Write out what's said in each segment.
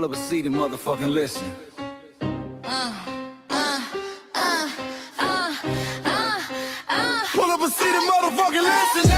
up a seat and motherfucking listen. Pull up a seat and motherfucking listen.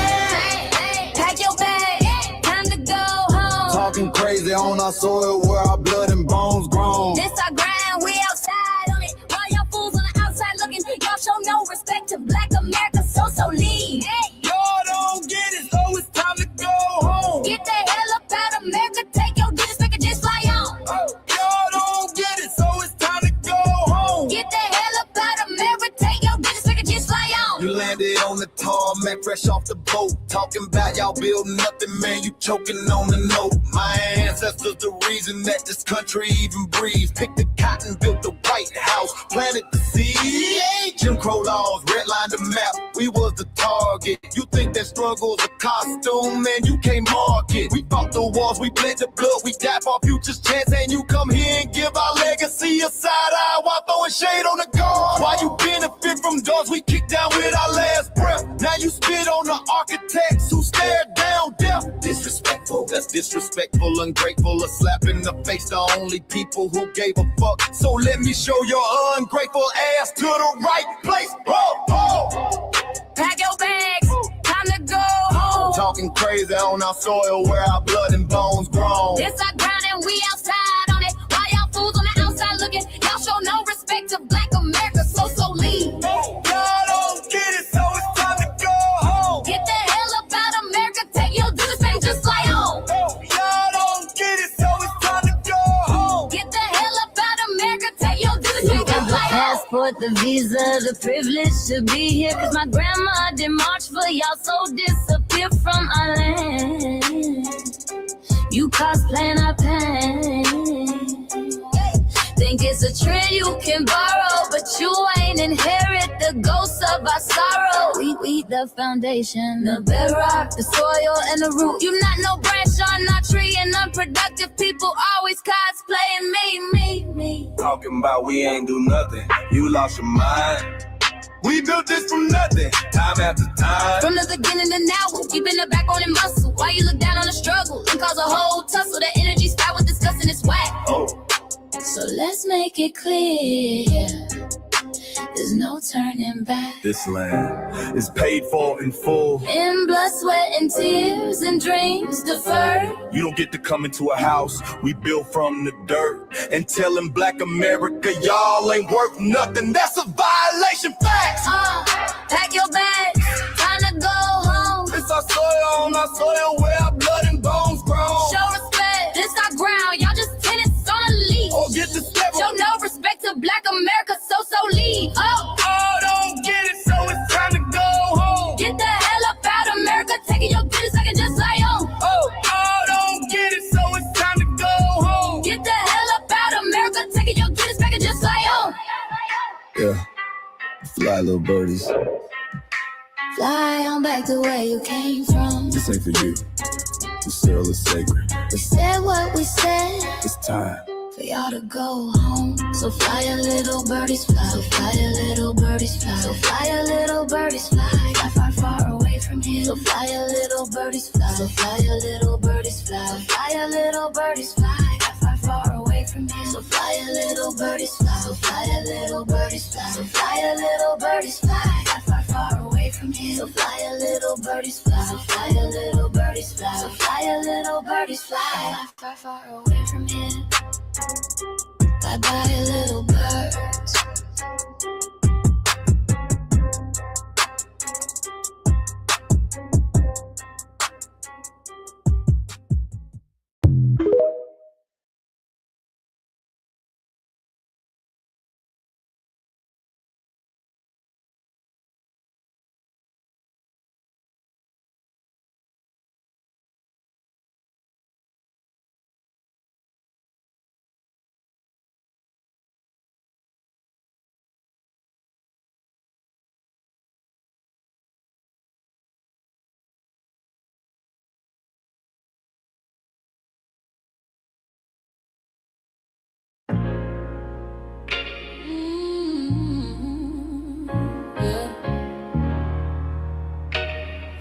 Pack your bag, time to go home. Talking crazy on our soil where our blood and bones grown. This our grind, we outside on it. While y'all fools on the outside looking, y'all show no respect to Black America, so leave. Y'all don't get it, so it's time to go home. Get the hell up out of America, take your disrespect and just fly on. Y'all don't get it, so it's time to go home. Get the hell up out of America, take your disrespect and just fly on. You landed on the tarmac, fresh off the boat. Talking about y'all building nothing, man, you choking on the note. My ancestors the reason that this country even breathes. Picked the cotton, built the White House, planted the seed. Jim Crow laws, redlined the map, we was the target. You think that struggle's a costume, man, you can't mark it. We fought the wars, we bled the blood, we died for our future's chance. And you come here and give our legacy a side eye while throwing shade on the guard. Why you benefit from doors we kicked down with our last breath? Now you spit on the architects who stared down death. Disrespectful, that's disrespectful, ungrateful, a slap in the face to only people who gave a fuck. So let me show your ungrateful ass to the right place. Pack your bags, time to go home. Talking crazy on our soil where our blood and bones grown. This our ground and we outside on it. While y'all fools on the outside looking, y'all show no respect to Black America, so leave. Y'all don't get it, so it's time to go home. Get the hell up out of America, take your disrespect and just fly on. Y'all don't get it, so it's time to go home. Get the hell up out of America, take your disrespect and just fly on. Passport, the visa, the privilege to be here. Cause my grandma did march for y'all, so disappear from our land. You cosplaying our pain. Think it's a trend you can borrow, but you ain't inherit the ghosts of our sorrow. We the foundation, the bedrock, the soil, and the root. You not no branch on our tree, and unproductive people always cosplaying me. Talking about we ain't do nothing, you lost your mind. We built this from nothing, time after time. From the beginning to now, we been the backbone and muscle. Why you look down on the struggle and cause a whole tussle? The energy's fat with disgusting, it's whack. So let's make it clear, there's no turning back. This land is paid for in full. In blood, sweat, and tears, and dreams deferred. You don't get to come into a house we built from the dirt and telling Black America y'all ain't worth nothing. That's a violation, facts. Pack your bags, time to go home. It's our soil on our soil where our blood and bones grown. Show respect, this our ground, y'all just tenants on a leash. Or get the step. Show no respect to Black America, so leave. Don't get it, so it's time to go home. Get the hell up out of America, taking your business, I can just fly on. Don't get it, so it's time to go home. Get the hell up out of America, taking your business, I can just fly on. Yeah, fly little birdies. Fly on back to where you came from. This ain't for you. The soil is sacred. We said what we said. It's time For y'all to go home. So fly a little birdies fly. So fly a little birdies fly. So fly a little birdies fly. Fly far, far away from here. So fly a little birdies fly. So fly a little birdies fly. So fly a little birdies fly. Fly far, far away from here. So fly a little birdies fly. So fly a little birdies fly. So fly a little birdies fly. Fly far, far away from here. So fly a little birdies fly. So fly a little birdies fly. So fly a little birdies fly. Fly far, far away from here. Bye bye, little birds.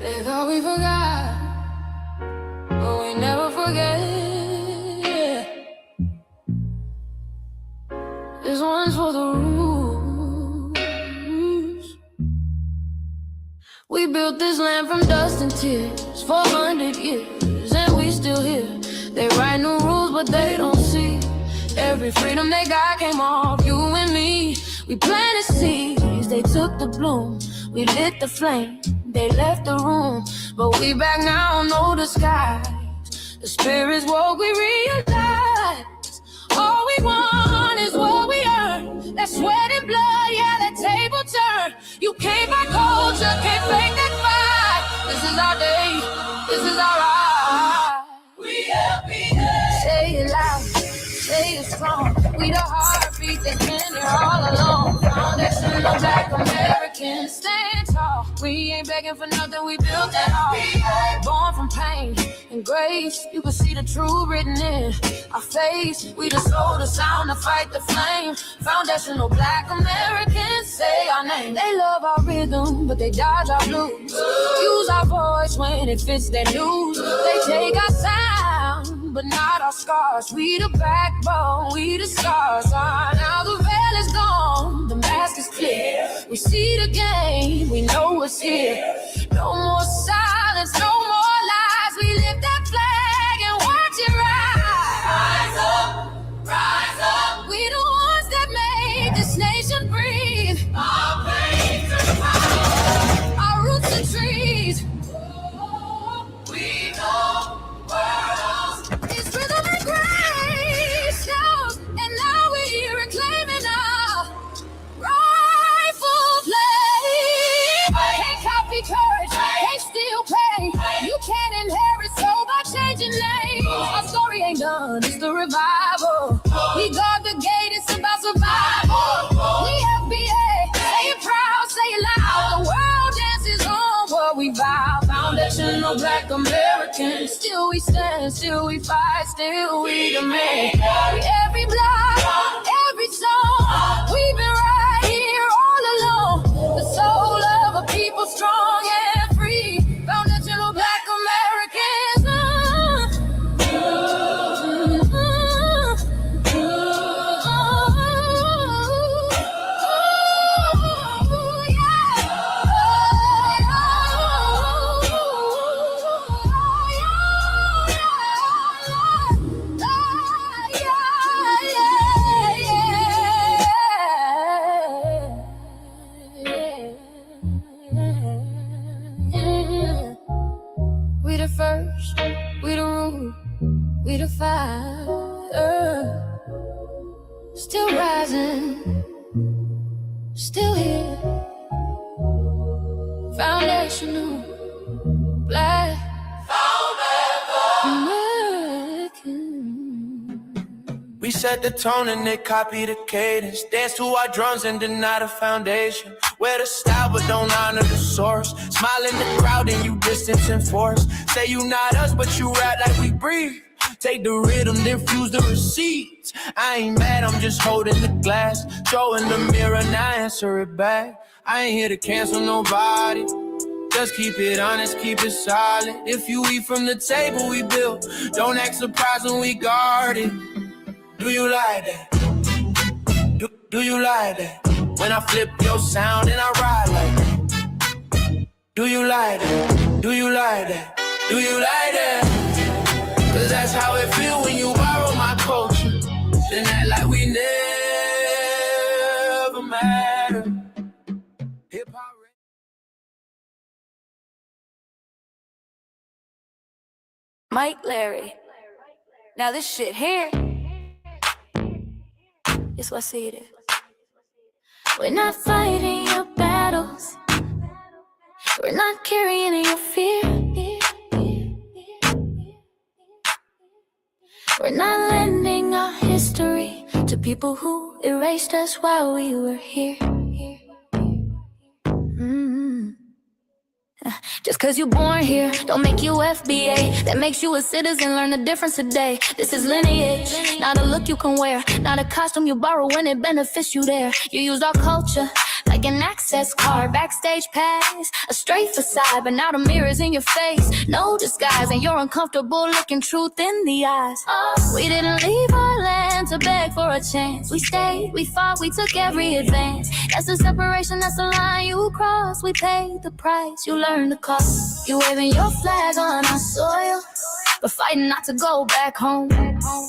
They thought we forgot, but we never forget. This one's for the rules. We built this land from dust and tears, 400 years, and we still here. They write new rules, but they don't see. Every freedom they got came off you and me. We planted seeds, they took the bloom. We lit the flame, they left the room. But we back now, no disguise. The spirit's woke, we realize. All we want is what we earn. That sweat and blood, yeah, that table turn. You can't buy culture, can't fake that fight. This is our day, this is our ride. We LBA. Say it loud, say it strong. We the heartbeat that's been here all along. Foundational Black Americans, stand tall. We ain't begging for nothing, we built that all. Born from pain and grace, you can see the truth written in our face. We the soul, the sound, to fight the flame. Foundational Black Americans, say our name. They love our rhythm, but they dodge our blues. Use our voice when it fits their news. They take our sound, but not our scars. We the backbone, we the stars. Now the veil is gone, the mask is clear. We see the game, we know what's here. No more silence, no more lies. We lift that flag and watch it rise. Rise up, rise up. We the ones that made this nation breathe. Our veins are power, our roots are trees. We know worlds. It's rhythm and grace, shout, and now we're here reclaiming our rightful place. Can't copy courage, can't steal pay. You can't inherit soul by changing names. Our story ain't done, it's the revival. We guard the gate, it's about survival. We FBA, say it proud, say it loud. The world dances on what we vow. Foundational Black Americans, still we stand, still we fight, still we demand. Every block, every song, we've been right here all along. The soul of a people strong and free. Foundational Black Americans. We the first, we the root, we the fire. Still rising, still here. Foundational Black American. We set the tone and they copy the cadence. Dance to our drums and deny the foundation. Wear the style but don't honor the source. Smile in the crowd and you distance and force. Say you not us but you rap like we breathe. Take the rhythm, then fuse the receipts. I ain't mad, I'm just holding the glass. Show in the mirror, now answer it back. I ain't here to cancel nobody. Just keep it honest, keep it solid. If you eat from the table we built, don't act surprised when we guard it. Do you like that? Do you like that? When I flip your sound and I ride like that. Do you like that? Do you like that? Do you like that? Cause that's how it feel when you borrow my culture. Then act like we never matter. Hip-hop. Mike Larry. Now this shit here, it's what I see it is. We're not fighting your battles. We're not carrying your fear. We're not lending our history to people who erased us while we were here. Just cause you're born here, don't make you FBA. That makes you a citizen, learn the difference today. This is lineage, not a look you can wear. Not a costume you borrow when it benefits you there. You used our culture like an access card, backstage pass, a straight facade, but now the mirror's in your face. No disguise, and you're uncomfortable looking truth in the eyes. We didn't leave our land land to beg for a chance. We stayed, we fought, we took every advance. That's the separation, that's the line you cross. We paid the price, you learned the cost. You waving your flag on our soil, but fighting not to go back home.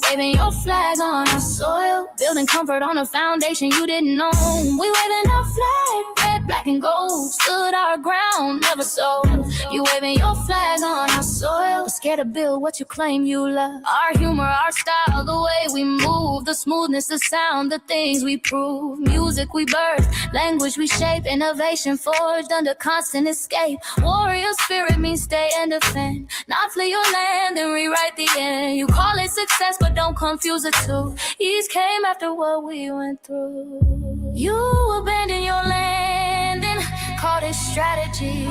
Waving your flag on our soil, building comfort on a foundation you didn't know. We waving our flag, red, black, and gold. Stood our ground, never sold. You waving your flag on our soil, but scared to build what you claim you love. Our humor, our style, the way we move, the smoothness, the sound, the things we prove. Music we birth, language we shape, innovation forged under constant escape. Warrior spirit means stay and defend, not flee your land and rewrite the end. You call it success, but don't confuse the two. East came after what we went through. You abandoned your land and called it strategy.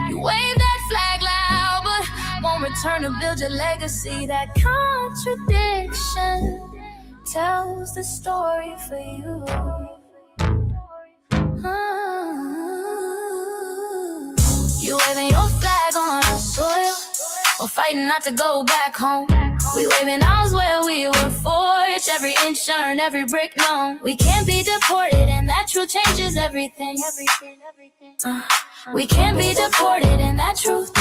You wave that flag loud, but won't return to build your legacy. That contradiction tells the story for you. You waving your flag on our soil, or fighting not to go back home. We waving ours where we were forged, every inch earned, every brick known. We can't be deported, and that truth changes everything. We can't be deported, and that truth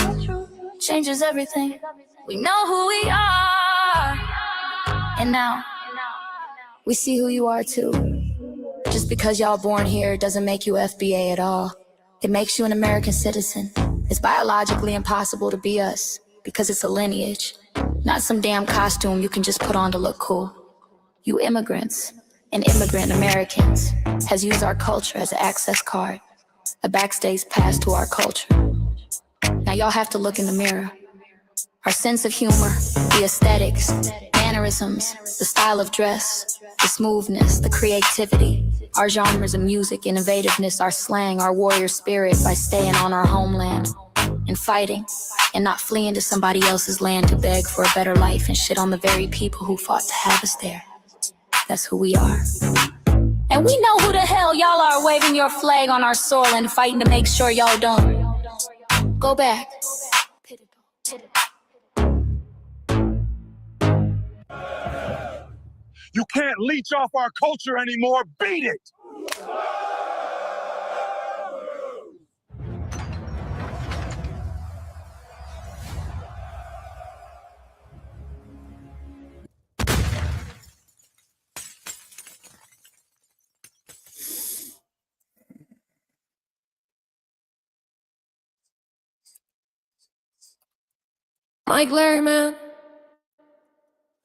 changes everything. We know who we are, and now we see who you are too. Just because y'all born here doesn't make you FBA at all. It makes you an American citizen. It's biologically impossible to be us, because it's a lineage, not some damn costume you can just put on to look cool. You immigrants and immigrant Americans has used our culture as an access card, a backstage pass to our culture. Now y'all have to look in the mirror. Our sense of humor, the aesthetics, mannerisms, the style of dress, the smoothness, the creativity, our genres of music, innovativeness, our slang, our warrior spirit by staying on our homeland and fighting and not fleeing to somebody else's land to beg for a better life and shit on the very people who fought to have us there. That's who we are. And we know who the hell y'all are waving your flag on our soil and fighting to make sure y'all don't go back. You can't leech off our culture anymore. Beat it! Mike Larry, man,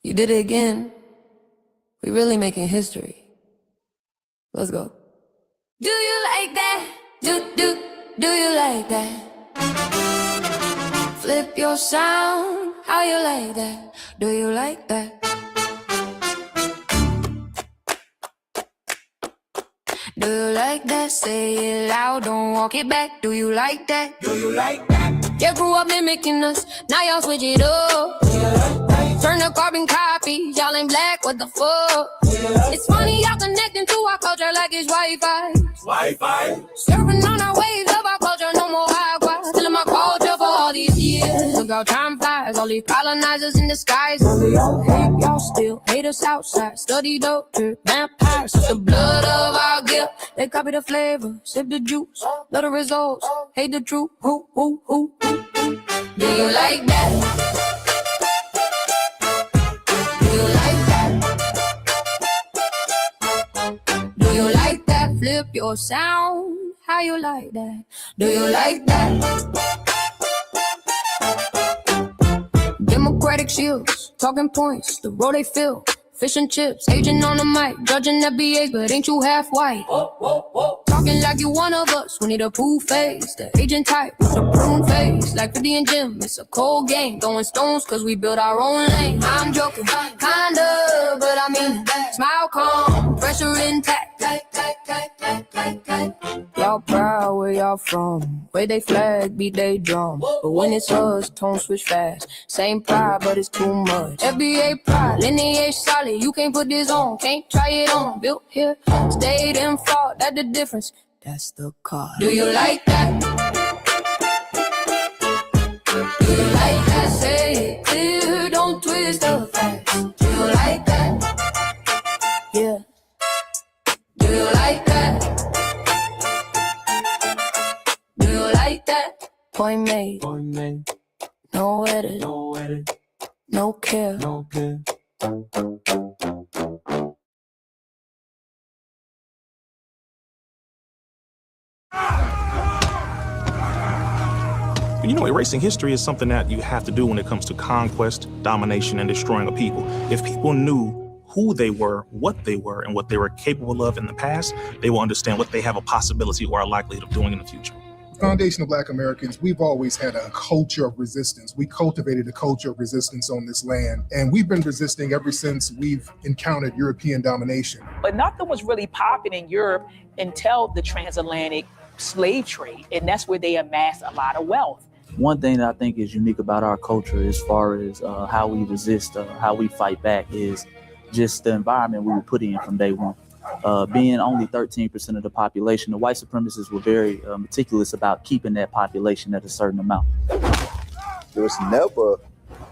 you did it again. We really making history. Let's go. Do you like that? Do you like that? Flip your sound, how you like that? Do you like that? Do you like that? Say it loud, don't walk it back. Do you like that? Do you like that? You grew up mimicking us, now y'all switch it up. Turn the carbon copy, y'all ain't black, what the fuck? It's funny y'all connecting to our culture like it's Wi-Fi. Surfing on our waves of our culture, no more agua. Still in my culture for all these years. Look how time flies, all these colonizers in disguise. Hate y'all still, hate us outside. Study doctor, vampires, it's the blood of our guilt. They copy the flavor, sip the juice, love the results, hate the truth. Who? Do you like that? Do you like that? Do you like that? Flip your sound, how you like that? Do you like that? Democratic Shills, talking points, the road they fill. Fish and chips, agent on the mic, judging FBA, but ain't you half white? Talking like you one of us, we need a proof face. The agent type with a prune face, like 50 and Jim, it's a cold game. Throwing stones cause we built our own lane. I'm joking, kinda, but I mean, smile calm, pressure intact. Y'all proud where y'all from, where they flag, beat they drum. But when it's us, tone switch fast. Same pride, but it's too much. FBA pride, lineage solid. You can't put this on, can't try it on. Built here, stayed and fought, that's the difference. That's the car. Do you like that? Do you like that? Say it clear, don't twist the facts. Do you like that? Yeah. Do you like that? Do you like that? Point made. No edit. No care. You know, erasing history is something that you have to do when it comes to conquest, domination, and destroying a people. If people knew who they were, and what they were capable of in the past, they will understand what they have a possibility or a likelihood of doing in the future. Foundational Black Americans, we've always had a culture of resistance. We cultivated a culture of resistance on this land, and we've been resisting ever since we've encountered European domination. But nothing was really popping in Europe until the transatlantic slave trade, and that's where they amassed a lot of wealth. One thing that I think is unique about our culture as far as how we resist, how we fight back, is just the environment we were put in from day one. Being only 13% of the population, the white supremacists were very meticulous about keeping that population at a certain amount. There was never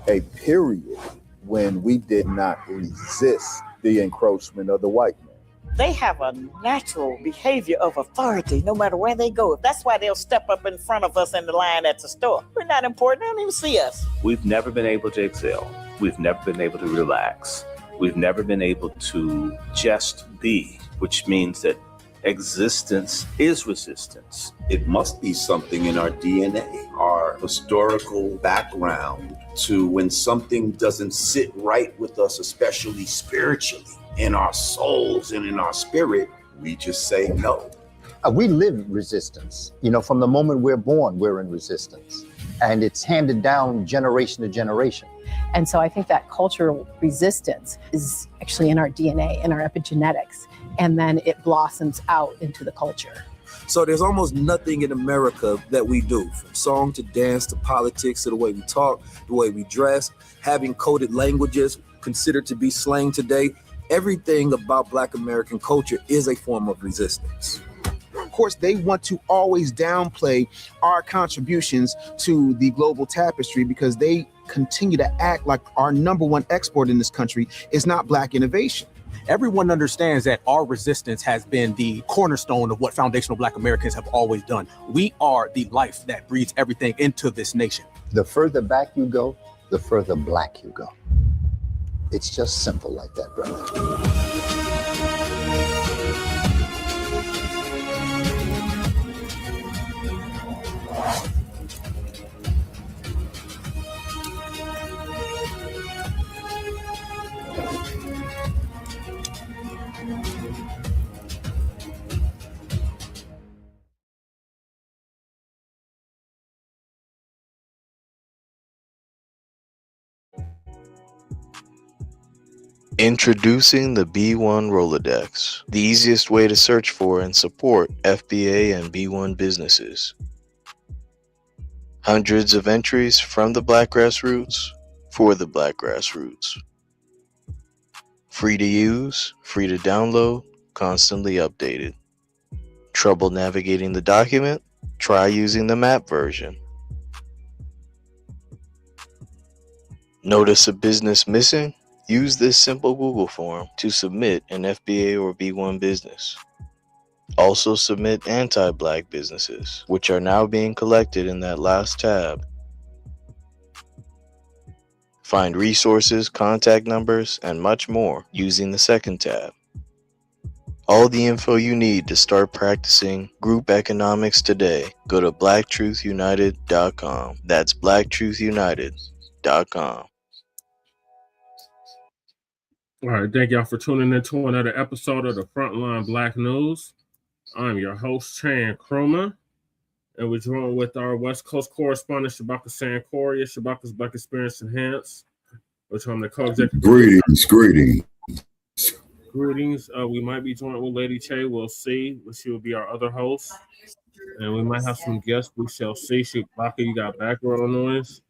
a period when we did not resist the encroachment of the white man. They have a natural behavior of authority no matter where they go. That's why they'll step up in front of us in the line at the store. We're not important. They don't even see us. We've never been able to excel. We've never been able to relax. We've never been able to just be, which means that existence is resistance. It must be something in our DNA, our historical background, to when something doesn't sit right with us, especially spiritually, in our souls and in our spirit, we just say no. We live resistance. You know, from the moment we're born, we're in resistance. And it's handed down generation to generation. And so I think that cultural resistance is actually in our DNA, in our epigenetics, and then it blossoms out into the culture. So there's almost nothing in America that we do, from song to dance to politics to the way we talk, the way we dress, having coded languages considered to be slang today. Everything about Black American culture is a form of resistance. Of course, they want to always downplay our contributions to the global tapestry because they continue to act like our number one export in this country is not Black innovation. Everyone understands that our resistance has been the cornerstone of what foundational Black Americans have always done. We are the life that breathes everything into this nation. The further back you go, the further Black you go. It's just simple like that, brother. Introducing the B1 Rolodex, the easiest way to search for and support FBA and B1 businesses. Hundreds of entries from the Black grassroots for the Black grassroots. Free to use, free to download, constantly updated. Trouble navigating the document? Try using the map version. Notice a business missing? Use this simple Google form to submit an FBA or B1 business. Also submit anti-Black businesses, which are now being collected in that last tab. Find resources, contact numbers, and much more using the second tab. All the info you need to start practicing group economics today. Go to blacktruthunited.com. That's blacktruthunited.com. All right, thank y'all for tuning in to another episode of the Frontline Black News. I'm your host, Chan Chroma, and we're joined with our West Coast correspondent, Shabaka Sankoria, Shabaka's Black Experience Enhanced, which I'm the co-executive. Greetings. We might be joined with Lady Che. We'll see. She will be our other host, and we might have some guests. We shall see. Shabaka, you got background noise,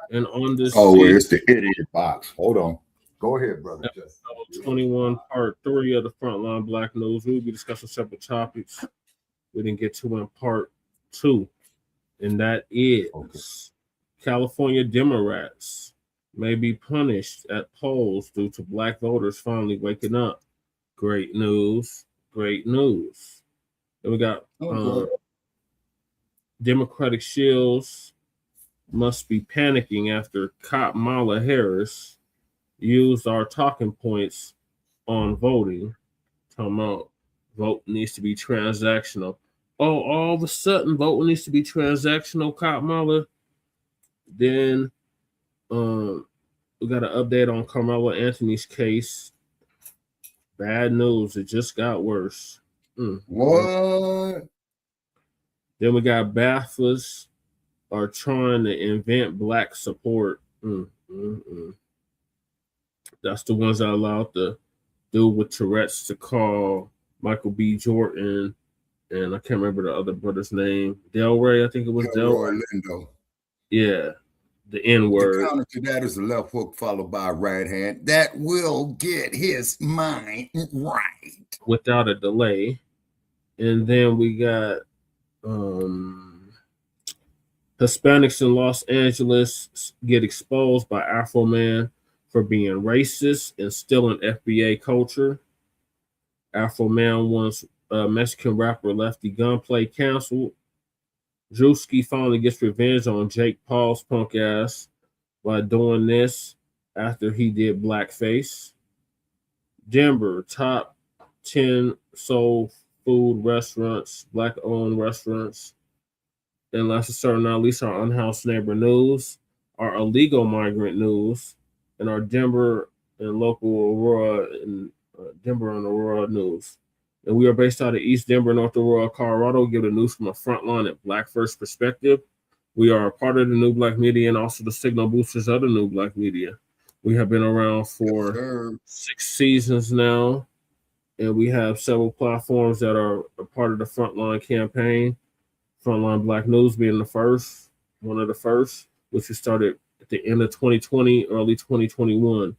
and on this. It's the idiot box. Hold on. Go ahead, brother. Episode 21, part 3 of the Frontline Black News. We'll be discussing several topics we didn't get to in part 2. And that is California Democrats may be punished at polls due to Black voters finally waking up. Great news. Great news. Then we got Democratic Shills must be panicking after Kamala Harris used our talking points on voting. Talking about vote needs to be transactional. Oh, all of a sudden, vote needs to be transactional, Kamala. Then we got an update on Carmelo Anthony's case. Bad news. It just got worse. What? Then we got BAFTAs are trying to invent black support. That's the ones that allowed the dude with Tourette's to call Michael B. Jordan, and I can't remember the other brother's name. Delray, I think it was Delray. Lindo. Yeah, the N-word. The counter to that is a left hook followed by a right hand. That will get his mind right. Without a delay. And then we got Hispanics in Los Angeles get exposed by Afroman for being racist and stealing FBA culture. Afroman wants Mexican rapper Lefty Gunplay canceled. DRUSKI finally gets revenge on Jake Paul's punk ass by doing this after he did blackface. Denver, top 10 soul food restaurants, black-owned restaurants. And last but certainly not least, our Unhoused neighbor news, our illegal migrant news, and our Denver and local Aurora and Denver and Aurora news. And we are based out of East Denver, North Aurora, Colorado. Give the news from a front-line at Black First perspective. We are a part of the New Blacc Media and also the signal boosters of the New Blacc Media. We have been around for 6 seasons now, and we have several platforms that are a part of the Frontline campaign. Frontline Black News being the first, one of the first, which we started at the end of 2020, early 2021.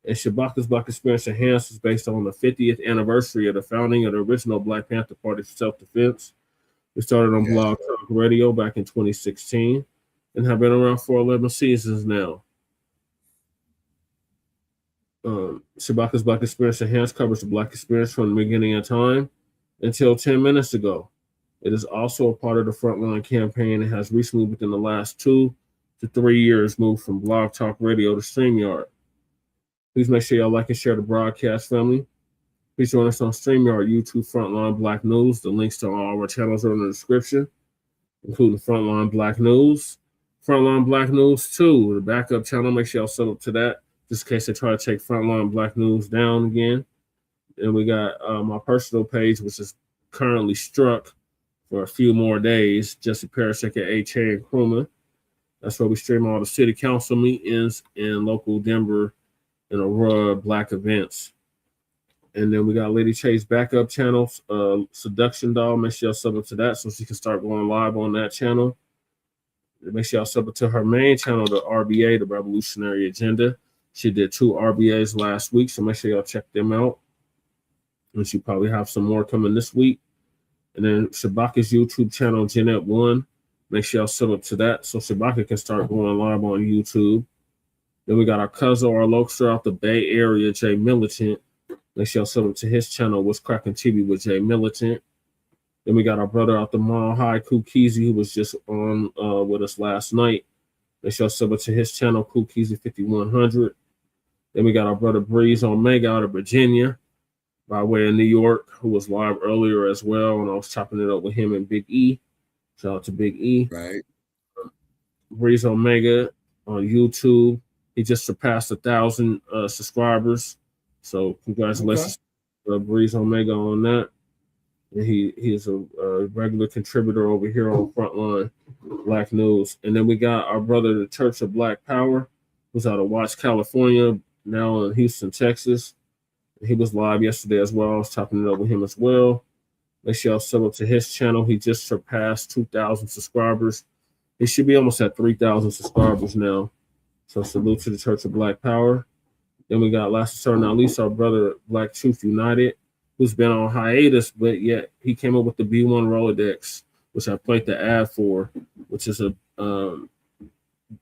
And Shabaka's Black Experience Enhanced is based on the 50th anniversary of the founding of the original Black Panther Party for Self-Defense. We started on Blog Talk Radio back in 2016 and have been around for 11 seasons now. Shabaka's Black Experience Enhanced covers the Black experience from the beginning of time until 10 minutes ago. It is also a part of the Frontline campaign and has recently, within the last 2 to 3 years, moved from Blog Talk Radio to StreamYard. Please make sure y'all like and share the broadcast, family. Please join us on StreamYard, YouTube, Frontline Black News. The links to all our channels are in the description, including Frontline Black News, Frontline Black News 2, the backup channel. Make sure y'all sub up to that, just in case they try to take Frontline Black News down again. And we got my personal page, which is currently struck for a few more days. Jesse Parrish, aka Chan Krumah. That's where we stream all the city council meetings and local Denver and Aurora Black events. And then we got Lady Chase backup channels, Seduction Doll. Make sure y'all sub up to that so she can start going live on that channel. And make sure y'all sub up to her main channel, the RBA, the Revolutionary Agenda. She did 2 RBAs last week, so make sure y'all check them out. And she probably have some more coming this week. And then Shabaka's YouTube channel, Jeanette 1. Make sure y'all sub up to that so Shabaka can start going live on YouTube. Then we got our cousin, our local out the Bay Area, Jay Militant. Make sure y'all sub up to his channel, What's Cracking TV with Jay Militant. Then we got our brother out the Mile High, Kukizi, who was just on with us last night. Make sure y'all sub up to his channel, Kukizi 5100. Then we got our brother Breeze Omega out of Virginia, by way of New York, who was live earlier as well, and I was chopping it up with him and Big E. Shout out to Big E. Right. Breeze Omega on YouTube. He just surpassed 1,000 subscribers. So congratulations to Breeze Omega on that. And he is a regular contributor over here on Frontline Black News. And then we got our brother, the Church of Black Power, who's out of Watts, California, now in Houston, Texas. He was live yesterday as well. I was talking it up with him as well. Make sure y'all sub up to his channel. He just surpassed 2,000 subscribers. He should be almost at 3,000 subscribers now. So salute to the Church of Black Power. Then we got last but certainly not least, our brother Black Truth United, who's been on hiatus, but yet he came up with the B1 Rolodex, which I played the ad for, which is a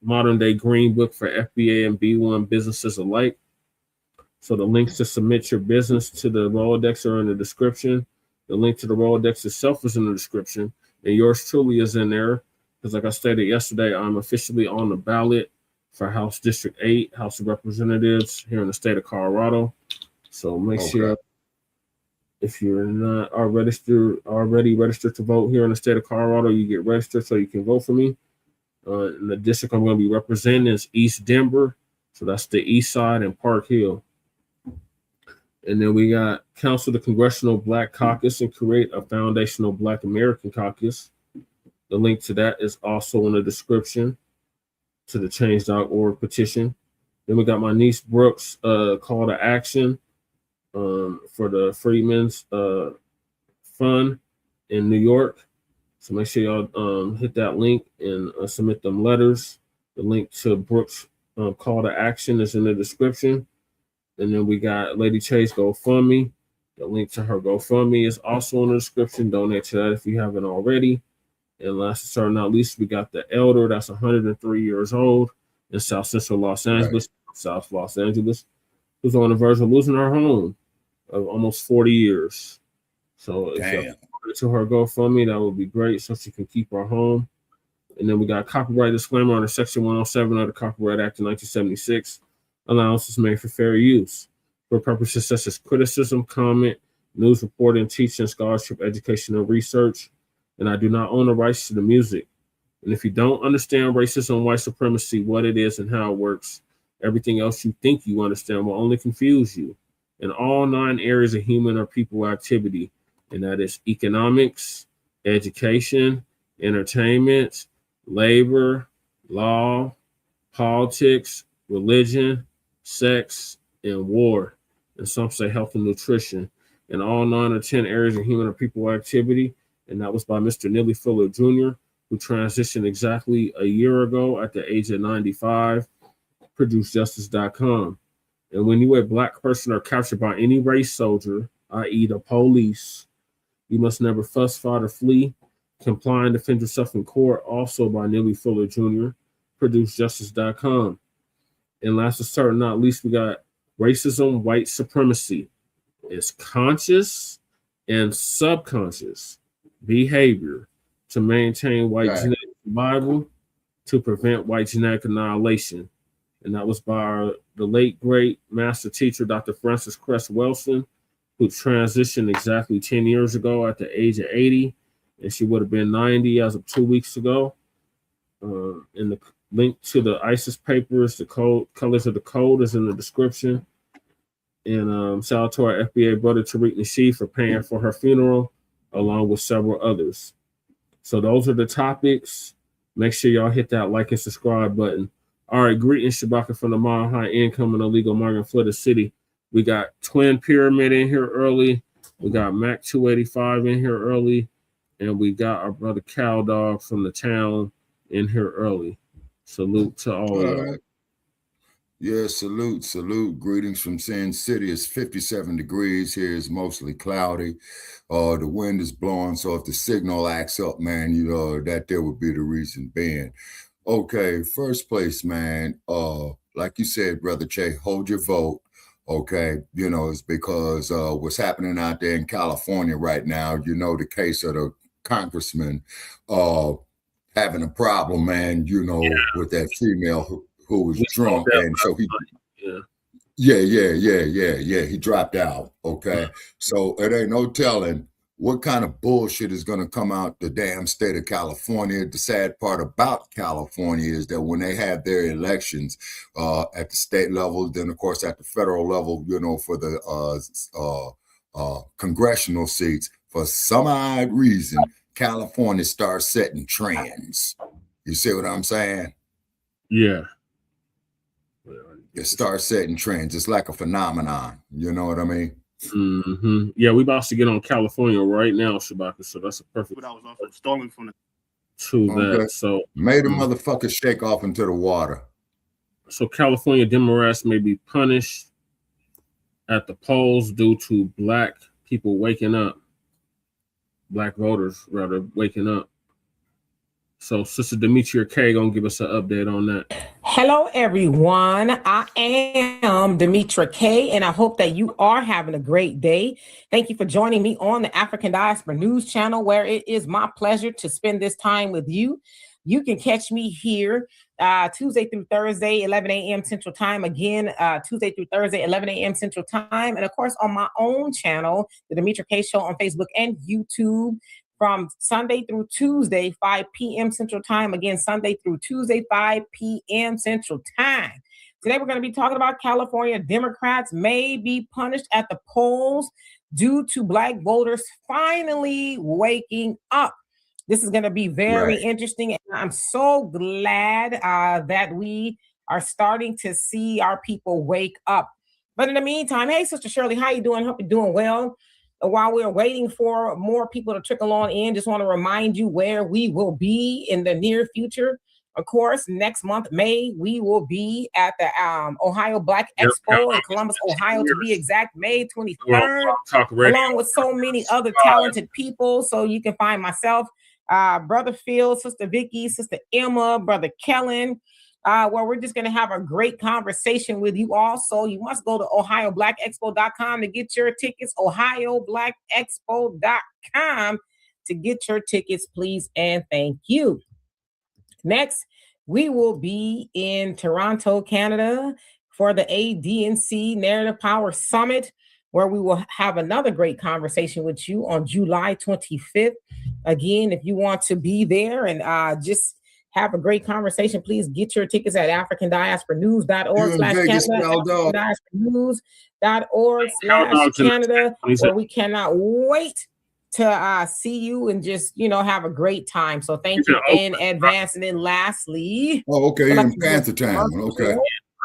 modern day green book for FBA and B1 businesses alike. So the links to submit your business to the Rolodex are in the description. The link to the Rolodex itself is in the description. And yours truly is in there. Because like I stated yesterday, I'm officially on the ballot for House District 8, House of Representatives here in the state of Colorado. So make sure if you're not already registered to vote here in the state of Colorado, you get registered so you can vote for me. And the district I'm going to be representing is East Denver. So that's the east side and Park Hill. And then we got Council the Congressional Black Caucus and create a foundational Black American caucus. The link to that is also in the description to the change.org petition. Then we got my niece Brooks call to action for the Freedmen's Fund in New York. So make sure y'all hit that link and submit them letters. The link to Brooks' call to action is in the description. And then we got Lady Chase GoFundMe. The link to her GoFundMe is also in the description. Donate to that if you haven't already. And last but certainly not least, we got the elder that's 103 years old in South Central Los Angeles, South Los Angeles, who's on the verge of losing her home of almost 40 years. So if you donate to her GoFundMe, that would be great so she can keep her home. And then we got copyright disclaimer under Section 107 of the Copyright Act of 1976. Allowances made for fair use for purposes such as criticism, comment, news reporting, teaching, scholarship, education, and research. And I do not own the rights to the music. And if you don't understand racism, white supremacy, what it is and how it works, everything else you think you understand will only confuse you. In all 9 areas of human or people activity, and that is economics, education, entertainment, labor, law, politics, religion, sex, and war, and some say health and nutrition, in all 9 or 10 areas of human or people activity. And that was by Mr. Neely Fuller Jr., who transitioned exactly a year ago at the age of 95, producejustice.com. And when you a Black person are captured by any race soldier, i.e. the police, you must never fuss, fight, or flee. Comply and defend yourself in court, also by Neely Fuller Jr., producejustice.com. And last but certainly not least, we got racism, white supremacy. It's conscious and subconscious behavior to maintain white genetic survival, to prevent white genetic annihilation. And that was by the late, great master teacher, Dr. Frances Cress Welsing, who transitioned exactly 10 years ago at the age of 80. And she would have been 90 as of 2 weeks ago. And the link to the ISIS papers, the colors of the code is in the description. And shout out to our FBA brother Tariq Nasheed for paying for her funeral, along with several others. So those are the topics. Make sure y'all hit that like and subscribe button. All right, greetings, Shabaka from the Mile High Income and Illegal Migrant Flooded City. We got Twin Pyramid in here early. We got Mac 285 in here early. And we got our brother Cow Dog from the town in here early. Salute to all of you. Yeah, salute. Greetings from Sin City. It's 57 degrees. Here is mostly cloudy. The wind is blowing, so if the signal acts up, man, you know, that there would be the reason being. Okay, first place, man. Like you said, Brother Che, hold your vote. Okay, you know, it's because what's happening out there in California right now, you know, the case of the congressman having a problem, man, you know, with that female who was drunk, and so he he dropped out. Okay, so it ain't no telling what kind of bullshit is going to come out the damn state of California. The sad part about California is that when they have their elections at the state level, then of course at the federal level, you know, for the congressional seats, for some odd reason, California starts setting trends. You see what I'm saying? Yeah. It starts setting trends. It's like a phenomenon. You know what I mean? Mm-hmm. Yeah, we about to get on California right now, Shabaka. So that's a perfect. But I was also stolen from the. That. So made a motherfucker shake off into the water. So California Democrats may be punished at the polls due to Black people waking up. Black voters rather waking up. So Sister Demetria K gonna give us an update on that. Hello, everyone. I am Demetra K, and I hope that you are having a great day. Thank you for joining me on the African Diaspora News Channel, where it is my pleasure to spend this time with you. You can catch me here Tuesday through Thursday, 11 a.m. Central Time. Again, Tuesday through Thursday, 11 a.m. Central Time. And of course, on my own channel, the Demetra K Show on Facebook and YouTube, from Sunday through Tuesday, 5 p.m. Central Time. Again, Sunday through Tuesday, 5 p.m. Central Time. Today, we're going to be talking about California Democrats may be punished at the polls due to Black voters finally waking up. This is going to be very interesting, and I'm so glad that we are starting to see our people wake up. But in the meantime, hey, Sister Shirley, how you doing? Hope you're doing well. While we're waiting for more people to trickle on in, just want to remind you where we will be in the near future. Of course, next month, May, we will be at the Ohio Blacc Expo in Columbus, Ohio, to be exact, May 23rd, along with so many other talented people. So you can find myself, Brother Phil, Sister Vicky, Sister Emma, Brother Kellen, where we're just going to have a great conversation with you all. So you must go to OhioBlackExpo.com to get your tickets, OhioBlackExpo.com to get your tickets, please, and thank you. Next, we will be in Toronto, Canada for the ADNC Narrative Power Summit, where we will have another great conversation with you on July 25th. Again, if you want to be there and just have a great conversation, please get your tickets at africandiasporanews.org/Canada, africandiasporanews.org/Canada, where we cannot wait to see you and just, have a great time. So thank you in advance. And then lastly, in Panther time. Okay.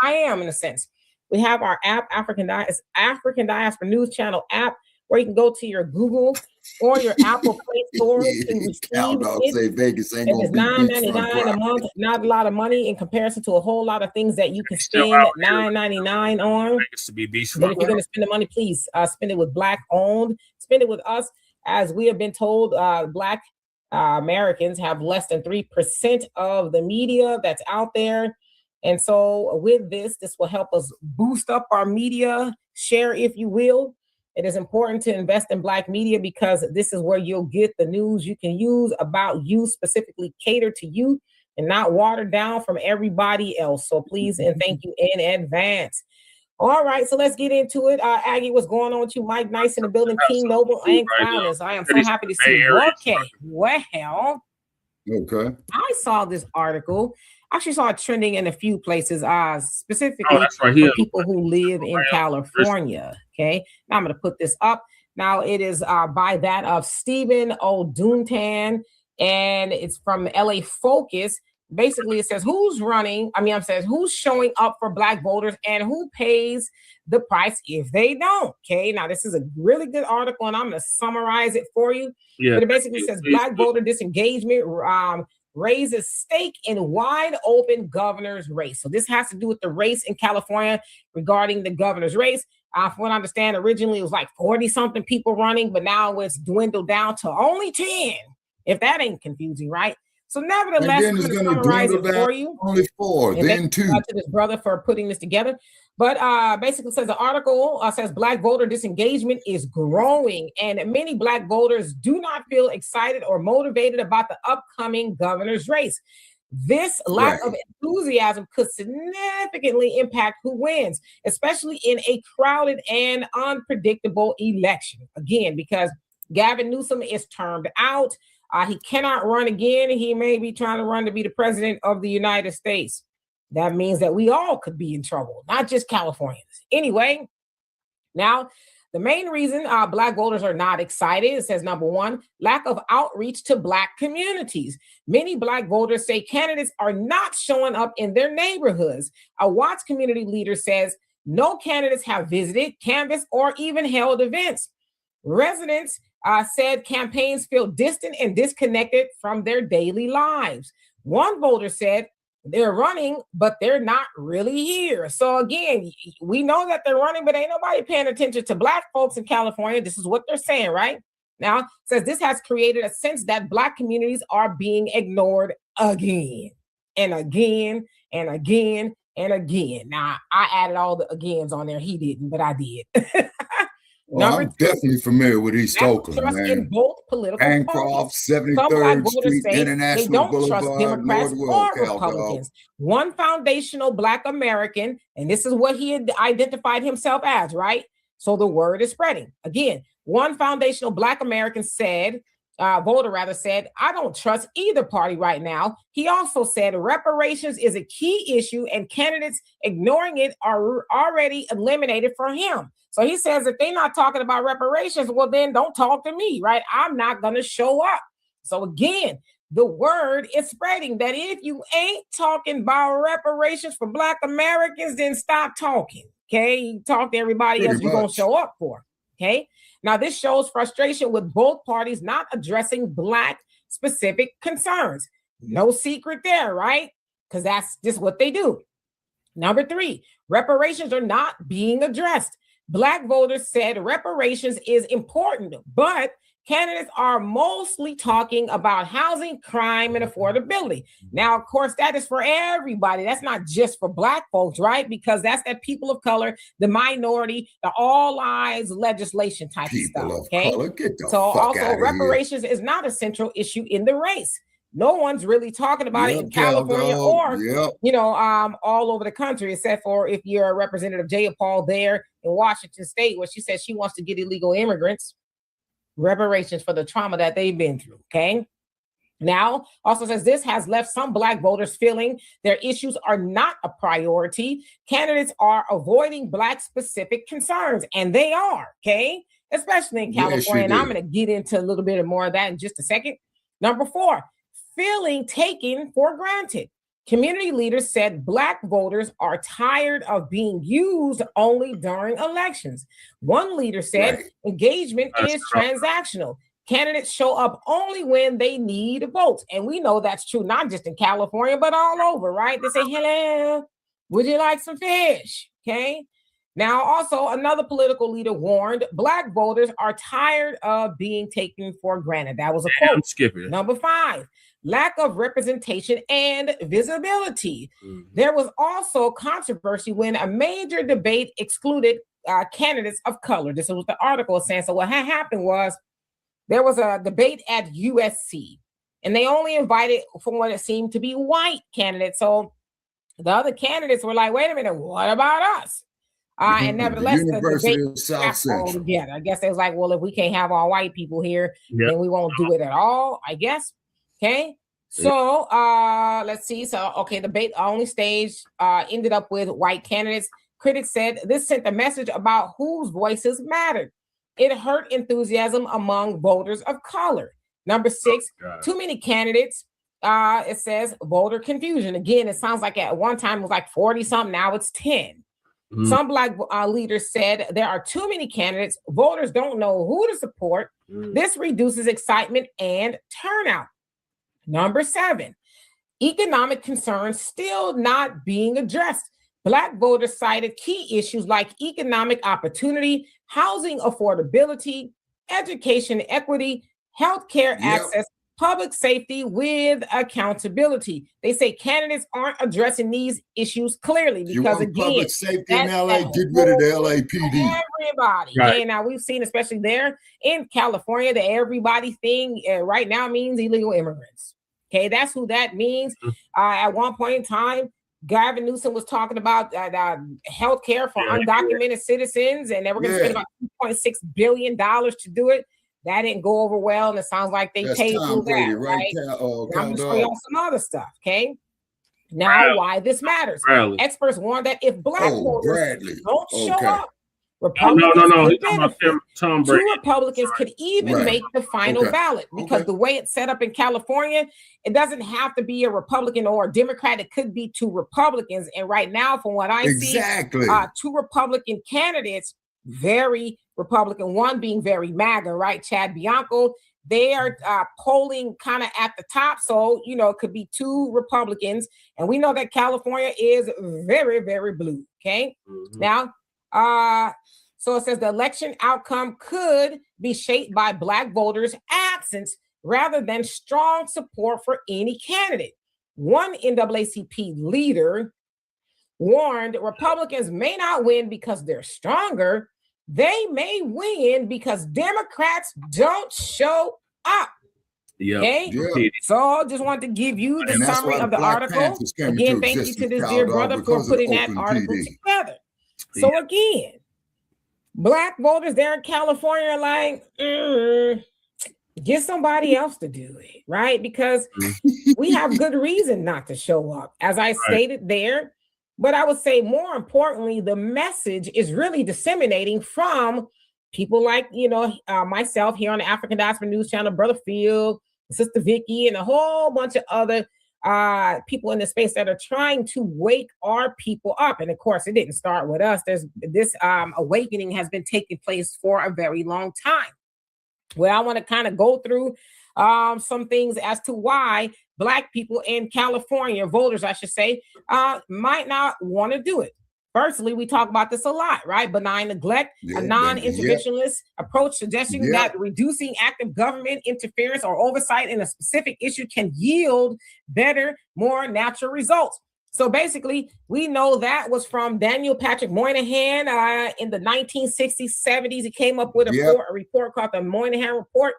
I am, in a sense. We have our app, African Diaspora News Channel app, where you can go to your Google or your Apple Play Store to receive it. Vegas ain't it's $9.99 a month, not a lot of money in comparison to a whole lot of things that you can spend $9.99 on. But if you're going to spend the money, please spend it with Black owned. Spend it with us, as we have been told. Black Americans have less than 3% of the media that's out there. And so with this will help us boost up our media share, if you will. It is important to invest in Black media because this is where you'll get the news you can use about you, specifically catered to you and not watered down from everybody else. So please and thank you in advance. All right, so let's get into it. Aggie, what's going on with you? Mike Nice in the building, King Noble and Clowners. I am so happy to see you. Okay, well, I saw this article. Actually saw it trending in a few places, specifically for people who live in California. Okay, now I'm going to put this up. Now it is by that of Stephen O'Doontan, and it's from LA Focus. Basically, it says who's showing up for Black voters and who pays the price if they don't. Okay, now this is a really good article, and I'm going to summarize it for you. But it basically says Black voter disengagement raises stake in wide open governor's race. So this has to do with the race in California regarding the governor's race. From what I understand, originally it was like 40-something people running, but now it's dwindled down to only 10, if that ain't confusing, right? So nevertheless, I'm going to summarize it for you. Only 4, and then 2. To this brother for putting this together. But basically says the article says Black voter disengagement is growing, and many Black voters do not feel excited or motivated about the upcoming governor's race. This lack of enthusiasm could significantly impact who wins, especially in a crowded and unpredictable election. Again, because Gavin Newsom is termed out. He cannot run again. He may be trying to run to be the president of the United States. That means that we all could be in trouble, not just Californians. Anyway, now the main reason Black voters are not excited, it says number 1, lack of outreach to Black communities. Many Black voters say candidates are not showing up in their neighborhoods. A Watts community leader says no candidates have visited, canvassed, or even held events. Residents said campaigns feel distant and disconnected from their daily lives. One voter said they're running, but they're not really here. So again, we know that they're running, but ain't nobody paying attention to Black folks in California. This is what they're saying, right? Now, it says this has created a sense that Black communities are being ignored again. and again and again and again. Now, I added all the agains on there. He didn't, but I did. Well, I'm definitely familiar with East Oakland, trust man. in both political parties. Bancroft, Some Black 73rd voters Street, say they International don't trust Boulevard, Democrats Northwell, or Republicans. One foundational Black American, and this is what he had identified himself as, right? So the word is spreading. Again, one foundational Black American said, voter rather said, I don't trust either party right now. He also said reparations is a key issue and candidates ignoring it are already eliminated for him. So he says if they're not talking about reparations, well, then don't talk to me, right? I'm not going to show up. So again, the word is spreading that if you ain't talking about reparations for Black Americans, then stop talking, okay? You talk to everybody else you're going to show up for, okay? Now, this shows frustration with both parties not addressing Black specific concerns. No secret there, right? Because that's just what they do. Number 3, reparations are not being addressed. Black voters said reparations is important, but candidates are mostly talking about housing, crime, and affordability. Now, of course, that is for everybody. That's not just for Black folks, right? Because that's that people of color, the minority, the all eyes legislation type of stuff. Okay. So also reparations is not a central issue in the race. No one's really talking about it in California or, you know, all over the country, except for if you're a Representative Jaya Paul there in Washington State, where she says she wants to get illegal immigrants reparations for the trauma that they've been through, okay? Now, also says this has left some Black voters feeling their issues are not a priority. Candidates are avoiding Black specific concerns, and they are, okay? Especially in California, and I'm going to get into a little bit more of that in just a second. Number 4, feeling taken for granted. Community leaders said Black voters are tired of being used only during elections. One leader said engagement is transactional. Candidates show up only when they need votes. And we know that's true, not just in California, but all over, right? They say, hello, would you like some fish? Okay. Now, also, another political leader warned Black voters are tired of being taken for granted. That was a quote. I'm skipping. Number 5, lack of representation and visibility. There was also controversy when a major debate excluded candidates of color. This is what the article is saying. So what had happened was there was a debate at USC, and they only invited, from what it seemed to be, white candidates. So the other candidates were like, wait a minute, what about us? And nevertheless, the debate got all together. I guess it was like, well, if we can't have all white people here, then we won't do it at all, I guess. Okay. So let's see. So, okay, the debate only stage ended up with white candidates. Critics said this sent a message about whose voices mattered. It hurt enthusiasm among voters of color. Number 6, too many candidates. It says voter confusion. Again, it sounds like at one time it was like 40 something. Now it's 10. Some Black leaders said there are too many candidates. Voters don't know who to support. This reduces excitement and turnout. Number 7, economic concerns still not being addressed. Black voters cited key issues like economic opportunity, housing affordability, education equity, healthcare access, public safety with accountability. They say candidates aren't addressing these issues clearly because, again, public safety in LA, get rid of the LAPD. Everybody. Right. And now we've seen, especially there in California, the everybody thing right now means illegal immigrants. Okay, that's who that means. At one point in time, Gavin Newsom was talking about health care for undocumented citizens, and they were going to spend about $2.6 billion to do it. That didn't go over well, and it sounds like they paid for that, right? I'm just showing you some other stuff, okay? Now, why this matters. Experts warn that if Black voters don't show up, Republicans could benefit. Two Republicans could even make the final ballot because the way it's set up in California, it doesn't have to be a Republican or a Democrat. It could be 2 Republicans. And right now, from what I see, 2 Republican candidates, very Republican, one being very MAGA, right? Chad Bianco. They are polling kind of at the top. So, you know, it could be 2 Republicans. And we know that California is very, very blue. Okay. Now, so it says the election outcome could be shaped by Black voters' absence rather than strong support for any candidate. one NAACP leader warned Republicans may not win because they're stronger. They may win because Democrats don't show up. Yeah. Okay. Yeah. So just wanted to give you the And that's summary why of the Black article. Panthers came Again, into thank you existence, to this Cal dear Dog, brother for because of putting that Oakland article PD. together. So again, Black voters there in California are like, get somebody else to do it, right? Because we have good reason not to show up, as I stated there. But I would say more importantly, the message is really disseminating from people like, myself here on the African Diaspora News Channel, Brother Phil, Sister Vicky, and a whole bunch of other people in the space that are trying to wake our people up. And of course, it didn't start with us. There's this awakening has been taking place for a very long time. Well, I want to kind of go through some things as to why Black people in California, voters, I should say, might not want to do it. Firstly, we talk about this a lot, right? Benign neglect, a non-interventionist approach suggesting that reducing active government interference or oversight in a specific issue can yield better, more natural results. So basically, we know that was from Daniel Patrick Moynihan in the 1960s, 70s. He came up with a report called the Moynihan Report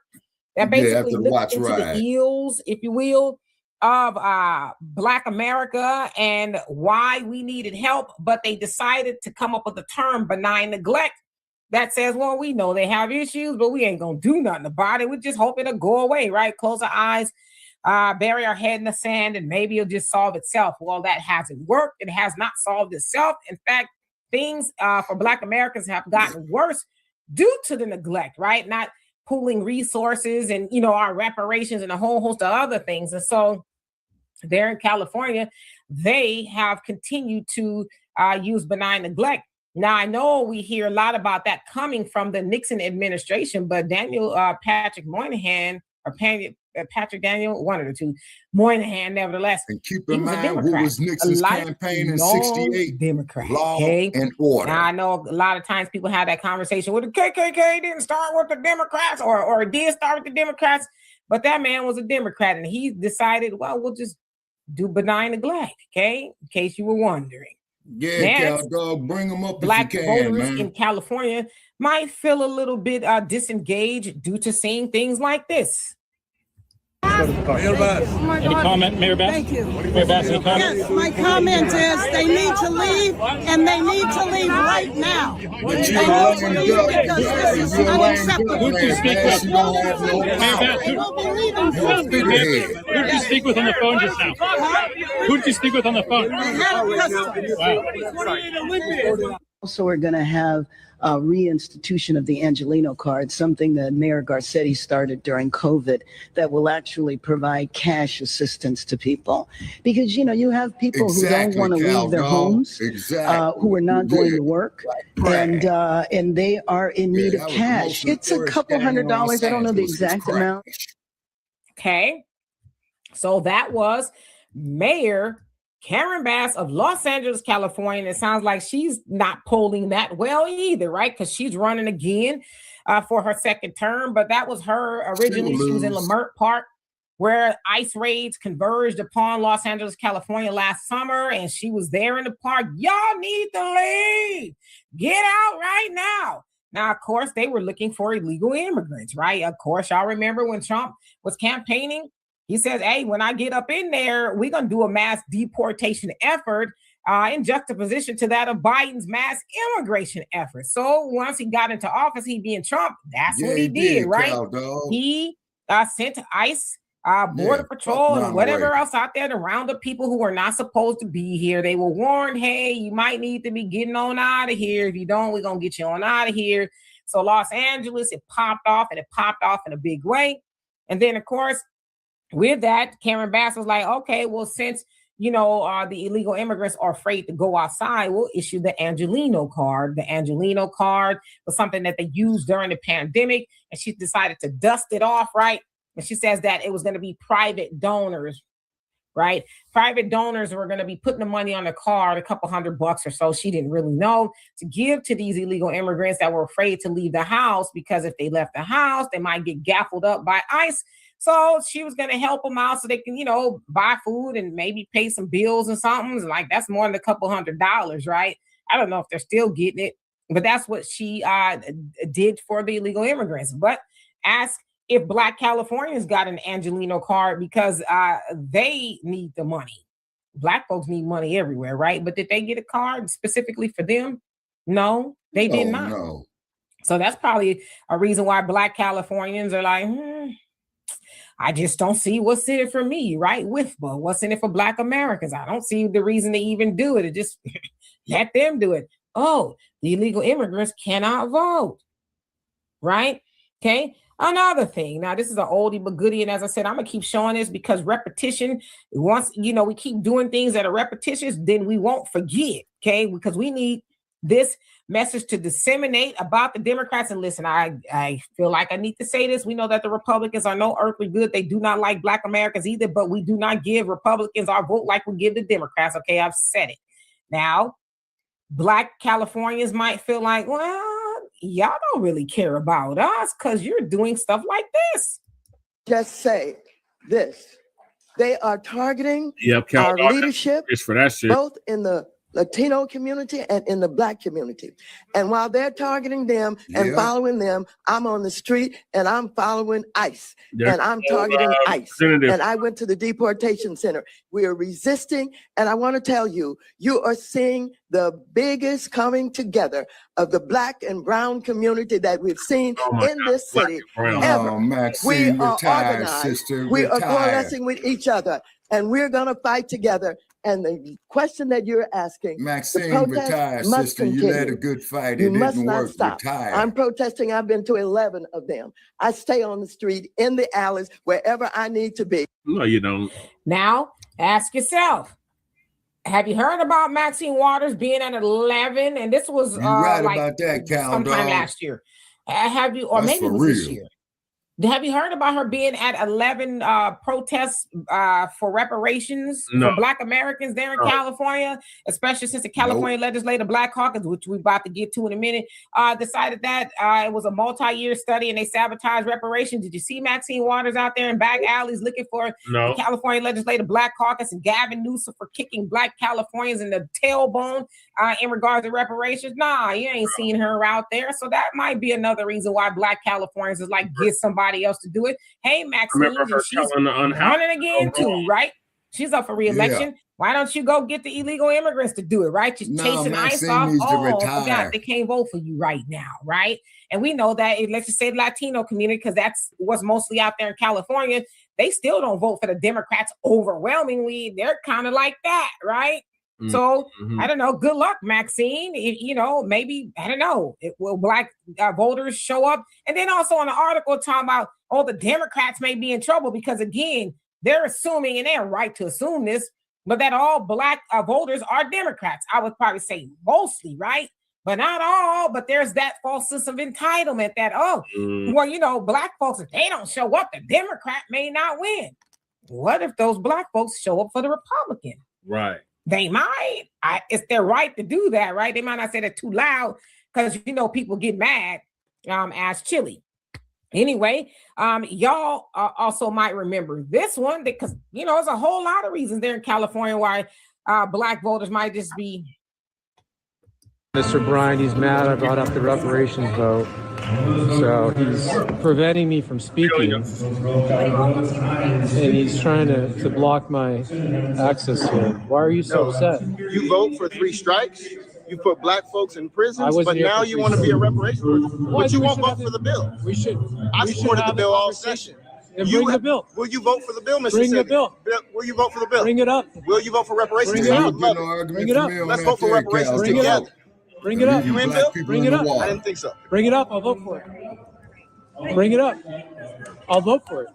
that basically looked into the ills, if you will, of Black America and why we needed help. But they decided to come up with the term benign neglect that says, well, we know they have issues, but we ain't going to do nothing about it. We're just hoping to go away, right? Close our eyes, bury our head in the sand, and maybe it'll just solve itself. Well, that hasn't worked. It has not solved itself. In fact, things for Black Americans have gotten worse due to the neglect, right? Not pooling resources and, our reparations and a whole host of other things. And so there in California, they have continued to use benign neglect. Now, I know we hear a lot about that coming from the Nixon administration, but Daniel Patrick Moynihan, or Patrick Daniel, one of the two, Moynihan, nevertheless. And keep in mind, what was Nixon's campaign in 68? Democrat. Law and order. Now, I know a lot of times people have that conversation with the KKK didn't start with the Democrats or did start with the Democrats, but that man was a Democrat and he decided, well, we'll just do benign neglect, okay? In case you were wondering. Yeah, Cal Dog, bring them up Black if you can, voters man. in California might feel a little bit disengaged due to seeing things like this. Mayor Bass. Any comment, Mayor Bass? Thank you. Mayor Bass, any comment? Yes, my comment is they need to leave, and they need to leave right now. They need to leave because this is unacceptable. Who did you speak with? Mayor Bass, who did you speak with on the phone just now? Who did you speak with on the phone? Wow. Also, we're going to have a reinstitution of the Angelino card, something that Mayor Garcetti started during COVID that will actually provide cash assistance to people. Because, you have people who don't want to leave their homes, who are not going to work, and they are in need of cash. It's a couple $100. I don't know the exact amount. Okay. So that was Mayor Karen Bass of Los Angeles, California. And it sounds like she's not polling that well either, right? Because she's running again for her second term. But that was her originally. She was in Leimert Park, where ICE raids converged upon Los Angeles, California last summer. And she was there in the park. Y'all need to leave. Get out right now. Now, of course, they were looking for illegal immigrants, right? Of course, y'all remember when Trump was campaigning? He says, hey, when I get up in there, we're going to do a mass deportation effort in juxtaposition to that of Biden's mass immigration effort. So once he got into office, he being Trump, that's what he did, right? He sent ICE, Border Patrol, and whatever else out there to round up people who were not supposed to be here. They were warned, hey, you might need to be getting on out of here. If you don't, we're going to get you on out of here. So Los Angeles, it popped off, and it popped off in a big way. And then, of course, with that, Karen Bass was like, okay, well, since, the illegal immigrants are afraid to go outside, we'll issue the Angelino card. The Angelino card was something that they used during the pandemic, and she decided to dust it off, right? And she says that it was going to be private donors, right? Private donors were going to be putting the money on the card, a couple $100 or so. She didn't really know, to give to these illegal immigrants that were afraid to leave the house, because if they left the house, they might get gaffled up by ICE. So she was going to help them out so they can, buy food and maybe pay some bills and something. Like that's more than a couple $100, right? I don't know if they're still getting it, but that's what she did for the illegal immigrants. But ask if Black Californians got an Angelino card because they need the money. Black folks need money everywhere, right? But did they get a card specifically for them? No, they did not. No. So that's probably a reason why Black Californians are like, I just don't see what's in it for me, right? WIFBA, what's in it for Black Americans? I don't see the reason to even do it. It just let them do it. Oh, the illegal immigrants cannot vote, right? Okay. Another thing. Now, this is an oldie but goodie, and as I said, I'm gonna keep showing this because repetition. Once we keep doing things that are repetitious, then we won't forget. Okay, because we need this message to disseminate about the Democrats. And listen, I feel like I need to say this. We know that the Republicans are no earthly good. They do not like Black Americans either, but we do not give Republicans our vote like we give the Democrats. Okay, I've said it. Now, Black Californians might feel like, well, y'all don't really care about us because you're doing stuff like this. Just say this. They are targeting our leadership, for that shit. Both in the Latino community and in the Black community. And while they're targeting them and following them, I'm on the street and I'm following ICE. And I'm targeting ICE. And I went to the deportation center. We are resisting. And I want to tell you, you are seeing the biggest coming together of the Black and brown community that we've seen in this city ever. We are organized. Sister, we are coalescing with each other. And we're going to fight together. And the question that you're asking, Maxine, the protest retired, must sister. continue. You led a good fight. You It must didn't not work. stop. Retired. I'm protesting. I've been to 11 of them. I stay on the street, in the alleys, wherever I need to be. No, you don't. Now, ask yourself, have you heard about Maxine Waters being at 11? And this was You right like about that, Cal, sometime dog. last year. Have you, or That's maybe it for was this real. year? Have you heard about her being at 11 protests for reparations for Black Americans there in California, especially since the California Legislative Black Caucus, which we're about to get to in a minute, decided that it was a multi-year study and they sabotaged reparations? Did you see Maxine Waters out there in back alleys looking for the California Legislative Black Caucus and Gavin Newsom for kicking Black Californians in the tailbone in regards to reparations? Nah, you ain't seen her out there. So that might be another reason why Black Californians is like, get somebody else to do it. Hey, Maxine, she's running again too, right? She's up for re-election. Yeah. Why don't you go get the illegal immigrants to do it, right? Just chasing ICE off. Oh, God, they can't vote for you right now, right? And we know that, let's just say the Latino community, because that's what's mostly out there in California, they still don't vote for the Democrats overwhelmingly. They're kind of like that, right? So I don't know. Good luck, Maxine. Maybe I don't know. Will Black voters show up? And then also on the article talking about, the Democrats may be in trouble because again, they're assuming, and they're right to assume this, but that all Black voters are Democrats. I would probably say mostly, right? But not all. But there's that false sense of entitlement that Black folks, if they don't show up, the Democrat may not win. What if those Black folks show up for the Republican? Right. They might. It's their right to do that, right? They might not say that too loud because people get mad as chili. Anyway, y'all also might remember this one because there's a whole lot of reasons there in California why Black voters might just be. Mr. Bryan, he's mad I brought up the reparations vote. So he's preventing me from speaking. And he's trying to block my access here. Why are you so upset? You vote for 3 strikes. You put Black folks in prisons, wasn't but here now for you want to be a reparations person. But you won't vote for the bill. I supported the bill all session. Bring the bill. Will you vote for the bill, Mr. Bring the Simmons? bill. Will you vote for the bill? Bring it up. Will you vote for reparations? Bring it I up. would love it. Bring it up. Let's vote for reparations Bring it up. together. Bring it up. You in, Bill? Bring it up. I didn't think so. Bring it up. I'll vote for it. Bring it up. I'll vote for it.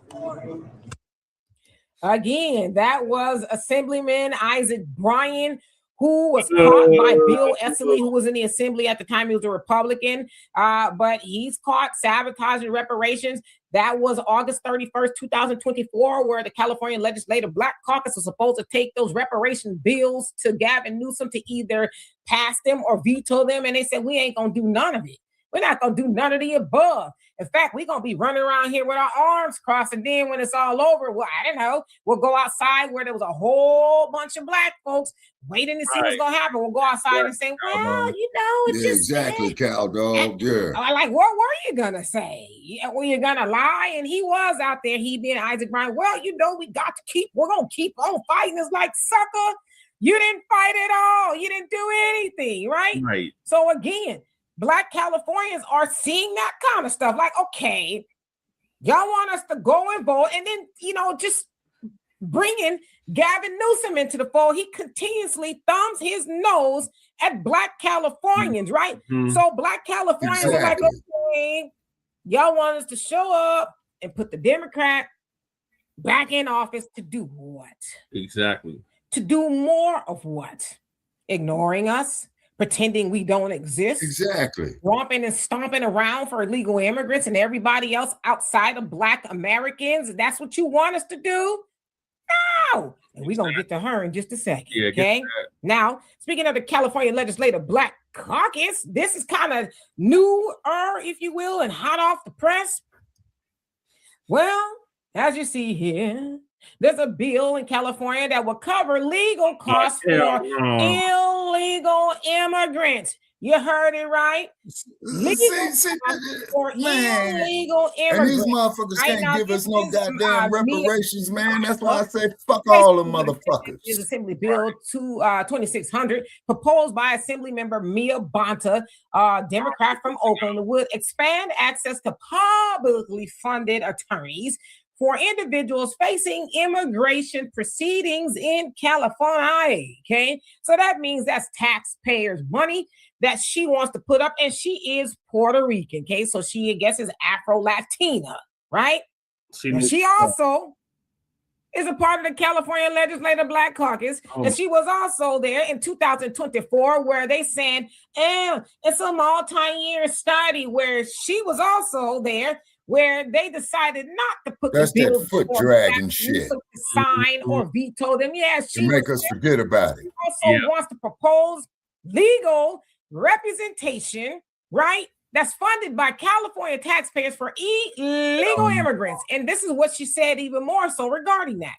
Again, that was Assemblyman Isaac Bryan, who was caught by Bill Esseley, who was in the assembly at the time. He was a Republican, but he's caught sabotaging reparations. That was August 31st, 2024, where the California Legislative Black Caucus was supposed to take those reparation bills to Gavin Newsom to either pass them or veto them. And they said, we ain't going to do none of it. We're not going to do none of the above. In fact, we're gonna be running around here with our arms crossed, and then when it's all over, well, I don't know, we'll go outside where there was a whole bunch of black folks waiting to see what's gonna happen. We'll go outside and say, well, it's just exactly, Cal Dog. Yeah. I'm like, what were you gonna say? Were you gonna lie? And he was out there, he being Isaac Bryan. Well, we're gonna keep on fighting. It's like, sucker, you didn't fight at all. You didn't do anything, right? Right. So again, Black Californians are seeing that kind of stuff. Like, okay, y'all want us to go and vote, and then, just bringing Gavin Newsom into the fold, he continuously thumbs his nose at Black Californians, right? Mhm. So Black Californians are like, okay, y'all want us to show up and put the Democrat back in office to do what? Exactly. To do more of what? Ignoring us, pretending we don't exist. Exactly. Romping and stomping around for illegal immigrants and everybody else outside of Black Americans. That's what you want us to do? No. And we're going to get to her in just a second. Yeah, okay. Now, speaking of the California Legislative Black Caucus, this is kind of newer, if you will, and hot off the press. Well, as you see here, there's a bill in California that will cover legal costs for illegal immigrants. You heard it right. Legal for illegal immigrants. And these motherfuckers Right can't now, give us this no is, goddamn reparations, man. That's why I say fuck all them motherfuckers. Is Assembly Bill 2600, proposed by Assembly Member Mia Bonta, Democrat from Oakland, would expand access to publicly funded attorneys for individuals facing immigration proceedings in California. Okay, so that means that's taxpayers' money that she wants to put up, and she is Puerto Rican. Okay, so she, I guess, is Afro-Latina, right? She also is a part of the California Legislative Black Caucus, and she was also there in 2024, where they said, it's a multi-year study, where she was also there, where they decided not to put That's the bill that foot dragging shit. to sign or veto them. Yeah, To make us forget about it. also wants to propose legal representation, right? That's funded by California taxpayers for illegal immigrants. And this is what she said even more so regarding that.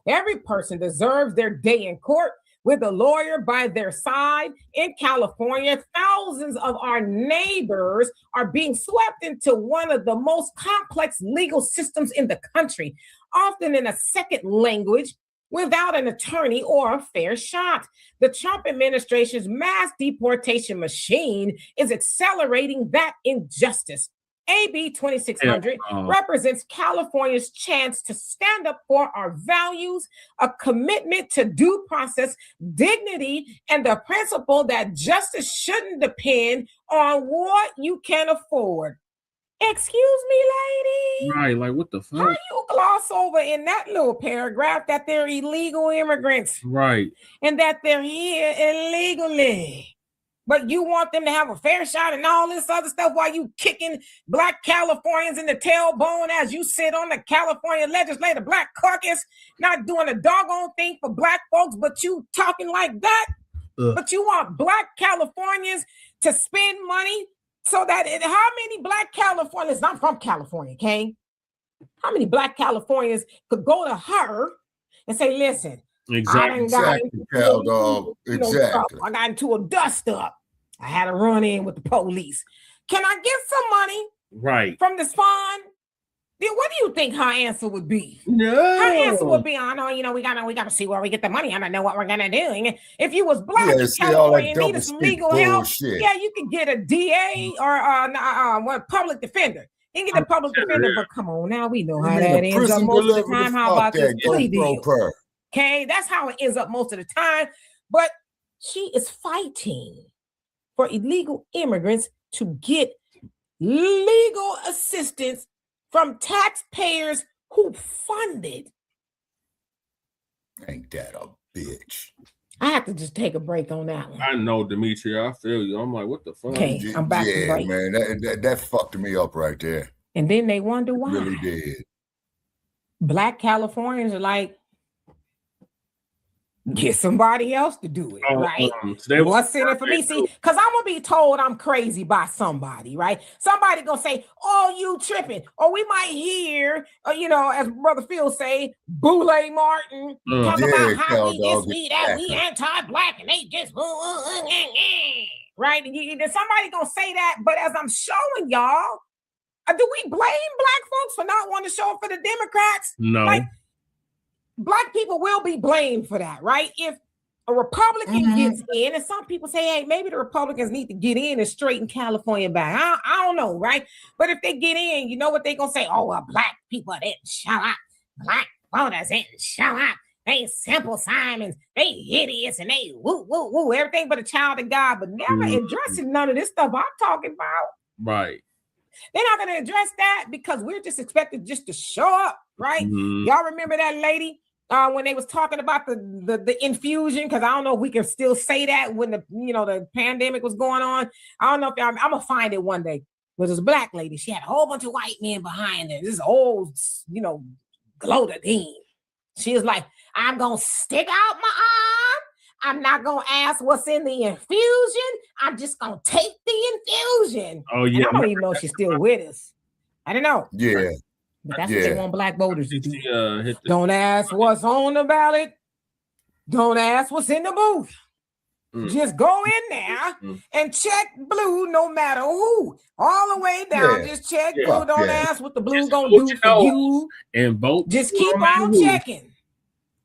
Every person deserves their day in court with a lawyer by their side. In California, thousands of our neighbors are being swept into one of the most complex legal systems in the country, often in a second language, without an attorney or a fair shot. The Trump administration's mass deportation machine is accelerating that injustice. AB 2600 represents California's chance to stand up for our values, a commitment to due process, dignity, and the principle that justice shouldn't depend on what you can afford. Excuse me, lady. Right, like what the fuck? How you gloss over in that little paragraph that they're illegal immigrants? Right. And that they're here illegally. But you want them to have a fair shot and all this other stuff while you kicking Black Californians in the tailbone as you sit on the California Legislative Black Caucus, not doing a doggone thing for Black folks, but you talking like that? But you want Black Californians to spend money so that how many Black Californians, I'm from California, okay? How many Black Californians could go to her and say, listen, Exactly. Exactly. I got into a dust up. I had a run in with the police. Can I get some money Right. from this fund? Then what do you think her answer would be? No. Her answer would be, oh no, we gotta see where we get the money. I don't know what we're gonna do. And if you was Black in California and needed some legal help, yeah, you could get a DA or public defender. You can get a public defender, but come on now, we know how that ends up most of the time. How about this plea deal? Okay, that's how it ends up most of the time. But she is fighting for illegal immigrants to get legal assistance from taxpayers who funded. Ain't that a bitch? I have to just take a break on that one. I know, Dimitri. I feel you. I'm like, what the fuck? Okay, I'm back to break. Man, that fucked me up right there. And then they wonder why. Really did. Black Californians are like, Get somebody else to do it, right? So What's in it for me? See, because I'm gonna be told I'm crazy by somebody, right? Somebody gonna say, "Oh, you tripping," or we might hear, as Brother Phil say, Boule Martin talk about how we this, we that, we anti-black, and they just right. And somebody gonna say that, but as I'm showing y'all, do we blame black folks for not wanting to show up for the Democrats? No. Like, black people will be blamed for that, right? If a Republican gets in, and some people say, hey, maybe the Republicans need to get in and straighten California back. I don't know, right? But if they get in, you know what they're going to say? Oh, well, black people didn't show up. Black voters didn't show up. They simple Simons. They idiots, and they woo, everything but a child of God, but never addressing none of this stuff I'm talking about. Right. They're not going to address that because we're just expected just to show up, right? Y'all remember that lady when they was talking about the infusion? Because I don't know if we can still say that when the pandemic was going on. I don't know if I'm gonna find it one day. But this black lady, she had a whole bunch of white men behind her. This old, Glodadine. She was like, I'm gonna stick out my arm. I'm not gonna ask what's in the infusion. I'm just gonna take the infusion. Oh, yeah. And I don't even know if she's still with us. I don't know. Yeah. But that's what they want black voters to do. Hit the... Don't ask what's on the ballot. Don't ask what's in the booth. Just go in there and check blue no matter who. All the way down. Yeah. Just check Yeah. blue. Don't Yeah. ask what the blue gonna do for you. And vote. Just keep on checking.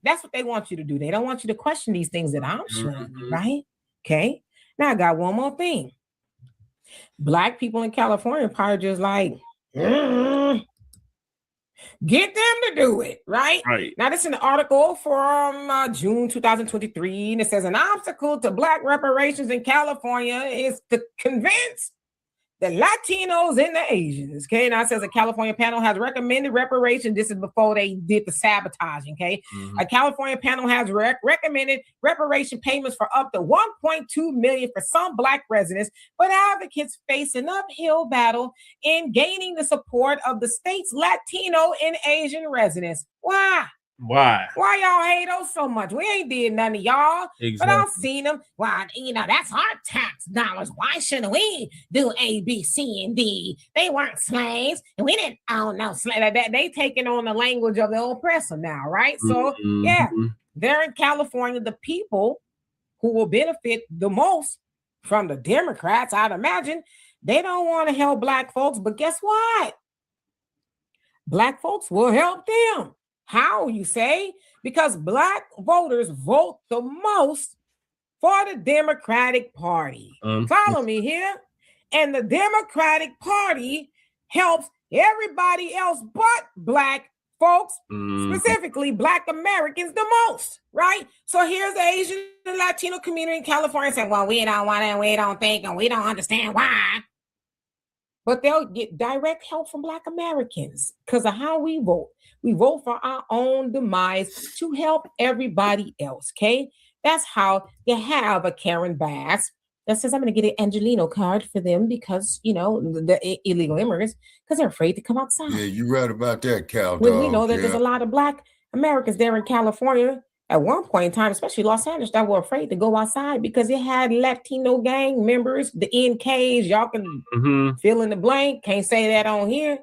That's what they want you to do. They don't want you to question these things that I'm showing you, right? Okay. Now I got one more thing. Black people in California probably just like, get them to do it, right? Right. Now, this is an article from June 2023, and it says an obstacle to black reparations in California is to convince the Latinos and the Asians. Okay, now it says a California panel has recommended reparations. This is before they did the sabotaging. Okay, a California panel has recommended reparation payments for up to $1.2 million for some black residents, but advocates face an uphill battle in gaining the support of the state's Latino and Asian residents. Why? Why y'all hate us so much? We ain't did none of y'all, but I've seen them. Well, that's our tax dollars. Why shouldn't we do A, B, C, and D? They weren't slaves, and we didn't own no slave. They taking on the language of the oppressor now, right? So, yeah, they're in California. The people who will benefit the most from the Democrats, I'd imagine, they don't want to help black folks, but guess what? Black folks will help them. How, you say? Because black voters vote the most for the Democratic Party. Follow me here. And the Democratic Party helps everybody else but black folks, specifically black Americans, the most, right? So here's the Asian and Latino community in California saying, well, we don't want it, we don't think, and we don't understand why. But they'll get direct help from black Americans because of how we vote. We vote for our own demise to help everybody else, okay? That's how you have a Karen Bass that says, I'm going to get an Angelino card for them because, the illegal immigrants, because they're afraid to come outside. Yeah, you're right about that, Cal. When we know that there's a lot of black Americans there in California at one point in time, especially Los Angeles, that were afraid to go outside because it had Latino gang members, the NKs, y'all can fill in the blank, can't say that on here.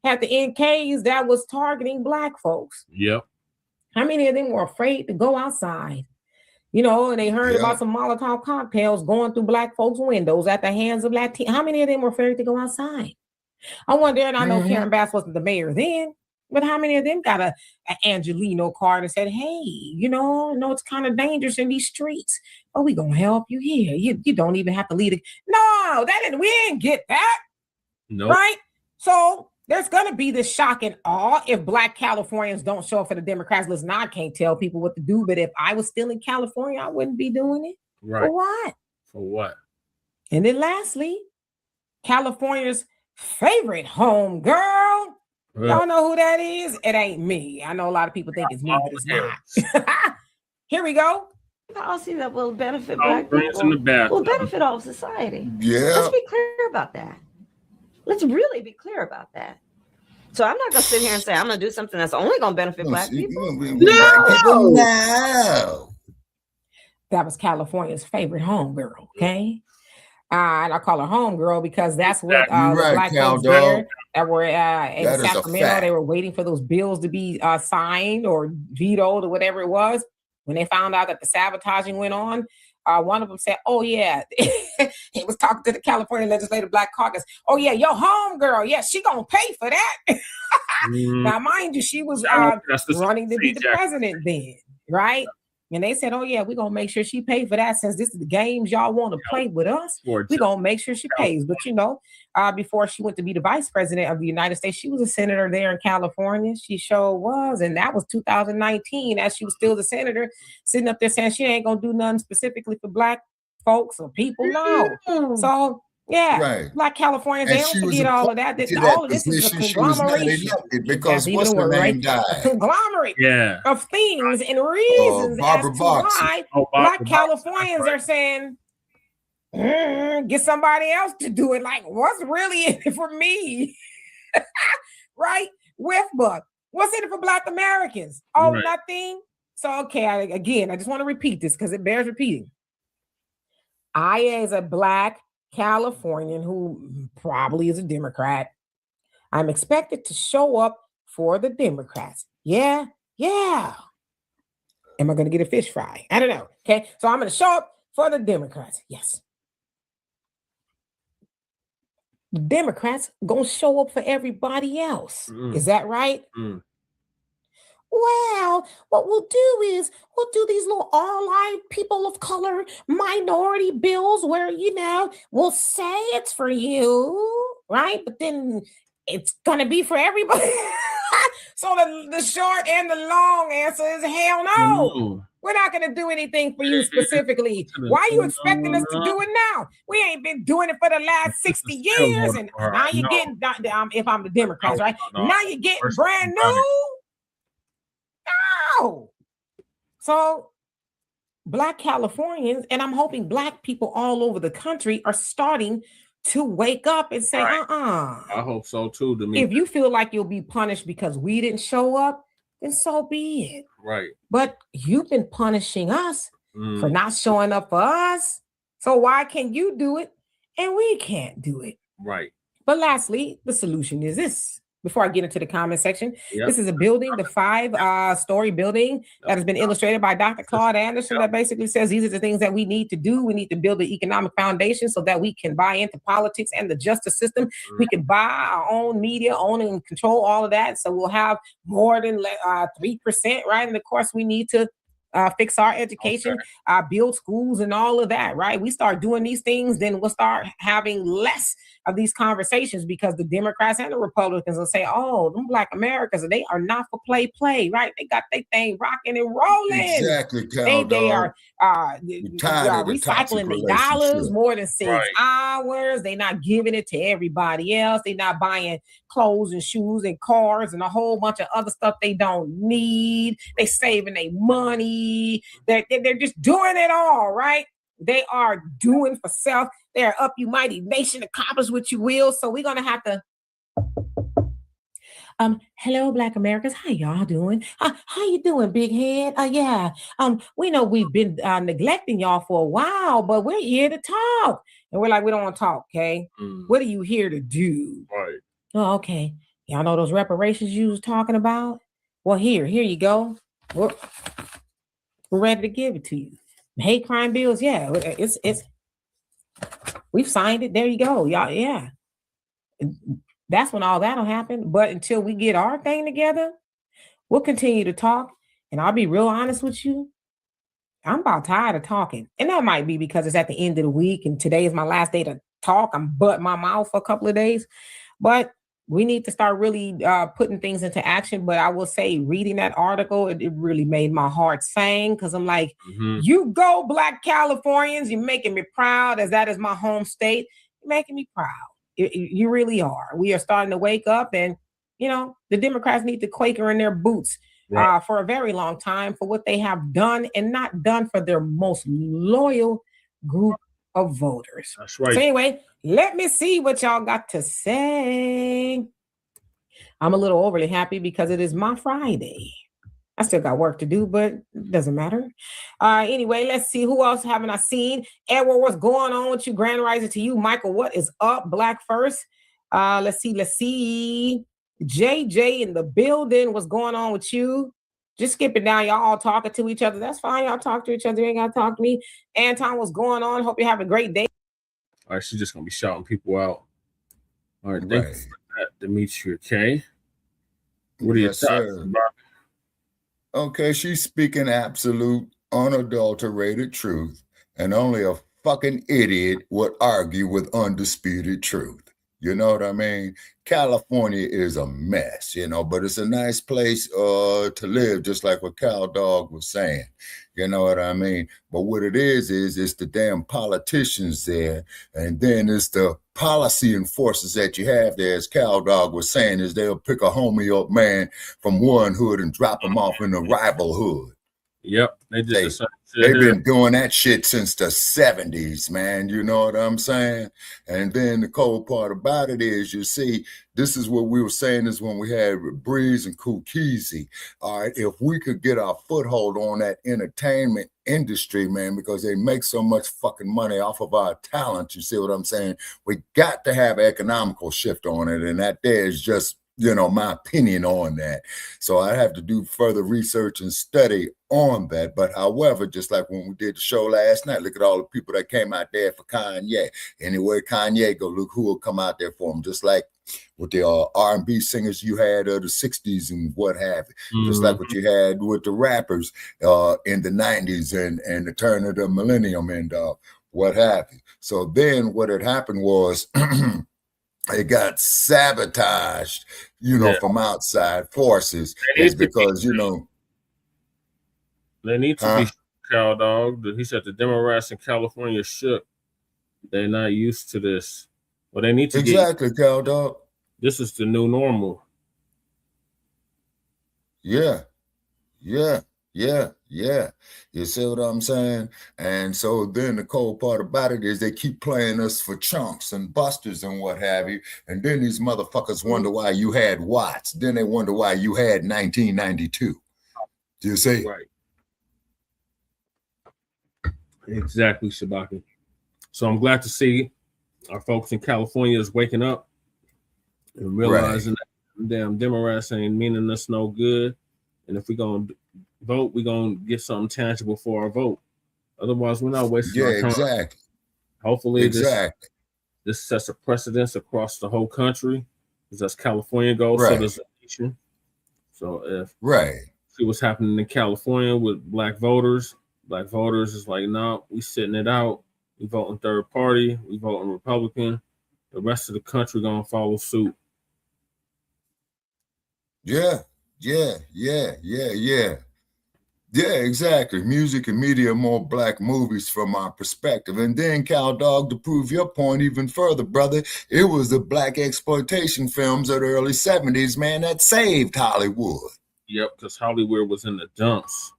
Had the NKs that was targeting black folks. Yep. How many of them were afraid to go outside? And they heard about some Molotov cocktails going through black folks' windows at the hands of Latino. How many of them were afraid to go outside? I wonder, and I know Karen Bass wasn't the mayor then, but how many of them got an Angelino card and said, hey, I know it's kind of dangerous in these streets, but we gonna help you here. You don't even have to lead it. No, we didn't get that. No. Right? So there's going to be this shock and awe if black Californians don't show up for the Democrats. Listen, I can't tell people what to do, but if I was still in California, I wouldn't be doing it. Right. For what? For what? And then lastly, California's favorite home girl. Y'all know who that is? It ain't me. I know a lot of people think it's me, but it's not. Here we go. Policy that will benefit black people will benefit all of society. Yeah. Let's be clear about that. Let's really be clear about that. So I'm not going to sit here and say I'm going to do something that's only going to benefit black people. No. that was California's favorite homegirl, okay? And I call her homegirl because that's what the Black folks there that were in Sacramento, they were waiting for those bills to be signed or vetoed or whatever it was. When they found out that the sabotaging went on, one of them said, oh, yeah, he was talking to the California Legislative Black Caucus. Oh, yeah, your homegirl, yeah, she gonna pay for that. Now, mind you, she was running to be the president then, right? And they said, oh, yeah, we're going to make sure she pays for that since this is the games y'all want to play with us. We're going to make sure she pays. But, you know, before she went to be the vice president of the United States, she was a senator there in California. She sure was. And that was 2019 as she was still the senator sitting up there saying she ain't going to do nothing specifically for Black folks or people. No. So, yeah, Black Californians, they don't forget all of that. All of this is a conglomeration. Because what's her name died. A conglomerate of things and reasons as to why Black Californians are saying, get somebody else to do it. Like, what's really in it for me? Right? With but what's in it for Black Americans? Oh, nothing. So, okay, I just want to repeat this because it bears repeating. I, as a Black Californian who probably is a Democrat, I'm expected to show up for the Democrats. Yeah. Am I going to get a fish fry? I don't know. Okay. So I'm going to show up for the Democrats. Yes. The Democrats going to show up for everybody else. Is that right? Well, what we'll do is we'll do these little online people of color minority bills where, you know, we'll say it's for you, right? But then it's going to be for everybody. So the short and the long answer is hell no. We're not going to do anything for you specifically. Why are you expecting us to do it now? We ain't been doing it for the last 60 years. And now you're getting, if I'm the Democrats, right? Now you're getting brand new. No. So Black Californians, and I'm hoping Black people all over the country are starting to wake up and say, I hope so too. If you feel like you'll be punished because we didn't show up, then so be it. Right. But you've been punishing us for not showing up for us. So why can you do it and we can't do it? Right. But lastly, the solution is this. Before I get into the comment section, this is a building, the 5-story building that has been illustrated by Dr. Claude Anderson that basically says these are the things that we need to do. We need to build the economic foundation so that we can buy into politics and the justice system. We can buy our own media, own and control all of that. So we'll have more than 3%, right? And of course, we need to fix our education, build schools and all of that, right? We start doing these things, then we'll start having less of these conversations because the Democrats and the Republicans will say, oh, them Black Americans, they are not for play, right? They got their thing rocking and rolling. Exactly, they are recycling their dollars more than 6 hours. They're not giving it to everybody else. They're not buying clothes and shoes and cars and a whole bunch of other stuff they don't need. They saving their money. They're just doing it all, right? They are doing for self. They are up, you mighty nation, accomplish what you will. So we're gonna have to. Hello, Black Americans. How y'all doing? How you doing, big head? We know we've been neglecting y'all for a while, but we're here to talk. And we're like, we don't want to talk, okay? What are you here to do? Right. Oh, okay. Y'all know those reparations you was talking about? Well, here you go. We're ready to give it to you. Hate crime bills, yeah. It's we've signed it. There you go, y'all. Yeah. That's when all that'll happen. But until we get our thing together, we'll continue to talk. And I'll be real honest with you. I'm about tired of talking. And that might be because it's at the end of the week and today is my last day to talk. I'm butting my mouth for a couple of days. But we need to start really putting things into action. But I will say, reading that article, it really made my heart sing because I'm like, you go, Black Californians. You're making me proud, as that is my home state. You're making me proud. You really are. We are starting to wake up, and you know the Democrats need to quaker in their boots for a very long time for what they have done and not done for their most loyal group of voters. That's right. So anyway, let me see what y'all got to say. I'm a little overly happy because it is my Friday. I still got work to do, but it doesn't matter. Anyway, let's see. Who else haven't I seen? Edward, what's going on with you? Grand rising to you. Michael, what is up? Blacc first. Let's see. JJ in the building. What's going on with you? Just skip it down. Y'all all talking to each other. That's fine. Y'all talk to each other. You ain't got to talk to me. Anton, what's going on? Hope you have a great day. All right, she's just going to be shouting people out. All right, thank you for that, Demetria K. What are your thoughts about? Okay, she's speaking absolute, unadulterated truth, and only a fucking idiot would argue with undisputed truth. You know what I mean? California is a mess, you know, but it's a nice place to live, just like what Cal Dog was saying. You know what I mean? But what it is it's the damn politicians there, and then it's the policy enforcers that you have there, as Cal Dog was saying, is they'll pick a homie up man from one hood and drop him off in a rival hood. Yep, they've been doing that shit since the 70s, man. You know what I'm saying? And then the cold part about it is, you see, this is what we were saying is when we had Breeze and Kukisi. All right, if we could get our foothold on that entertainment industry, man, because they make so much fucking money off of our talent, you see what I'm saying? We got to have economical shift on it, and that there is just, you know, my opinion on that. So I have to do further research and study on that. But however, just like when we did the show last night, look at all the people that came out there for Kanye. Anywhere Kanye go, look who will come out there for him. Just like with the R&B singers you had of the 60s and what have you. Just like what you had with the rappers in the 90s and the turn of the millennium and what have you. So then what had happened was it got sabotaged, you know, from outside forces. It's because, you know, they need to be Cal Dog. He said the Democrats in California shook. They're not used to this. Well, they need to Cal Dog. This is the new normal. Yeah. You see what I'm saying? And so then the cold part about it is they keep playing us for chunks and busters and what have you. And then these motherfuckers wonder why you had Watts. Then they wonder why you had 1992. Do you see? Right. Exactly, Shabaki. So I'm glad to see our folks in California is waking up and realizing that damn Democrats ain't meaning us no good. And if we're going to vote, we're going to get something tangible for our vote. Otherwise, we're not wasting our time. Exactly. Hopefully, this sets a precedence across the whole country. Because as California goes, so does the nation. So if see what's happening in California with black voters is like, no, we sitting it out. We voting third party. We voting Republican. The rest of the country going to follow suit. Yeah, exactly. Music and media, more black movies from our perspective. And then, Cal Dog, to prove your point even further, brother, it was the black exploitation films of the early 70s, man, that saved Hollywood. Yep, because Hollywood was in the dumps.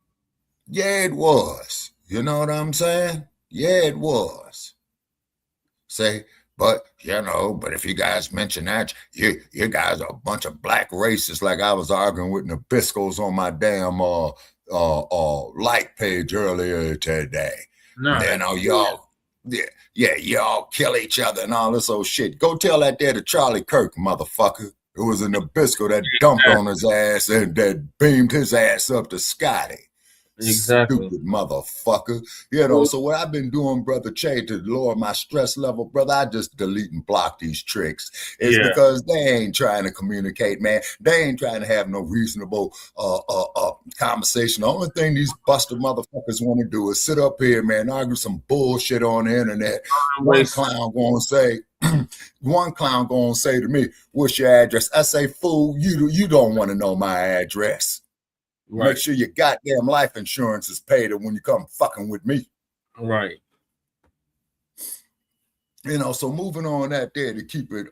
Yeah, it was. You know what I'm saying? Yeah, it was. Say, but, you know, but if you guys mention that, you guys are a bunch of black racists, like I was arguing with Nabiscos on my damn like page earlier today. No, you know, y'all, y'all kill each other and all this old shit. Go tell that there to Charlie Kirk, motherfucker. It was a Nabisco that dumped on his ass and that beamed his ass up to Scotty. Exactly. Stupid motherfucker. You know, so what I've been doing, Brother Che, to lower my stress level, brother, I just delete and block these tricks. It's because they ain't trying to communicate, man. They ain't trying to have no reasonable conversation. The only thing these buster motherfuckers want to do is sit up here, man, argue some bullshit on the internet. One clown gonna say to me, what's your address? I say, fool, you don't want to know my address. Right. Make sure your goddamn life insurance is paid when you come fucking with me. Right. You know, so moving on that there to keep it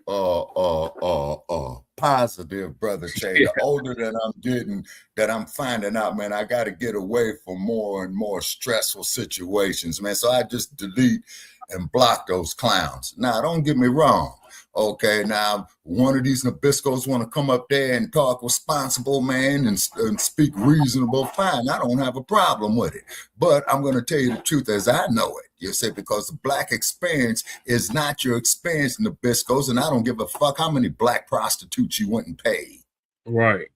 positive, Brother Che. The older that I'm getting, that I'm finding out, man, I got to get away from more and more stressful situations, man. So I just delete and block those clowns. Now, don't get me wrong. Okay, now one of these Nabiscos want to come up there and talk responsible, man, and speak reasonable, fine. I don't have a problem with it. But I'm going to tell you the truth as I know it. You see, because the Black experience is not your experience in Nabiscos, and I don't give a fuck how many Black prostitutes you went and paid. Right.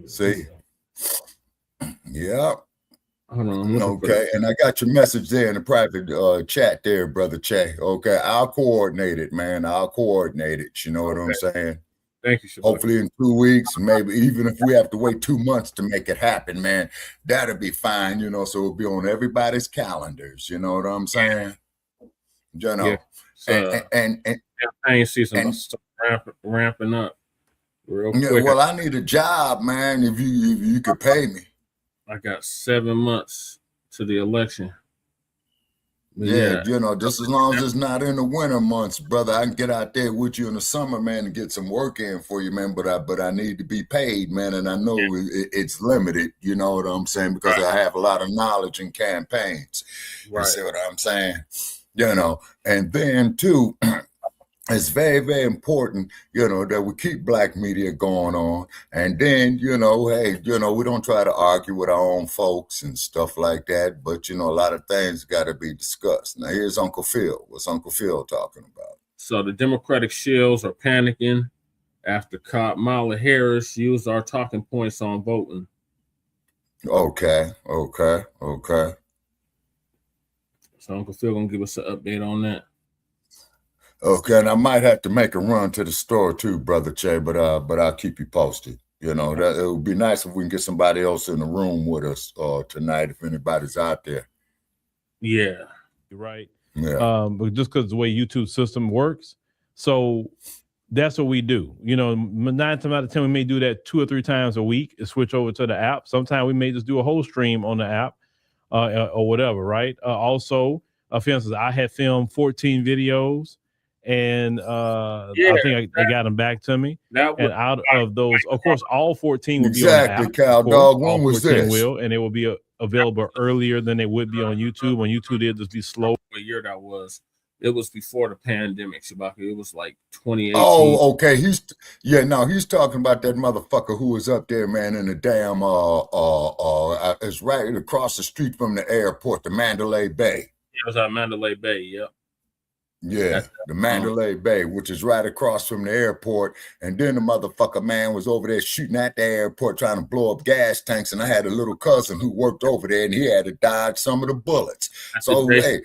See? Yep. Okay, and I got your message there in the private chat there, Brother Che. Okay, I'll coordinate it, man. I'll coordinate it. You know what I'm saying? Thank you, Shabbat. Hopefully in 2 weeks, maybe even if we have to wait 2 months to make it happen, man, that'll be fine, you know, so it'll be on everybody's calendars. You know what I'm saying? You know, and campaign season ramping up real quick. Yeah, well, I need a job, man, if you could pay me. I got 7 months to the election. But yeah, you know, just as long as it's not in the winter months, brother, I can get out there with you in the summer, man, and get some work in for you, man. But I need to be paid, man, and I know it's limited. You know what I'm saying? Because I have a lot of knowledge in campaigns. You see what I'm saying? You know, and then too. It's very, very important, you know, that we keep Black media going on. And then, you know, hey, you know, we don't try to argue with our own folks and stuff like that. But, you know, a lot of things got to be discussed. Now, here's Uncle Phil. What's Uncle Phil talking about? So the Democratic Shills are panicking after Kamala Harris used our talking points on voting. Okay. So Uncle Phil going to give us an update on that. Okay, and I might have to make a run to the store too, Brother Che, but I'll keep you posted. You know, that it would be nice if we can get somebody else in the room with us tonight, if anybody's out there. Yeah. You're right. Yeah. But just because the way YouTube system works, so that's what we do. You know, 9 times out of 10, we may do that 2 or 3 times a week and switch over to the app. Sometimes we may just do a whole stream on the app or whatever, right? Also, for instance, I had filmed 14 videos. And I think they got them back to me. And out of those, of course, all 14 will be on the app. Cow dog. When was this? And it will be available earlier than it would be on YouTube. On YouTube, it'll just be slow. What year that was? It was before the pandemic, Shabaka. It was like 2018. Oh, okay. He's talking about that motherfucker who was up there, man, in the damn it's right across the street from the airport, the Mandalay Bay. It was at Mandalay Bay, yep. Yeah, the Mandalay Bay, which is right across from the airport. And then the motherfucker, man, was over there shooting at the airport trying to blow up gas tanks. And I had a little cousin who worked over there, and he had to dodge some of the bullets. So, hey.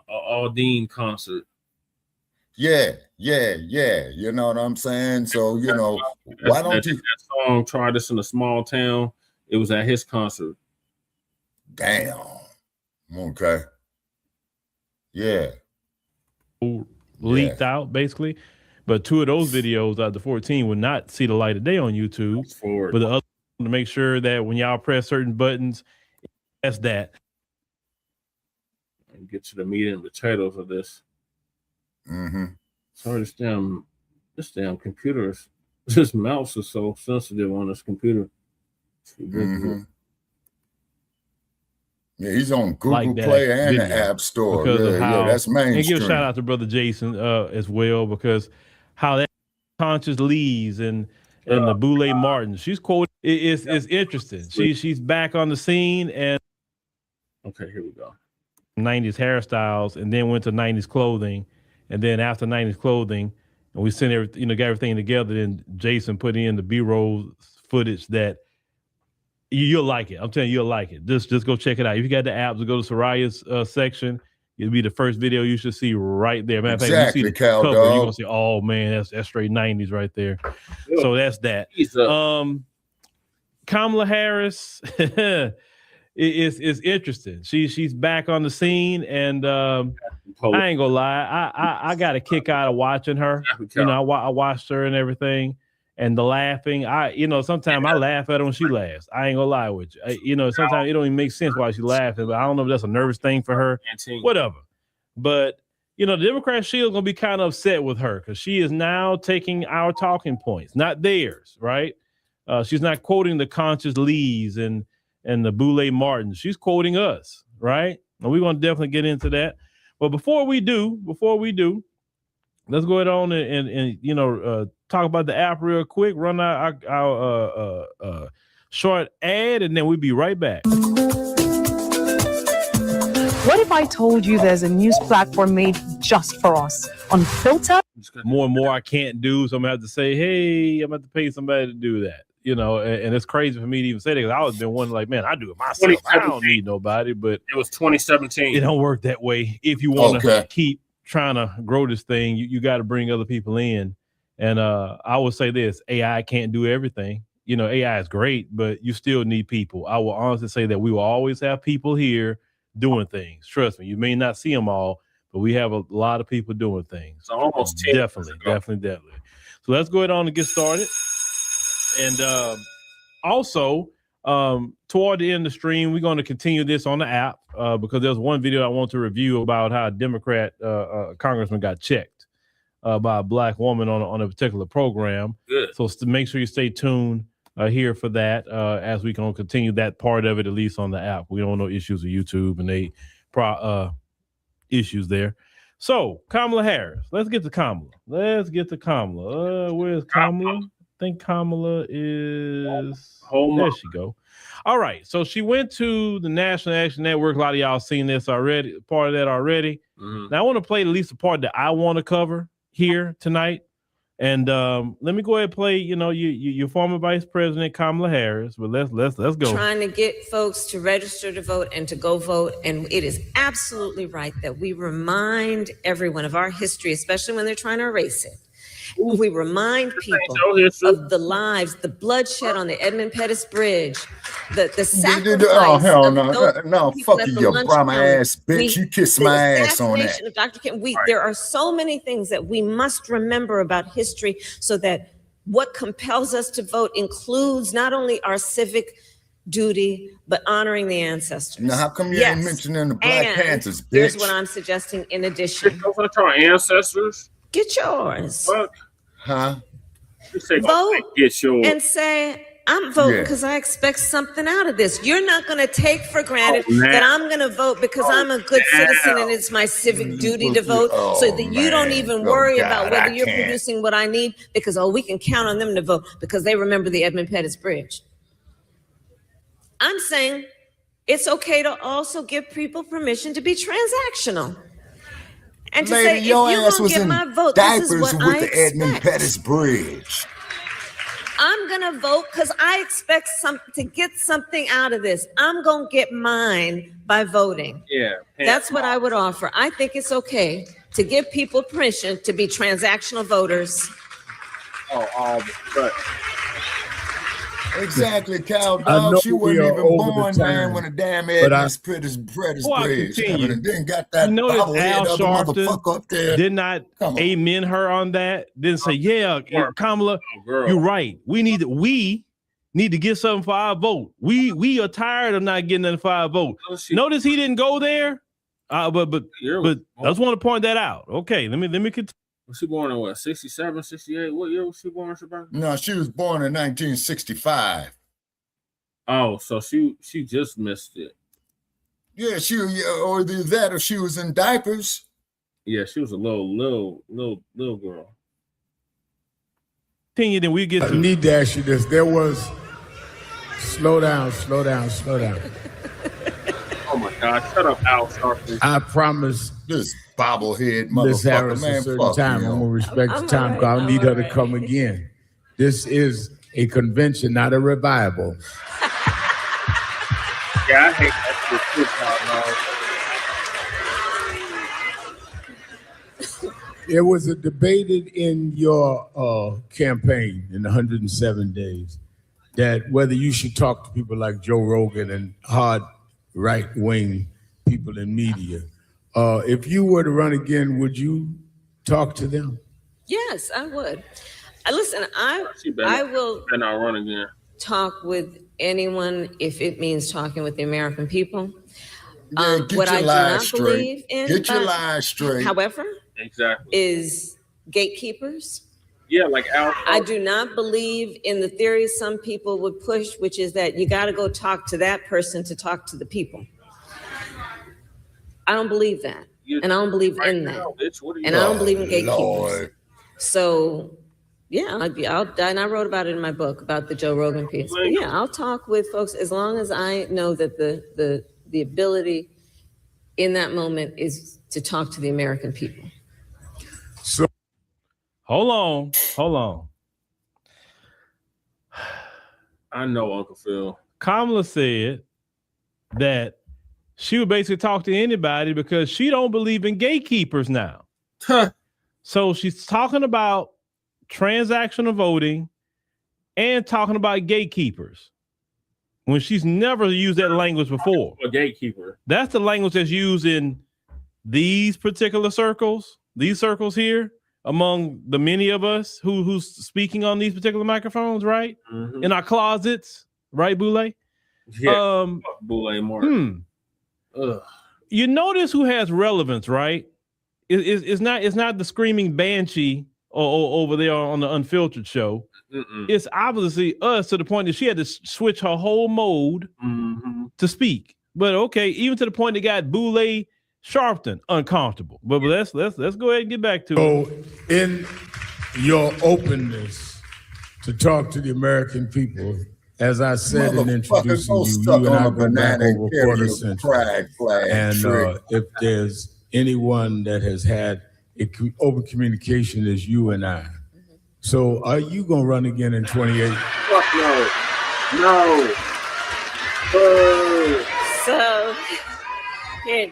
Aldine concert. Yeah. You know what I'm saying? So, you know, why don't you... That song, Try This in a Small Town, it was at his concert. Damn. Okay. Yeah. Leaked out basically, but 2 of those videos out of the 14 would not see the light of day on YouTube. But the other, to make sure that when y'all press certain buttons, that's that. And get to the meat and potatoes of this. Sorry, this damn computer, this mouse is so sensitive on this computer. Yeah, he's on Google Play and the App Store. Yeah, that's mainstream. And give a shout out to Brother Jason as well, because how that Conscious Lees and the Boule Martin, she's quoted. It's interesting. She's back on the scene, and okay, here we go. 90s hairstyles, and then went to 90s clothing, and then after 90s clothing, and we sent everything, got everything together. Then Jason put in the B-roll footage that. You'll like it. I'm telling you, you'll like it. Just go check it out. If you got the apps, go to Soraya's section. It'll be the first video you should see right there. Matter of fact, you see the cover, you're gonna say, "Oh man, that's straight 90s right there." Yeah. So that's that. Kamala Harris is interesting. She's back on the scene, and I ain't gonna lie, I got a kick out of watching her. You know, I watched her and everything. And the laughing, sometimes I laugh at her when she laughs. I ain't gonna lie with you. Sometimes it don't even make sense why she's laughing, but I don't know if that's a nervous thing for her. Whatever. But, the Democrat Shield gonna be kind of upset with her because she is now taking our talking points, not theirs, right? She's not quoting the Conscious Lees and the Boule Martins. She's quoting us, right? And we're gonna definitely get into that. Well, before we do, let's go ahead on and talk about the app real quick. Run our short ad, and then we'll be right back. What if I told you there's a news platform made just for us, unfiltered? More and more I can't do, so I'm gonna have to say, hey, I'm gonna have to pay somebody to do that. And it's crazy for me to even say that because I was been wondering, like, man, I do it myself. I don't need nobody, but it was 2017. It don't work that way. If you want to keep trying to grow this thing, you got to bring other people in. And I will say this: AI can't do everything. AI is great, but you still need people. I will honestly say that we will always have people here doing things. Trust me, you may not see them all, but we have a lot of people doing things. So almost definitely. So let's go ahead on and get started. And also, toward the end of the stream, we're going to continue this on the app because there's one video I want to review about how a Democrat congressman got checked by a black woman on a particular program. Good. So make sure you stay tuned here for that as we can continue that part of it, at least on the app. We don't want no issues with YouTube and they issues there. So Kamala Harris, let's get to Kamala. Where's Kamala? I think Kamala is there. She go. All right. So she went to the National Action Network. A lot of y'all seen this already, part of that already. Mm-hmm. Now I want to play at least the part that I want to cover here tonight. And let me go ahead and play, your former Vice President Kamala Harris. But let's go. Trying to get folks to register to vote and to go vote. And it is absolutely right that we remind everyone of our history, especially when they're trying to erase it. We remind people of the lives, the bloodshed on the Edmund Pettus Bridge, the sacrifice. Oh, hell no. No, fuck you, Brahma ass bitch. You kiss my ass on that. Of Dr. King. There are so many things that we must remember about history so that what compels us to vote includes not only our civic duty, but honoring the ancestors. Now, how come you ain't mentioning the Black Panthers, bitch? Here's what I'm suggesting in addition. Those are our ancestors. Get yours. What? Huh? Vote get yours. and say, I'm voting because I expect something out of this. You're not going to take for granted that I'm going to vote because I'm a good citizen and it's my civic duty to vote so that you don't even worry about whether you're producing what I need because, we can count on them to vote because they remember the Edmund Pettus Bridge. I'm saying it's okay to also give people permission to be transactional. And to say, if you're going to get my vote, this is what I expect. The Edmund Pettus Bridge. I'm going to vote because I expect to get something out of this. I'm going to get mine by voting. Yeah. That's what I would offer. I think it's okay to give people permission to be transactional voters. But exactly, Cal Dog. She wasn't even born, man, when a damn Edmund Pettus Bridge happened. Then got that Al motherfucker up there. Did not amen her on that. Didn't say, Kamala, you're right. We need to get something for our vote. We are tired of not getting nothing for our vote. Notice he didn't go there. But I just want to point that out. Okay, let me continue. Was she born in what, 67, 68? What year was she born, Shabbat? No, she was born in 1965. Oh, so she just missed it. Yeah, or either that or she was in diapers. Yeah, she was a little girl. Continue, then we get I need to ask you this. There was slow down. Oh my God, shut up, Al Sharpton. I promise this bobblehead Miss motherfucker, Harris man. a certain time. I'm gonna respect the time because I'll need her to come again. This is a convention, not a revival. Yeah, I hate that shit. It was debated in your campaign in 107 days that whether you should talk to people like Joe Rogan and hard right-wing people in media. If you were to run again, would you talk to them? Yes, I would. Listen, I will not run again. Talk with anyone if it means talking with the American people. Get what your I do lies not straight. believe in, Get your lies straight. However, exactly, is gatekeepers. Yeah, like Al. I do not believe in the theory some people would push, which is that you got to go talk to that person to talk to the people. I don't believe that. And I don't believe in that. And I don't believe in gatekeepers. Lord. So, yeah, and I wrote about it in my book about the Joe Rogan piece. But yeah, I'll talk with folks as long as I know that the ability in that moment is to talk to the American people. So, hold on. I know, Uncle Phil. Kamala said that she would basically talk to anybody because she don't believe in gatekeepers now. So she's talking about transactional voting and talking about gatekeepers when she's never used that language before. A gatekeeper. That's the language that's used in these particular circles, these circles here, among the many of us who's speaking on these particular microphones, right? Mm-hmm. In our closets, right, Boulay? Yeah, Boulay Martin. You notice who has relevance, right? It's not the screaming banshee over there on the Unfiltered show. Mm-mm. It's obviously us, to the point that she had to switch her whole mode to speak. But okay, even to the point that got Boulay Sharpton uncomfortable. But let's go ahead and get back to it. So in your openness to talk to the American people, as I said in introducing you and I go back over a quarter century. And if there's anyone that has had open communication, is you and I. So are you going to run again in 28? Fuck no. So, here,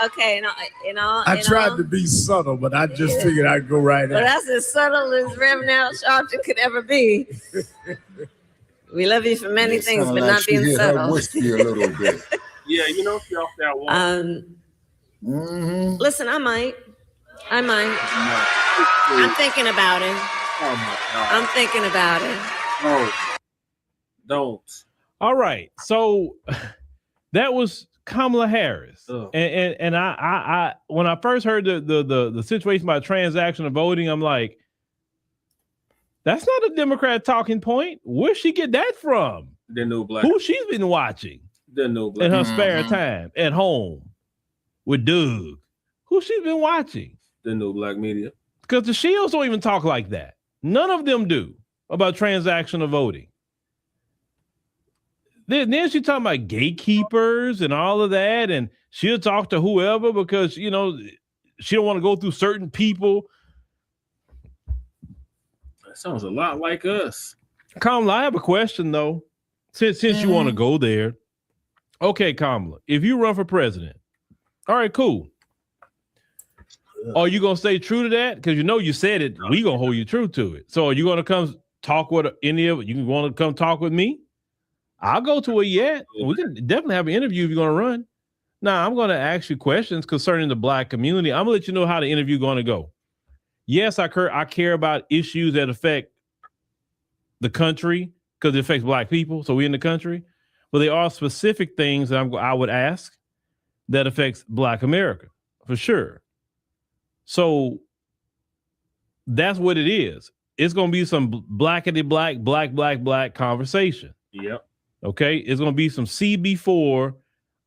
okay, I tried to be subtle, but I just figured I'd go right Well, at that's as subtle as Reverend Al Sharpton could ever be. We love you for many things, but not being subtle. Whiskey a little bit. Yeah, you know, she off that one. Listen, I might. I'm thinking about it. Oh my God. I'm thinking about it. No, don't. All right, so that was Kamala Harris, and I when I first heard the situation about transactional voting, I'm like, that's not a Democrat talking point. Where'd she get that from? The new Black. Who she's been watching The new Black. in her spare time at home with Doug. Who she's been watching? The new Blacc Media. Because the Shills don't even talk like that. None of them do about transactional voting. Then she's talking about gatekeepers and all of that, and she'll talk to whoever because, you know, she don't want to go through certain people. That sounds a lot like us. Kamala, I have a question, though, since you want to go there. Okay, Kamala, if you run for president, all right, cool. Are you going to stay true to that? Because you know you said it. We going to hold you true to it. So are you going to come talk with any of it? You want to come talk with me? I'll go to it yet. We can definitely have an interview if you're going to run. Now, I'm going to ask you questions concerning the Black community. I'm going to let you know how the interview is going to go. Yes, I care about issues that affect the country because it affects Black people. So we're in the country. But there are specific things that I would ask that affects Black America, for sure. So that's what it is. It's going to be some blackity black conversation. Yep. Okay. It's going to be some CB4.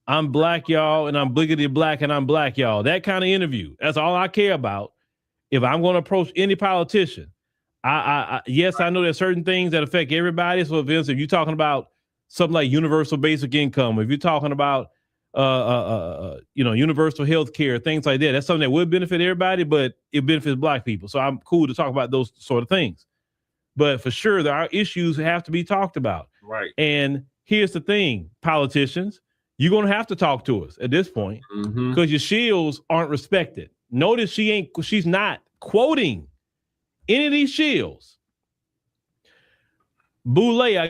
I'm Black, y'all, and I'm bliggity black, and I'm Black, y'all. That kind of interview. That's all I care about. If I'm going to approach any politician, yes, I know there's certain things that affect everybody. So if you're talking about something like universal basic income, if you're talking about universal health care, things like that. That's something that would benefit everybody, but it benefits Black people. So I'm cool to talk about those sort of things. But for sure, there are issues that have to be talked about. Right. And here's the thing, politicians, you're going to have to talk to us at this point because your shields aren't respected. Notice she's not quoting any of these shields. Boulay, I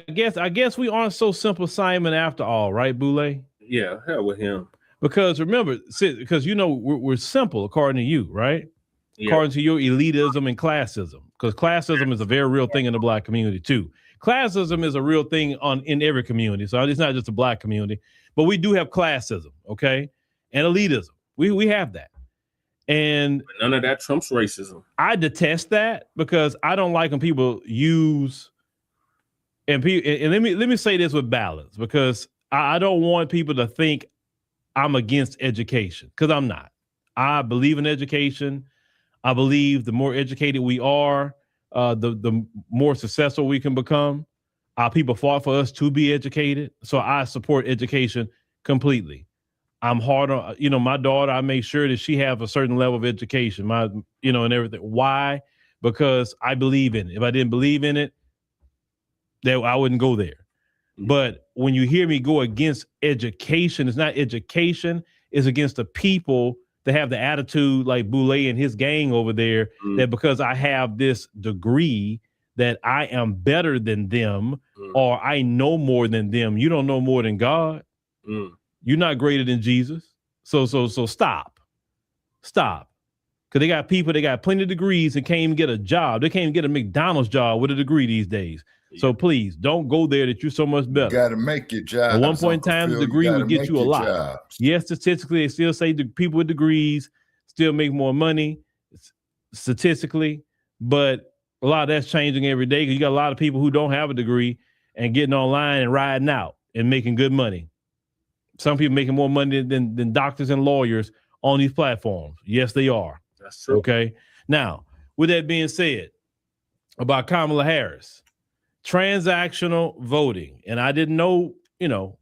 guess we aren't so simple, Simon, after all, right, Boulay? Yeah, hell with him. Because remember, because you know we're simple according to you, right? Yeah. According to your elitism and classism, because classism is a very real thing in the Black community too. Classism is a real thing in every community, so it's not just a Black community, but we do have classism, okay, and elitism. We have that, and but none of that trumps racism. I detest that because I don't like when people use and let me say this with balance because I don't want people to think I'm against education because I'm not. I believe in education. I believe the more educated we are, the more successful we can become. Our people fought for us to be educated. So I support education completely. I'm hard on, my daughter, I make sure that she have a certain level of education, and everything. Why? Because I believe in it. If I didn't believe in it, then I wouldn't go there. But when you hear me go against education, it's not education, it's against the people that have the attitude like Boulay and his gang over there, that because I have this degree that I am better than them, or I know more than them. You don't know more than God. You're not greater than Jesus. So stop. Because they got people, they got plenty of degrees and can't even get a job. They can't even get a McDonald's job with a degree these days. So please don't go there that you're so much better. You got to make your job. At one point in time, the degree would get you a lot. Jobs. Yes, statistically, they still say the people with degrees still make more money statistically, but a lot of that's changing every day because you got a lot of people who don't have a degree and getting online and riding out and making good money. Some people making more money than doctors and lawyers on these platforms. Yes, they are. That's true. Okay. Now, with that being said, about Kamala Harris, transactional voting, and I didn't know,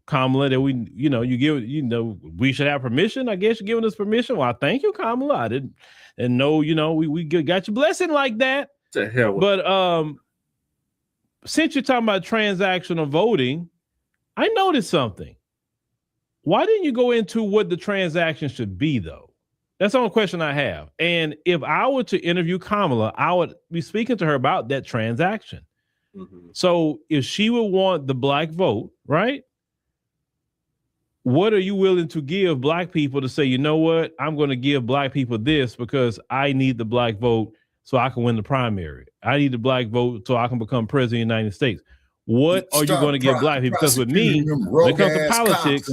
Kamala, that we should have permission. I guess you're giving us permission. Well, thank you, Kamala. I didn't know, we got your blessing like that. To hell with but since you're talking about transactional voting, I noticed something. Why didn't you go into what the transaction should be, though? That's the only question I have. And if I were to interview Kamala, I would be speaking to her about that transaction. So if she would want the black vote, right? What are you willing to give black people to say, you know what? I'm going to give black people this because I need the black vote so I can win the primary. I need the black vote so I can become president of the United States. What are you going to give black people? Because with me, when it comes to politics,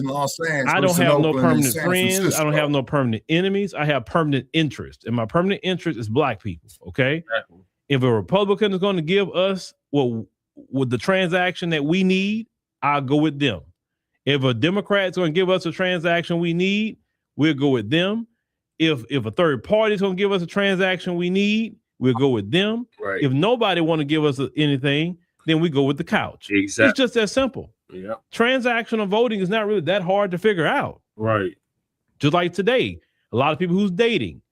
I don't have no permanent friends. I don't have no permanent enemies. I have permanent interests. And my permanent interest is black people, okay? Exactly. If a Republican is going to give us with the transaction that we need, I'll go with them. If a Democrat is going to give us a transaction we need, we'll go with them. If a third party is going to give us a transaction we need, we'll go with them. Right. If nobody want to give us anything, then we go with the couch. Exactly. It's just that simple. Yeah. Transactional voting is not really that hard to figure out. Right. Just like today, a lot of people who's dating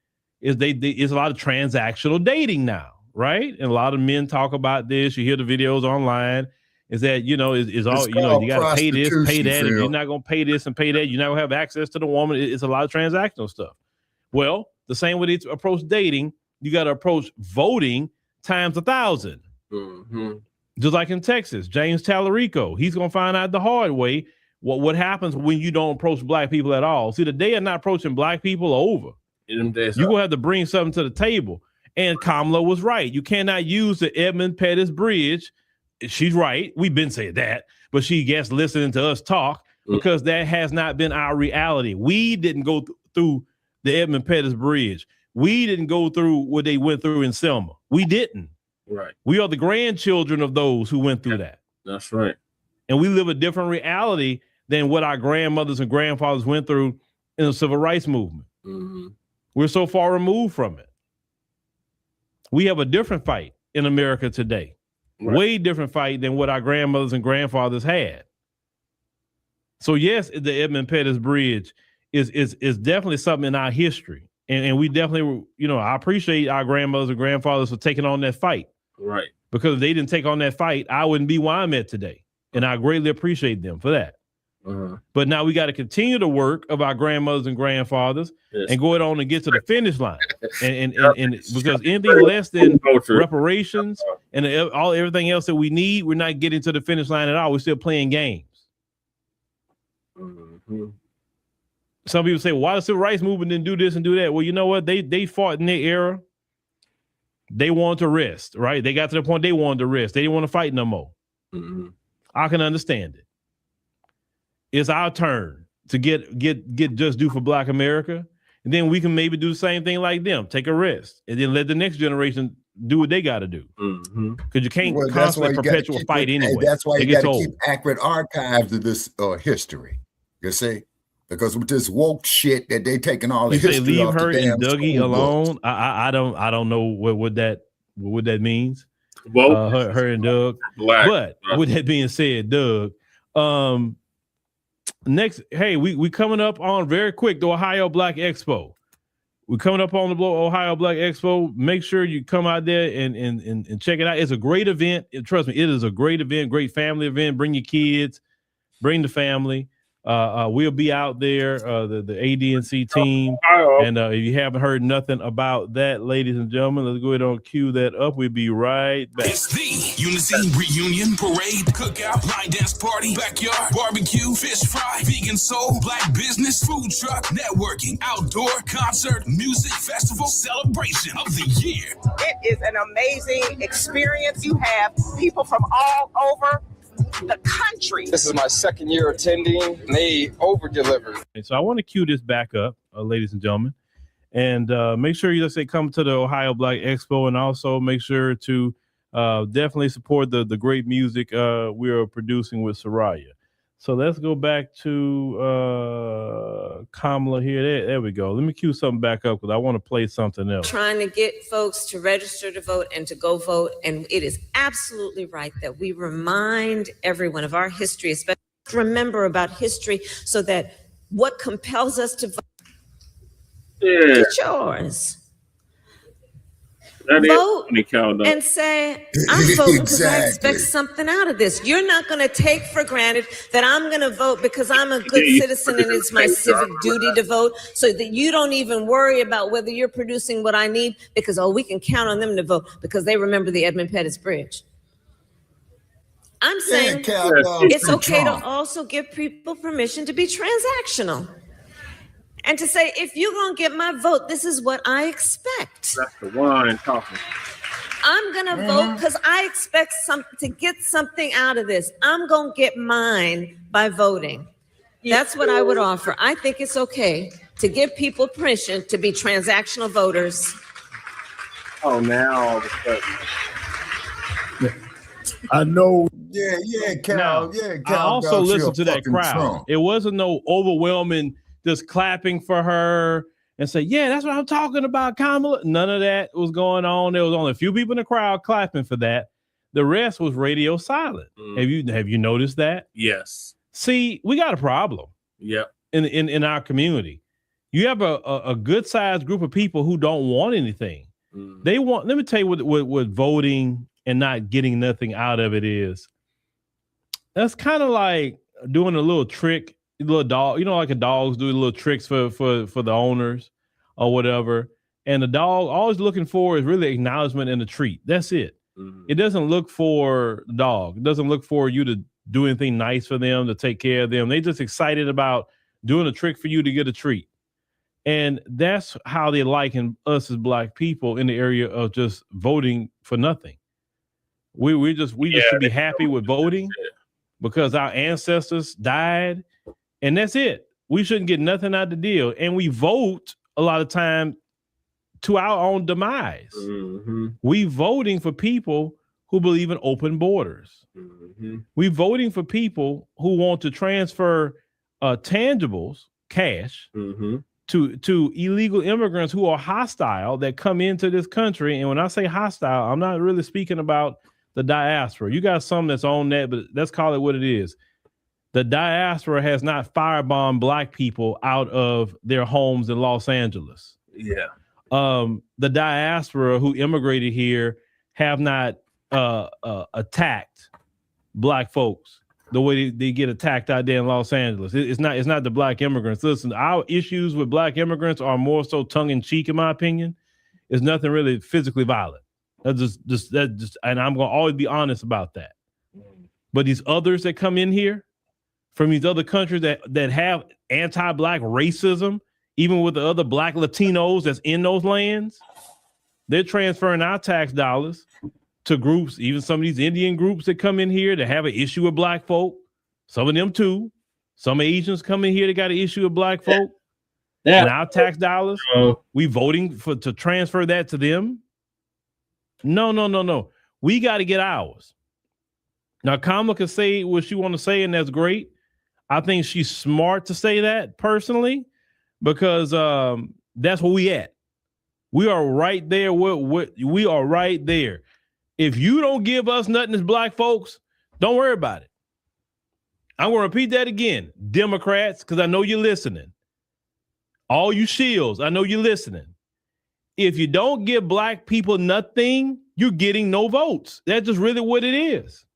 is it's a lot of transactional dating now, right? And a lot of men talk about this. You hear the videos online. Is that is all you got to pay this, pay that. If you're not going to pay this and pay that, you're not going to have access to the woman. It's a lot of transactional stuff. Well, the same way they approach dating, you got to approach voting times 1,000. Just like in Texas, James Tallarico, he's going to find out the hard way what happens when you don't approach black people at all. See, the day of not approaching black people are over. You're going to have to bring something to the table. And Kamala was right. You cannot use the Edmund Pettus Bridge. She's right. We've been saying that, but she gets listening to us talk because that has not been our reality. We didn't go through the Edmund Pettus Bridge. We didn't go through what they went through in Selma. We didn't. Right. We are the grandchildren of those who went through that. That's right. And we live a different reality than what our grandmothers and grandfathers went through in the civil rights movement. We're so far removed from it. We have a different fight in America today. Right. Way different fight than what our grandmothers and grandfathers had. So yes, the Edmund Pettus Bridge is definitely something in our history. And we definitely, I appreciate our grandmothers and grandfathers for taking on that fight. Right. Because if they didn't take on that fight, I wouldn't be where I'm at today. And I greatly appreciate them for that. But now we got to continue the work of our grandmothers and grandfathers and go on and get to the finish line. And because anything less than reparations and everything else that we need, we're not getting to the finish line at all. We're still playing games. Some people say, well, why the civil rights movement didn't do this and do that? Well, you know what? They fought in their era. They wanted to rest, right? They got to the point they wanted to rest. They didn't want to fight no more. I can understand it. It's our turn to get just due for Black America. And then we can maybe do the same thing like them, take a rest, and then let the next generation do what they got to do. Because you can't constantly perpetual fight anyway. That's why you got to keep accurate archives of this history. You see? Because with this woke shit that they taking all the You say history leave off her the damn and Dougie school alone. books. I don't know what that means. Woke, her and Doug. Black. But with that being said, Doug, next, hey, we coming up on very quick the Ohio Black Expo. We're coming up on the Ohio Black Expo. Make sure you come out there and check it out. It's a great event. Trust me, it is a great event, great family event. Bring your kids, bring the family. We'll be out there, the ADNC team. And if you haven't heard nothing about that, ladies and gentlemen, let's go ahead and cue that up. We'll be right back. It's the Unity Reunion Parade, Cookout, Line Dance Party, Backyard, Barbecue, Fish Fry, Vegan Soul, Black Business, Food Truck, Networking, Outdoor, Concert, Music, Festival, Celebration of the Year. It is an amazing experience. You have people from all over the country. This is my second year attending, and they over-delivered. So I want to cue this back up, ladies and gentlemen, and make sure you, let's say, come to the Ohio Black Expo, and also make sure to definitely support the great music we are producing with Soraya. So let's go back to Kamala here. There we go. Let me cue something back up because I want to play something else. Trying to get folks to register to vote and to go vote. And it is absolutely right that we remind everyone of our history, especially remember about history so that what compels us to vote is yours. Vote and say, I'm voting because I expect something out of this. You're not going to take for granted that I'm going to vote because I'm a good citizen and it's my civic duty to vote, so that you don't even worry about whether you're producing what I need because, we can count on them to vote because they remember the Edmund Pettus Bridge. I'm saying it's okay to also give people permission to be transactional. And to say, if you're going to get my vote, this is what I expect. That's the one talking. I'm going to vote because I expect to get something out of this. I'm going to get mine by voting. That's what I would offer. I think it's okay to give people permission to be transactional voters. Oh, now all of a sudden. I know. Yeah, Cal. I also listened to that crowd. Trump. It wasn't no overwhelming just clapping for her and say, yeah, that's what I'm talking about, Kamala. None of that was going on. There was only a few people in the crowd clapping for that. The rest was radio silent. Have you noticed that? Yes. See, we got a problem. Yep. In our community. You have a good sized group of people who don't want anything. They want, let me tell you what voting and not getting nothing out of it is. That's kind of like doing a little trick. Little dog, like a dogs do little tricks for the owners or whatever. And the dog always looking for is really acknowledgement and a treat. That's it. It doesn't look for the dog. It doesn't look for you to do anything nice for them, to take care of them. They just excited about doing a trick for you to get a treat. And that's how they liken us as Black people in the area of just voting for nothing. We just should be happy with voting because our ancestors died. And that's it. We shouldn't get nothing out of the deal. And we vote a lot of time to our own demise. We voting for people who believe in open borders. We voting for people who want to transfer tangibles, cash, to illegal immigrants who are hostile that come into this country. And when I say hostile, I'm not really speaking about the diaspora. You got some that's on that, but let's call it what it is. The diaspora has not firebombed Black people out of their homes in Los Angeles. Yeah. The diaspora who immigrated here have not attacked Black folks the way they get attacked out there in Los Angeles. It's not the Black immigrants. Listen, our issues with Black immigrants are more so tongue in cheek, in my opinion. It's nothing really physically violent. That's just, and I'm gonna always be honest about that. But these others that come in here from these other countries that have anti-Black racism, even with the other Black Latinos that's in those lands, they're transferring our tax dollars to groups, even some of these Indian groups that come in here that have an issue with Black folk. Some of them too. Some Asians come in here that got an issue with Black folk. And our tax dollars, we voting to transfer that to them. No. We got to get ours. Now, Kamala can say what she want to say, and that's great. I think she's smart to say that personally, because that's where we at. We are right there. We are right there. If you don't give us nothing as black folks, don't worry about it. I'm going to repeat that again. Democrats, because I know you're listening. All you Shills, I know you're listening. If you don't give black people nothing, you're getting no votes. That's just really what it is.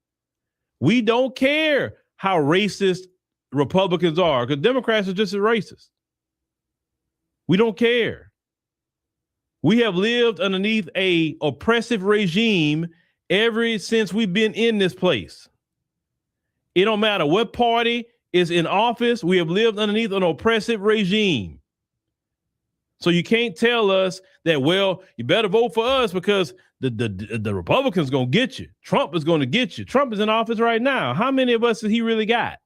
We don't care how racist Republicans are, because Democrats are just as racist. We don't care. We have lived underneath a oppressive regime ever since we've been in this place. It don't matter what party is in office. We have lived underneath an oppressive regime. So you can't tell us that, well, you better vote for us because the Republicans going to get you. Trump is going to get you. Trump is in office right now. How many of us has he really got?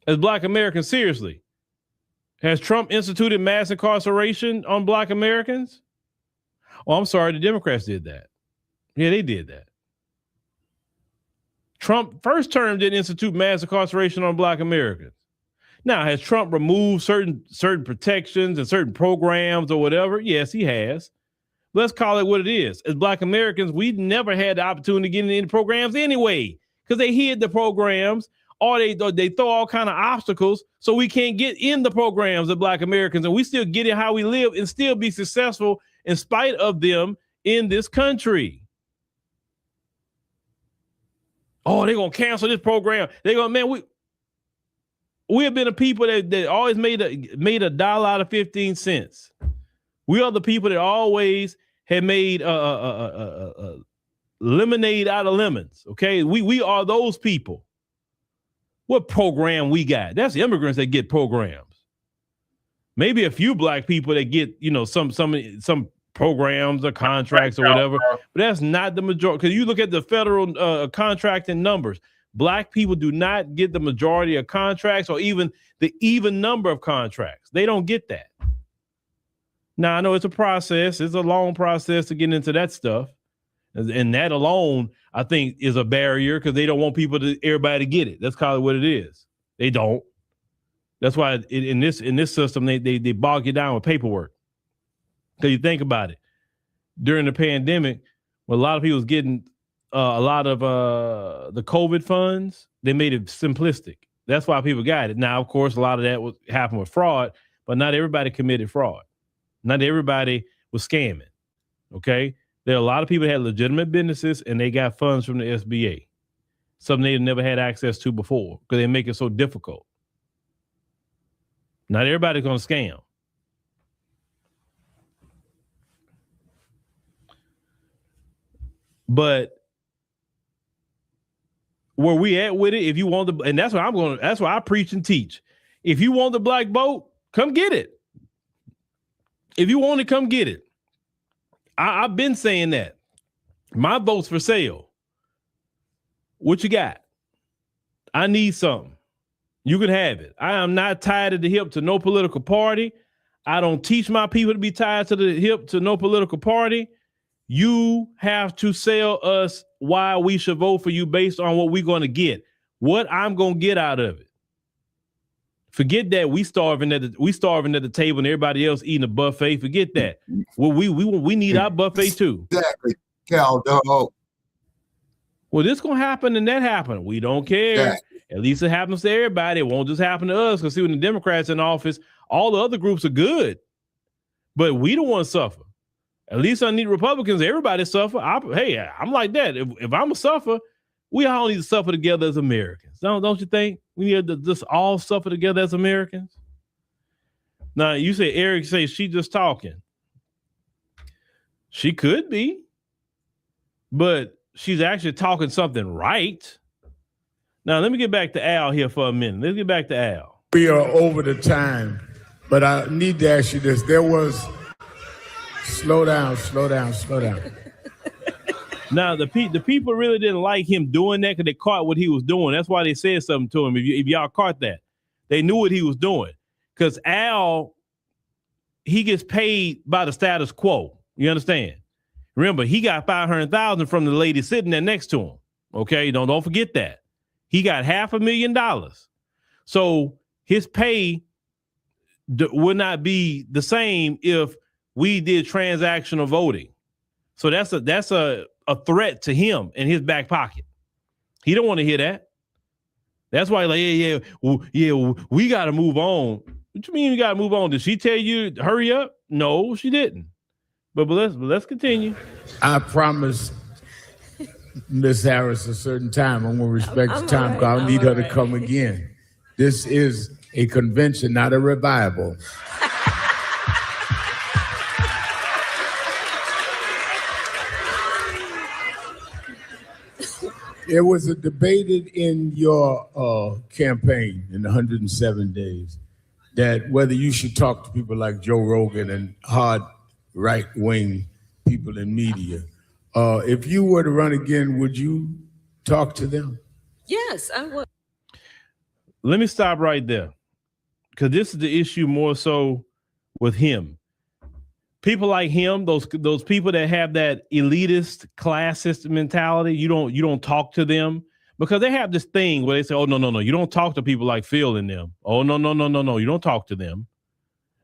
As black Americans, seriously. Has Trump instituted mass incarceration on black Americans? Oh, I'm sorry, the Democrats did that. Yeah, they did that. Trump first term didn't institute mass incarceration on black Americans. Now, has Trump removed certain protections and certain programs or whatever? Yes, he has. Let's call it what it is. As black Americans, we never had the opportunity to get into any programs anyway, because they hid the programs, or they throw all kind of obstacles so we can't get in the programs of black Americans, and we still get it how we live and still be successful in spite of them in this country. Oh, they're going to cancel this program. They're going to, man, we have been a people that always made a dollar out of 15 cents. We are the people that always have made lemonade out of lemons. Okay, we are those people. What program we got? That's the immigrants that get programs. Maybe a few black people that get, some programs or contracts or whatever, but that's not the majority. Because you look at the federal contracting numbers. Black people do not get the majority of contracts or even the even number of contracts. They don't get that. Now, I know it's a process. It's a long process to get into that stuff. And that alone, I think, is a barrier because they don't want everybody to get it. That's kind of what it is. They don't. That's why in this system, they bog you down with paperwork. Because you think about it. During the pandemic, when a lot of people was getting a lot of the COVID funds, they made it simplistic. That's why people got it. Now, of course, a lot of that happened with fraud, but not everybody committed fraud. Not everybody was scamming. Okay? There are a lot of people that had legitimate businesses and they got funds from the SBA. Something they never had access to before because they make it so difficult. Not everybody's going to scam. But where we at with it, if you want the, and that's what I preach and teach. If you want the black vote, come get it. If you want to, come get it. I've been saying that. My vote's for sale. What you got? I need something. You can have it. I am not tied at the hip to no political party. I don't teach my people to be tied to the hip to no political party. You have to sell us why we should vote for you based on what we're going to get. What I'm going to get out of it. Forget that we starving at the table and everybody else eating a buffet. Forget that. Well, we need our buffet too. Exactly, Cal dog. Well, this gonna happen and that happen. We don't care. Exactly. At least it happens to everybody. It won't just happen to us. Because see, when the Democrats in office, all the other groups are good, but we don't want to suffer. At least I need Republicans. Everybody suffer. I'm like that. If I'm a suffer, we all need to suffer together as Americans. Don't you think? We need to just all suffer together as Americans. Now, you say Eric says she just talking. She could be, but she's actually talking something right. Now, let me get back to Al here for a minute. Let's get back to Al. We are over the time, but I need to ask you this. There was, slow down. Now, the people really didn't like him doing that because they caught what he was doing. That's why they said something to him. If y'all caught that, they knew what he was doing. Because Al, he gets paid by the status quo. You understand? Remember, he got $500,000 from the lady sitting there next to him. Okay, don't forget that. He got $500,000. So his pay would not be the same if we did transactional voting. So that's a threat to him in his back pocket. He don't want to hear that. That's why, like, we got to move on. What you mean we got to move on? Did she tell you to hurry up? No, she didn't. But let's continue. I promised Miss Harris a certain time. I'm gonna respect the time because I'll need her to come again. This is a convention, not a revival. It was debated in your campaign in 107 days that whether you should talk to people like Joe Rogan and hard right-wing people in media. If you were to run again, would you talk to them? Yes, I would. Let me stop right there, because this is the issue more so with him. People like him, those people that have that elitist, classist mentality, you don't talk to them, because they have this thing where they say, "Oh no, you don't talk to people like Phil and them." Oh no, you don't talk to them.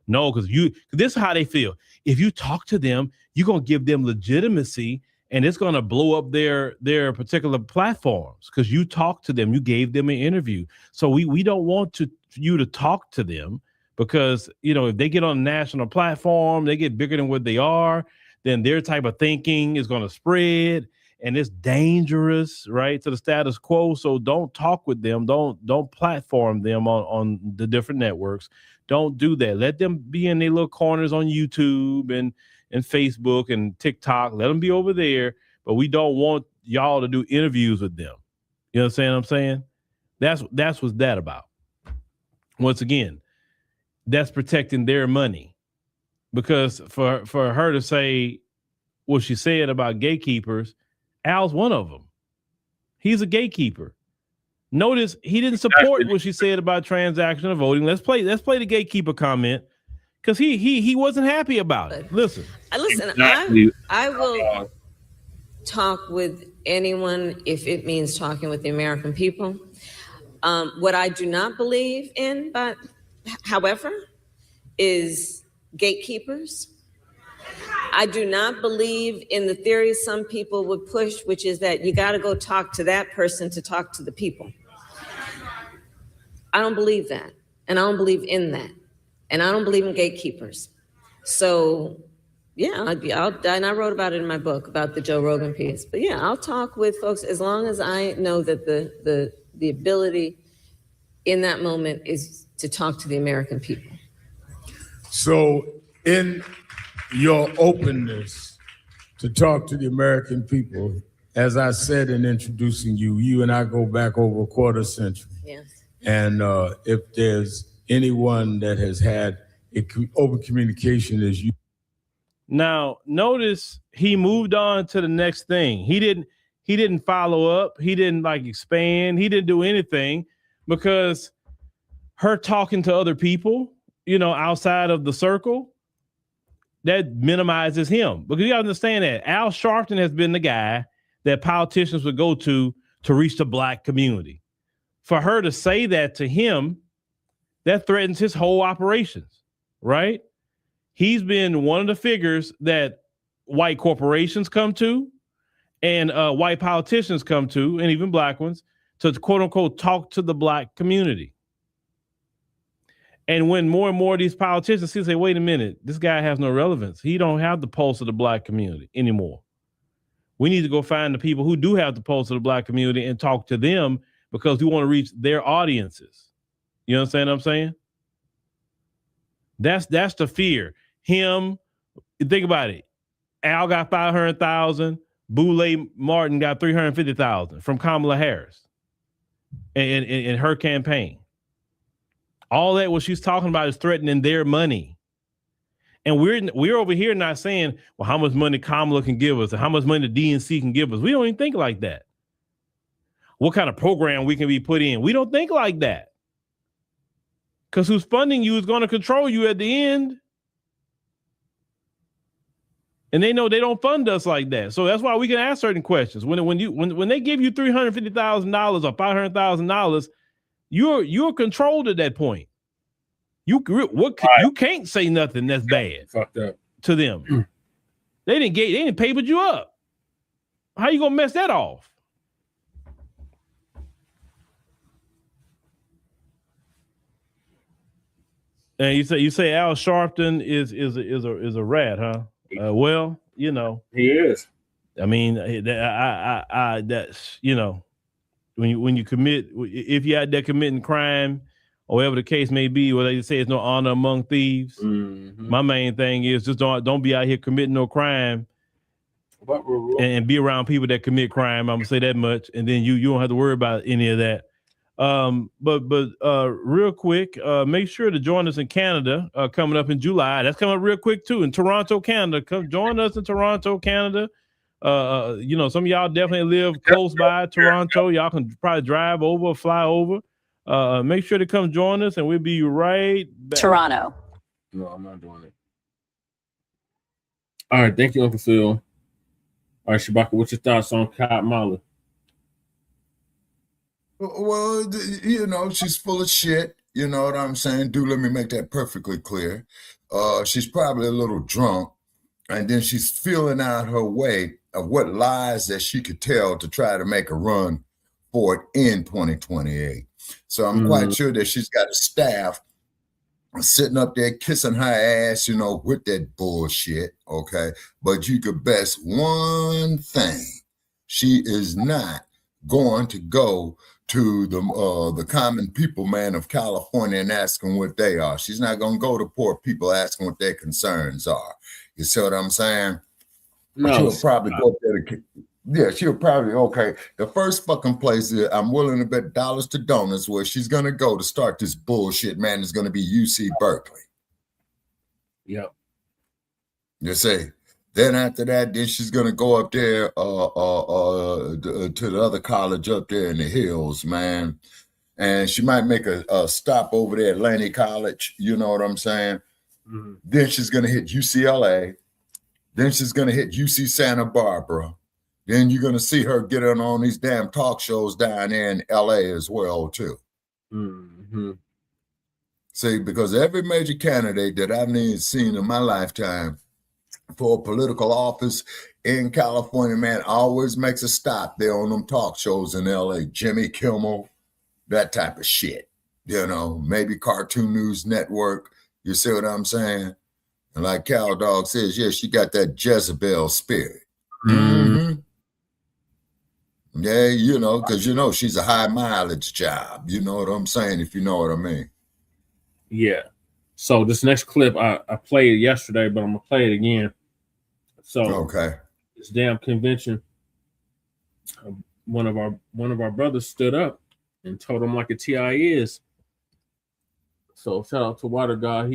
No, because this is how they feel. If you talk to them, you're gonna give them legitimacy, and it's gonna blow up their particular platforms because you talked to them, you gave them an interview. So we don't want you to talk to them. Because, if they get on a national platform, they get bigger than what they are, then their type of thinking is going to spread, and it's dangerous, right, to the status quo. So don't talk with them. Don't platform them on the different networks. Don't do that. Let them be in their little corners on YouTube and Facebook and TikTok. Let them be over there. But we don't want y'all to do interviews with them. You understand what I'm saying? That's what's that about. Once again, that's protecting their money, because for her to say what she said about gatekeepers, Al's one of them. He's a gatekeeper. Notice he didn't support what she said about transactional voting. Let's play the gatekeeper comment, because he wasn't happy about it. Listen. Exactly. I will talk with anyone if it means talking with the American people. What I do not believe in, however, is gatekeepers. I do not believe in the theory some people would push, which is that you got to go talk to that person to talk to the people. I don't believe that. And I don't believe in that. And I don't believe in gatekeepers. So, yeah, and I wrote about it in my book about the Joe Rogan piece. But yeah, I'll talk with folks as long as I know that the ability in that moment is to talk to the American people. So in your openness to talk to the American people, as I said in introducing you, you and I go back over a quarter century. Yes. And if there's anyone that has had open communication as you. Now, notice he moved on to the next thing. He didn't follow up. He didn't expand. He didn't do anything, because her talking to other people, outside of the circle, that minimizes him. Because you gotta understand that Al Sharpton has been the guy that politicians would go to reach the Black community. For her to say that to him, that threatens his whole operations, right? He's been one of the figures that white corporations come to, and white politicians come to, and even Black ones, to quote unquote talk to the Black community. And when more and more of these politicians say, wait a minute, this guy has no relevance. He don't have the pulse of the Black community anymore. We need to go find the people who do have the pulse of the Black community and talk to them, because we want to reach their audiences. You understand what I'm saying? That's the fear. Him, think about it. Al got 500,000. Boulay Martin got 350,000 from Kamala Harris in her campaign. All that what she's talking about is threatening their money. And we're over here not saying, well, how much money Kamala can give us and how much money the DNC can give us. We don't even think like that. What kind of program we can be put in. We don't think like that. Because who's funding you is going to control you at the end. And they know they don't fund us like that. So that's why we can ask certain questions. When they give you $350,000 or $500,000, you're controlled at that point. You can't say nothing that's bad to them. They didn't paper you up. How you gonna mess that off? And you say Al Sharpton is a rat, huh? Well, you know, he is. I mean, I that's, you know, when you commit, if you're out there committing crime or whatever the case may be, where they say it's no honor among thieves. Mm-hmm. My main thing is just don't be out here committing no crime and be around people that commit crime. I'm gonna say that much, and then you don't have to worry about any of that. But real quick, make sure to join us in Canada coming up in July. That's coming up real quick too in Toronto, Canada. Come join us in Toronto, Canada. You know, some of y'all definitely live close by Toronto. Y'all can probably drive over or fly over. Make sure to come join us, and we'll be right back. Toronto. No, I'm not doing it. All right, thank you, Uncle Phil. All right, Shabaka, what's your thoughts on Kamala? Well, you know, she's full of shit. You know what I'm saying? Let me make that perfectly clear. She's probably a little drunk, and then she's feeling out her way of what lies that she could tell to try to make a run for it in 2028. So I'm quite sure that she's got a staff sitting up there kissing her ass, you know, with that bullshit, okay? But you could best one thing. She is not going to go to the common people, man, of California and asking what they are. She's not going to go to poor people asking what their concerns are. You see what I'm saying? No, she'll probably go there to, yeah, she'll probably, okay. The first fucking place that I'm willing to bet dollars to donuts where she's going to go to start this bullshit, man, is going to be UC Berkeley. Yep. You see? Then after that, then she's gonna go up there to the other college up there in the hills, man. And she might make a stop over there at Laney College, you know what I'm saying? Mm-hmm. Then she's gonna hit UCLA. Then she's gonna hit UC Santa Barbara. Then you're gonna see her get on these damn talk shows down there in LA as well, too. Mm-hmm. See, because every major candidate that I've seen in my lifetime for political office in California, man, always makes a stop there on them talk shows in LA. Jimmy Kimmel, that type of shit. You know, maybe Cartoon News Network. You see what I'm saying? And like Cow Dog says, yeah, she got that Jezebel spirit. Mm-hmm. Yeah, you know, because, you know, she's a high mileage job. You know what I'm saying, if you know what I mean. Yeah. So this next clip, I played it yesterday, but I'm going to play it again. So okay, this damn convention, one of our brothers stood up and told him like a TI is. So shout out to Water God.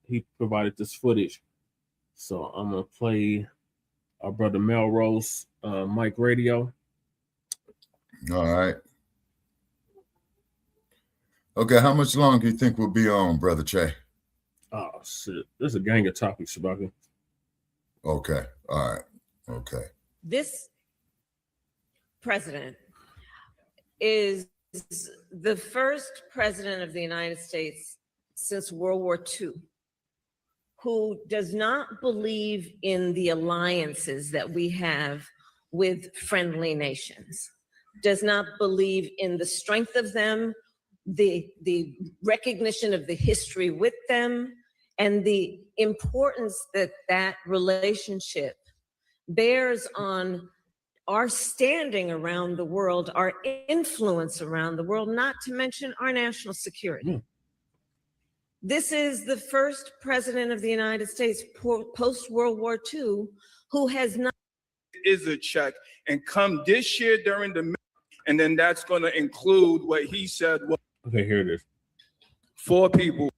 He provided this footage. So I'm gonna play our brother Melrose Mike Radio. All right. Okay, how much longer do you think we'll be on, Brother Che? Oh shit, there's a gang of topics, Shabaka. Okay. All right. Okay. This president is the first president of the United States since World War II who does not believe in the alliances that we have with friendly nations, does not believe in the strength of them, the recognition of the history with them, and the importance that that relationship bears on our standing around the world, our influence around the world, not to mention our national security. This is the first president of the United States post-World War II who has not is a check and come this year during the, and then that's going to include what he said. Okay, here it is. 4 people,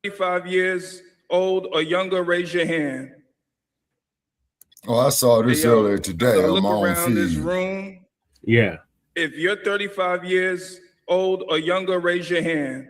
35 years old or younger, raise your hand. Oh, I saw this earlier today on my own feed. This room. Yeah. If you're 35 years old or younger, raise your hand.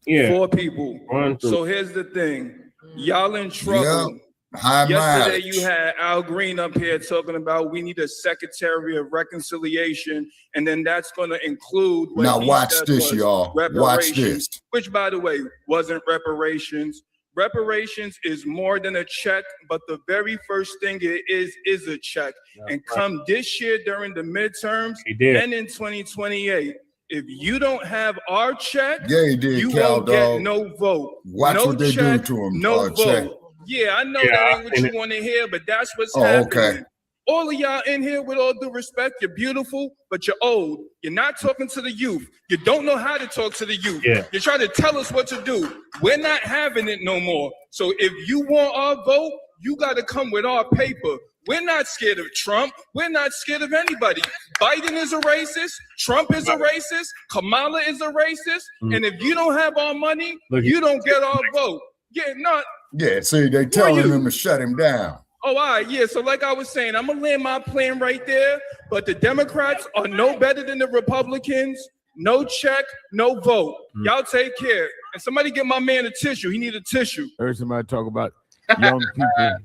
Yeah. 4 people. So here's the thing. Y'all in trouble. Yep. High Yesterday, mileage. you had Al Green up here talking about we need a Secretary of Reconciliation, and then that's going to include what Now he watch said this, was y'all. Watch reparations, this. which, by the way, wasn't reparations. Reparations is more than a check, but the very first thing it is a check. And come this year during the midterms and in 2028, if you don't have our check, Yeah, he did, you Cal won't get Dog. no vote. Watch no what they check, do to him. no Check. vote. Yeah, I know Yeah, that ain't what and you want to hear, but that's what's Oh, happening. okay. All of y'all in here, with all due respect, you're beautiful, but you're old. You're not talking to the youth. You don't know how to talk to the youth. Yeah. You're trying to tell us what to do. We're not having it no more. So if you want our vote, you got to come with our paper. We're not scared of Trump. We're not scared of anybody. Biden is a racist. Trump is a racist. Kamala is a racist. And if you don't have our money, you don't get our vote. Yeah, not. Yeah, see, they telling him to shut him down. Oh, all right, yeah. So like I was saying, I'm gonna land my plane right there. But the Democrats are no better than the Republicans. No check, no vote. Y'all take care. And somebody get my man a tissue. He need a tissue. I heard somebody talk about young people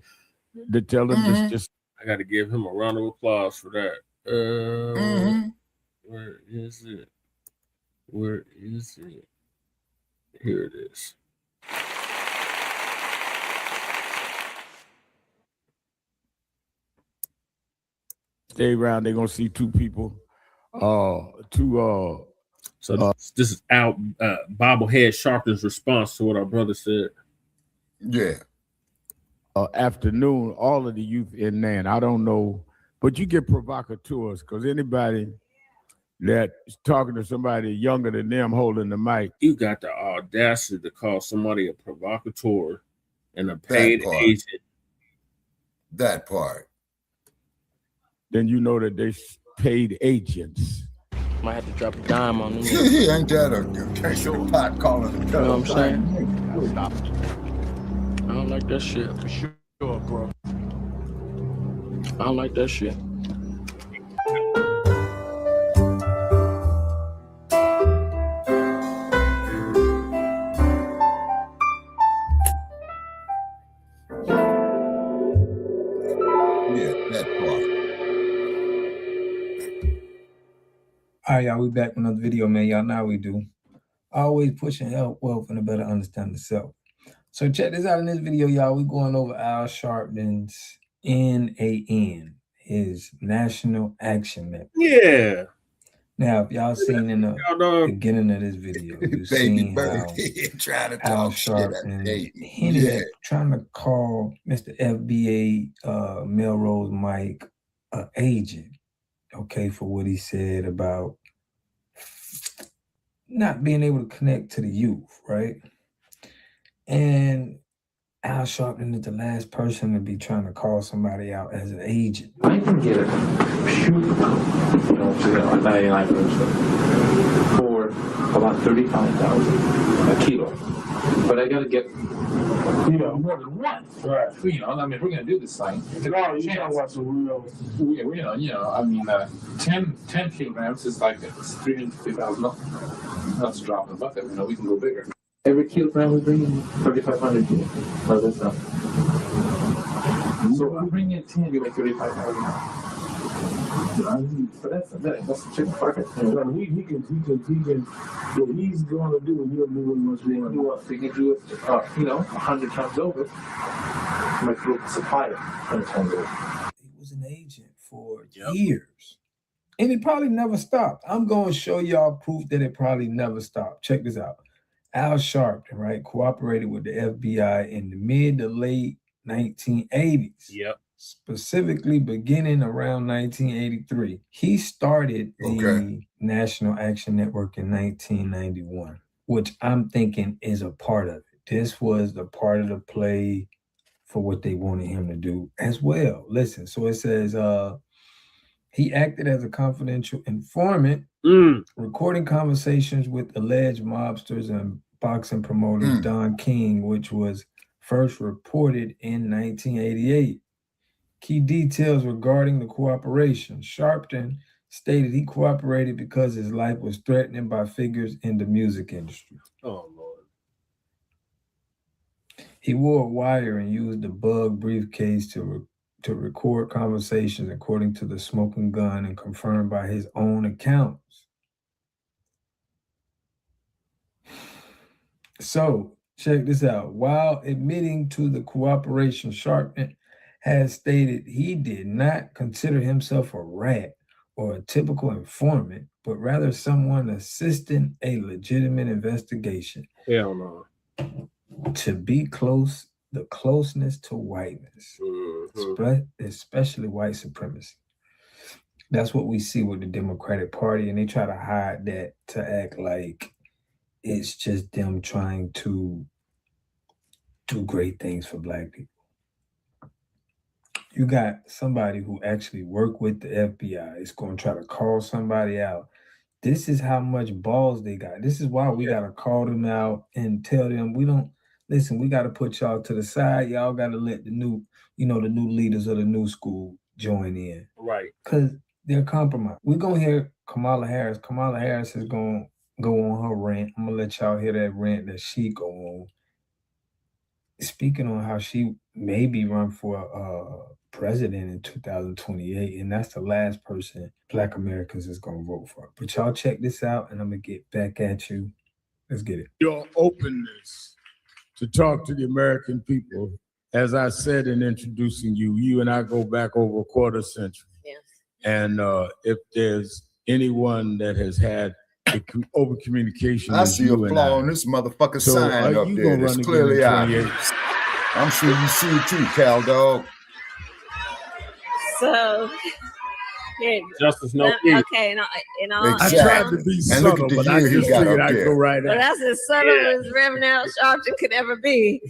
that tell them just. I got to give him a round of applause for that. Where is it? Where is it? Here it is. Stay around. They're gonna see two people. So this is Al Bobblehead Sharpton's response to what our brother said. Yeah. Afternoon, all of the youth in there. And I don't know, but you get provocateurs because anybody that's talking to somebody younger than them holding the mic. You got the audacity to call somebody a provocateur and a paid agent. That part. Then you know that they paid agents. Might have to drop a dime on them. He ain't that a casual pot calling the You know what I'm saying? Stop. I don't like that shit. For sure, bro. I don't like that shit. Yeah, that part. All right, y'all, we back with another video, man. Y'all know how we do. Always pushing health, wealth, and a better understanding of self. So check this out in this video, y'all. We going over Al Sharpton's NAN, his National Action Network. Yeah. Now, if y'all seen in the beginning of this video, you seen how trying to Al talk shit at Sharpton hinted at trying to call Mr. FBA Melrose Mike an agent, okay, for what he said about not being able to connect to the youth, right? And Al Sharpton is the last person to be trying to call somebody out as an agent. I can get a shoot, you know, on 99% for about $35,000 a kilo. But I gotta get, you know, more than one. Right. You know, I mean, if we're gonna do this thing, it's a lot of chance. What's a real, you know, I mean, 10 kilograms is like it's $350,000. That's a drop in the bucket. You know, we can go bigger. Every kilogram we bring in 3,500 kilos. No, that's not. So I bring in 10, we make 35,000. But that's a chicken pocket. He can, what he's going to do, he'll do what he wants to do. He can do it, you know, 100 times over. My supplier 100 times over. He was an agent for years. And it probably never stopped. I'm going to show y'all proof that it probably never stopped. Check this out. Al Sharpton, right, cooperated with the FBI in the mid to late 1980s. Yep. Specifically beginning around 1983. He started the National Action Network in 1991, which I'm thinking is a part of it. This was the part of the play for what they wanted him to do as well. Listen, so it says, he acted as a confidential informant, recording conversations with alleged mobsters and boxing promoters Don King, which was first reported in 1988. Key details regarding the cooperation. Sharpton stated he cooperated because his life was threatened by figures in the music industry. Oh, Lord. He wore a wire and used a bug briefcase to record conversations according to the smoking gun and confirmed by his own accounts. So check this out. While admitting to the cooperation, Sharpton has stated he did not consider himself a rat or a typical informant, but rather someone assisting a legitimate investigation. Hell no. To be close, the closeness to whiteness, especially white supremacy. That's what we see with the Democratic Party, and they try to hide that to act like it's just them trying to do great things for Black people. You got somebody who actually worked with the FBI. It's going to try to call somebody out. This is how much balls they got. This is why we got to call them out and tell them, we got to put y'all to the side. Y'all got to let the new leaders of the new school join in. Right. Because they're compromised. We're going to hear Kamala Harris. Kamala Harris is going to go on her rant. I'm going to let y'all hear that rant that she go on. Speaking on how she maybe run for president in 2028, and that's the last person Black Americans is going to vote for. But y'all check this out, and I'm going to get back at you. Let's get it. Your openness to talk to the American people, as I said in introducing you, you and I go back over a quarter century. Yes. And if there's anyone that has had over communication, I see a flaw on this motherfucker sign up there. It's clearly obvious. I'm sure you see it too, Cal Dog. So, Justice no peace. okay, I tried to be subtle, but I just figured I'd go right But at that's as subtle as Reverend Al Sharpton could ever be.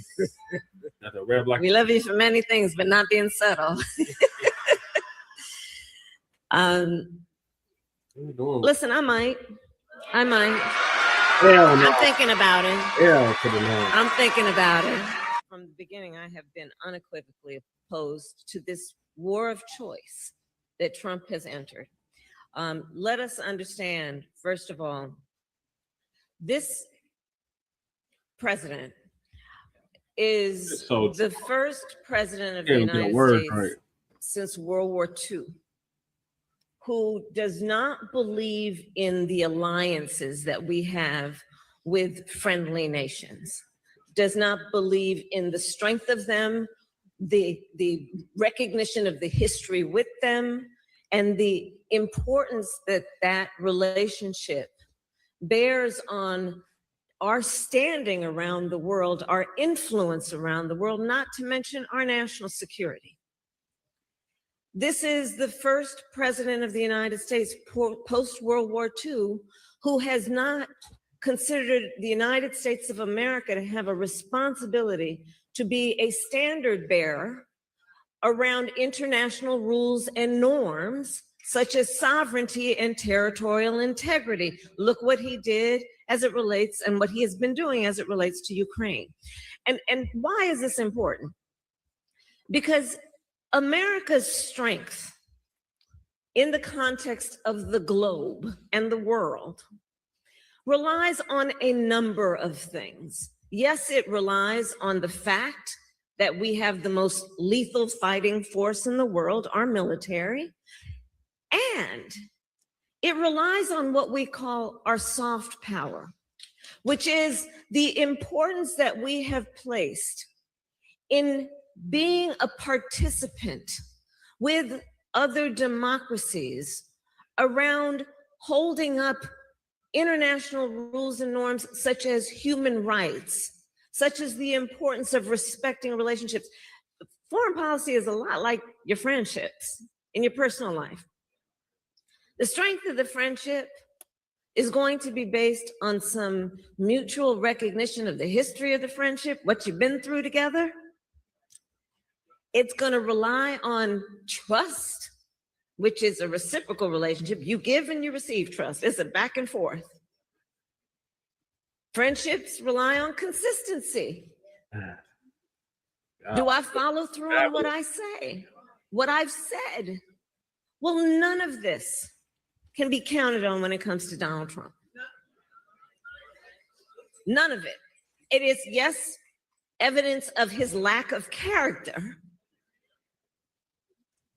We love you for many things, but not being subtle. Listen, I might. Hell no. I'm thinking about it. Hell to the no. I'm thinking about it. From the beginning, I have been unequivocally opposed to this war of choice that Trump has entered. Let us understand, first of all, this president is the first president of the United States since World War II who does not believe in the alliances that we have with friendly nations, does not believe in the strength of them, the recognition of the history with them, and the importance that that relationship bears on our standing around the world, our influence around the world, not to mention our national security. This is the first president of the United States post-World War II who has not considered the United States of America to have a responsibility to be a standard bearer around international rules and norms, such as sovereignty and territorial integrity. Look what he did as it relates, and what he has been doing as it relates to Ukraine. And why is this important? Because America's strength in the context of the globe and the world relies on a number of things. Yes, it relies on the fact that we have the most lethal fighting force in the world, our military, and it relies on what we call our soft power, which is the importance that we have placed in being a participant with other democracies around holding up international rules and norms such as human rights, such as the importance of respecting relationships. Foreign policy is a lot like your friendships in your personal life. The strength of the friendship is going to be based on some mutual recognition of the history of the friendship, what you've been through together. It's going to rely on trust, which is a reciprocal relationship. You give and you receive trust. It's a back and forth. Friendships rely on consistency. Do I follow through on what I say? What I've said? Well, none of this can be counted on when it comes to Donald Trump. None of it. It is, yes, evidence of his lack of character,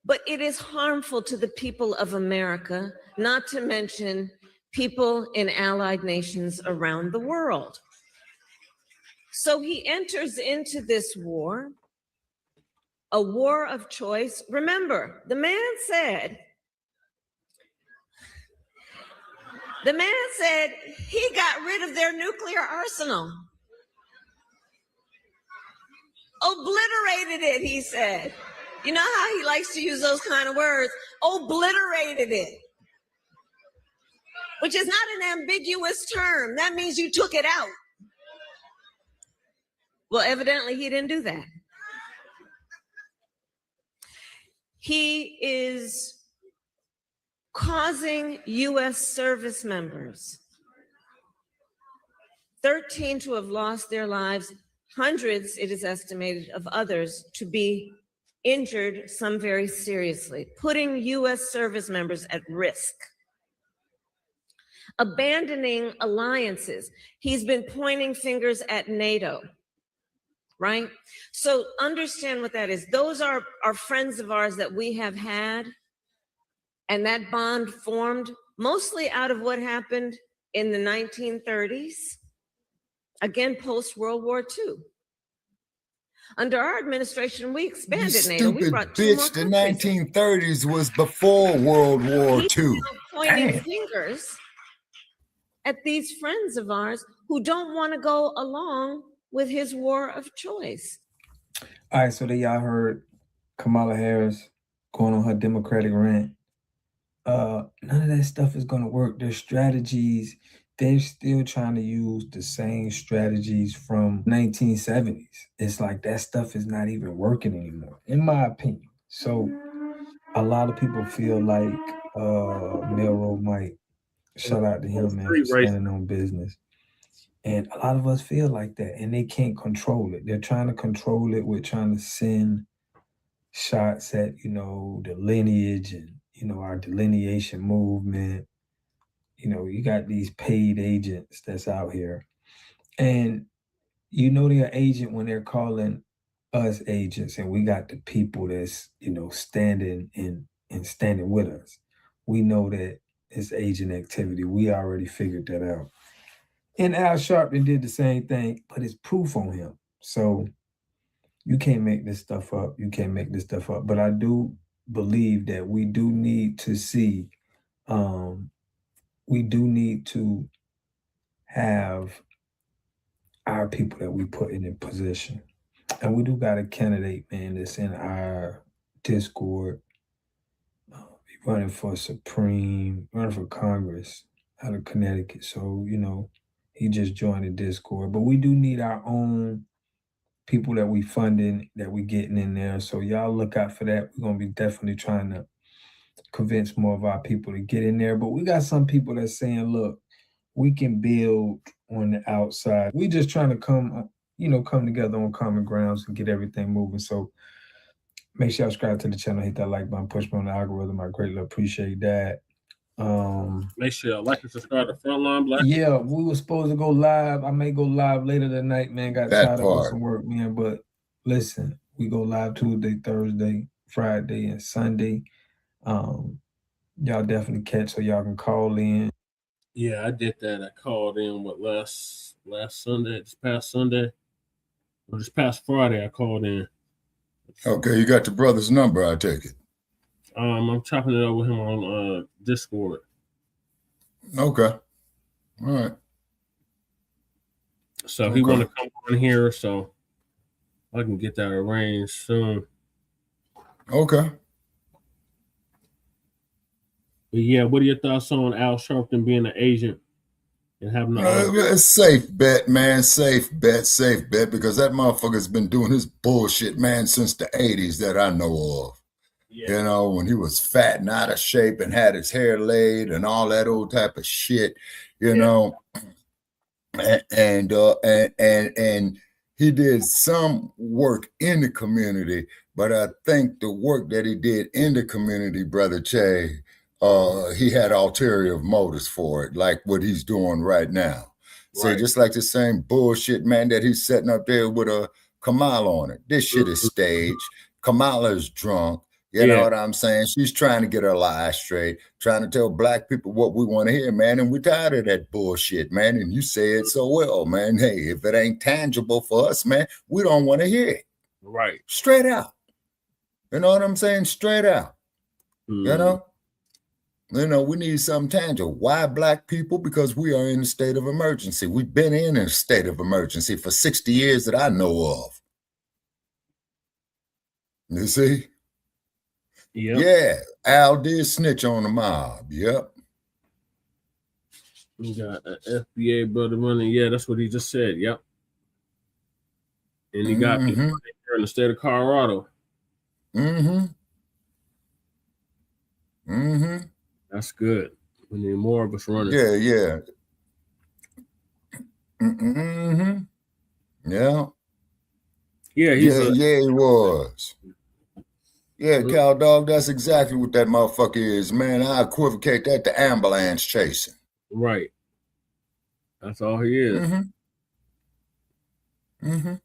but it is harmful to the people of America, not to mention people in allied nations around the world. So he enters into this war, a war of choice. Remember, the man said he got rid of their nuclear arsenal. Obliterated it, he said. You know how he likes to use those kind of words? Obliterated it. Which is not an ambiguous term. That means you took it out. Well, evidently he didn't do that. He is causing U.S. service members, 13 to have lost their lives, hundreds, it is estimated, of others to be injured, some very seriously, putting U.S. service members at risk. Abandoning alliances. He's been pointing fingers at NATO, right? So understand what that is. Those are friends of ours that we have had, and that bond formed mostly out of what happened in the 1930s, again, post-World War II. Under our administration, we expanded NATO. We brought two more the countries. 1930s was before World War He's II. pointing fingers at these friends of ours who don't want to go along with his war of choice. All right, so y'all heard Kamala Harris going on her Democratic rant. None of that stuff is going to work. Their strategies, they're still trying to use the same strategies from 1970s. It's like that stuff is not even working anymore, in my opinion. So a lot of people feel like Melrose might, shout out to him, man, for standing on business. And a lot of us feel like that, and they can't control it. They're trying to control it with trying to send shots at, the lineage and, our delineation movement. You got these paid agents that's out here. And they're agent when they're calling us agents, and we got the people that's, standing and standing with us. We know that it's agent activity. We already figured that out. And Al Sharpton did the same thing, but it's proof on him. So you can't make this stuff up. You can't make this stuff up. But I do believe that we do need to see, we do need to have our people that we put in a position. And we do got a candidate, man, that's in our Discord, running for Congress out of Connecticut. So, he just joined the Discord. But we do need our own people that we funding, that we getting in there. So y'all look out for that. We're going to be definitely trying to convince more of our people to get in there. But we got some people that's saying, look, we can build on the outside. We just trying to come together on common grounds and get everything moving. So make sure y'all subscribe to the channel, hit that like button, push me on the algorithm. I greatly appreciate that. Make sure y'all like and subscribe to Frontline Blacc. Yeah, we were supposed to go live. I may go live later tonight, man. Got tied up with some work, man. But listen, we go live Tuesday, Thursday, Friday, and Sunday. Y'all definitely catch so y'all can call in. Yeah, I did that. I called in last Sunday, this past Sunday, or this past Friday. I called in. Okay, you got the brother's number, I take it. I'm chopping it up with him on Discord. Okay. All right. So he want to come on here, so I can get that arranged soon. Okay. But yeah, what are your thoughts on Al Sharpton being an agent and having a safe bet, man? Safe bet, because that motherfucker's been doing his bullshit, man, since the 80s that I know of. Yeah. When he was fat and out of shape and had his hair laid and all that old type of shit, know. And he did some work in the community, but I think the work that he did in the community, Brother Che, he had ulterior motives for it, like what he's doing right now. So just like the same bullshit, man, that he's setting up there with Kamala on it. This shit is staged. Kamala is drunk. You know what I'm saying? She's trying to get her lies straight, trying to tell black people what we want to hear, man. And we're tired of that bullshit, man. And you say it so well, man. Hey, if it ain't tangible for us, man, we don't want to hear it. Right. Straight out. You know what I'm saying? Straight out. You know? We need something tangible. Why black people? Because we are in a state of emergency. We've been in a state of emergency for 60 years that I know of. You see? Yep. Yeah, Al did snitch on the mob. Yep. We got an FBA brother running. Yeah, that's what he just said. Yep. And he got people here in the state of Colorado. That's good. We need more of us running. Yeah. Yeah, he was. Yeah, Cow Dog, that's exactly what that motherfucker is, man. I equivocate that to ambulance chasing. Right. That's all he is. And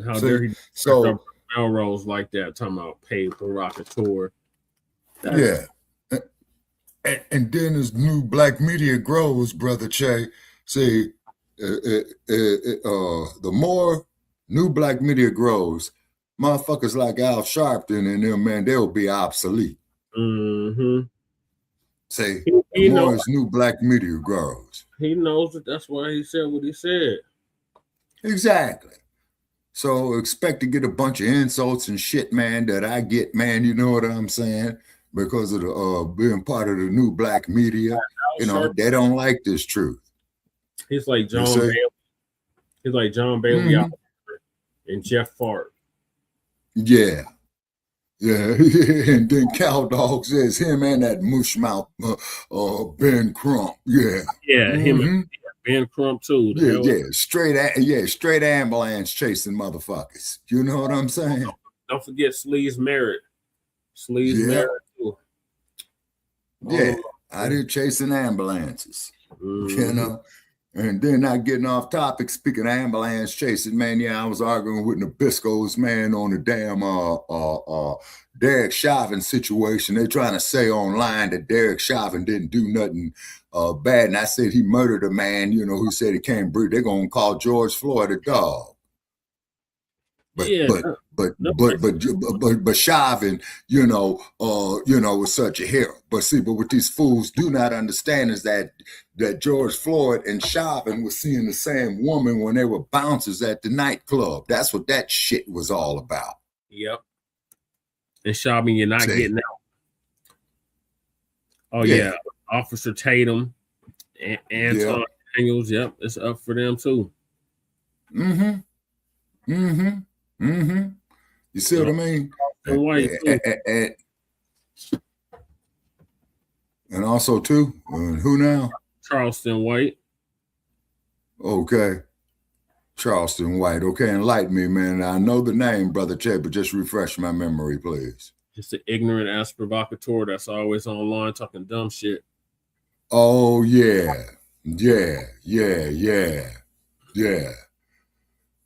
how dare he so Melrose like that, talking about paid provocateur. Yeah. And then as new Blacc Media grows, Brother Che, see, the more new Blacc Media grows, motherfuckers like Al Sharpton and them, man, they'll be obsolete. Say, the more as new Blacc Media grows. He knows it. That's why he said what he said. Exactly. So expect to get a bunch of insults and shit, man, that I get, man, you know what I'm saying? Because of the being part of the new Blacc Media. You know, they don't like this truth. He's like John Bailey. He's like John Bailey and Jeff Fart. Yeah. And then Cow Dog says him and that mushmouth Ben Crump. Yeah. Him and Ben Crump too. Straight ambulance chasing motherfuckers. You know what I'm saying? Don't forget Sleaze Merritt. Merritt too. I did chasing ambulances. You know. And then not getting off topic, speaking of ambulance chasing, man, I was arguing with Nabisco's, man, on the damn Derek Chauvin situation. They're trying to say online that Derek Chauvin didn't do nothing bad. And I said he murdered a man, who said he can't breathe. They're going to call George Floyd a dog. But Chauvin, was such a hero. But what these fools do not understand is that George Floyd and Chauvin were seeing the same woman when they were bouncers at the nightclub. That's what that shit was all about. Yep. And Chauvin, you're not getting out. Oh yeah, Officer Tatum and Anton Daniels. Yep, it's up for them too. You see what I mean? And also too, who now? Charleston White. Okay. Charleston White. Okay, enlighten me, man. I know the name, Brother Che, but just refresh my memory, please. Just an ignorant ass provocateur that's always online talking dumb shit. Oh, yeah.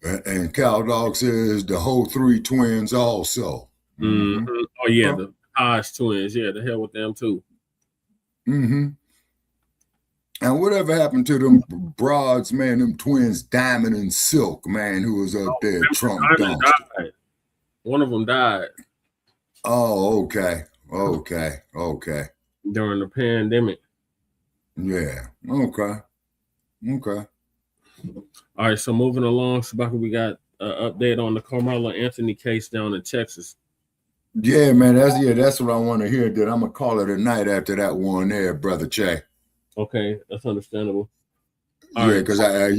And Cow Dog says the whole three twins also. Oh, yeah, the Hodge twins. Yeah, the hell with them too. And whatever happened to them broads, man, them twins, Diamond and Silk, man, who was up there, Trump dumpster. One of them died. Oh, okay. During the pandemic. Yeah, okay. All right, so moving along, Shabaka, we got an update on the Karmelo Anthony case down in Texas. Yeah, man, that's what I want to hear. That I'm gonna call it a night after that one there, Brother Che. Okay, that's understandable. Because I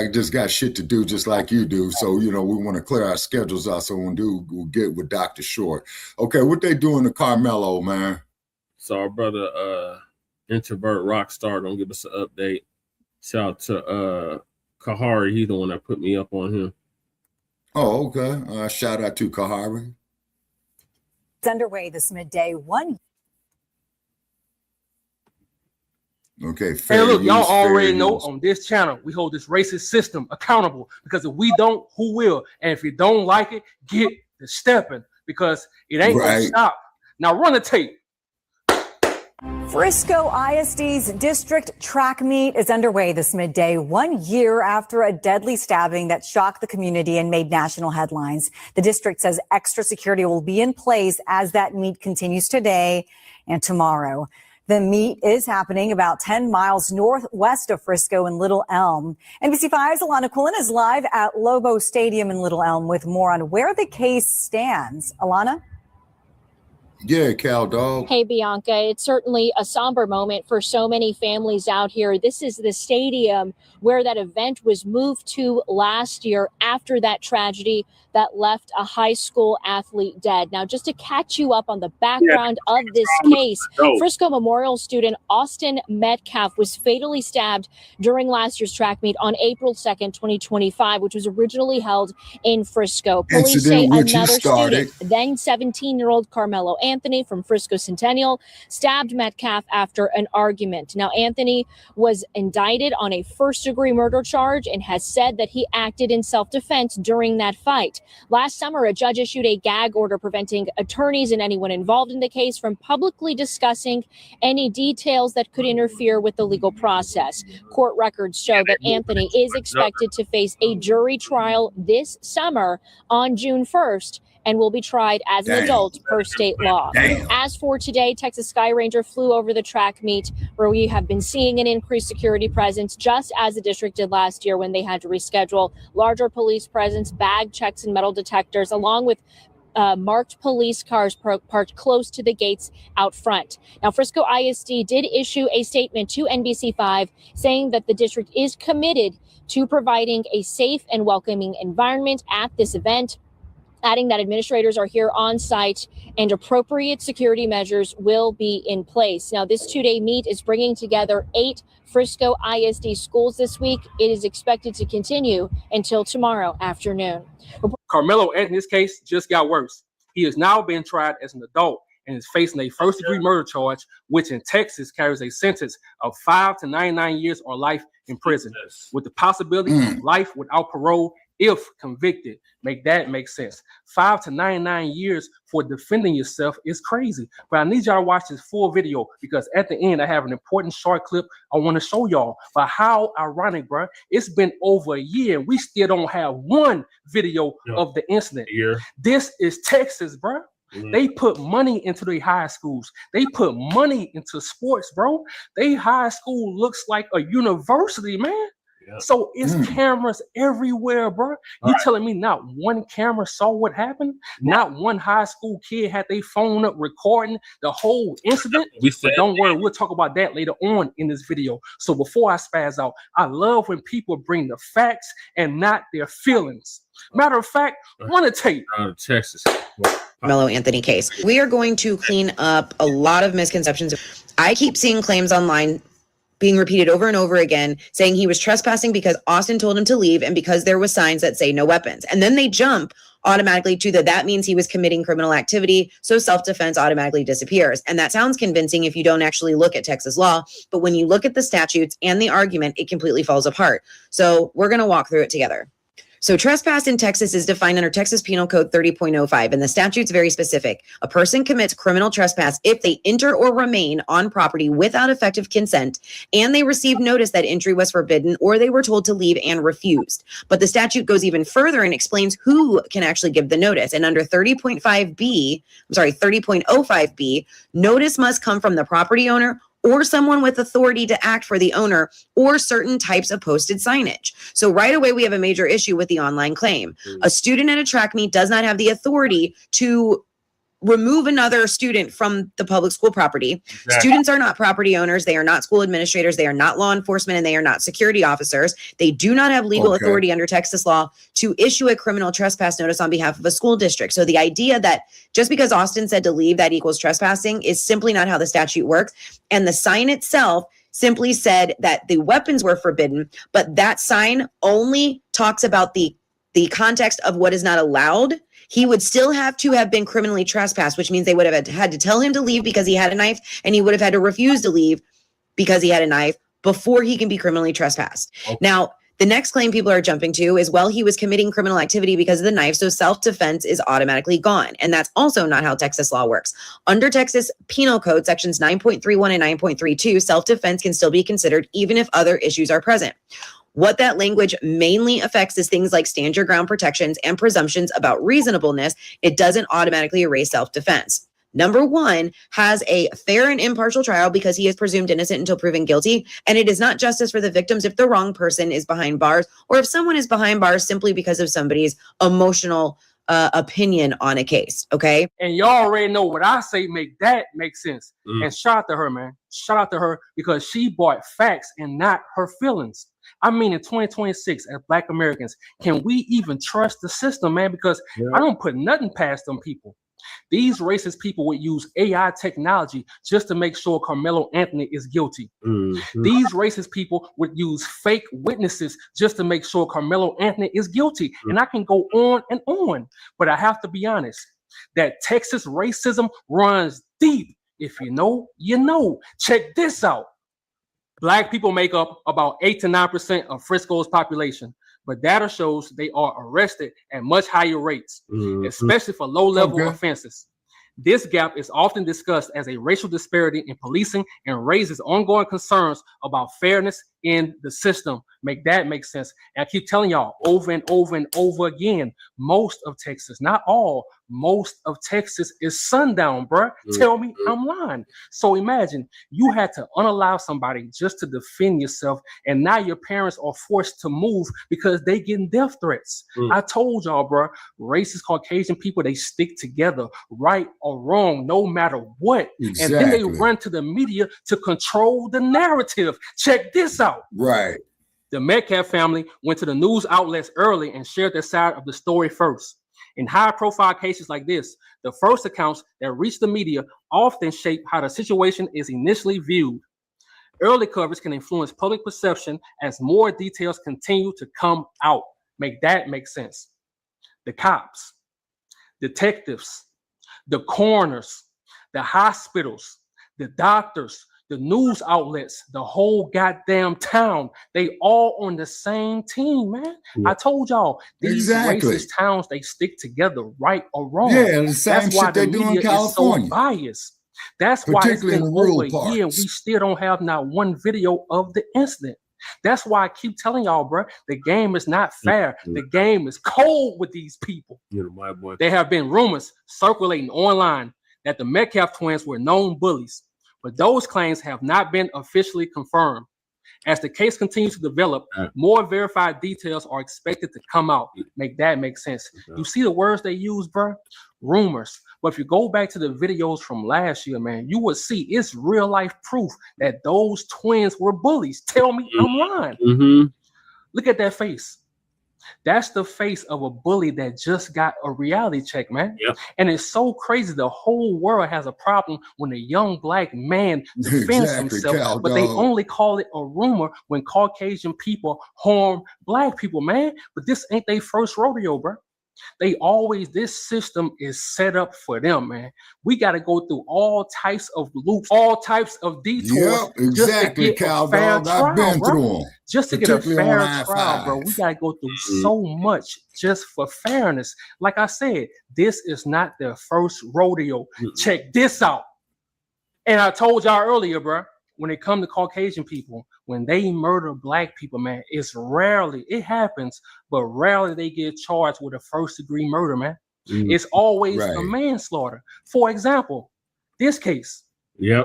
just got shit to do, just like you do. So we want to clear our schedules out. So we'll get with Dr. Short. Okay, what they doing to Karmelo, man? So our brother, introvert rock star, gonna give us an update. Shout out to Kahari. He's the one that put me up on him. Oh, okay. Shout out to Kahari. It's underway this midday. Okay, And look, y'all already know on this channel, we hold this racist system accountable, because if we don't, who will? And if you don't like it, get to stepping, because it ain't gonna stop. Now run the tape. Frisco ISD's district track meet is underway this midday, 1 year after a deadly stabbing that shocked the community and made national headlines. The district says extra security will be in place as that meet continues today and tomorrow. The meet is happening about 10 miles northwest of Frisco in Little Elm. NBC5's Alana Quillen is live at Lobo Stadium in Little Elm with more on where the case stands. Alana? Yeah, Cal Dog. Hey, Bianca, it's certainly a somber moment for so many families out here. This is the stadium where that event was moved to last year after that tragedy that left a high school athlete dead. Now, just to catch you up on the background of this case, Frisco Memorial student Austin Metcalf was fatally stabbed during last year's track meet on April 2nd, 2025, which was originally held in Frisco. Police say another student, then 17-year-old Karmelo Anthony from Frisco Centennial, stabbed Metcalf after an argument. Now, Anthony was indicted on a first-degree murder charge and has said that he acted in self-defense during that fight. Last summer, a judge issued a gag order preventing attorneys and anyone involved in the case from publicly discussing any details that could interfere with the legal process. Court records show that Anthony is expected to face a jury trial this summer on June 1st. And will be tried as an adult per state law. As for today, Texas Sky Ranger flew over the track meet where we have been seeing an increased security presence, just as the district did last year when they had to reschedule. Larger police presence, bag checks and metal detectors, along with marked police cars parked close to the gates out front. Now, Frisco ISD did issue a statement to NBC5 saying that the district is committed to providing a safe and welcoming environment at this event, adding that administrators are here on site and appropriate security measures will be in place. Now, this two-day meet is bringing together 8 Frisco ISD schools this week. It is expected to continue until tomorrow afternoon. Karmelo Anthony's case just got worse. He has now been tried as an adult and is facing a first-degree murder charge, which in Texas carries a sentence of 5 to 99 years or life in prison, with the possibility of life without parole if convicted. Make that make sense. 5 to 99 years for defending yourself is crazy. But I need y'all to watch this full video, because at the end I have an important short clip I want to show y'all. But how ironic, bro. It's been over a year and we still don't have one video of the incident. This is Texas, bro. They put money into their high schools. They put money into sports, bro. They high school looks like a university, man. So it's cameras everywhere, bro. You telling me not one camera saw what happened? Not one high school kid had their phone up recording the whole incident? But don't worry, we'll talk about that later on in this video. So before I spaz out, I love when people bring the facts and not their feelings. Matter of fact, want to take Texas. Karmelo Anthony case. We are going to clean up a lot of misconceptions. I keep seeing claims online being repeated over and over again, saying he was trespassing because Austin told him to leave and because there was signs that say no weapons. And then they jump automatically to that means he was committing criminal activity, so self-defense automatically disappears. And that sounds convincing if you don't actually look at Texas law, but when you look at the statutes and the argument, it completely falls apart. So we're going to walk through it together. So trespass in Texas is defined under Texas Penal Code 30.05, and the statute's very specific. A person commits criminal trespass if they enter or remain on property without effective consent, and they received notice that entry was forbidden, or they were told to leave and refused. But the statute goes even further and explains who can actually give the notice. And under 30.05B, notice must come from the property owner or someone with authority to act for the owner, or certain types of posted signage. So right away, we have a major issue with the online claim. A student at a track meet does not have the authority to remove another student from the public school property. Students are not property owners. They are not school administrators. They are not law enforcement, and they are not security officers. They do not have legal authority under Texas law to issue a criminal trespass notice on behalf of a school district. So the idea that just because Austin said to leave, that equals trespassing is simply not how the statute works. And the sign itself simply said that the weapons were forbidden, but that sign only talks about the context of what is not allowed. He would still have to have been criminally trespassed, which means they would have had to tell him to leave because he had a knife, and he would have had to refuse to leave because he had a knife before he can be criminally trespassed. Okay. Now, the next claim people are jumping to is, well, he was committing criminal activity because of the knife, so self-defense is automatically gone. And that's also not how Texas law works. Under Texas Penal Code sections 9.31 and 9.32, self-defense can still be considered even if other issues are present. What that language mainly affects is things like stand your ground protections and presumptions about reasonableness. It doesn't automatically erase self-defense. Number one has a fair and impartial trial because he is presumed innocent until proven guilty. And it is not justice for the victims if the wrong person is behind bars or if someone is behind bars simply because of somebody's emotional opinion on a case. Okay. And y'all already know what I say make sense. And shout out to her, man. Shout out to her because she brought facts and not her feelings. I mean, in 2026, as Black Americans, can we even trust the system, man? Because I don't put nothing past them people. These racist people would use AI technology just to make sure Karmelo Anthony is guilty. These racist people would use fake witnesses just to make sure Karmelo Anthony is guilty. And I can go on and on, but I have to be honest, that Texas racism runs deep. If you know, you know. Check this out. Black people make up about 8 to 9% of Frisco's population. But data shows they are arrested at much higher rates, especially for low-level offenses. This gap is often discussed as a racial disparity in policing and raises ongoing concerns about fairness in the system. Make that make sense. And I keep telling y'all over and over and over again, most of Texas, not all, most of Texas is sundown, bruh. Tell me I'm lying. So imagine you had to unallow somebody just to defend yourself, and now your parents are forced to move because they getting death threats. I told y'all, bruh, racist Caucasian people, they stick together, right or wrong, no matter what. And then they run to the media to control the narrative. Check this out. Right. The Metcalf family went to the news outlets early and shared their side of the story first. In high-profile cases like this, the first accounts that reach the media often shape how the situation is initially viewed. Early coverage can influence public perception as more details continue to come out. Make that make sense. The cops, detectives, the coroners, the hospitals, the doctors, the news outlets, the whole goddamn town, they all on the same team, man. I told y'all, these racist towns, they stick together, right or wrong. Yeah, the same shit they do in California. Is so biased. That's why it's been over a year and we still don't have not one video of the incident. That's why I keep telling y'all, bro, the game is not fair. The game is cold with these people. My boy. There have been rumors circulating online that the Metcalf twins were known bullies, but those claims have not been officially confirmed. As the case continues to develop, more verified details are expected to come out. Make that make sense. You see the words they use, bro? Rumors. But if you go back to the videos from last year, man, you will see it's real life proof that those twins were bullies. Tell me I'm lying. Look at that face. That's the face of a bully that just got a reality check, man. And it's so crazy. The whole world has a problem when a young Black man defends himself, but they only call it a rumor when Caucasian people harm Black people, man. But this ain't their first rodeo, bro. They always, this system is set up for them, man. We got to go through all types of loops, all types of detours. Just to get a fair trial, bro. Just to get a fair trial, bro. We got to go through so much just for fairness. Like I said, this is not their first rodeo. Check this out. And I told y'all earlier, bro, when it comes to Caucasian people, when they murder Black people, man, it's rarely, it happens, but rarely they get charged with a first-degree murder, man. It's always a manslaughter. For example, this case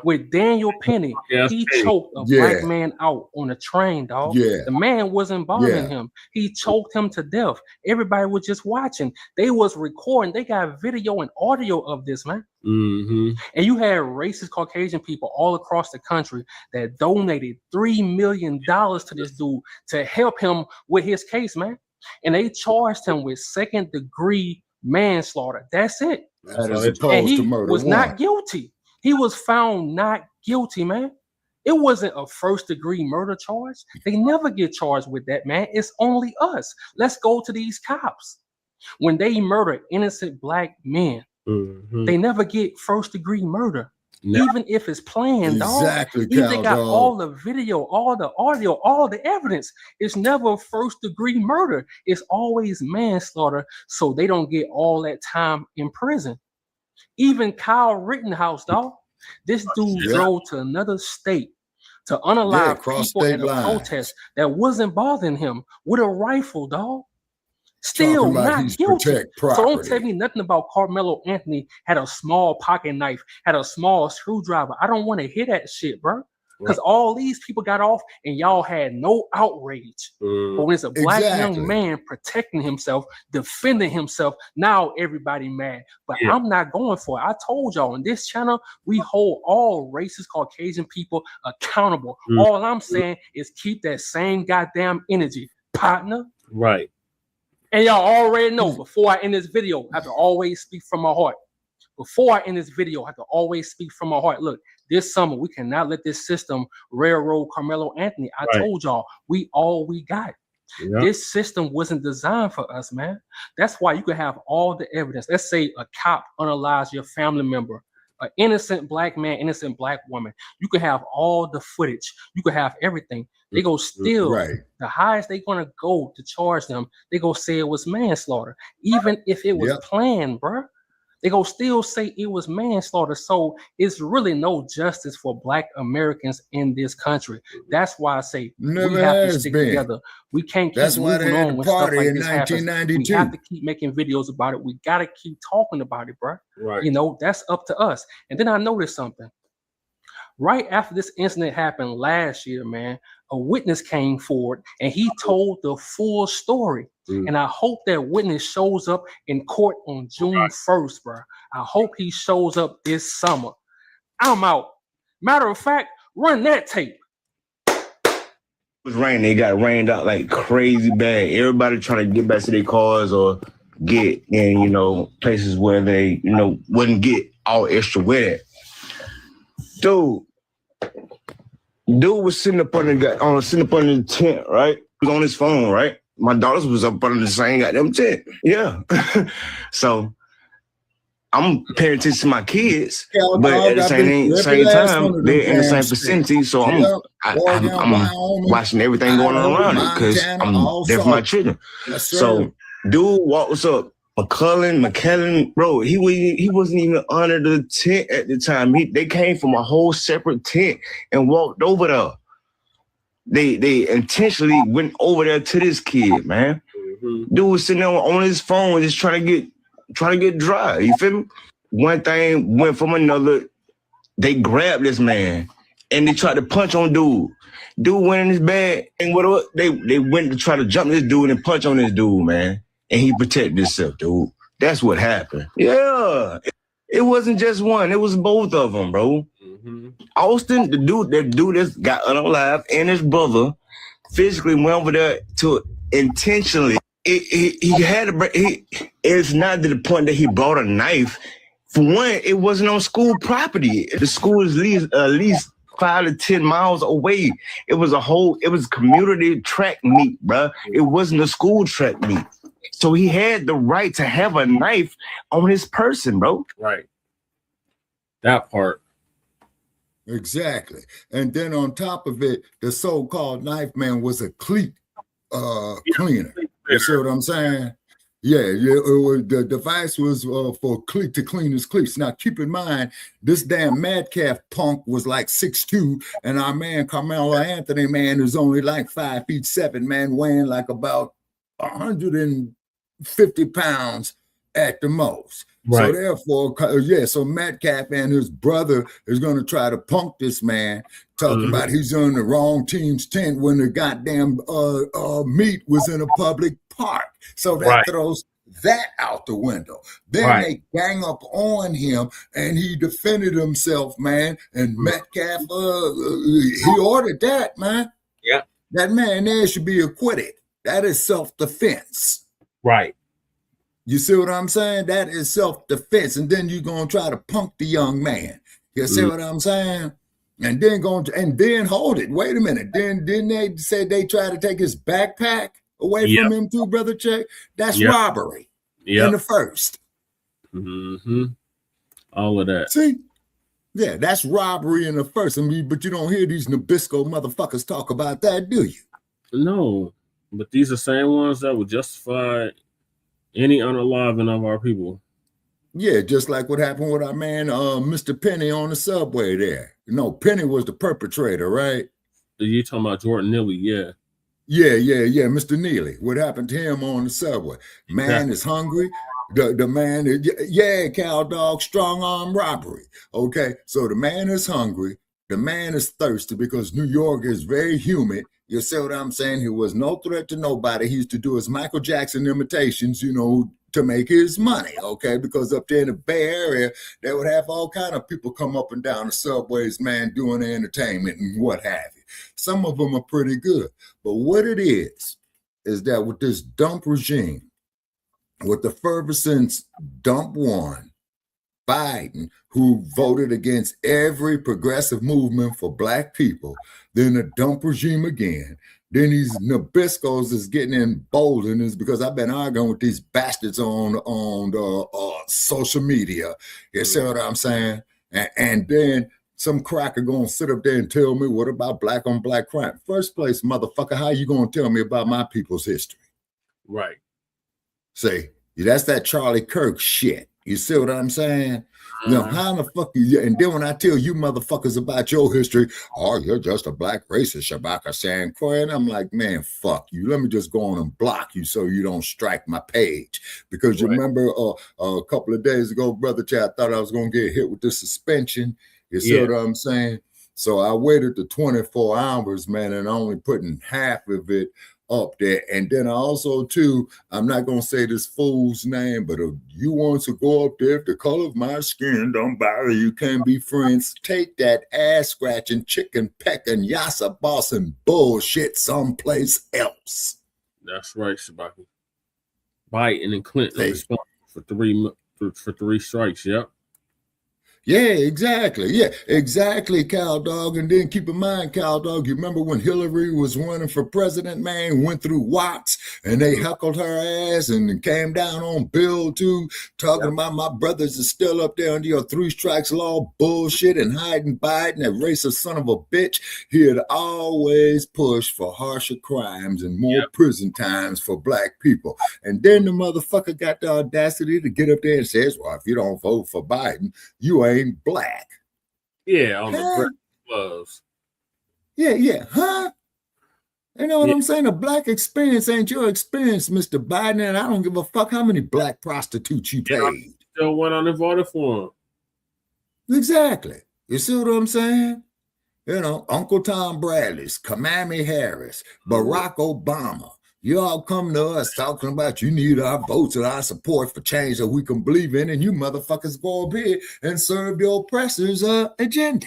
with Daniel Penny, he choked a Black man out on a train, dog. The man wasn't bothering him. He choked him to death. Everybody was just watching. They was recording. They got video and audio of this, man. And you had racist Caucasian people all across the country that donated $3 million to this dude to help him with his case, man. And they charged him with second-degree manslaughter. That's it. That is opposed to murder. Was not guilty. He was found not guilty, man. It wasn't a first-degree murder charge. They never get charged with that, man. It's only us. Let's go to these cops. When they murder innocent Black men, they never get first-degree murder. Even if it's planned, exactly, dog. Even they got all the video, all the audio, all the evidence. It's never first-degree murder. It's always manslaughter, so they don't get all that time in prison. Even Kyle Rittenhouse, dog. This dude drove to another state to unalive people at a protest that wasn't bothering him with a rifle, dog. Still not guilty. So don't tell me nothing about Karmelo Anthony had a small pocket knife, had a small screwdriver. I don't want to hear that shit, bro. Because all these people got off and y'all had no outrage. But when it's a black young man protecting himself, defending himself, now everybody mad. But I'm not going for it. I told y'all on this channel, we hold all racist Caucasian people accountable. All I'm saying is keep that same goddamn energy, partner. Right. And y'all already know, before I end this video, I have to always speak from my heart. Before I end this video, I have to always speak from my heart. Look, this summer, we cannot let this system railroad Karmelo Anthony. I told y'all, we got. This system wasn't designed for us, man. That's why you can have all the evidence. Let's say a cop unalives your family member, an innocent black man, innocent black woman. You could have all the footage. You could have everything. They go still, the highest they're going to go to charge them, they go say it was manslaughter. Even if it was planned, bro. They go still say it was manslaughter. So it's really no justice for black Americans in this country. That's why I say we have to stick together. We can't keep moving on when stuff like this happens. We have to keep making videos about it. We got to keep talking about it, bro. You know, that's up to us. And then I noticed something. Right after this incident happened last year, man, a witness came forward and he told the full story. And I hope that witness shows up in court on June 1st, bro. I hope he shows up this summer. I'm out. Matter of fact, run that tape. It was raining. They got rained out like crazy bad. Everybody trying to get back to their cars or get in, you know, places where they, you know, wouldn't get all extra wet. Dude was sitting up under the tent, right? He was on his phone, right? My daughters was up under the same goddamn tent. Yeah. So I'm paying attention to my kids, but at the same time, they're in the same vicinity. So I'm watching everything going on around it because I'm there for my children. So dude walks up, McKellen, bro, he wasn't even under the tent at the time. They came from a whole separate tent and walked over there. They intentionally went over there to this kid, man. Dude was sitting there on his phone just trying to get dry. You feel me? One thing went from another. They grabbed this man and they tried to punch on dude. Dude went in his bag and whatever. They went to try to jump this dude and punch on this dude, man. And he protected himself, dude. That's what happened. Yeah. It wasn't just one. It was both of them, bro. Austin, that dude that got unalive, and his brother physically went over there to intentionally. It's not to the point that he brought a knife. For one, it wasn't on school property. The school is at least 5 to 10 miles away. It was community track meet, bro. It wasn't a school track meet. So he had the right to have a knife on his person, bro. Right. That part. Exactly. And then on top of it, the so-called knife man was a cleat cleaner. You see what I'm saying? Yeah, the device was for cleat to clean his cleats. Now, keep in mind, this damn Metcalf punk was like 6'2", and our man Carmelo Anthony, man, is only like 5'7", man, weighing like about 150 pounds at the most. Right. So therefore, so Metcalf and his brother is going to try to punk this man, talking about he's on the wrong team's tent when the goddamn meet was in a public park. So that throws that out the window. Then they gang up on him, and he defended himself, man. And Metcalf, he ordered that, man. Yeah, that man there should be acquitted. That is self-defense. Right. You see what I'm saying? That is self-defense. And then you're going to try to punk the young man. You see what I'm saying? And then hold it. Wait a minute. Then didn't they say they tried to take his backpack away from him too, Brother Check? That's robbery in the first. All of that. See? Yeah, that's robbery in the first. I mean, but you don't hear these Nabisco motherfuckers talk about that, do you? No, but these are the same ones that would justify any unaliving of our people. Yeah, just like what happened with our man, Mr. Penny on the subway there. No, Penny was the perpetrator, right? You talking about Jordan Neely, yeah. Yeah, Mr. Neely. What happened to him on the subway? Man is hungry. The man is, cow dog, strong arm robbery. Okay, so the man is hungry. The man is thirsty because New York is very humid. You see what I'm saying? He was no threat to nobody. He used to do his Michael Jackson imitations, you know, to make his money, okay? Because up there in the Bay Area, they would have all kind of people come up and down the subways, man, doing their entertainment and what have you. Some of them are pretty good. But what it is that with this dump regime, with the Ferguson's dump one, Biden, who voted against every progressive movement for black people, then the dump regime again, then these Nabiscos is getting emboldened is because I've been arguing with these bastards on social media. You see what I'm saying? And then some cracker gonna sit up there and tell me what about black on black crime? First place, motherfucker, how you gonna tell me about my people's history? Right. See, that's that Charlie Kirk shit. You see what I'm saying? You know, how the fuck you, and then when I tell you motherfuckers about your history, oh, you're just a black racist, Shabaka San Croy. And I'm like, man, fuck you. Let me just go on and block you so you don't strike my page. Because you remember a couple of days ago, Brother Chad, I thought I was going to get hit with the suspension. You see what I'm saying? So I waited the 24 hours, man, and only putting half of it up there. And then I also, too, I'm not going to say this fool's name, but if you want to go up there, if the color of my skin don't bother you, can't be friends, take that ass scratching, chicken pecking, yassa bossing bullshit someplace else. That's right, Shabaki. Biden and Clinton responsible for three strikes, yep. Yeah, exactly. Yeah, exactly, cow dog. And then keep in mind, cow dog, you remember when Hillary was running for president, man, went through Watts and they heckled her ass and came down on Bill too, talking about my brothers are still up there under your 3 strikes law bullshit and hiding Biden, that racist son of a bitch. He had always pushed for harsher crimes and more prison times for black people. And then the motherfucker got the audacity to get up there and says, well, if you don't vote for Biden, you ain't black. Yeah, on the gloves. Yeah, huh? You know what I'm saying? A black experience ain't your experience, Mr. Biden, and I don't give a fuck how many black prostitutes you paid. Still went on and voted for him. Exactly. You see what I'm saying? You know, Uncle Tom Bradley's, Kamala Harris, Barack Obama. You all come to us talking about you need our votes and our support for change that we can believe in, and you motherfuckers go up here and serve the oppressors' agenda.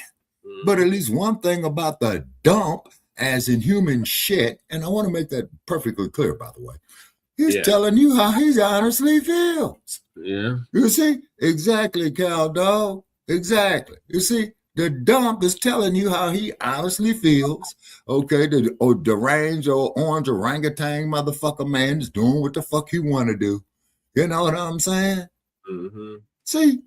But at least one thing about the dump, as in human shit, and I want to make that perfectly clear, by the way, he's telling you how he honestly feels. Yeah. You see? Exactly, cow dog. Exactly. You see? The dump is telling you how he honestly feels. Okay, the deranged or orange orangutan motherfucker man is doing what the fuck he want to do. You know what I'm saying? Mm-hmm. See?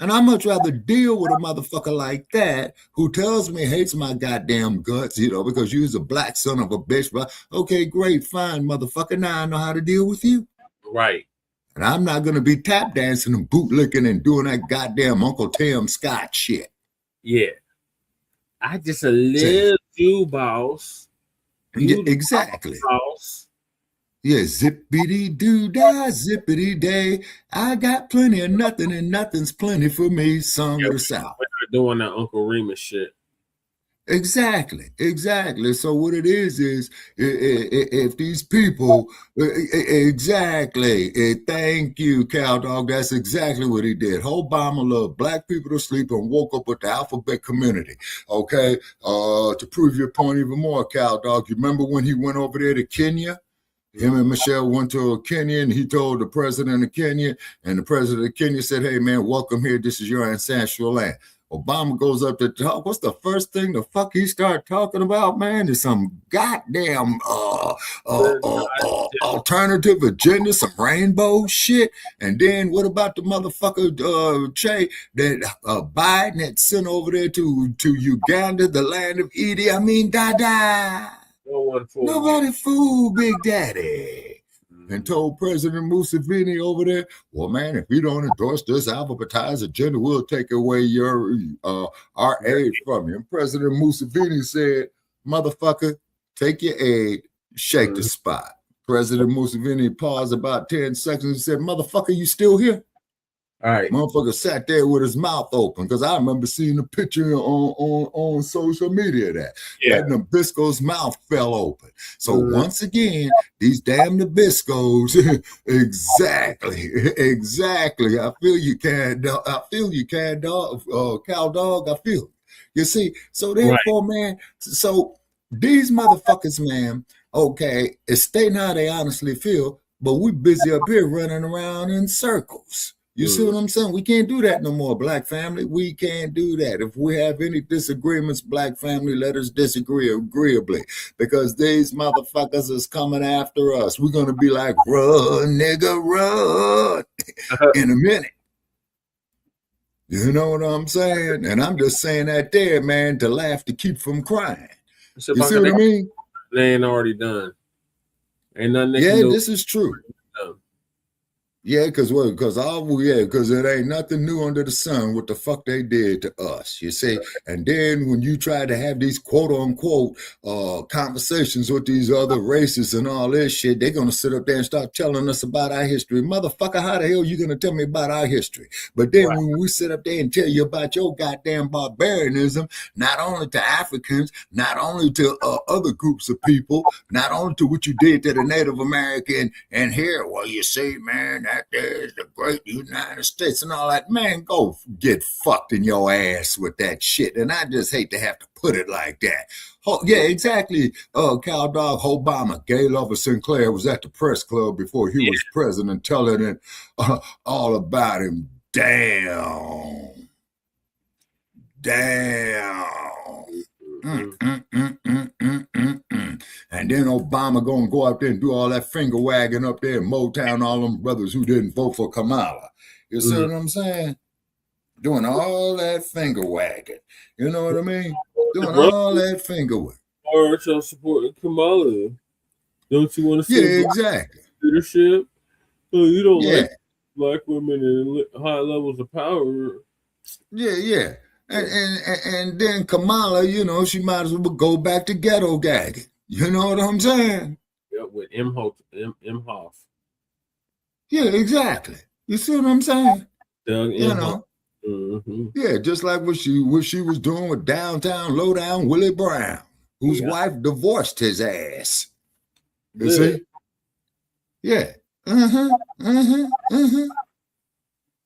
And I much rather deal with a motherfucker like that who tells me hates my goddamn guts, you know, because you's a black son of a bitch. But okay, great, fine, motherfucker. Now I know how to deal with you. Right. And I'm not going to be tap dancing and bootlicking and doing that goddamn Uncle Tim Scott shit. Yeah. I just a little you, boss. Exactly. Boss. Yeah, zippity doo dah, zippity day. I got plenty of nothing and nothing's plenty for me. Song of the South. We're doing that Uncle Remus shit. Exactly. So what it is if these people, exactly, thank you, cow dog. That's exactly what he did. Obama loved black people to sleep and woke up with the alphabet community. Okay, to prove your point even more, cow dog. You remember when he went over there to Kenya? Him and Michelle went to Kenya, and he told the president of Kenya, and the president of Kenya said, "Hey man, welcome here. This is your ancestral land." Obama goes up to talk. What's the first thing the fuck he start talking about, man? Is some goddamn alternative agenda, some rainbow shit. And then what about the motherfucker Che that Biden had sent over there to Uganda, the land of Idi Amin Dada? Nobody fooled Big Daddy. And told President Museveni over there, well, man, if you don't endorse this alphabetized agenda, we'll take away your our aid from you. And President Museveni said, motherfucker, take your aid, shake the spot. President Museveni paused about 10 seconds and said, motherfucker, you still here? All right. Motherfucker sat there with his mouth open, because I remember seeing the picture on social media that Nabisco's mouth fell open. So once again, these damn Nabiscos, exactly. I feel you, Cat Dog. Cow Dog. I feel it. You see, so therefore, man, so these motherfuckers, man, okay, it's stating how they honestly feel, but we busy up here running around in circles. You see what I'm saying? We can't do that no more, Black family. We can't do that. If we have any disagreements, Black family, let us disagree agreeably, because these motherfuckers is coming after us. We're going to be like, run, nigga, run, in a minute. You know what I'm saying? And I'm just saying that there, man, to laugh to keep from crying. You see what I mean? They ain't already done. Ain't nothing they can do. This is true. Yeah, because it ain't nothing new under the sun what the fuck they did to us, you see. And then when you try to have these quote unquote conversations with these other races and all this shit, they're gonna sit up there and start telling us about our history. Motherfucker, how the hell you gonna tell me about our history? But then when we sit up there and tell you about your goddamn barbarianism, not only to Africans, not only to other groups of people, not only to what you did to the Native American, and here, well, you see, man, that there's the great United States and all that. Man, go get fucked in your ass with that shit. And I just hate to have to put it like that. Oh, yeah, exactly. Cow Dog Obama, Gay Lover Sinclair, was at the press club before he was president, telling it all about him. Damn. And then Obama gonna go out there and do all that finger wagging up there in Motown, all them brothers who didn't vote for Kamala. You see what I'm saying? Doing all that finger wagging. You know what I mean? Doing all that finger wagging. Or y'all supporting Kamala. Don't you want to see exactly leadership? So you don't like Black women in high levels of power. Yeah. And then Kamala, you know, she might as well go back to ghetto gagging. You know what I'm saying? Yeah, with Imhoff. Yeah, exactly. You see what I'm saying? Doug Imhoff. Yeah, just like what she was doing with downtown lowdown Willie Brown, whose wife divorced his ass. You see? Yeah.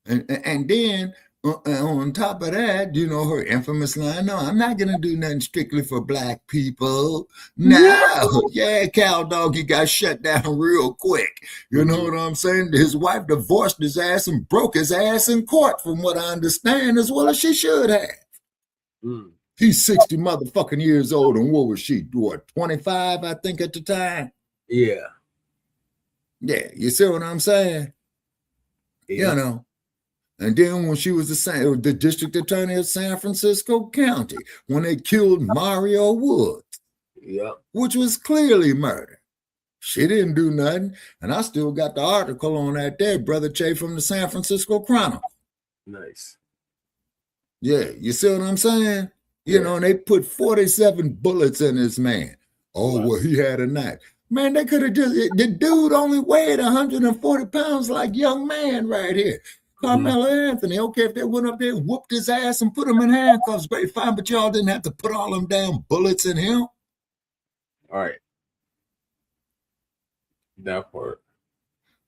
And then on top of that, you know, her infamous line, no, I'm not going to do nothing strictly for Black people. No. Yeah, Cow Dog, he got shut down real quick. You know what I'm saying? His wife divorced his ass and broke his ass in court, from what I understand, as well as she should have. He's 60 motherfucking years old, and what was she, 25, I think, at the time? Yeah. Yeah, you see what I'm saying? You know. And then when she was the district attorney of San Francisco County, when they killed Mario Woods, which was clearly murder, she didn't do nothing. And I still got the article on that there, Brother Che from the San Francisco Chronicle. Nice. Yeah, you see what I'm saying? You know, and they put 47 bullets in this man. Oh, well, he had a knife. Man, they could have the dude only weighed 140 pounds like young man right here. Carmelo Anthony, okay, if they went up there and whooped his ass and put him in handcuffs, great, fine, but y'all didn't have to put all them damn bullets in him. All right. That part.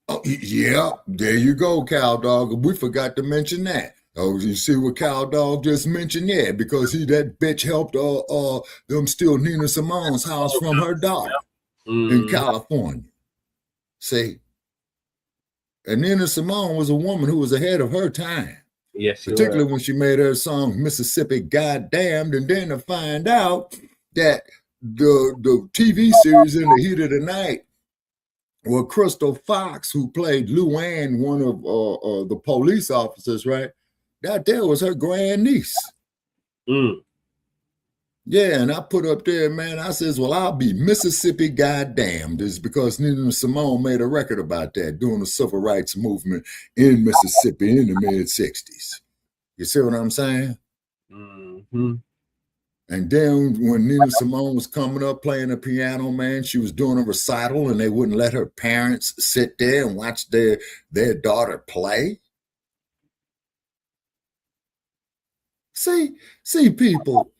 Oh, yeah, there you go, Cow Dog. We forgot to mention that. Oh, you see what Cow Dog just mentioned? Yeah, because that bitch helped them steal Nina Simone's house from her daughter in California. See? And Nina Simone was a woman who was ahead of her time. Yes, particularly when she made her song Mississippi Goddamned, and then to find out that the TV series In the Heat of the Night, well, Crystal Fox, who played Luann, one of the police officers, right? That there was her grandniece. Yeah, and I put up there, man, I says, well, I'll be Mississippi Goddamned. It's because Nina Simone made a record about that during the civil rights movement in Mississippi in the mid-'60s. You see what I'm saying? Mm-hmm. And then when Nina Simone was coming up playing the piano, man, she was doing a recital and they wouldn't let her parents sit there and watch their daughter play. See, people,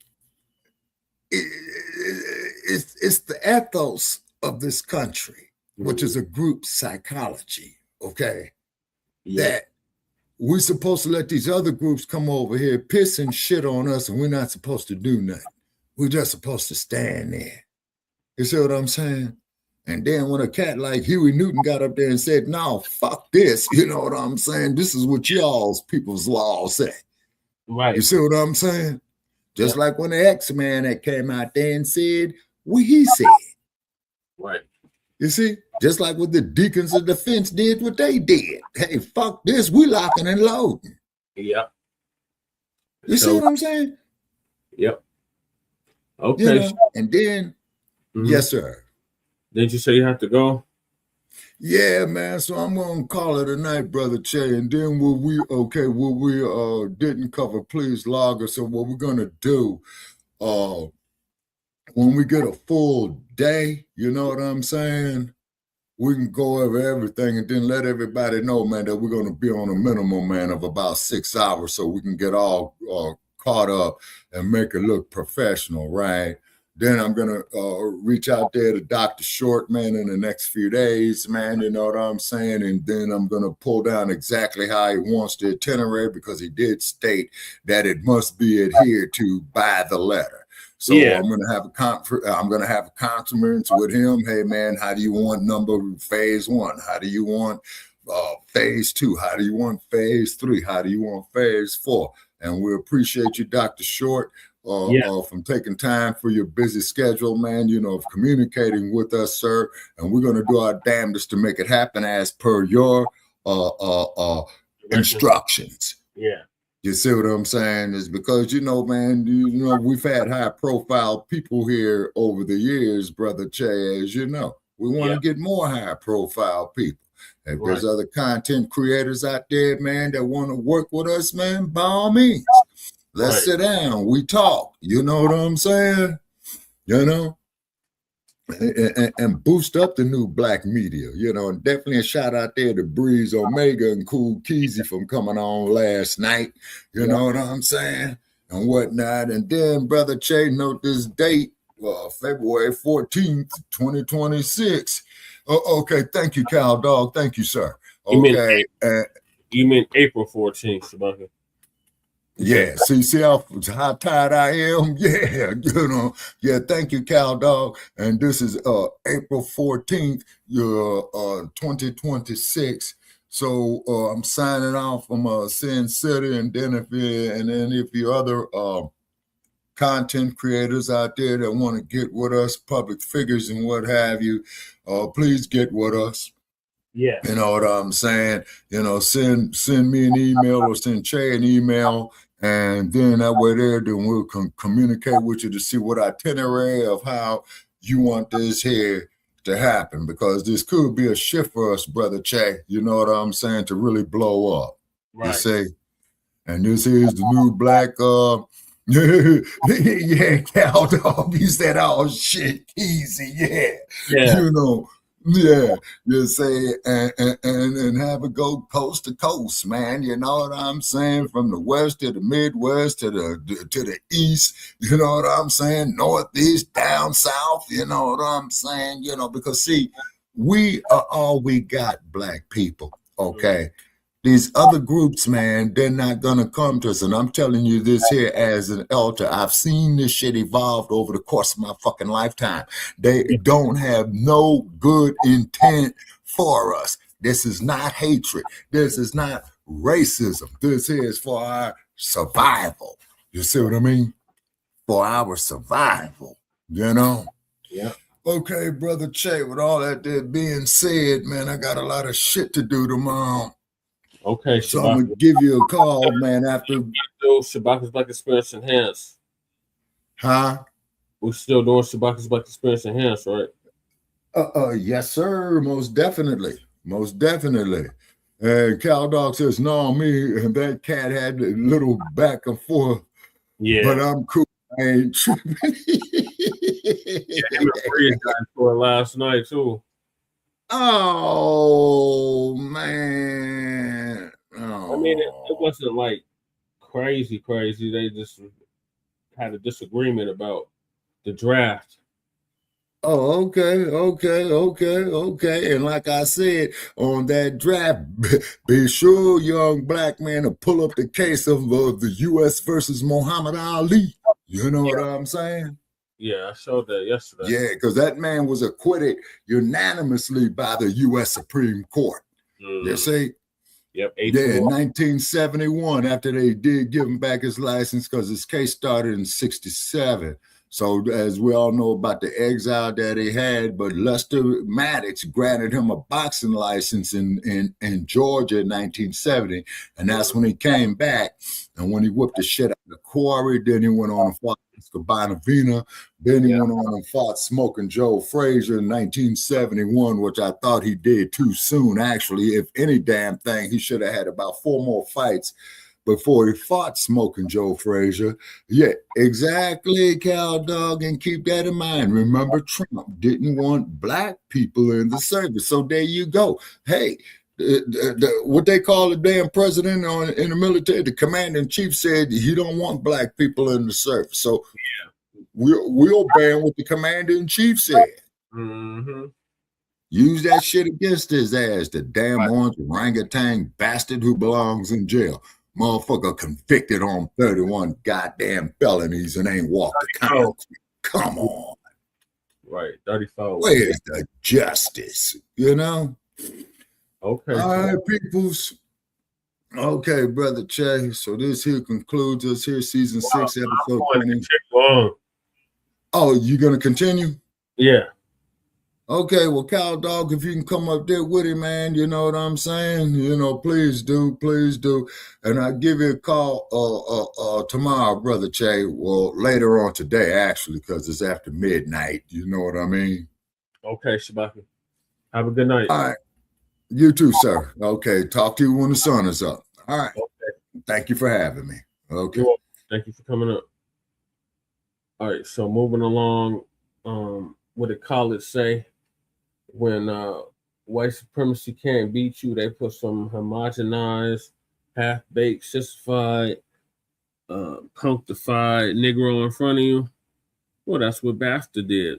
it's the ethos of this country, which is a group psychology, okay? Yeah. That we're supposed to let these other groups come over here, piss and shit on us, and we're not supposed to do nothing. We're just supposed to stand there. You see what I'm saying? And then when a cat like Huey Newton got up there and said, no, fuck this, you know what I'm saying? This is what y'all's people's laws say. Right. You see what I'm saying? Just like when the X-Man that came out there and said what he said. Right. You see? Just like what the Deacons of Defense did what they did. Hey, fuck this, we locking and loading. Yep. You see what I'm saying? Yep. Okay. You know, and then, yes, sir. Didn't you say you have to go? Yeah, man. So I'm gonna call it a night, Brother Che. And then what we didn't cover, please log us. So what we're gonna do, when we get a full day, you know what I'm saying? We can go over everything and then let everybody know, man, that we're gonna be on a minimum, man, of about 6 hours, so we can get all caught up and make it look professional, right? Then I'm gonna reach out there to Dr. Short, man, in the next few days, man, you know what I'm saying? And then I'm gonna pull down exactly how he wants the itinerary, because he did state that it must be adhered to by the letter. So yeah. I'm gonna have a conference with him. Hey man, how do you want phase 1? How do you want phase 2? How do you want phase 3? How do you want phase 4? And we appreciate you, Dr. Short, from taking time for your busy schedule, man, you know, of communicating with us, sir. And we're gonna do our damnedest to make it happen as per your instructions. Yeah. You see what I'm saying? Is because, you know, man, we've had high profile people here over the years, Brother Che, as you know. We want to get more high profile people. If there's other content creators out there, man, that want to work with us, man, by all means, let's sit down. We talk. You know what I'm saying? You know? And boost up the new Blacc Media, you know, and definitely a shout out there to Breeze Omega and Cool Keezy from coming on last night, you know what I'm saying, and whatnot. And then, Brother Che, note this date, February 14th, 2026. Okay, thank you, Cal Dog. Thank you, sir. Okay. You mean April 14th, Shabaka? Yeah, see how tired I am? Yeah, you know. Yeah, thank you, Cal Dog. And this is April 14th, 2026. So I'm signing off from Sin City, and then if you other content creators out there that want to get with us, public figures and what have you, please get with us. Yeah. You know what I'm saying? You know, send me an email or send Che an email, and then that way then we'll communicate with you to see what itinerary of how you want this here to happen, because this could be a shift for us, Brother Che, you know what I'm saying, to really blow up. Right. You see? And this is the new Black yeah, Cal Dog, you said, oh shit, easy, yeah. You know. Yeah, you say, and have it go coast to coast, man. You know what I'm saying? From the west to the Midwest to the east. You know what I'm saying? Northeast, down south. You know what I'm saying? You know, because see, we are all we got, Black people. Okay. These other groups, man, they're not going to come to us. And I'm telling you this here as an elder. I've seen this shit evolve over the course of my fucking lifetime. They don't have no good intent for us. This is not hatred. This is not racism. This here is for our survival. You see what I mean? For our survival, you know? Yeah. Okay, Brother Che, with all that being said, man, I got a lot of shit to do tomorrow. Okay, so I'm gonna give you a call, man, after Shabaka's Black Experience Enhanced. Huh? We're still doing Shabaka's Black Experience Enhanced, right? Yes, sir. Most definitely. Most definitely. And Cal Dog says, no, me and that cat had a little back and forth. Yeah. But I'm cool. I ain't tripping. Yeah, him and Fred got into it last night, too. Oh, man. Oh. I mean, it wasn't like crazy. They just had a disagreement about the draft. Oh, okay. And like I said, on that draft, be sure, young black man, to pull up the case of the U.S. versus Muhammad Ali. You know what I'm saying? Yeah, I showed that yesterday. Yeah, because that man was acquitted unanimously by the U.S. Supreme Court. You see? Yep. Yeah, in 1971, after they did give him back his license, because his case started in 1967. So as we all know about the exile that he had, but Lester Maddox granted him a boxing license in Georgia in 1970. And that's when he came back. And when he whooped the shit out of the quarry, then he went on and fought Bonavina. Then he went on and fought Smoking Joe Frazier in 1971, which I thought he did too soon. Actually, if any damn thing, he should have had about 4 more fights before he fought Smoking Joe Frazier. Yeah, exactly, Cal Dog, and keep that in mind. Remember, Trump didn't want black people in the service. So there you go. Hey, what they call the damn president in the military, the commander-in-chief said he don't want black people in the service. So we'll ban what the commander-in-chief said. Mm-hmm. Use that shit against his ass, the damn orange orangutan bastard who belongs in jail. Motherfucker convicted on 31 goddamn felonies and ain't walked the count. Come on. Right, 34. Where's the justice? You know? Okay. All right, peoples. Okay, Brother Che. So this here concludes us here, season 6, episode 20. Oh, you gonna continue? Yeah. Okay, well, Cal Dog, if you can come up there with him, man, you know what I'm saying? You know, please do. And I'll give you a call tomorrow, Brother Che. Well, later on today, actually, because it's after midnight. You know what I mean? Okay, Shabaka. Have a good night. All right. You too, sir. Okay, talk to you when the sun is up. All right. Okay. Thank you for having me. Okay. Thank you for coming up. All right, so moving along, what did college say? When white supremacy can't beat you, they put some homogenized, half-baked, sissified, punctified Negro in front of you. Well, that's what BAFTA did.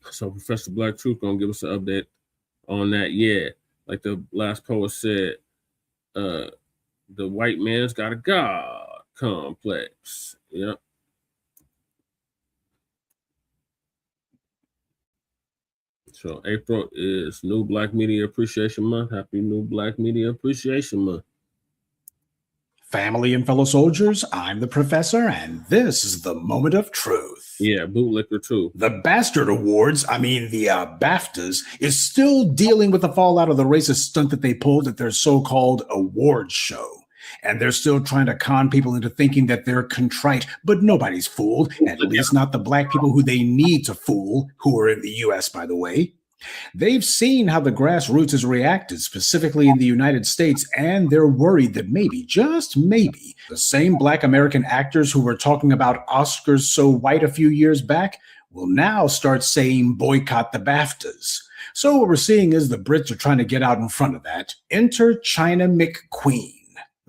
So Professor Black Truth gonna give us an update on that. Yeah, like the last poet said, the white man's got a God complex. Yep. So April is New Black Media Appreciation Month. Happy New Black Media Appreciation Month. Family and fellow soldiers, I'm the professor, and this is the moment of truth. Yeah, bootlicker too. The Bastard Awards, the BAFTAs, is still dealing with the fallout of the racist stunt that they pulled at their so-called awards show. And they're still trying to con people into thinking that they're contrite, but nobody's fooled, at least not the black people who they need to fool, who are in the U.S., by the way. They've seen how the grassroots has reacted, specifically in the United States, and they're worried that maybe, just maybe, the same black American actors who were talking about Oscars so white a few years back will now start saying boycott the BAFTAs. So what we're seeing is the Brits are trying to get out in front of that. Enter China McQueen.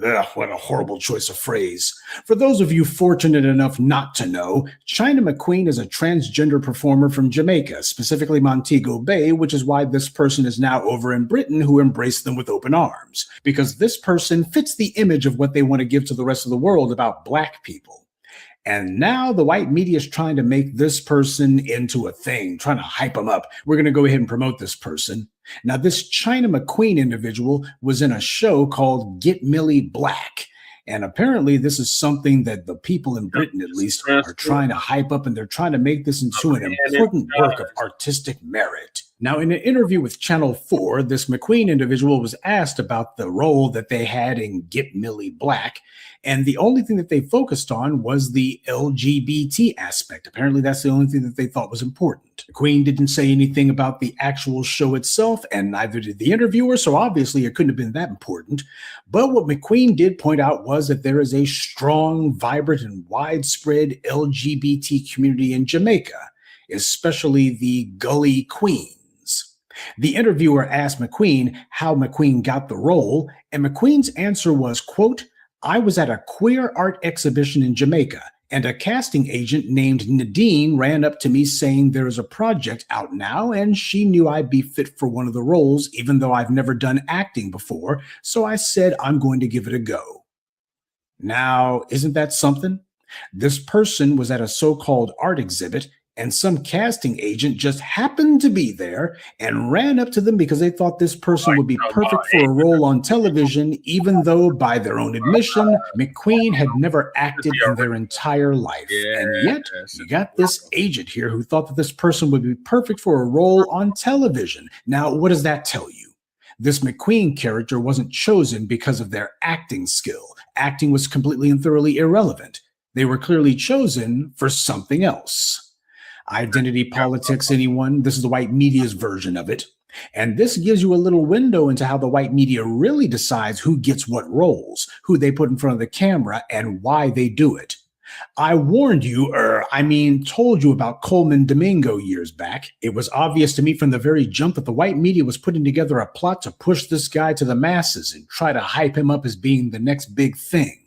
Ugh, what a horrible choice of phrase. For those of you fortunate enough not to know, China McQueen is a transgender performer from Jamaica, specifically Montego Bay, which is why this person is now over in Britain, who embraced them with open arms. Because this person fits the image of what they want to give to the rest of the world about black people. And now the white media is trying to make this person into a thing, trying to hype him up. We're going to go ahead and promote this person. Now, this China McQueen individual was in a show called Get Millie Black. And apparently this is something that the people in Britain, at least, are trying to hype up, and they're trying to make this into an important work of artistic merit. Now, in an interview with Channel 4, this McQueen individual was asked about the role that they had in Get Millie Black, and the only thing that they focused on was the LGBT aspect. Apparently, that's the only thing that they thought was important. McQueen didn't say anything about the actual show itself, and neither did the interviewer, so obviously it couldn't have been that important. But what McQueen did point out was that there is a strong, vibrant, and widespread LGBT community in Jamaica, especially the Gully Queens. The interviewer asked McQueen how McQueen got the role, and McQueen's answer was, quote, "I was at a queer art exhibition in Jamaica, and a casting agent named Nadine ran up to me saying there is a project out now, and she knew I'd be fit for one of the roles, even though I've never done acting before, so I said I'm going to give it a go." Now, isn't that something? This person was at a so-called art exhibit, and some casting agent just happened to be there and ran up to them because they thought this person would be perfect for a role on television, even though, by their own admission, McQueen had never acted in their entire life. And yet, you got this agent here who thought that this person would be perfect for a role on television. Now, what does that tell you? This McQueen character wasn't chosen because of their acting skill. Acting was completely and thoroughly irrelevant. They were clearly chosen for something else. Identity politics, anyone? This is the white media's version of it. And this gives you a little window into how the white media really decides who gets what roles, who they put in front of the camera, and why they do it. I warned you, told you about Coleman Domingo years back. It was obvious to me from the very jump that the white media was putting together a plot to push this guy to the masses and try to hype him up as being the next big thing.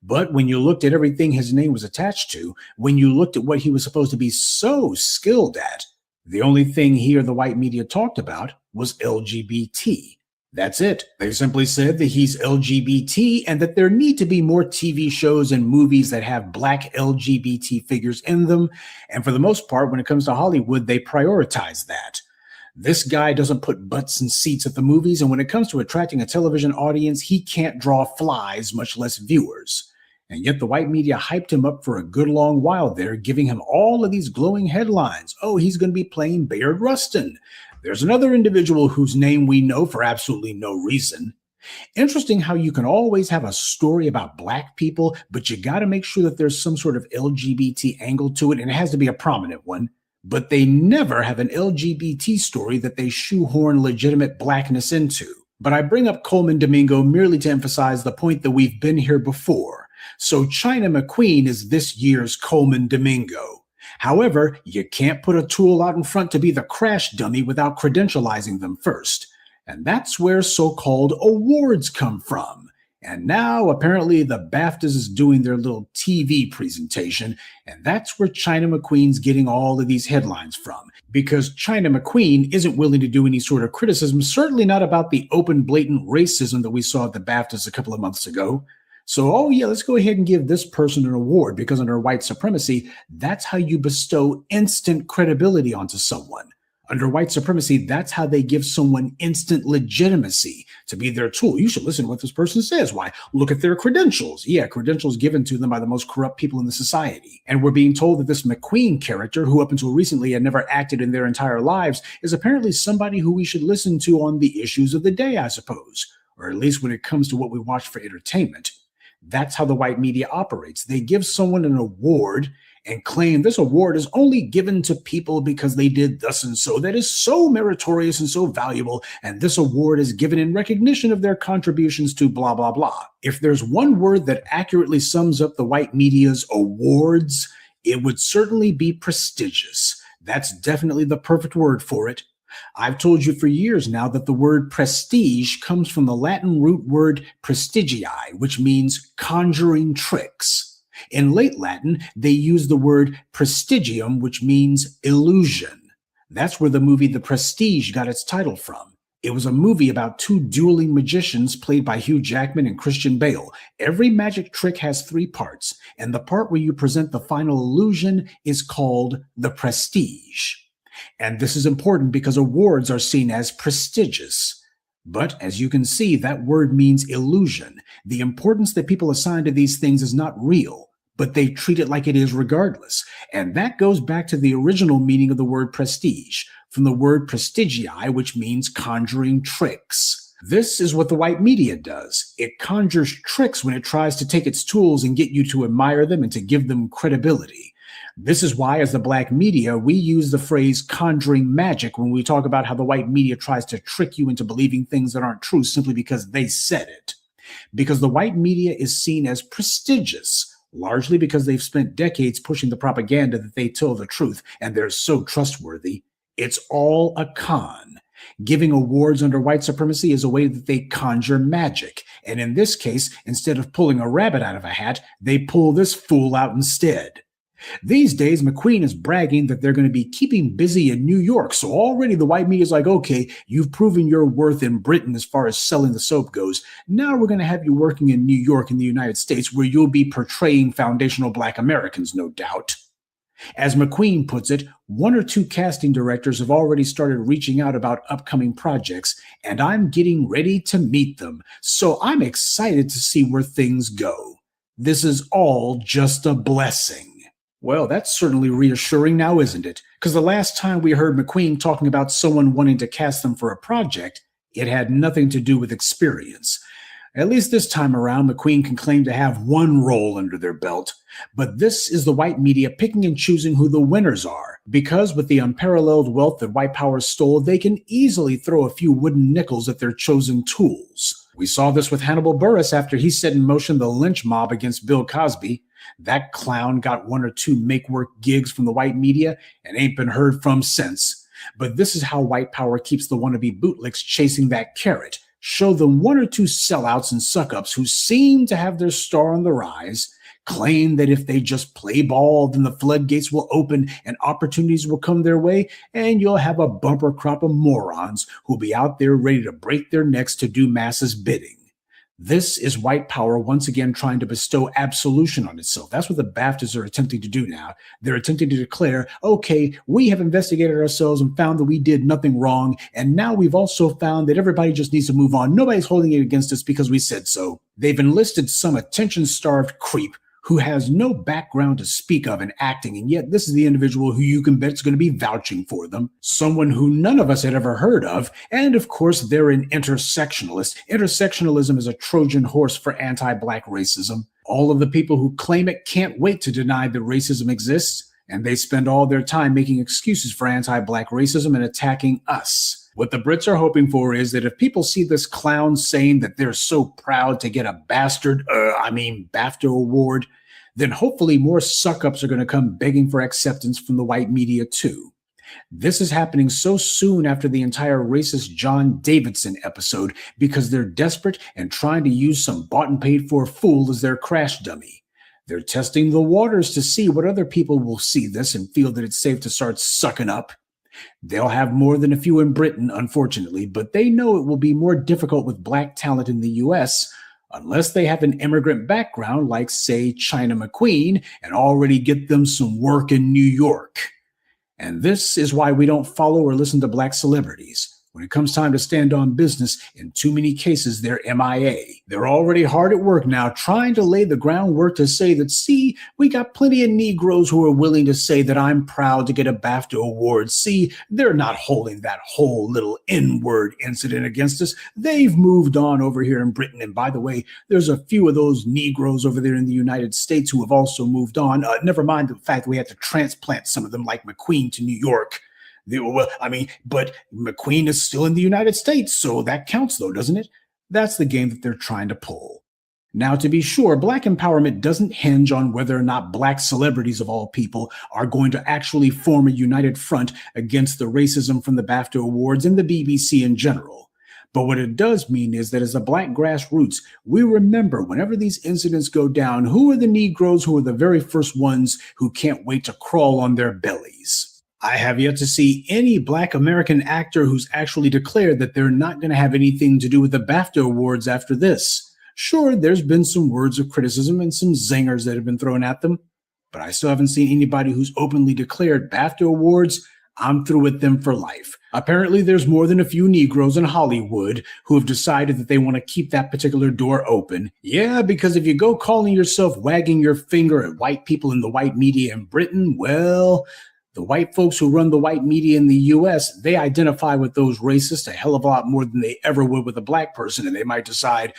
But when you looked at everything his name was attached to, when you looked at what he was supposed to be so skilled at, the only thing he or the white media talked about was LGBT. That's it. They simply said that he's LGBT and that there need to be more TV shows and movies that have black LGBT figures in them. And for the most part, when it comes to Hollywood, they prioritize that. This guy doesn't put butts in seats at the movies, and when it comes to attracting a television audience, he can't draw flies, much less viewers. And yet the white media hyped him up for a good long while there, giving him all of these glowing headlines. Oh, he's going to be playing Bayard Rustin. There's another individual whose name we know for absolutely no reason. Interesting how you can always have a story about black people, but you got to make sure that there's some sort of LGBT angle to it, and it has to be a prominent one. But they never have an LGBT story that they shoehorn legitimate blackness into. But I bring up Coleman Domingo merely to emphasize the point that we've been here before. So China McQueen is this year's Coleman Domingo. However, you can't put a tool out in front to be the crash dummy without credentializing them first. And that's where so-called awards come from. And now apparently the BAFTAs is doing their little TV presentation, and that's where China McQueen's getting all of these headlines from. Because China McQueen isn't willing to do any sort of criticism, certainly not about the open, blatant racism that we saw at the BAFTAs a couple of months ago. So, oh yeah, let's go ahead and give this person an award, because under white supremacy, that's how you bestow instant credibility onto someone. Under white supremacy, that's how they give someone instant legitimacy to be their tool. You should listen to what this person says. Why? Look at their credentials. Yeah, credentials given to them by the most corrupt people in the society. And we're being told that this McQueen character, who up until recently had never acted in their entire lives, is apparently somebody who we should listen to on the issues of the day, I suppose. Or at least when it comes to what we watch for entertainment. That's how the white media operates. They give someone an award and claim this award is only given to people because they did thus and so. That is so meritorious and so valuable, and this award is given in recognition of their contributions to blah, blah, blah. If there's one word that accurately sums up the white media's awards, it would certainly be prestigious. That's definitely the perfect word for it. I've told you for years now that the word prestige comes from the Latin root word prestigii, which means conjuring tricks. In late Latin, they used the word prestigium, which means illusion. That's where the movie The Prestige got its title from. It was a movie about two dueling magicians played by Hugh Jackman and Christian Bale. Every magic trick has 3 parts, and the part where you present the final illusion is called the prestige. And this is important because awards are seen as prestigious. But as you can see, that word means illusion. The importance that people assign to these things is not real, but they treat it like it is regardless. And that goes back to the original meaning of the word prestige, from the word prestigii, which means conjuring tricks. This is what the white media does. It conjures tricks when it tries to take its tools and get you to admire them and to give them credibility. This is why, as the Blacc Media, we use the phrase conjuring magic when we talk about how the white media tries to trick you into believing things that aren't true simply because they said it. Because the white media is seen as prestigious, largely because they've spent decades pushing the propaganda that they tell the truth, and they're so trustworthy. It's all a con. Giving awards under white supremacy is a way that they conjure magic. And in this case, instead of pulling a rabbit out of a hat, they pull this fool out instead. These days, McQueen is bragging that they're going to be keeping busy in New York. So already the white media is like, okay, you've proven your worth in Britain as far as selling the soap goes. Now we're going to have you working in New York in the United States, where you'll be portraying foundational Black Americans, no doubt. As McQueen puts it, 1 or 2 casting directors have already started reaching out about upcoming projects, and I'm getting ready to meet them. So I'm excited to see where things go. This is all just a blessing. Well, that's certainly reassuring now, isn't it? Because the last time we heard McQueen talking about someone wanting to cast them for a project, it had nothing to do with experience. At least this time around, McQueen can claim to have 1 role under their belt. But this is the white media picking and choosing who the winners are, because with the unparalleled wealth that white power stole, they can easily throw a few wooden nickels at their chosen tools. We saw this with Hannibal Buress after he set in motion the lynch mob against Bill Cosby. That clown got 1 or 2 make-work gigs from the white media and ain't been heard from since. But this is how white power keeps the wannabe bootlicks chasing that carrot. Show them 1 or 2 sellouts and suck-ups who seem to have their star on the rise, claim that if they just play ball, then the floodgates will open and opportunities will come their way, and you'll have a bumper crop of morons who'll be out there ready to break their necks to do masses bidding. This is white power once again trying to bestow absolution on itself. That's what the BAFTAs are attempting to do now. They're attempting to declare, okay, we have investigated ourselves and found that we did nothing wrong, and now we've also found that everybody just needs to move on. Nobody's holding it against us because we said so. They've enlisted some attention-starved creep who has no background to speak of in acting, and yet this is the individual who you can bet is going to be vouching for them. Someone who none of us had ever heard of, and of course they're an intersectionalist. Intersectionalism is a Trojan horse for anti-Black racism. All of the people who claim it can't wait to deny that racism exists, and they spend all their time making excuses for anti-Black racism and attacking us. What the Brits are hoping for is that if people see this clown saying that they're so proud to get a BAFTA award, then hopefully more suck-ups are going to come begging for acceptance from the white media too. This is happening so soon after the entire racist John Davidson episode because they're desperate and trying to use some bought and paid for fool as their crash dummy. They're testing the waters to see what other people will see this and feel that it's safe to start sucking up. They'll have more than a few in Britain, unfortunately, but they know it will be more difficult with Black talent in the U.S. unless they have an immigrant background like, say, China McQueen and already get them some work in New York. And this is why we don't follow or listen to Black celebrities. When it comes time to stand on business, in too many cases, they're MIA. They're already hard at work now trying to lay the groundwork to say that, see, we got plenty of Negroes who are willing to say that I'm proud to get a BAFTA award. See, they're not holding that whole little N-word incident against us. They've moved on over here in Britain. And by the way, there's a few of those Negroes over there in the United States who have also moved on. Never mind the fact that we had to transplant some of them like McQueen to New York. But McQueen is still in the United States, so that counts though, doesn't it? That's the game that they're trying to pull. Now, to be sure, Black empowerment doesn't hinge on whether or not Black celebrities of all people are going to actually form a united front against the racism from the BAFTA awards and the BBC in general. But what it does mean is that as a Black grassroots, we remember whenever these incidents go down, who are the Negroes who are the very first ones who can't wait to crawl on their bellies. I have yet to see any Black American actor who's actually declared that they're not going to have anything to do with the BAFTA awards after this. Sure, there's been some words of criticism and some zingers that have been thrown at them, but I still haven't seen anybody who's openly declared BAFTA awards. I'm through with them for life. Apparently, there's more than a few Negroes in Hollywood who have decided that they want to keep that particular door open. Yeah, because if you go calling yourself wagging your finger at white people in the white media in Britain, well, the white folks who run the white media in the US, they identify with those racists a hell of a lot more than they ever would with a black person. And they might decide,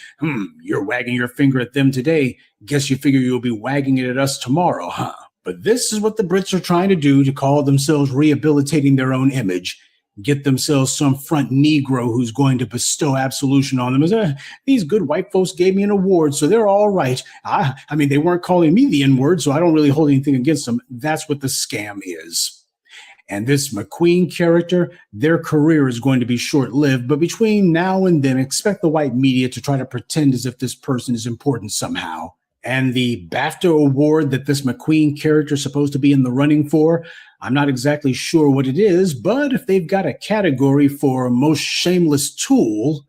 you're wagging your finger at them today. Guess you figure you'll be wagging it at us tomorrow, huh? But this is what the Brits are trying to do to call themselves rehabilitating their own image. Get themselves some front Negro who's going to bestow absolution on them. As these good white folks gave me an award, so they're all right. I mean, they weren't calling me the N-word, so I don't really hold anything against them. That's what the scam is. And this McQueen character, their career is going to be short-lived, but between now and then, expect the white media to try to pretend as if this person is important somehow. And the BAFTA award that this McQueen character is supposed to be in the running for, I'm not exactly sure what it is, but if they've got a category for most shameless tool,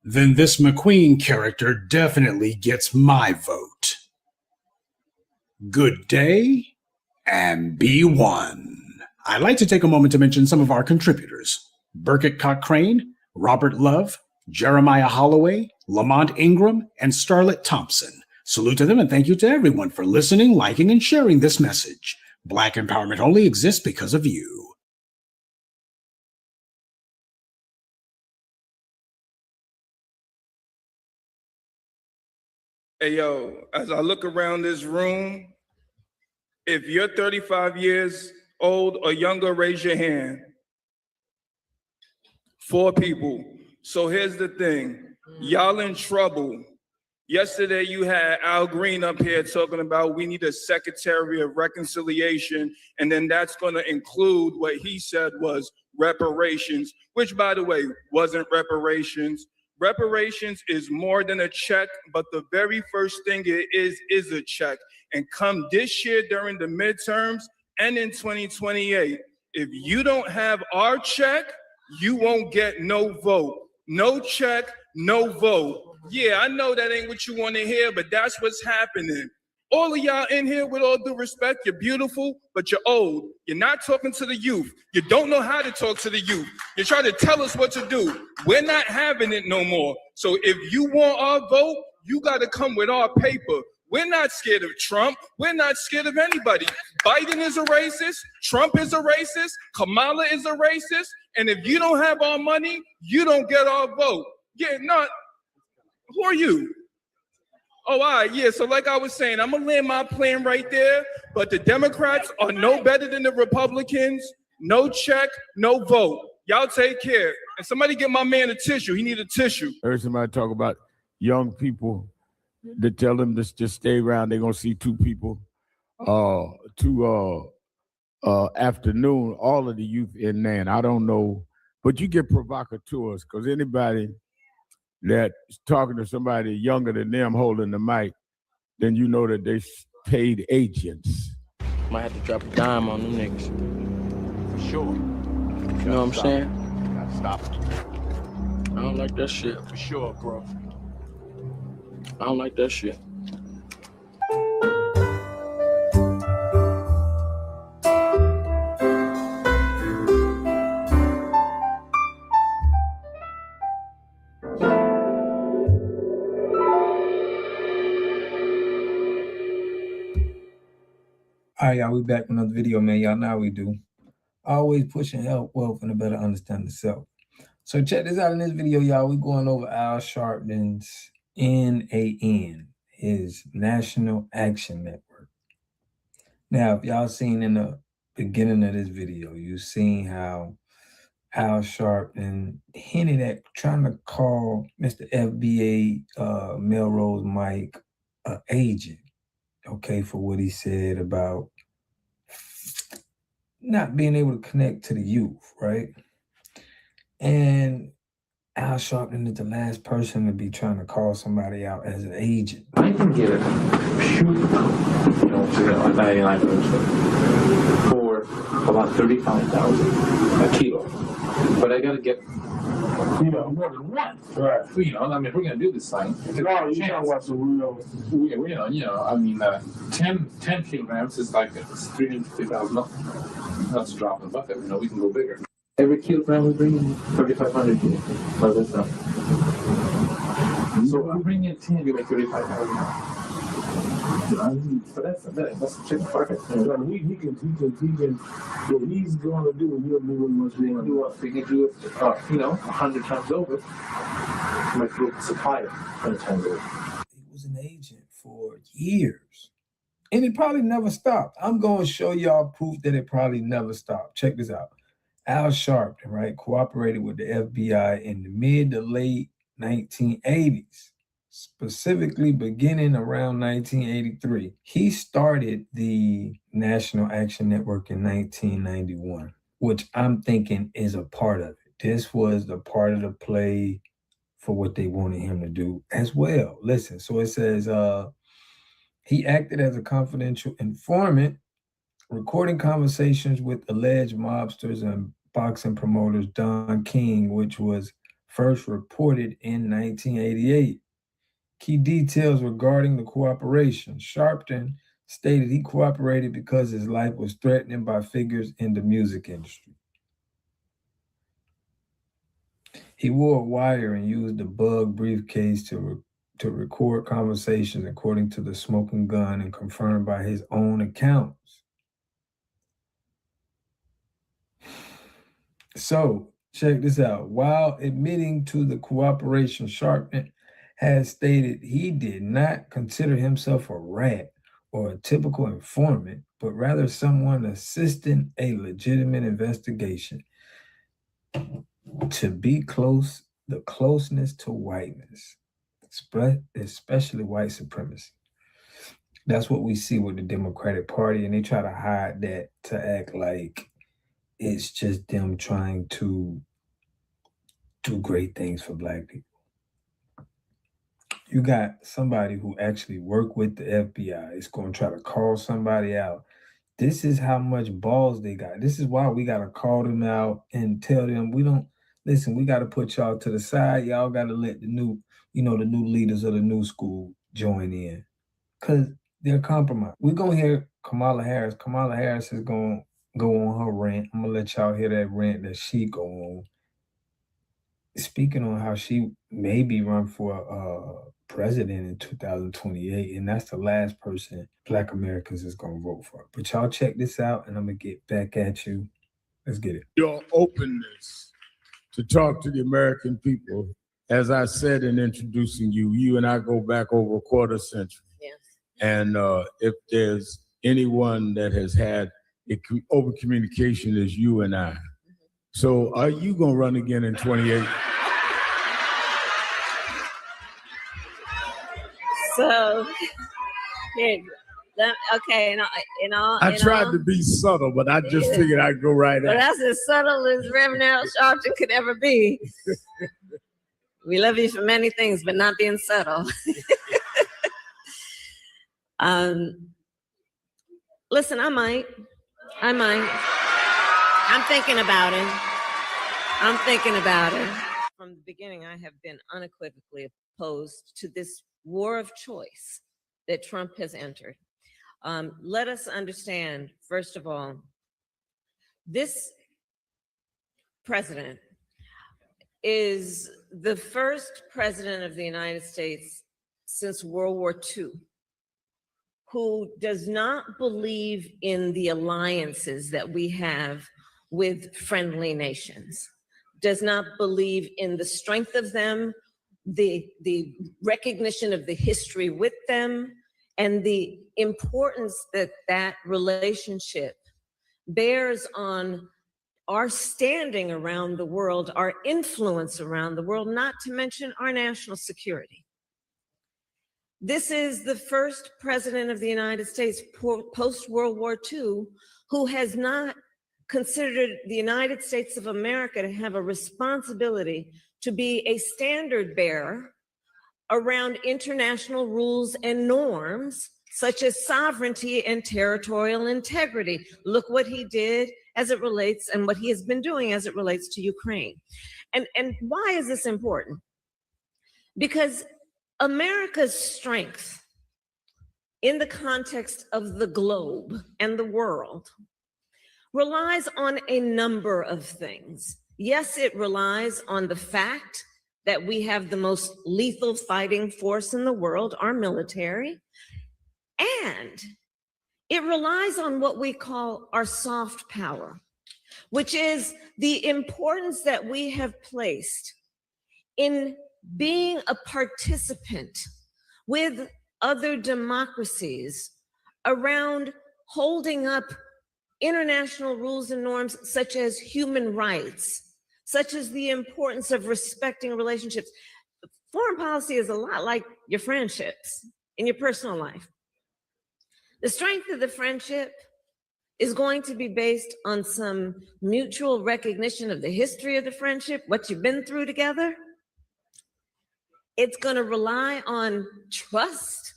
then this McQueen character definitely gets my vote. Good day, and be one. I'd like to take a moment to mention some of our contributors: Burkett Cochrane, Robert Love, Jeremiah Holloway, Lamont Ingram, and Starlet Thompson. Salute to them, and thank you to everyone for listening, liking, and sharing this message. Black empowerment only exists because of you. Hey, yo, as I look around this room, if you're 35 years old or younger, raise your hand. 4 people. So here's the thing. Y'all in trouble. Yesterday, you had Al Green up here talking about we need a Secretary of Reconciliation, and then that's going to include what he said was reparations, which, by the way, wasn't reparations. Reparations is more than a check, but the very first thing it is a check. And come this year during the midterms and in 2028, if you don't have our check, you won't get no vote. No check, no vote. Yeah, I know that ain't what you want to hear, but that's what's happening. All of y'all in here, with all due respect, you're beautiful, but you're old. You're not talking to the youth. You don't know how to talk to the youth. You're trying to tell us what to do. We're not having it no more. So if you want our vote, you got to come with our paper. We're not scared of Trump. We're not scared of anybody. Biden is a racist. Trump is a racist. Kamala is a racist. And if you don't have our money, you don't get our vote. Yeah, not. Who are you? Oh, all right, yeah, so like I was saying, I'm gonna land my plane right there, but the Democrats are no better than the Republicans. No check, no vote. Y'all take care. And somebody get my man a tissue. He need a tissue. I heard somebody talk about young people that tell them to just stay around. They're gonna see 2 people, afternoon, all of the youth in there. And I don't know, but you get provocateurs, because anybody that's talking to somebody younger than them holding the mic, then you know that they paid agents. Might have to drop a dime on them niggas. For sure. You know what I'm saying? You gotta stop it. I don't like that shit. For sure, bro. I don't like that shit. All right, y'all, we back with another video, man. Y'all know how we do. Always pushing health, wealth, and a better understanding of self. So check this out in this video, y'all. We going over Al Sharpton's NAN, his National Action Network. Now, if y'all seen in the beginning of this video, you seen how Al Sharpton hinted at trying to call Mr. FBA Melrose Mike an agent. Okay, for what he said about not being able to connect to the youth, right? And Al Sharpton is the last person to be trying to call somebody out as an agent. I can get a shoot, you know, to 99 for about 35,000 a kilo, but I gotta get You know, more than once. Right. You know, I mean, if we're gonna do this thing, you know what's a real, you know, I mean, 10 kilograms is like it's 350,000. That's a drop in the bucket. You know, we can go bigger. Every kilogram we bring in 3,500 kilos. By this time. So I bring in 10, we make 35,000. So that's a chicken pocket. He can, what he's going to do, he'll do what much they do. He can do it, you know, 100 times over. Like the supplier 100 times over. He was an agent for years, and it probably never stopped. I'm going to show y'all proof that it probably never stopped. Check this out. Al Sharpton, right, cooperated with the FBI in the mid to late 1980s. Specifically beginning around 1983. He started the National Action Network in 1991, which I'm thinking is a part of it. This was the part of the play for what they wanted him to do as well. Listen, so it says, he acted as a confidential informant, recording conversations with alleged mobsters and boxing promoters Don King, which was first reported in 1988. Key details regarding the cooperation. Sharpton stated he cooperated because his life was threatened by figures in the music industry. He wore a wire and used a bug briefcase to record conversations, according to the Smoking Gun and confirmed by his own accounts. So, check this out. While admitting to the cooperation, Sharpton has stated he did not consider himself a rat or a typical informant, but rather someone assisting a legitimate investigation to be close, the closeness to whiteness, especially white supremacy. That's what we see with the Democratic Party, and they try to hide that to act like it's just them trying to do great things for Black people. You got somebody who actually worked with the FBI. It's going to try to call somebody out. This is how much balls they got. This is why we got to call them out and tell them, we got to put y'all to the side. Y'all got to let the new leaders of the new school join in because they're compromised. We're going to hear Kamala Harris. Kamala Harris is going to go on her rant. I'm going to let y'all hear that rant that she go on. Speaking on how she maybe run for president in 2028, and that's the last person Black Americans is going to vote for. But y'all check this out, and I'm going to get back at you. Let's get it. Your openness to talk to the American people, as I said in introducing you, you and I go back over a quarter century. Yes. And if there's anyone that has had open communication, is you and I. So are you going to run again in 28? So, okay, I tried to be subtle, but I just figured I'd go right But at it. that's as subtle as Reverend Al Sharpton could ever be. We love you for many things, but not being subtle. Listen, I might. I'm thinking about it. From the beginning, I have been unequivocally opposed to this war of choice that Trump has entered. Let us understand, first of all, this president is the first president of the United States since World War II who does not believe in the alliances that we have with friendly nations, does not believe in the strength of them, the recognition of the history with them, and the importance that that relationship bears on our standing around the world, our influence around the world, not to mention our national security. This is the first president of the United States post-World War II who has not considered the United States of America to have a responsibility to be a standard bearer around international rules and norms, such as sovereignty and territorial integrity. Look what he did as it relates and what he has been doing as it relates to Ukraine. And why is this important? Because America's strength in the context of the globe and the world relies on a number of things. Yes, it relies on the fact that we have the most lethal fighting force in the world, our military, and it relies on what we call our soft power, which is the importance that we have placed in being a participant with other democracies around holding up international rules and norms such as human rights, such as the importance of respecting relationships. Foreign policy is a lot like your friendships in your personal life. The strength of the friendship is going to be based on some mutual recognition of the history of the friendship, what you've been through together. It's going to rely on trust,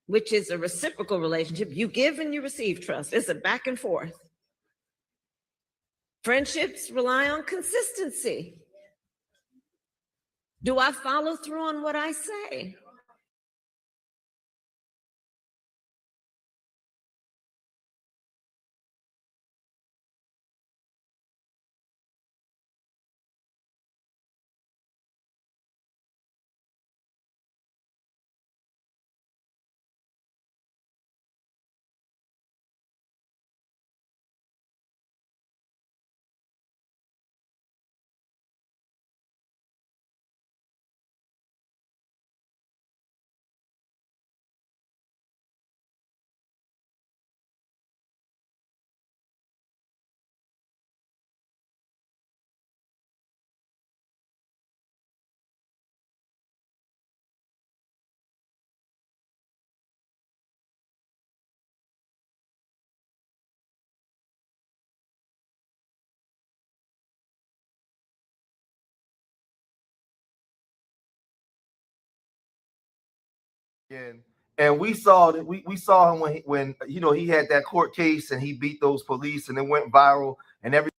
which is a reciprocal relationship. You give and you receive trust. It's a back and forth. Friendships rely on consistency. Do I follow through on what I say? And we saw that we saw him when you know he had that court case and he beat those police and it went viral and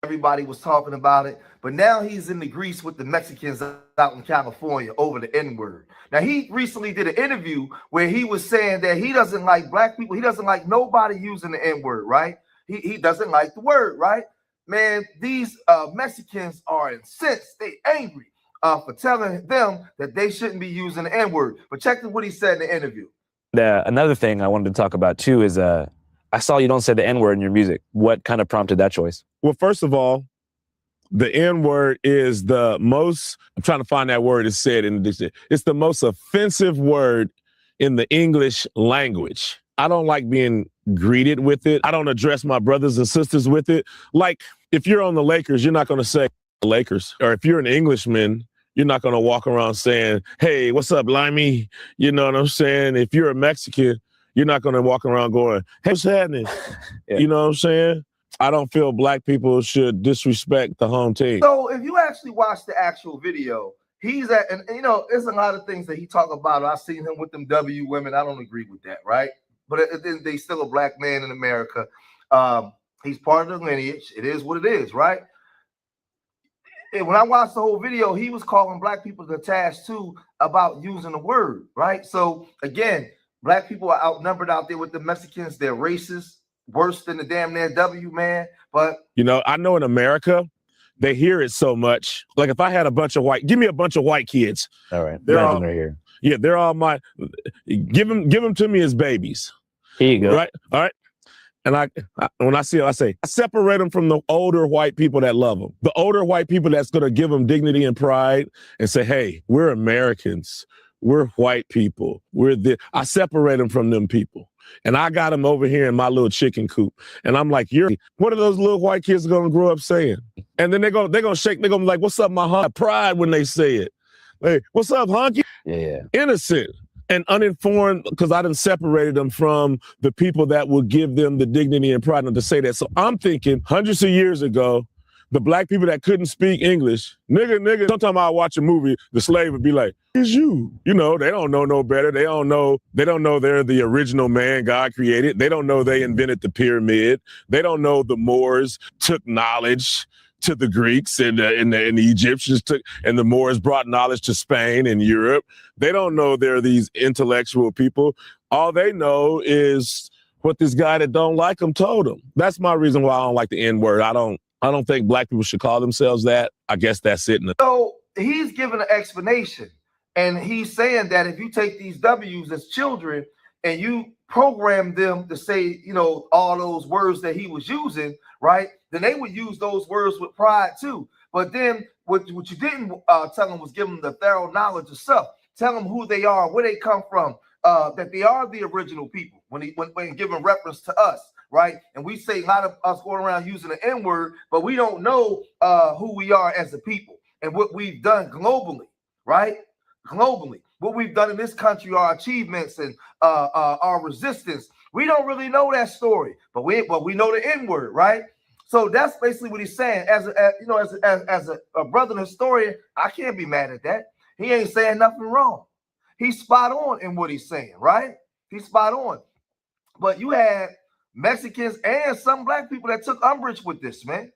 everybody was talking about it. But now he's in the grease with the Mexicans out in California over the N-word. Now he recently did an interview where he was saying that he doesn't like black people. He doesn't like nobody using the N-word, right? He doesn't like the word, right? Man, these Mexicans are incensed. They angry. For telling them that they shouldn't be using the N-word. But check what he said in the interview. Another thing I wanted to talk about too is I saw you don't say the N-word in your music. What kind of prompted that choice? Well, first of all, the N-word is the most, I'm trying to find that word that's said in the dictionary. It's the most offensive word in the English language. I don't like being greeted with it. I don't address my brothers and sisters with it. Like if you're on the Lakers, you're not going to say Lakers. Or if you're an Englishman, you're not going to walk around saying, hey, what's up, Limey? You know what I'm saying? If you're a Mexican, you're not going to walk around going, hey, what's happening? Yeah. You know what I'm saying? I don't feel black people should disrespect the home team. So if you actually watch the actual video, he's at, and you know, there's a lot of things that he talk about. I've seen him with them W women. I don't agree with that, right? But they still a black man in America. He's part of the lineage. It is what it is, right? And when I watched the whole video, he was calling black people to task too about using the word, right? So again, black people are outnumbered out there with the Mexicans. They're racist, worse than the damn near W, man. But you know, I know in America, they hear it so much. Like if I had a bunch of give me a bunch of white kids. All right, they're all here. Yeah, they're all my. Give them to me as babies. Here you go. Right, all right. And when I see it, I say, I separate them from the older white people that love them. The older white people that's going to give them dignity and pride and say, hey, we're Americans. We're white people. I separate them from them people. And I got them over here in my little chicken coop. And I'm like, what are those little white kids going to grow up saying? And then they're going to shake. They're going to be like, what's up, my honky? Pride when they say it. Hey, what's up, honky? Yeah. Innocent. And uninformed because I done separated them from the people that will give them the dignity and pride to say that. So I'm thinking hundreds of years ago, the black people that couldn't speak English, nigga. Sometimes I watch a movie, the slave would be like, "It's you." You know, they don't know no better. They don't know they're the original man God created. They don't know they invented the pyramid. They don't know the Moors took knowledge to the Greeks and the Egyptians and the Moors brought knowledge to Spain and Europe. They don't know they're these intellectual people. All they know is what this guy that don't like them told them. That's my reason why I don't like the N-word. I don't think black people should call themselves that. I guess that's it. So he's giving an explanation, and he's saying that if you take these W's as children and you program them to say, you know, all those words that he was using, right, then they would use those words with pride too. But then what you didn't tell them was give them the thorough knowledge of stuff. Tell them who they are, where they come from, that they are the original people when giving reference to us, right? And we say a lot of us going around using the N-word, but we don't know who we are as a people and what we've done globally, right? Globally, what we've done in this country, our achievements and our resistance. We don't really know that story, but we know the N-word, right? So that's basically what he's saying. As a brother historian, I can't be mad at that. He ain't saying nothing wrong. He's spot on in what he's saying, right? He's spot on. But you had Mexicans and some black people that took umbrage with this, man.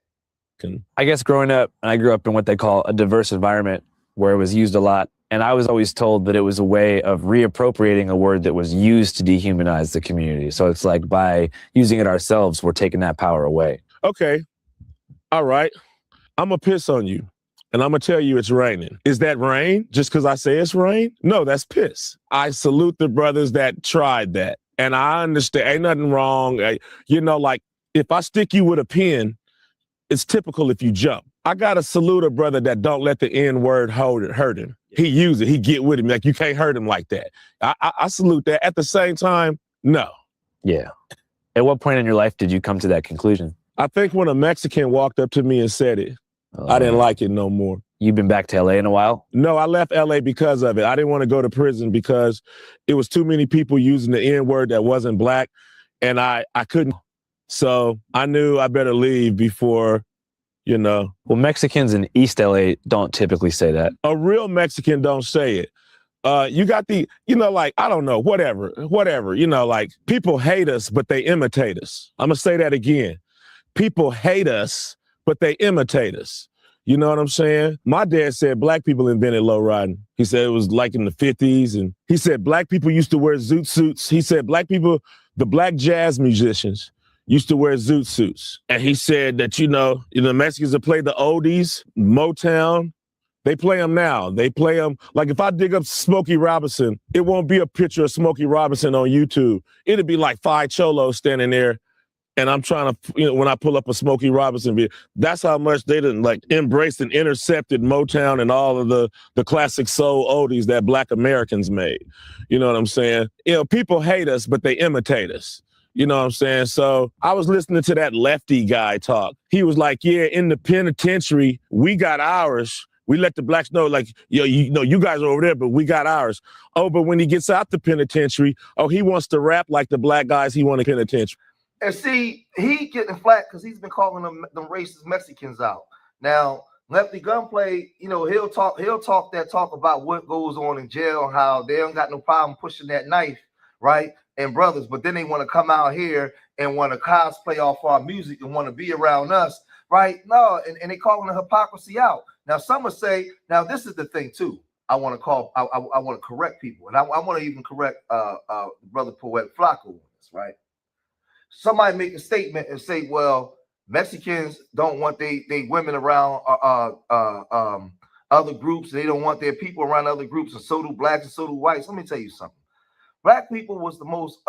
I guess growing up, I grew up in what they call a diverse environment where it was used a lot. And I was always told that it was a way of reappropriating a word that was used to dehumanize the community. So it's like by using it ourselves, we're taking that power away. Okay. All right. I'm going to piss on you. And I'm going to tell you it's raining. Is that rain just because I say it's rain? No, that's piss. I salute the brothers that tried that. And I understand, ain't nothing wrong. You know, like if I stick you with a pin, it's typical if you jump. I got to salute a brother that don't let the N-word hurt him. He use it. He get with him. Like you can't hurt him like that. I salute that. At the same time, no. Yeah. At what point in your life did you come to that conclusion? I think when a Mexican walked up to me and said it, I didn't like it no more. You've been back to LA in a while? No, I left LA because of it. I didn't want to go to prison because it was too many people using the N-word that wasn't black, and I couldn't. So I knew I better leave before, you know. Well, Mexicans in East LA don't typically say that. A real Mexican don't say it. You got the, you know, like, I don't know, whatever, you know, like people hate us, but they imitate us. I'm going to say that again. People hate us, but they imitate us. You know what I'm saying? My dad said black people invented low riding. He said it was like in the 50s. And he said black people used to wear zoot suits. He said black people, the black jazz musicians used to wear zoot suits. And he said that, you know, Mexicans that play the oldies, Motown, they play them now. They play them. Like if I dig up Smokey Robinson, it won't be a picture of Smokey Robinson on YouTube. It'll be like 5 cholos standing there. And I'm trying to, you know, when I pull up a Smokey Robinson video, that's how much they didn't like embraced and intercepted Motown and all of the classic soul oldies that black Americans made. You know what I'm saying? You know, people hate us, but they imitate us. You know what I'm saying? So I was listening to that Lefty guy talk. He was like, yeah, in the penitentiary, we got ours. We let the blacks know, like, yo, you know, you guys are over there, but we got ours. Oh, but when he gets out the penitentiary, oh, he wants to rap like the black guys he won in penitentiary. And see, he getting flack because he's been calling them racist Mexicans out. Now, Lefty Gunplay, you know, he'll talk that talk about what goes on in jail, how they don't got no problem pushing that knife, right? And brothers, but then they want to come out here and want to cosplay off our music and want to be around us, right? No, and they calling the hypocrisy out. Now, some would say, now this is the thing too. I want to correct people, and I want to even correct brother Poetic Flacco on this, right? Somebody make a statement and say, well, Mexicans don't want they women around other groups. They don't want their people around other groups, and so do blacks and so do whites. Let me tell you something. Black people was the most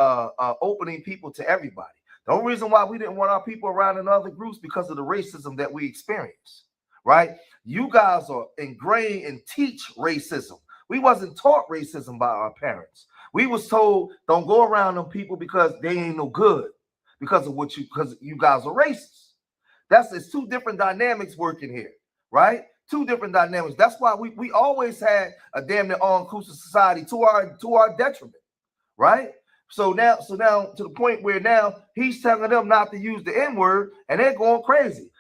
opening people to everybody. The only reason why we didn't want our people around in other groups because of the racism that we experienced, right? You guys are ingrained and teach racism. We wasn't taught racism by our parents. We was told, don't go around them people because they ain't no good. Because you guys are racist. It's two different dynamics working here, right? Two different dynamics. That's why we always had a damn near all-inclusive society to our detriment, right? So now to the point where now he's telling them not to use the N-word and they're going crazy.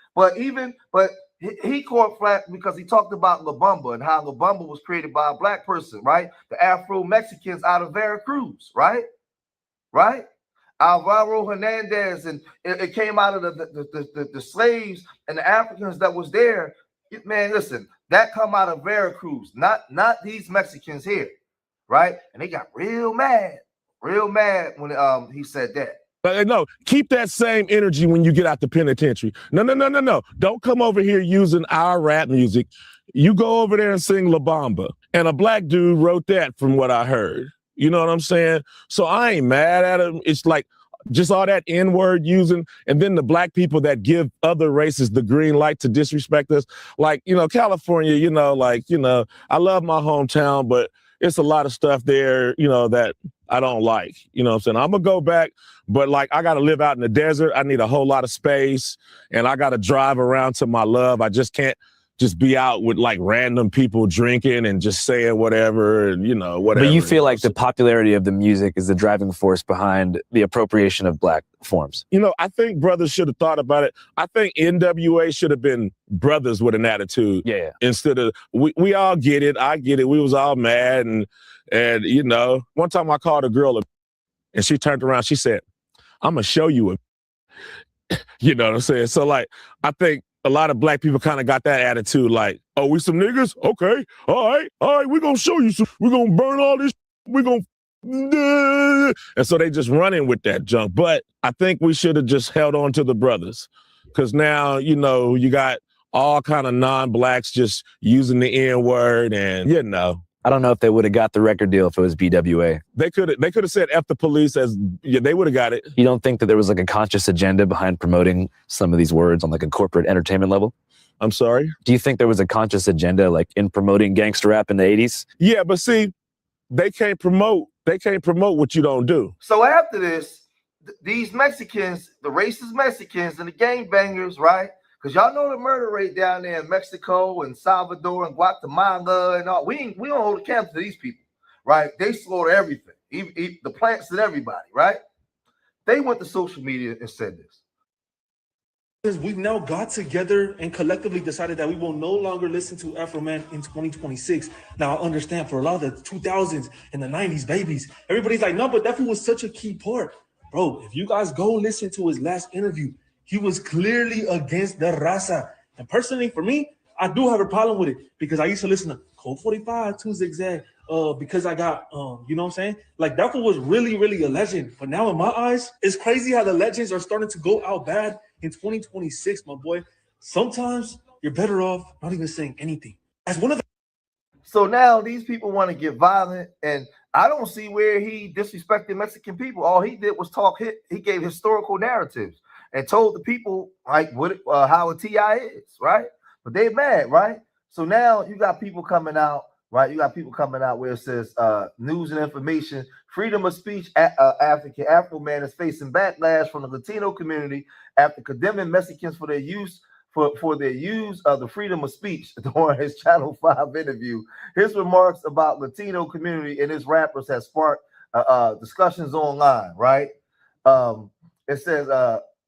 But he caught flack because he talked about La Bamba and how La Bamba was created by a black person, right? The Afro-Mexicans out of Veracruz, right? Right? Alvaro Hernandez, and it came out of the slaves and the Africans that was there. Man, listen, that come out of Veracruz, not these Mexicans here, right? And they got real mad when he said that. No, keep that same energy when you get out the penitentiary. No. Don't come over here using our rap music. You go over there and sing La Bamba. And a black dude wrote that from what I heard. You know what I'm saying? So I ain't mad at him. It's like just all that N-word using, and then the black people that give other races the green light to disrespect us. Like, California, I love my hometown, but it's a lot of stuff there, that I don't like. You know what I'm saying? I'm going to go back, but I got to live out in the desert. I need a whole lot of space, and I got to drive around to my love. I just can't just be out with random people drinking and just saying whatever and, whatever. But you feel like the popularity of the music is the driving force behind the appropriation of black forms. I think brothers should have thought about it. I think NWA should have been brothers with an attitude. Yeah. Instead of, we all get it. I get it. We was all mad. And one time I called a girl and she turned around. She said, I'm going to show you you know what I'm saying? So I think a lot of black people kind of got that attitude oh, we some niggas? Okay. All right. We're going to show you. We're going to burn all this. We're going to. And so they just running with that junk. But I think we should have just held on to the brothers. Because now, you got all kind of non-blacks just using the N-word and, I don't know if they would have got the record deal if it was BWA. They could have said F the police they would have got it. You don't think that there was a conscious agenda behind promoting some of these words on a corporate entertainment level? I'm sorry? Do you think there was a conscious agenda in promoting gangster rap in the 80s? Yeah, but see, they can't promote what you don't do. So after this, these Mexicans, the racist Mexicans and the gangbangers, right? Because y'all know the murder rate down there in Mexico and Salvador and Guatemala and all. We don't hold a candle to these people, right? They slaughter everything, even the plants and everybody, right? They went to social media and said this. Because we've now got together and collectively decided that we will no longer listen to Afroman in 2026. Now, I understand for a lot of the 2000s and the 90s babies, everybody's like, no, but that fool was such a key part. Bro, if you guys go listen to his last interview, he was clearly against the raza. And personally, for me, I do have a problem with it because I used to listen to Code 45, 2 Zigzag, because I got, you know what I'm saying? That one was really, really a legend. But now in my eyes, it's crazy how the legends are starting to go out bad in 2026, my boy. Sometimes you're better off not even saying anything. As one of the So now these people want to get violent, and I don't see where he disrespected Mexican people. All he did was talk. He gave historical narratives and told the people how a TI is, right? But they mad, right? So now you got people coming out, right? You got people coming out where it says news and information, freedom of speech. Afroman is facing backlash from the Latino community after condemning Mexicans for their use of the freedom of speech during his Channel 5 interview. His remarks about Latino community and his rappers has sparked discussions online, right? It says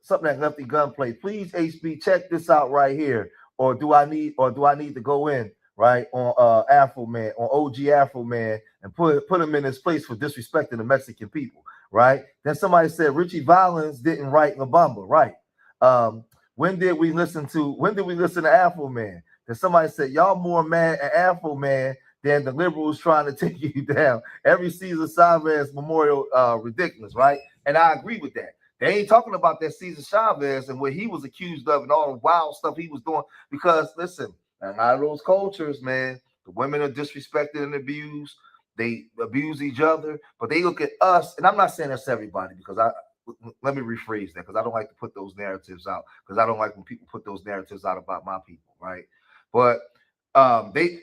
something like Lefty Gunplay. Please, HB, check this out right here. Or do I need to go in right on Afroman, on OG Afroman, and put him in his place for disrespecting the Mexican people, right? Then somebody said Richie Valens didn't write La Bamba, right? When did we listen to Afroman? Then somebody said y'all more mad at Afroman than the liberals trying to take you down. Every Cesar Chavez memorial ridiculous, right? And I agree with that. They ain't talking about that Cesar Chavez and what he was accused of and all the wild stuff he was doing. Because listen, a lot of those cultures, man, the women are disrespected and abused. They abuse each other, but they look at us, and I'm not saying that's everybody, because let me rephrase that, because I don't like to put those narratives out, because I don't like when people put those narratives out about my people, right? But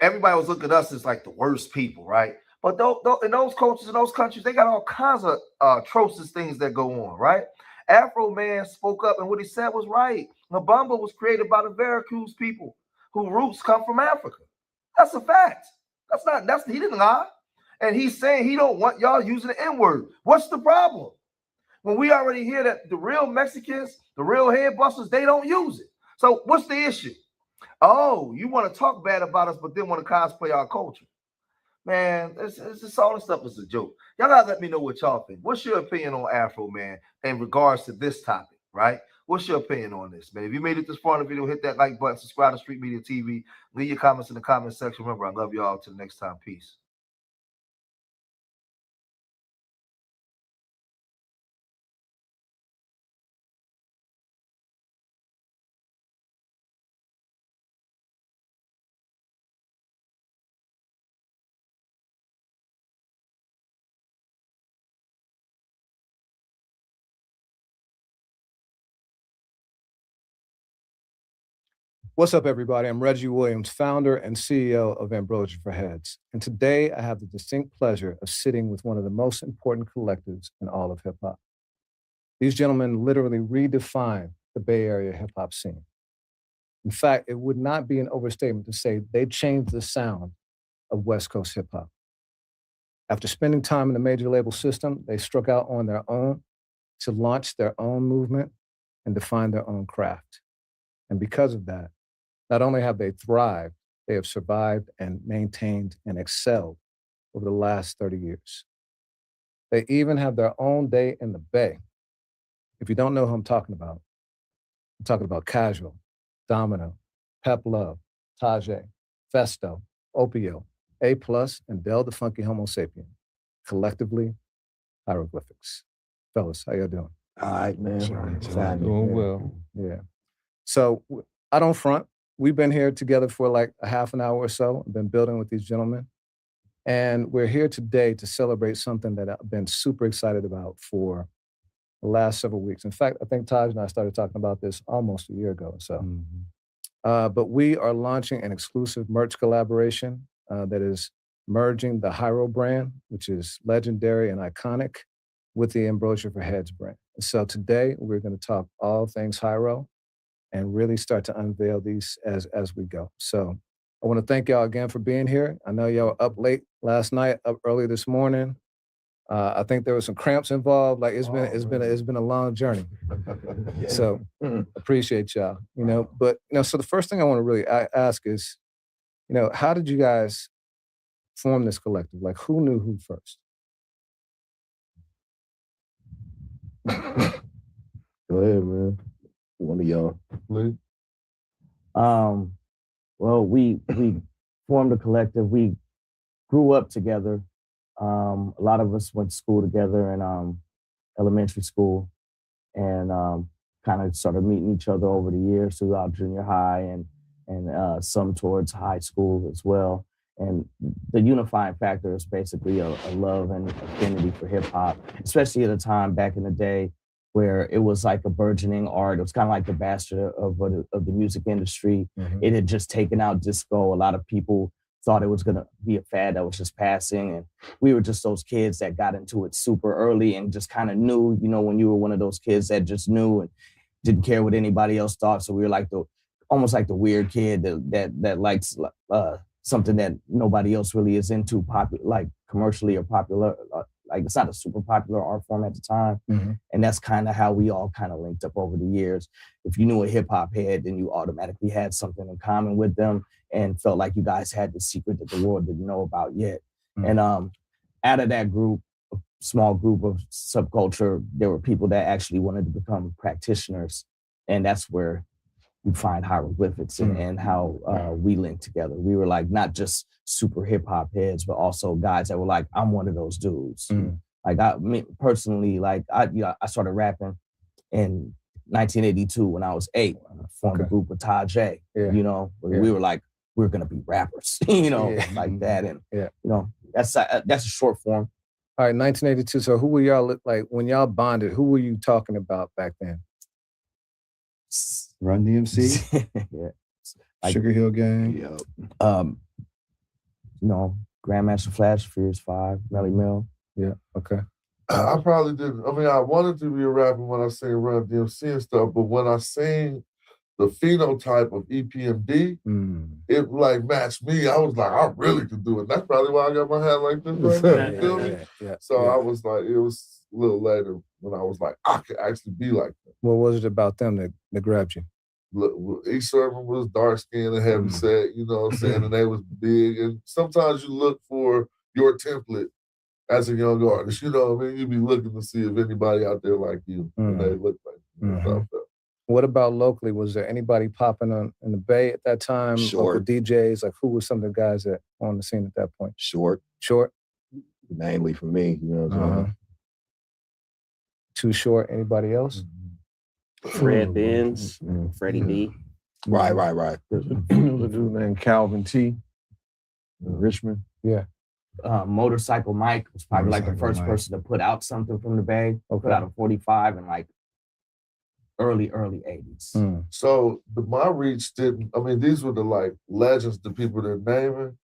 everybody was looking at us as the worst people, right? But in those cultures, in those countries, they got all kinds of atrocious things that go on, right? Afroman spoke up, and what he said was right. La Bamba was created by the Veracruz people whose roots come from Africa. That's a fact. He didn't lie. And he's saying he don't want y'all using the N-word. What's the problem? When we already hear that the real Mexicans, the real head busters, they don't use it. So what's the issue? Oh, you want to talk bad about us, but then want to cosplay our culture. Man, this all this stuff is a joke. Y'all gotta let me know what y'all think. What's your opinion on Afroman in regards to this topic, right? What's your opinion on this, man? If you made it this far in the video, hit that like button, subscribe to Street Media TV, leave your comments in the comment section. Remember, I love y'all. Till next time. Peace. What's up, everybody? I'm Reggie Williams, founder and CEO of Ambrosia for Heads. And today I have the distinct pleasure of sitting with one of the most important collectives in all of hip hop. These gentlemen literally redefine the Bay Area hip hop scene. In fact, it would not be an overstatement to say they changed the sound of West Coast hip hop. After spending time in the major label system, they struck out on their own to launch their own movement and define their own craft. And because of that, not only have they thrived, they have survived and maintained and excelled over the last 30 years. They even have their own day in the Bay. If you don't know who I'm talking about Casual, Domino, Pep Love, Tajay, Festo, Opio, A+, and Del the Funky Homo Sapien. Collectively, hieroglyphics. Fellas, how y'all doing? All right, man. Doing well. Yeah. So I don't front. We've been here together for like a half an hour or so. I've been building with these gentlemen. And we're here today to celebrate something that I've been super excited about for the last several weeks. In fact, I think Taj and I started talking about this almost a year ago or so. But we are launching an exclusive merch collaboration that is merging the Hyro brand, which is legendary and iconic, with the Ambrosia for Heads brand. So today we're going to talk all things Hyro and really start to unveil these as we go. So I want to thank y'all again for being here. I know y'all were up late last night, up early this morning. I think there were some cramps involved. Like it's been a long journey. So appreciate y'all. But so the first thing I want to really ask is, how did you guys form this collective? Like, who knew who first? Go ahead, man. One of y'all. Well, we formed a collective. We grew up together. A lot of us went to school together in elementary school, and kind of started meeting each other over the years throughout junior high and some towards high school as well. And the unifying factor is basically a love and affinity for hip hop, especially at a time back in the day where it was like a burgeoning art. It was kind of like the bastard of the music industry. Mm-hmm. It had just taken out disco. A lot of people thought it was going to be a fad that was just passing. And we were just those kids that got into it super early and just kind of knew, when you were one of those kids that just knew and didn't care what anybody else thought. So we were like almost like the weird kid that likes something that nobody else really is into, like commercially or popular. Like it's not a super popular art form at the time. Mm-hmm. And that's kind of how we all kind of linked up over the years. If you knew a hip hop head, then you automatically had something in common with them and felt like you guys had the secret that the world didn't know about yet. Mm-hmm. And out of that group, a small group of subculture, there were people that actually wanted to become practitioners. And that's where you find hieroglyphics and how we linked together. We were like, not just super hip hop heads, but also guys that were like, I'm one of those dudes. Like I started rapping in 1982 when I was 8. I formed a group with Tajay, we were like, we're going to be rappers, like that. And, that's a short form. All right, 1982. So who were y'all, like when y'all bonded, who were you talking about back then? Run DMC, like, Sugar Hill Gang, Grandmaster Flash, Furious 5, Melly Mill. Yeah, okay. I probably didn't. I mean, I wanted to be a rapper when I sang Run DMC and stuff, but when I sang the phenotype of EPMD, it like matched me. I was like, I really could do it. That's probably why I got my hat like this right now. You feel me? So I was like, it was a little later when I was like, I could actually be like that. What was it about them that grabbed you? East Urban was dark skinned and heavy set, you know what I'm saying? And they was big. And sometimes you look for your template as a young artist, you know what I mean? You be looking to see if anybody out there like you, and they look like you. What about locally? Was there anybody popping on in the Bay at that time? Short. Local DJs? Like, who was some of the guys that were on the scene at that point? Short. Mainly for me, you know what I'm saying? Too Short. Anybody else? Fred Benz, Freddie B. Right. There's a dude named Calvin T. in Richmond. Yeah. Motorcycle Mike was probably like the first person to put out something from the Bay. Put out a 45 in like early 80s. So my reach didn't, I mean, these were the like legends, the people they're naming,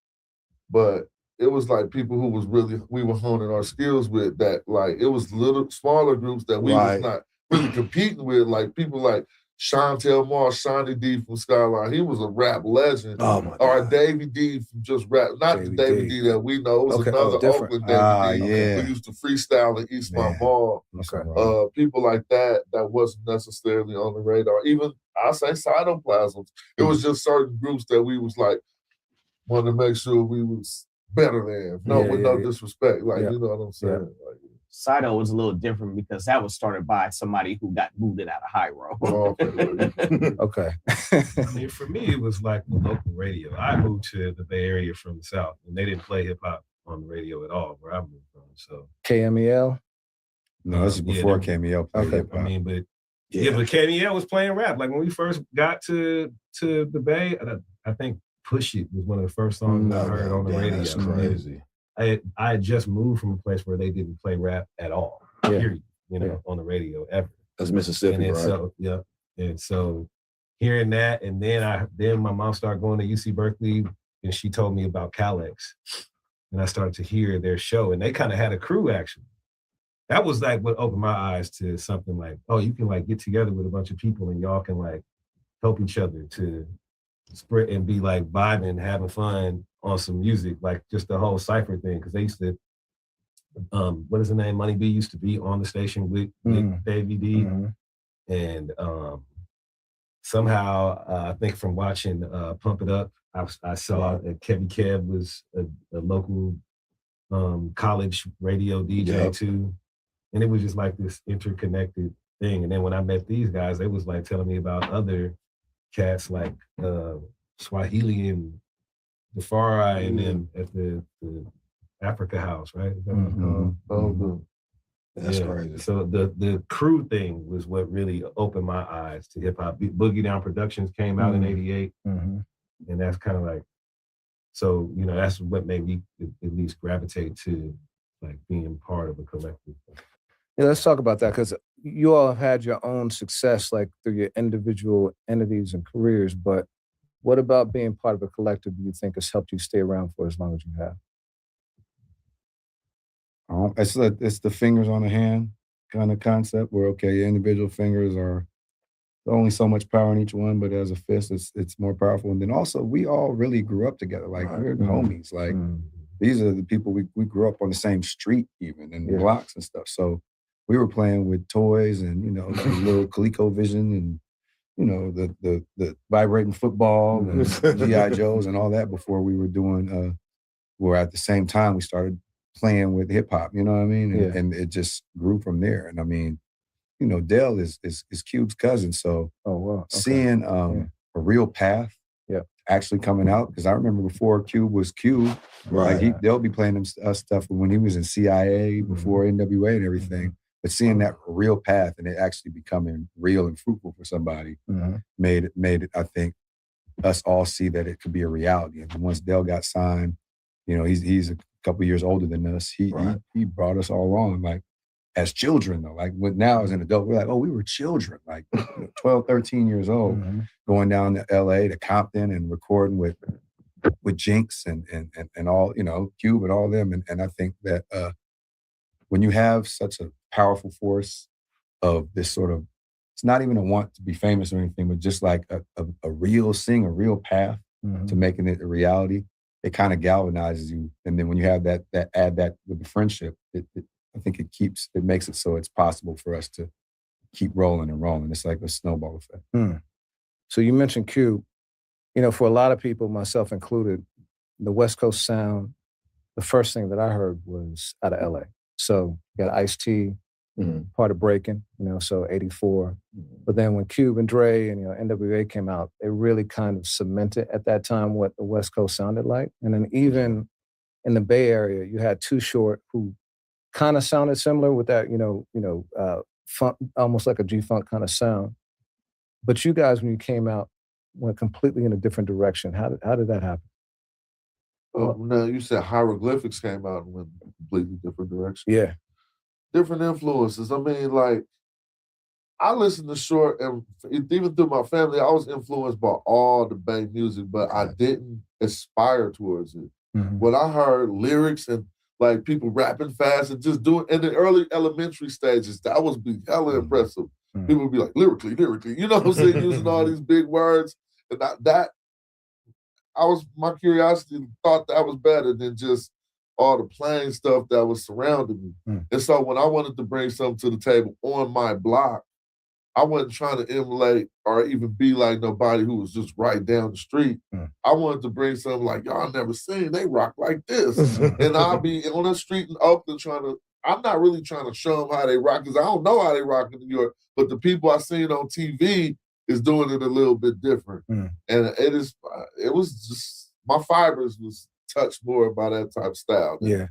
but it was like people who was really, we were honing our skills with that, like, it was little, smaller groups that we was not really competing with, like people like Chantel Moore, Shawnee D from Skyline. He was a rap legend. Or Davey D from just rap. Not the Davey D that we know. It was another Oakland Davey D who used to freestyle in Eastmont Mall. People like that wasn't necessarily on the radar. Even, I say cytoplasms. It was just certain groups that we was like, wanted to make sure we was better than. With no disrespect. Like, you know what I'm saying? Like, Saito was a little different because that was started by somebody who got booted out of High Road. Okay. I mean, for me, it was like the local radio. I moved to the Bay Area from the South, and they didn't play hip hop on the radio at all where I moved from. So KMEL? No, this is before KMEL played hip-hop. I mean, but but KMEL was playing rap. Like when we first got to the Bay, I think Push It was one of the first songs I heard on the radio. That's crazy. I had just moved from a place where they didn't play rap at all, period, on the radio ever. That's Mississippi, and then, right? And so hearing that, and then my mom started going to UC Berkeley, and she told me about Calex, and I started to hear their show, and they kind of had a crew actually. That was like what opened my eyes to something like, oh, you can like get together with a bunch of people, and y'all can like help each other to spread and be like vibing, having fun on some music, like just the whole cypher thing. Cause they used to, what is the name? Money B used to be on the station with Davey D. And somehow, I think from watching Pump It Up, I saw that Kevy Kev was a local college radio DJ too. And it was just like this interconnected thing. And then when I met these guys, they was like telling me about other cats like Swahili and Defari, and then at the Africa House, right? That's crazy. So the crew thing was what really opened my eyes to hip hop. Boogie Down Productions came out in '88, and that's kind of like, so that's what made me at least gravitate to like being part of a collective. Yeah, let's talk about that, because you all have had your own success like through your individual entities and careers, but what about being part of a collective do you think has helped you stay around for as long as you have? It's the fingers on the hand kind of concept where, okay, individual fingers are only so much power in each one, but as a fist, it's more powerful. And then also, we all really grew up together. Like, we're homies. Like, these are the people we grew up on the same street even, and the blocks and stuff. So we were playing with toys and, the little ColecoVision and, the vibrating football and G.I. Joes and all that before we were doing, where at the same time we started playing with hip hop, you know what I mean? And it just grew from there. And I mean, Dell is Cube's cousin. So seeing a real path actually coming out, because I remember before Cube was Cube, like they'll be playing us stuff when he was in CIA, before NWA and everything. But seeing that real path and it actually becoming real and fruitful for somebody made it, I think, us all see that it could be a reality. And once Dell got signed, he's a couple years older than us. He brought us all along, like as children though. Like now as an adult, we're like, oh, we were children, like 12, 13 years old, going down to LA to Compton and recording with Jinx and all, Cube and all them. And I think that when you have such a powerful force of this sort of, it's not even a want to be famous or anything, but just like a real path to making it a reality, it kind of galvanizes you. And then when you have that add that with the friendship, I think it makes it so it's possible for us to keep rolling and rolling. It's like a snowball effect. So you mentioned Cube. You know, for a lot of people, myself included, the West Coast sound, the first thing that I heard was out of LA. So you got Ice-T, part of Breaking, you know, so 84. But then when Cube and Dre and, you know, NWA came out, it really kind of cemented at that time what the West Coast sounded like. And then even in the Bay Area, you had Too Short, who kind of sounded similar with that, funk, almost like a G-Funk kind of sound. But you guys, when you came out, went completely in a different direction. How did that happen? No, you said Hieroglyphics came out and went in a completely different direction. Yeah. Different influences. I mean, like, I listened to Short, and even through my family, I was influenced by all the Bay music, but I didn't aspire towards it. When I heard lyrics and like people rapping fast and just doing in the early elementary stages, that was be hella impressive. People would be like, lyrically, you know what I'm saying, using all these big words. And my curiosity thought that was better than just all the plain stuff that was surrounding me. And so when I wanted to bring something to the table on my block, I wasn't trying to emulate or even be like nobody who was just right down the street. I wanted to bring something like, y'all never seen, they rock like this. And I'll be on the street in Oakland I'm not really trying to show them how they rock, because I don't know how they rock in New York, but the people I seen on TV is doing it a little bit different. And it was just, my fibers was touched more by that type of style. Yeah.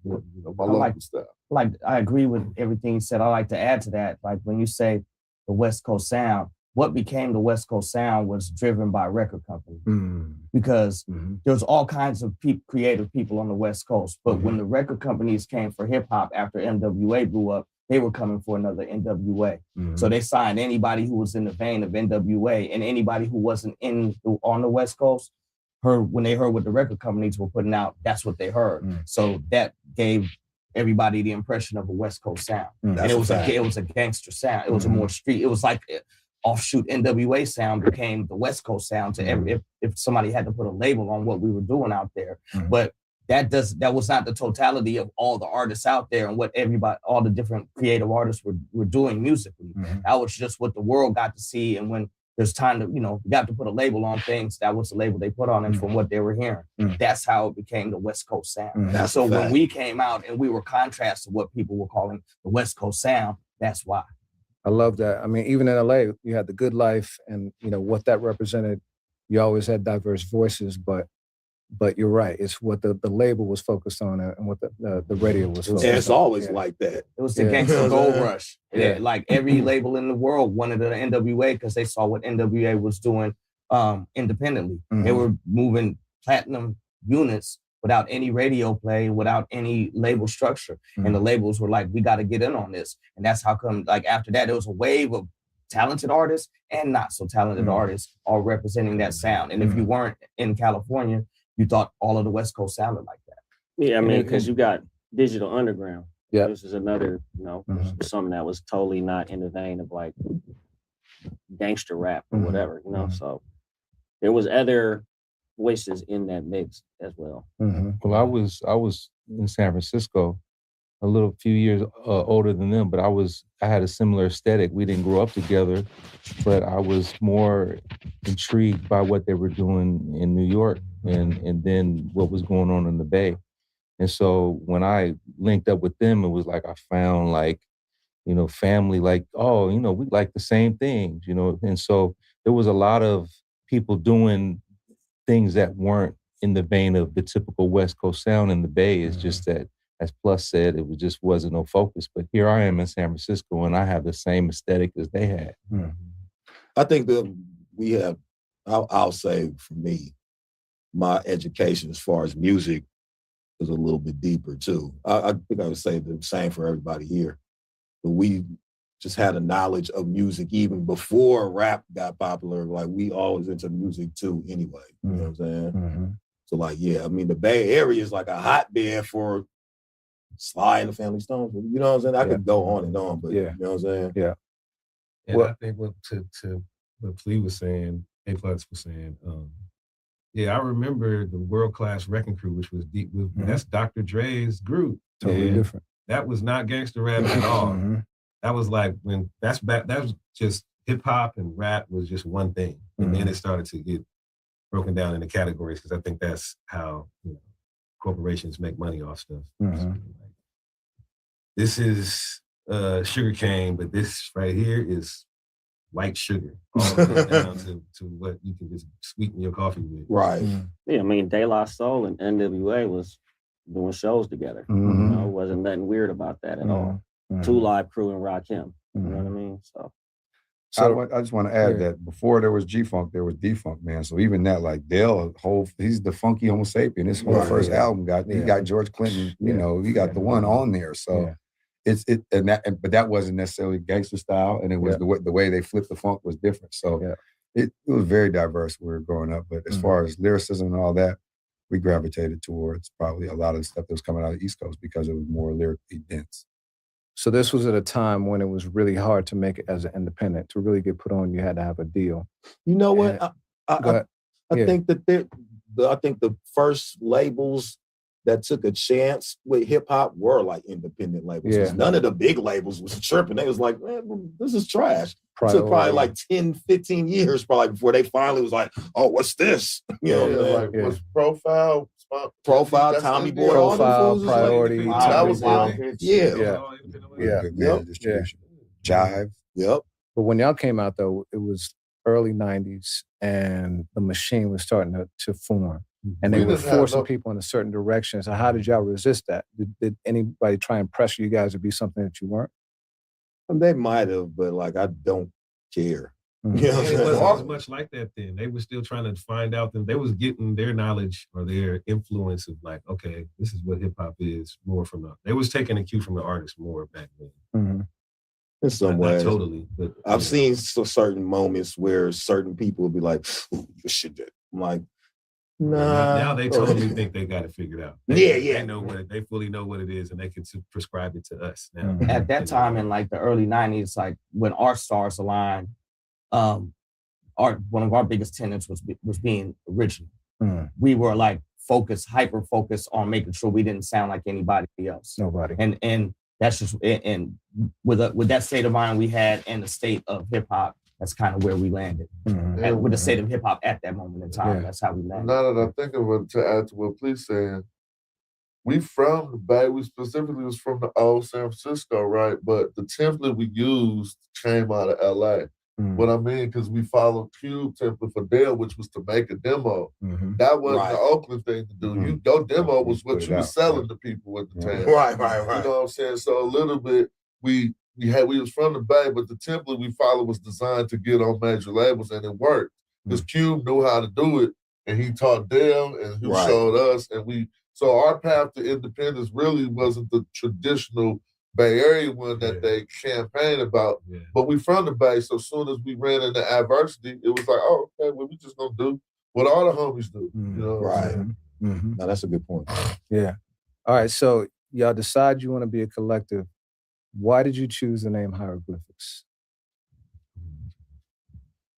My local style. Like, I agree with everything you said. I like to add to that. Like, when you say the West Coast sound, what became the West Coast sound was driven by record companies. Because there's all kinds of creative people on the West Coast. But when the record companies came for hip hop after NWA blew up, they were coming for another NWA. So they signed anybody who was in the vein of NWA, and anybody who wasn't on the West Coast when they heard what the record companies were putting out, that's what they heard. So that gave everybody the impression of a West Coast sound. And it was a gangster sound. It was a more street. It was like offshoot NWA sound became the West Coast sound to if somebody had to put a label on what we were doing out there. But that was not the totality of all the artists out there and what all the different creative artists were doing musically. That was just what the world got to see. And when there's time to, you got to put a label on things, that was the label they put on them from what they were hearing. That's how it became the West Coast sound. So when we came out and we were contrast to what people were calling the West Coast sound, that's why. I love that. I mean, even in LA, you had the Good Life and, what that represented. You always had diverse voices, but you're right. It's what the label was focused on and what the radio was focused on. And it's always like that. It was the gangster gold rush. Yeah. Like every label in the world wanted an NWA because they saw what NWA was doing independently. They were moving platinum units without any radio play, without any label structure. And the labels were like, we got to get in on this. And that's how come, like after that, there was a wave of talented artists and not so talented artists all representing that sound. And if you weren't in California, you thought all of the West Coast sounded like that. Yeah, I mean, because you got Digital Underground. Yeah. This is another, something that was totally not in the vein of like gangster rap or whatever, So there was other voices in that mix as well. Well, I was in San Francisco a few years older than them, but I had a similar aesthetic. We didn't grow up together, but I was more intrigued by what they were doing in New York and then what was going on in the Bay. And so when I linked up with them, it was like I found family, like, we like the same things, And so there was a lot of people doing things that weren't in the vein of the typical West Coast sound in the Bay. It's just that, as Plus said, it just wasn't no focus. But here I am in San Francisco, and I have the same aesthetic as they had. I think that we have, I'll say for me, my education as far as music is a little bit deeper too. I think I would say the same for everybody here. But we just had a knowledge of music even before rap got popular. Like we always into music too anyway. You know what I'm saying? So like, yeah, I mean, the Bay Area is like a hotbed for Sly and the Family Stones. You know what I'm saying? I could go on and on, but you know what I'm saying? Yeah. And I think what Flea was saying, A-Flux was saying, I remember the World Class Wrecking Crew, which was deep. That's Dr. Dre's group. Totally different. That was not gangster rap at all. That was like that was just hip hop and rap was just one thing, and then it started to get broken down into categories because I think that's how corporations make money off stuff. This is sugar cane, but this right here is white sugar, all the way down to what you can just sweeten your coffee with. Right. Yeah, I mean, De La Soul and NWA was doing shows together. You know, wasn't nothing weird about that at all. Two Live Crew and Rakim. You know what I mean? So I just want to add that before there was G-Funk, there was D-Funk, man. So even that, like Dale, he's the funky Homo sapien. His whole first album he got George Clinton. You know, he got the one on there. So but that wasn't necessarily gangster style, and it was the way they flipped the funk was different. So it was very diverse when we were growing up. But as far as lyricism and all that, we gravitated towards probably a lot of the stuff that was coming out of the East Coast because it was more lyrically dense. So this was at a time when it was really hard to make it as an independent. To really get put on, you had to have a deal. You know what? I think that I think the first labels that took a chance with hip hop were like independent labels. Yeah. None of the big labels was chirping. They was like, man, this is trash. It took probably like 10, 15 years probably before they finally was like, oh, what's this? You know, like what's Profile? Profile, Tommy Boy, Profile, Priority. That was wild. Yeah. Distribution. Jive. Yep. But when y'all came out, though, it was early 90s, and the machine was starting to form. And they were forcing people in a certain direction. So how did y'all resist that? Did anybody try and pressure you guys to be something that you weren't? They might have, but like, I don't care. You know, it wasn't as much like that then. They were still trying to find out that they was getting their knowledge or their influence of like, okay, this is what hip hop is more from they was taking a cue from the artists more back then. In some ways. Not totally, but I've seen certain moments where certain people will be like, "Ooh, you should do." I'm like, nah. Now they totally think they got it figured out. They know they fully know what it is, and they can prescribe it to us now. At that time in like the early 90s, like when our stars aligned, one of our biggest tenets was being original. We were like hyper focused on making sure we didn't sound like anybody else. Nobody. And that's just, and with that state of mind we had and the state of hip hop, that's kind of where we landed. With the state of hip hop at that moment in time, that's how we landed. Now that I think of it, to add to what Please saying, we from the Bay, we specifically was from the old San Francisco, right? But the template we used came out of LA. What I mean, because we followed Cube template for Dale, which was to make a demo. That wasn't the Oakland thing to do. Your demo was what you were selling to people at the time. Right. You know what I'm saying? So a little bit, we was from the Bay, but the template we followed was designed to get on major labels, and it worked. Because Cube knew how to do it, and he taught Dale, and who showed us, and so our path to independence really wasn't the traditional Bay Area one that they campaigned about, but we from the Bay, so as soon as we ran into adversity, it was like, oh, okay, well, we just gonna do what all the homies do. You know? Right. No, that's a good point. Yeah. All right, so y'all decide you want to be a collective. Why did you choose the name Hieroglyphics?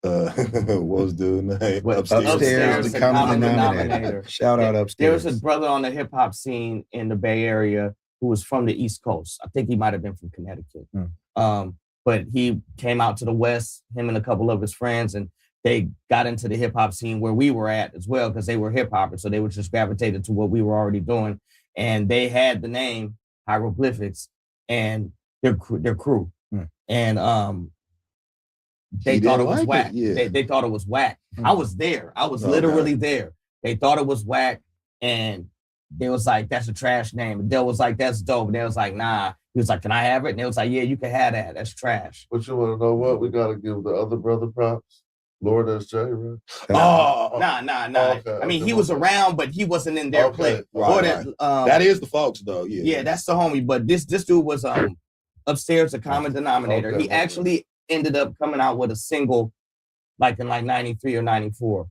What was the name? Upstairs, the common denominator. Shout out Upstairs. There was a brother on the hip hop scene in the Bay Area who was from the East Coast. I think he might have been from Connecticut. But he came out to the West, him and a couple of his friends, and they got into the hip hop scene where we were at as well, because they were hip hoppers. So they were just gravitated to what we were already doing. And they had the name Hieroglyphics and their crew. And they thought it was whack. They thought it was whack. I was there. I was literally there. They thought it was whack. And they was like, that's a trash name. And Dale was like, that's dope. And they was like, nah. He was like, can I have it? And they was like, yeah, you can have that. That's trash. But you want to know what? We got to give the other brother props. Lord S.J., right? Nah. Okay, I mean, he was around, but he wasn't in their play. That is the folks, though. Yeah, that's the homie. But this dude was Upstairs, a common denominator. He actually ended up coming out with a single like in like 93 or 94.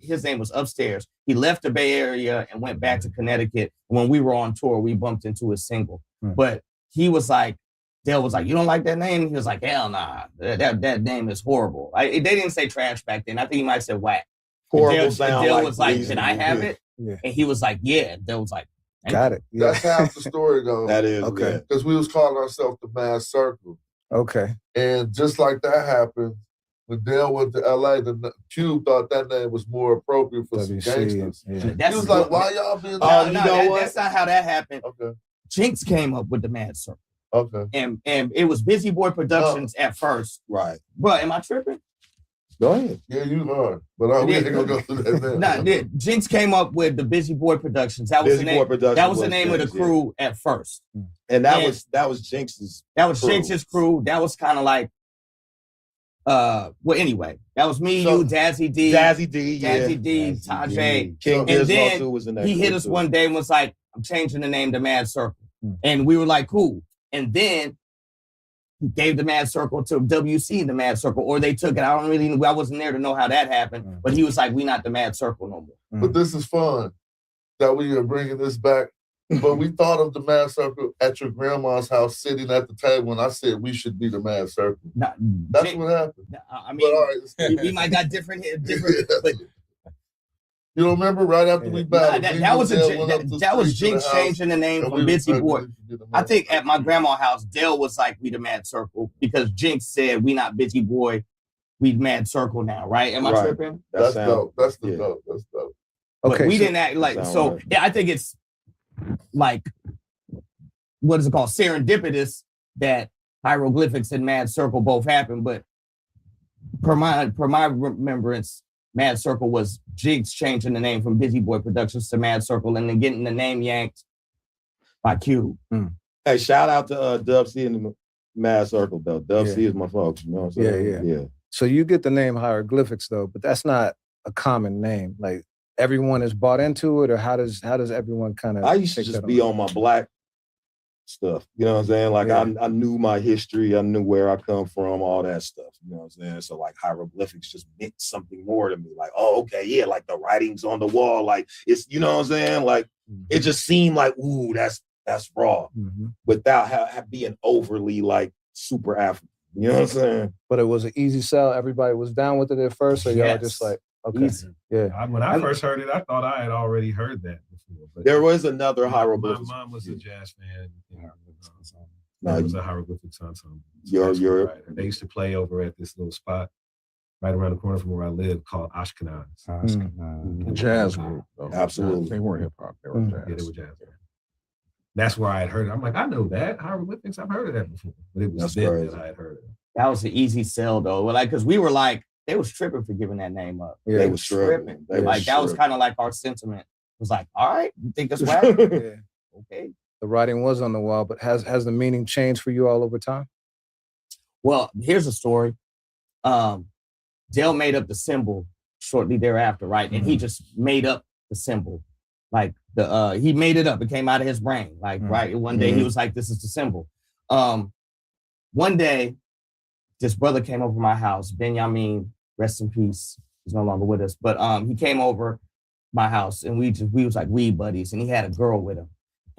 His name was Upstairs. He left the Bay Area and went back to Connecticut. When we were on tour, we bumped into his single. But he was like, Dale was like, you don't like that name? He was like, hell nah, that name is horrible. They didn't say trash back then. I think he might have said whack. Horrible sound. Dale was like, can I have it? And he was like, yeah. Dale was like, got it. That's half the story, though. That is okay. Because we was calling ourselves the Mass Circle. Okay. And just like that happened, when Dale went to LA, the Cube thought that name was more appropriate for some gangsters. That's He was like, why y'all being that's not how that happened. Okay. Jinx came up with the Mad Circle. Okay. And it was Busy Boy Productions at first. Right. Bro, am I tripping? Go ahead. Yeah, you are. But we ain't gonna go through that now. Jinx came up with the Busy Boy Productions. That was Busy the name. Boy Productions That was the was name of the Jinx, crew at first. And that was Jinx's. That was crew. Jinx's crew. That was kind of like, well, anyway, that was me, you, Dazzy D, Tajay, King and Gizmo then too was in that he hit crew us too. one day and was like, "I'm changing the name to Mad Circle," and we were like, "Cool." And then he gave the Mad Circle to WC, the Mad Circle, or they took it. I don't really know. I wasn't there to know how that happened, but he was like, "We not the Mad Circle no more." But this is fun that we are bringing this back. But we thought of the Mad Circle at your grandma's house, sitting at the table, and I said we should be the Mad Circle. That's what happened. I mean, we might got different, but you don't remember right after we battled. That was Jinx changing the name from Busy Boy. I think at my grandma's house, Dale was like, "We the Mad Circle," because Jinx said, "We not Busy Boy, we Mad Circle now," right? Am I tripping? That's dope. That's dope. That's dope. Okay, but we didn't act like so. Right. Yeah, I think it's like, what is it called? Serendipitous that hieroglyphics and Mad Circle both happened. But per my remembrance, Mad Circle was Jinx changing the name from Busy Boy Productions to Mad Circle and then getting the name yanked by Q. Hey, shout out to Dub C and the Mad Circle though. Dub C is my folks. You know what I'm saying? Yeah. So you get the name hieroglyphics though, but that's not a common name. Like everyone is bought into it, or how does everyone kind of? I used to just be on my Black stuff. You know what I'm saying? Like I knew my history, I knew where I come from, all that stuff. You know what I'm saying? So like hieroglyphics just meant something more to me. Like, oh, okay, yeah, like the writings on the wall, like it's, you know what I'm saying? Like it just seemed like, ooh, that's raw, without being overly like super African. You know what I'm saying? But it was an easy sell. Everybody was down with it at first, so y'all just like, okay, Easy. Yeah. When I first heard it, I thought I had already heard that before. But there was another hieroglyph. My mom was a jazz fan. No, it was a hieroglyphics ensemble. They used to play over at this little spot right around the corner from where I live called Ashkenaz. The jazz group. Absolutely. They weren't hip hop. They were jazz. Yeah, they were jazz. That's where I had heard it. I'm like, I know that hieroglyphics. I've heard of that before, but it was then that I had heard it. That was the easy sell though. Like, because we were like, they was tripping for giving that name up. Yeah, they was tripping. That was kind of like our sentiment. It was like, all right, you think it's whack? Okay. The writing was on the wall, but has the meaning changed for you all over time? Well, here's a story. Dale made up the symbol shortly thereafter, right? And he just made up the symbol. Like he made it up. It came out of his brain. Like, right. One day he was like, this is the symbol. One day, this brother came over my house, Benjamin, rest in peace. He's no longer with us. But he came over my house and we was like weed buddies, and he had a girl with him.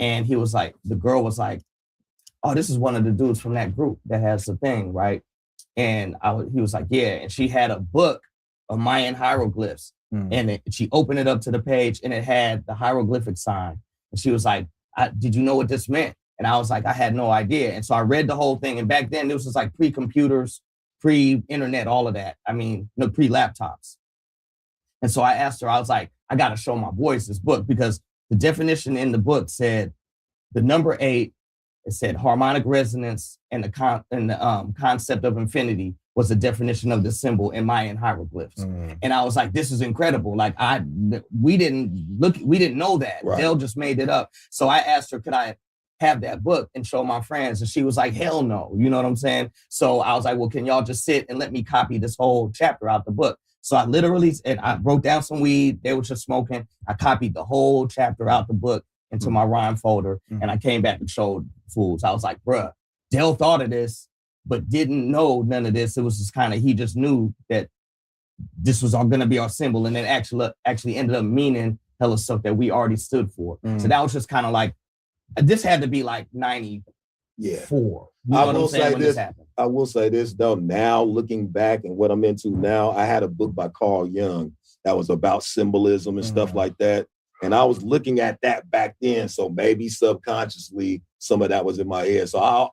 And he was like, the girl was like, oh, this is one of the dudes from that group that has the thing, right? And he was like, yeah. And she had a book of Mayan hieroglyphs. And she opened it up to the page and it had the hieroglyphic sign. And she was like, did you know what this meant? And I was like, I had no idea. And so I read the whole thing. And back then, this was like pre-computers, pre-internet, all of that. I mean, no, pre-laptops. And so I asked her, I was like, I got to show my boys this book, because the definition in the book said the number 8, it said harmonic resonance, and the concept of infinity was the definition of the symbol in Mayan hieroglyphs. And I was like, this is incredible. Like we didn't know that. Right. Dale just made it up. So I asked her, could I have that book and show my friends? And she was like, hell no. You know what I'm saying? So I was like, well, can y'all just sit and let me copy this whole chapter out the book? So I literally, and I wrote down some weed. They were just smoking. I copied the whole chapter out the book into my rhyme folder. And I came back and showed fools. I was like, bruh, Dale thought of this, but didn't know none of this. It was just kind of, he just knew that this was all going to be our symbol. And it actually ended up meaning hella stuff that we already stood for. So that was just kind of like, this had to be like 94. You know I what will I'm saying, say when this. happened? I will say this though. Now looking back and what I'm into now, I had a book by Carl Jung that was about symbolism and stuff like that. And I was looking at that back then. So maybe subconsciously some of that was in my head. So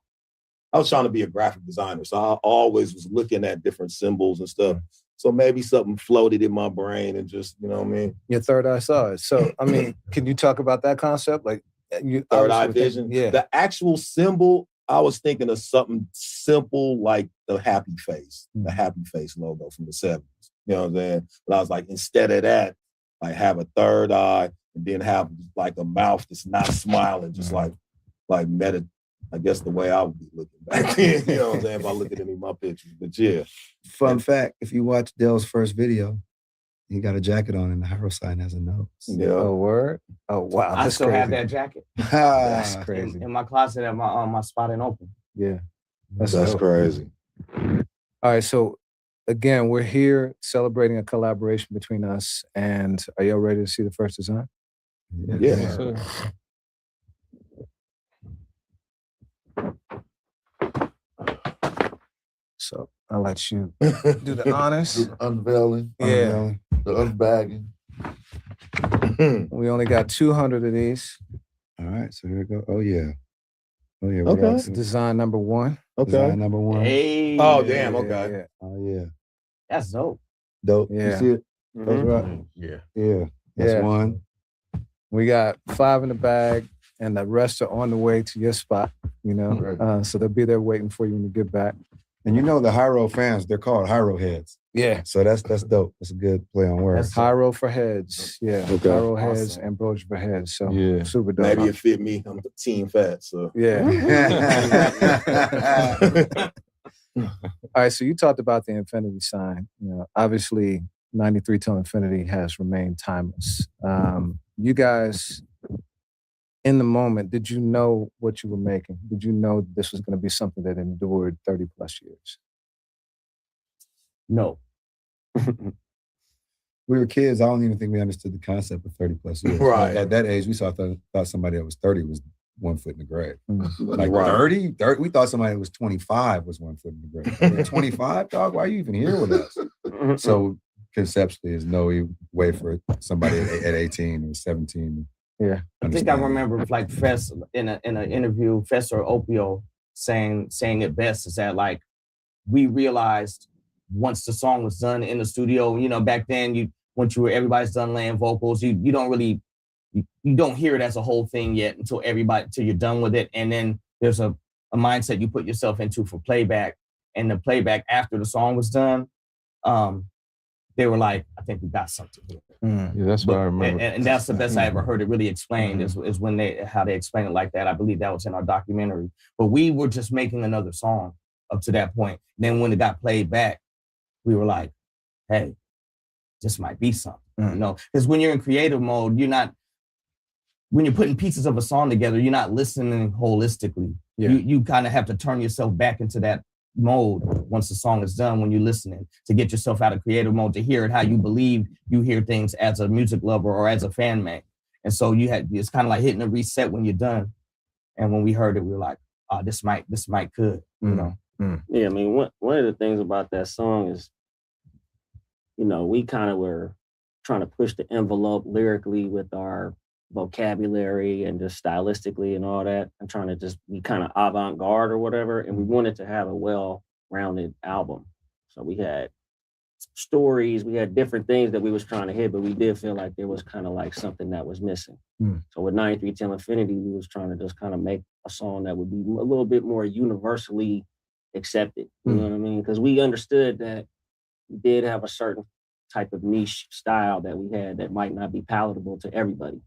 I was trying to be a graphic designer. So I always was looking at different symbols and stuff. So maybe something floated in my brain and just, you know what I mean? Your third eye saw it. So, I mean, can you talk about that concept? Like, you Third eye vision. Yeah. The actual symbol, I was thinking of something simple like the happy face, the happy face logo from the 70s. You know what I'm saying? But I was like, instead of that, like have a third eye and then have like a mouth that's not smiling, just like I guess the way I would be looking back then, you know what I'm saying, if I look at any of my pictures. But yeah. Fun fact, if you watch Dell's first video, he got a jacket on and the hero sign has a nose. Yeah. Oh, word? Oh, wow. I still have that jacket. That's crazy. In my closet at my spot in Oakland. Yeah. That's crazy. All right, so again, we're here celebrating a collaboration between us, and are y'all ready to see the first design? Yeah. Sure. So I'll let you do the honors. The unveiling. Yeah. The unbagging. We only got 200 of these. All right, so here we go. Oh, yeah. Oh, yeah. Okay. That's design number 1. Okay. Design number 1. Hey. Oh, damn. Okay. Yeah. Oh, yeah. That's dope. Dope. Yeah. You see it? That's right. Yeah. Yeah. That's Yeah. 1. We got 5 in the bag, and the rest are on the way to your spot, you know? Right. So they'll be there waiting for you when you get back. And you know the Hyro fans, they're called Hyro heads. Yeah. So that's dope. That's a good play on words. That's Hyro for heads. Yeah. Okay. Hyro heads, Awesome. Ambrosia for heads. So Yeah. super dope. Maybe it fit me. I'm team fat, so. Yeah. All right, so you talked about the infinity sign. You know, obviously, 93 till infinity has remained timeless. You guys, in the moment, did you know what you were making? Did you know this was going to be something that endured 30 plus years? No. We were kids. I don't even think we understood the concept of 30 plus years. Right. At that age, we thought somebody that was 30 was 1 foot in the grave. Like Right. 30? We thought somebody that was 25 was 1 foot in the grave. 25, dog? Why are you even here with us? So conceptually, there's no way for somebody at 18 or 17. Yeah. I think I remember like Fess in an interview, Fess or Opio saying it best, is that like we realized once the song was done in the studio, you know, back then everybody's done laying vocals, you don't really you don't hear it as a whole thing yet until you're done with it. And then there's a mindset you put yourself into for playback. And the playback after the song was done, they were like, I think we got something here. Yeah, that's what I remember. And that's the best I ever heard it really explained is when how they explain it like that. I believe that was in our documentary. But we were just making another song up to that point. Then when it got played back, we were like, hey, this might be something. You know, because when you're in creative mode, when you're putting pieces of a song together, you're not listening holistically. Yeah. You kind of have to turn yourself back into that mode once the song is done when you're listening, to get yourself out of creative mode, to hear it how you believe you hear things as a music lover or as a fan man. And so it's kind of like hitting a reset when you're done. And when we heard it, we were like, oh, this might could, you know. Yeah, I mean, one of the things about that song is, you know, we kind of were trying to push the envelope lyrically with our vocabulary and just stylistically and all that, and trying to just be kind of avant-garde or whatever. And we wanted to have a well-rounded album. So we had stories, we had different things that we was trying to hit, but we did feel like there was kind of like something that was missing. So with 93 Till Infinity, we was trying to just kind of make a song that would be a little bit more universally accepted. You know what I mean? Because we understood that we did have a certain type of niche style that we had that might not be palatable to everybody.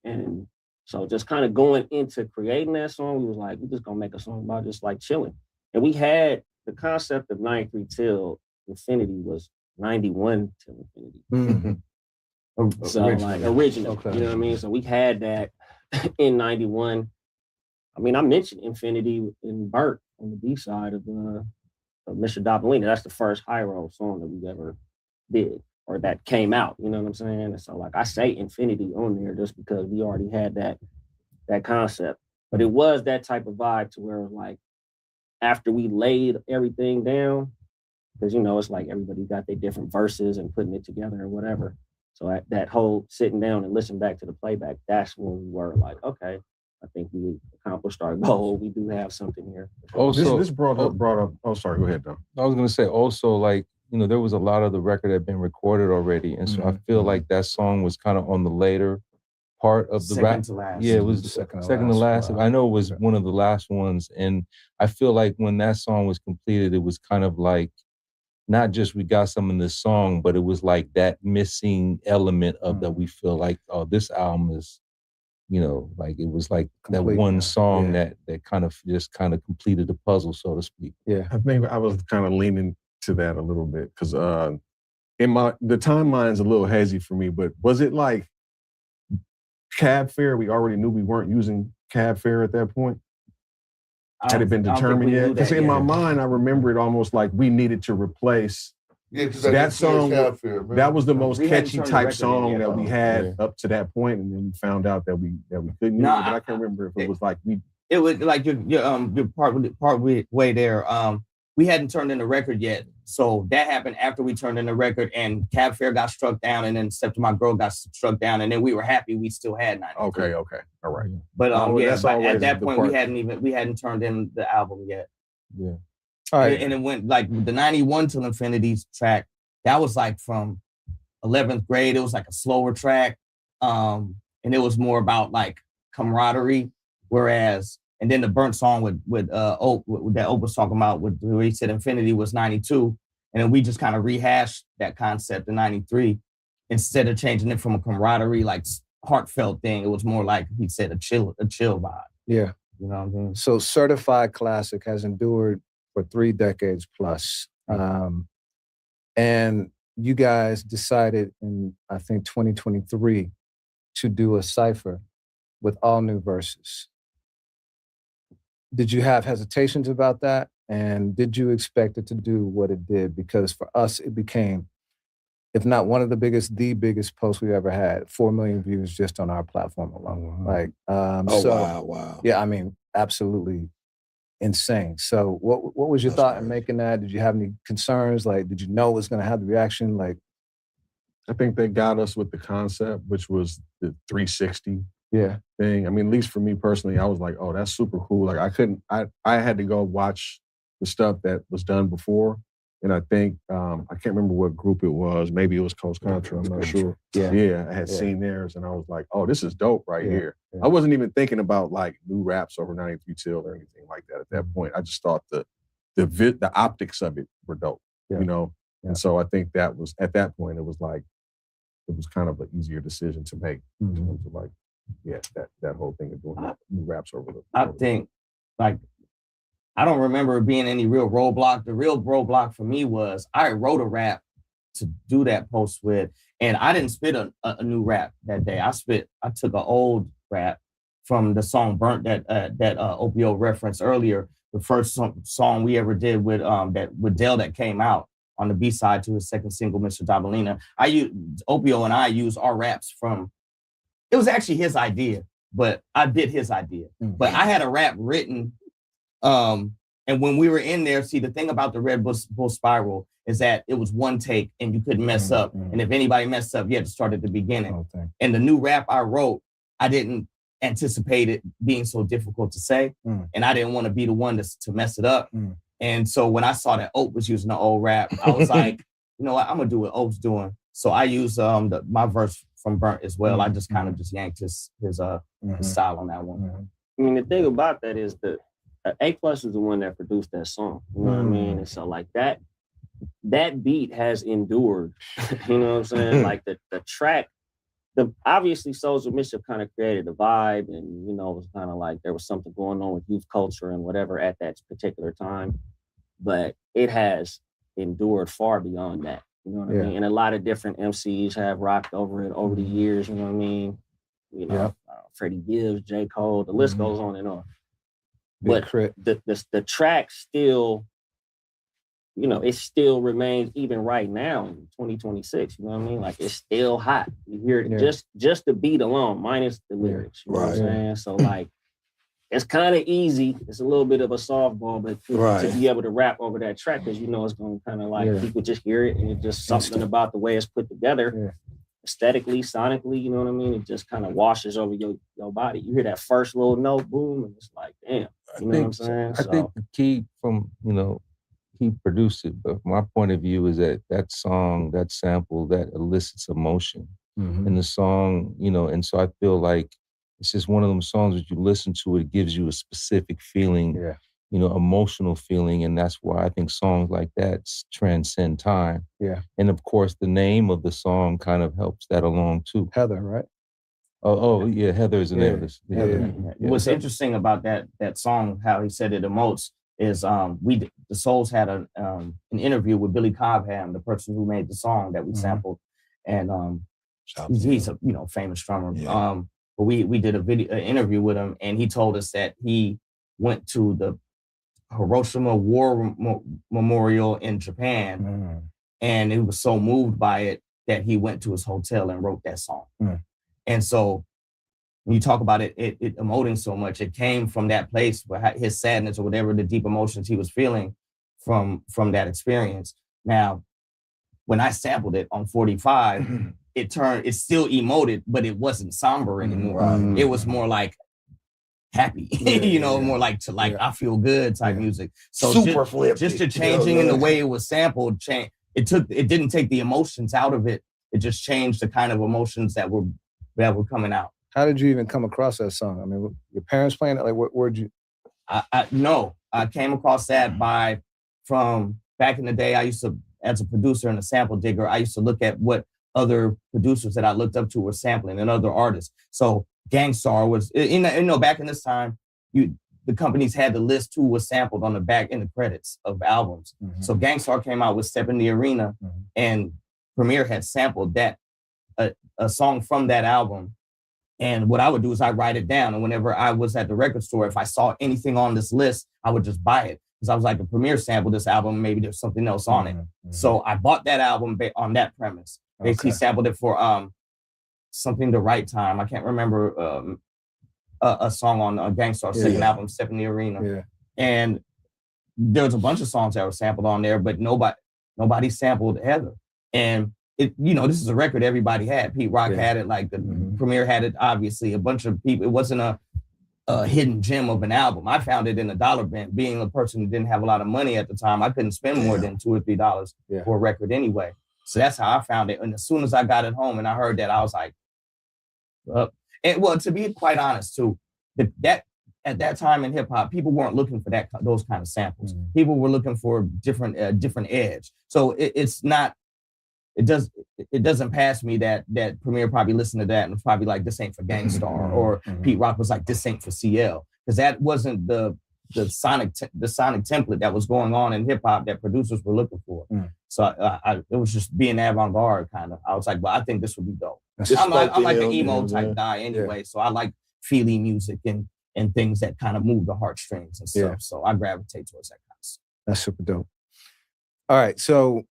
And so just kind of going into creating that song, we was like, we're just gonna make a song about just like chilling. And we had the concept of 93 Till Infinity was 91 Till Infinity. So like original, Okay. you know what I mean? So we had that in 91. I mean, I mentioned Infinity in Burt on the B side of Mr. Doppelina. That's the first Hyro song that we ever did, or that came out, you know what I'm saying? And so like I say Infinity on there just because we already had that concept. But it was that type of vibe to where like after we laid everything down, because you know it's like everybody got their different verses and putting it together or whatever. So that whole sitting down and listening back to the playback, that's when we were like, okay, I think we accomplished our goal. We do have something here. Also, this brought up. Oh, sorry. Go ahead, though. I was gonna say also, like, you know, there was a lot of the record that had been recorded already, and so I feel like that song was kind of on the later part of the rap. To last. Yeah, it was second to last. I know it was one of the last ones, and I feel like when that song was completed, it was kind of like not just we got some in this song, but it was like that missing element of that we feel like, oh, this album is, you know, like it was like that one song that kind of just kind of completed the puzzle, so to speak. Yeah, I think I was kind of leaning to that a little bit because the timeline's a little hazy for me. But was it like cab fare? We already knew we weren't using cab fare at that point. Had it been determined yet? Because in my mind, I remember it almost like we needed to replace that song. That was the most catchy type song that we had up to that point, and then we found out that we couldn't use it. But I can't remember if it was like we. It was like your part way there. We hadn't turned in the record yet, so that happened after we turned in the record, and Cab Fare got struck down, and then Step to My Girl got struck down, and then we were happy we still had 93. Okay, all right. But but at that point we hadn't turned in the album yet. Yeah. All right. And it went like the 91 Till Infinity's track. That was like from 11th grade. It was like a slower track, and it was more about like camaraderie, whereas. And then the Burnt song with that Ope was talking about, where he said Infinity was 92. And then we just kind of rehashed that concept in 93. Instead of changing it from a camaraderie, like heartfelt thing, it was more like he said a chill vibe. Yeah. You know what I mean? So Certified Classic has endured for 3 decades plus. And you guys decided in, I think, 2023 to do a cypher with all new verses. Did you have hesitations about that? And did you expect it to do what it did? Because for us, it became, if not one of the biggest posts we ever had, 4 million views just on our platform alone. Like, wow. Yeah, I mean, absolutely insane. So what was your thought in making that? Did you have any concerns? Like, did you know it was going to have the reaction? Like, I think they got us with the concept, which was the 360 thing. I mean, at least for me personally, I was like, oh, that's super cool. Like I had to go watch the stuff that was done before. And I think, I can't remember what group it was. Maybe it was Coast Contra, I'm not sure. Yeah, I had seen theirs and I was like, oh, this is dope right here. I wasn't even thinking about like new raps over 93 Till or anything like that at that point. I just thought the optics of it were dope, you know? And so I think that was, at that point, it was kind of an easier decision to make in terms of like, that whole thing of doing new raps over the. I think, like, I don't remember it being any real roadblock. The real roadblock for me was I wrote a rap to do that post with, and I didn't spit a new rap that day. I took an old rap from the song Burnt that OPO referenced earlier. The first song we ever did with Dell that came out on the B-side to his second single, Mr. Dabalina. OPO and I used our raps from. It was actually his idea, but I did his idea. But I had a rap written, and when we were in there, see, the thing about the Red Bull Spiral is that it was one take and you couldn't mess up. And if anybody messed up, you had to start at the beginning. And the new rap I wrote, I didn't anticipate it being so difficult to say, and I didn't want to be the one to mess it up. And so when I saw that Ope was using the old rap, I was like, you know what, I'm gonna do what Ope's doing. So I used my verse from Burnt as well. I just kind of just yanked his style on that one. I mean, the thing about that is that A+ is the one that produced that song. You know what I mean? And so like that beat has endured. You know what I'm saying? Like the track, obviously Souls of Mischief kind of created a vibe, and you know, it was kind of like there was something going on with youth culture and whatever at that particular time. But it has endured far beyond that. You know what I mean? And a lot of different MCs have rocked over it over the years, you know what I mean? You know, Freddie Gibbs, J. Cole, the list goes on and on. But the track still, you know, it still remains even right now in 2026, you know what I mean? Like it's still hot. You hear it just the beat alone, minus the lyrics. You know what I'm saying? So like it's kind of easy. It's a little bit of a softball, but to be able to rap over that track, because you know it's going to kind of like, you could just hear it, and it's just something about the way it's put together. aesthetically, sonically, you know what I mean? It just kind of washes over your body. You hear that first little note, boom, and it's like, damn, you know what I'm saying? I think the key from, he produced it, but my point of view is that song, that sample, that elicits emotion in the song, and so I feel like it's just one of them songs that you listen to, it gives you a specific feeling, emotional feeling, and that's why I think songs like that transcend time. Yeah. And of course, the name of the song kind of helps that along too. Heather, right? Oh yeah, Heather is the name of this. Heather. What's interesting about that song, how he said it emotes, is the Souls had an interview with Billy Cobham, the person who made the song that we sampled, and he's a famous drummer. Yeah. But we did an interview with him, and he told us that he went to the Hiroshima War Memorial in Japan, and he was so moved by it that he went to his hotel and wrote that song. And so when you talk about it emoting so much, it came from that place where his sadness or whatever the deep emotions he was feeling from that experience. Now, when I sampled it on 45, it still emoted, but it wasn't somber anymore. It was more like happy, more like I feel good type music. So Super flip. Just the changing in the way it was sampled, it didn't take the emotions out of it. It just changed the kind of emotions that were coming out. How did you even come across that song? I mean, your parents playing it? Like, where'd you? No, I came across that from back in the day. I used to, as a producer and a sample digger, I used to look at what other producers that I looked up to were sampling and other artists. So Gangstar was, back in this time, the companies had to list who was sampled on the back in the credits of albums. So Gangstar came out with Step in the Arena, and Premier had sampled that, a song from that album. And what I would do is I write it down. And whenever I was at the record store, if I saw anything on this list, I would just buy it. Because I was like, the Premier sampled this album, maybe there's something else on it. So I bought that album on that premise. Basically sampled it for something the right time. I can't remember a song on Gangstar's second album, Step in the Arena. Yeah. And there was a bunch of songs that were sampled on there, but nobody sampled Heather. And this is a record everybody had. Pete Rock had it, like the Premier had it, obviously. A bunch of people. It wasn't a hidden gem of an album. I found it in a dollar bin. Being a person who didn't have a lot of money at the time, I couldn't spend more than $2 or $3 for a record anyway. So that's how I found it. And as soon as I got it home and I heard that, I was like, to be quite honest too, that at that time in hip hop, people weren't looking for those kind of samples. People were looking for different edge. So it doesn't pass me that Premier probably listened to that and was probably like, this ain't for Gangstar, or Pete Rock was like, this ain't for CL, because that wasn't the sonic template that was going on in hip hop that producers were looking for. So it was just being avant-garde kind of. I was like, well, I think this would be dope. I'm like an emo type guy anyway, so I like feely music and things that kind of move the heartstrings and stuff. So I gravitate towards that kind of stuff. That's super dope. All right, so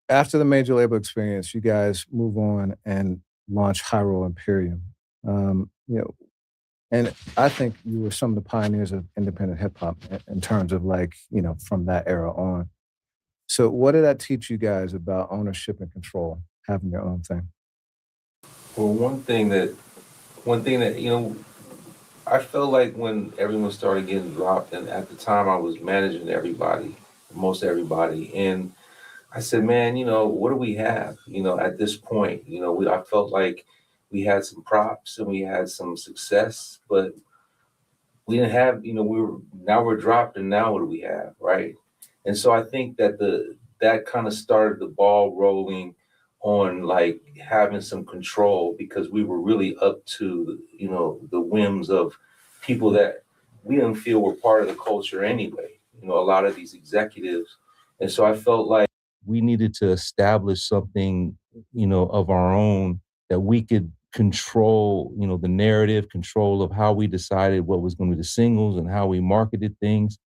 after the major label experience, you guys move on and launch Hyrule Imperium. And I think you were some of the pioneers of independent hip hop in terms of from that era on. So what did that teach you guys about ownership and control, having your own thing? Well, one thing that I felt like when everyone started getting dropped, and at the time I was managing everybody, most everybody, and I said, man, what do we have? At this point, I felt like we had some props and we had some success, but we didn't have, we're dropped, and now what do we have, right? And so I think that that kind of started the ball rolling on like having some control, because we were really up to, the whims of people that we didn't feel were part of the culture anyway, a lot of these executives. And so I felt like we needed to establish something, of our own, that we could control, the narrative, control of how we decided what was going to be the singles and how we marketed things.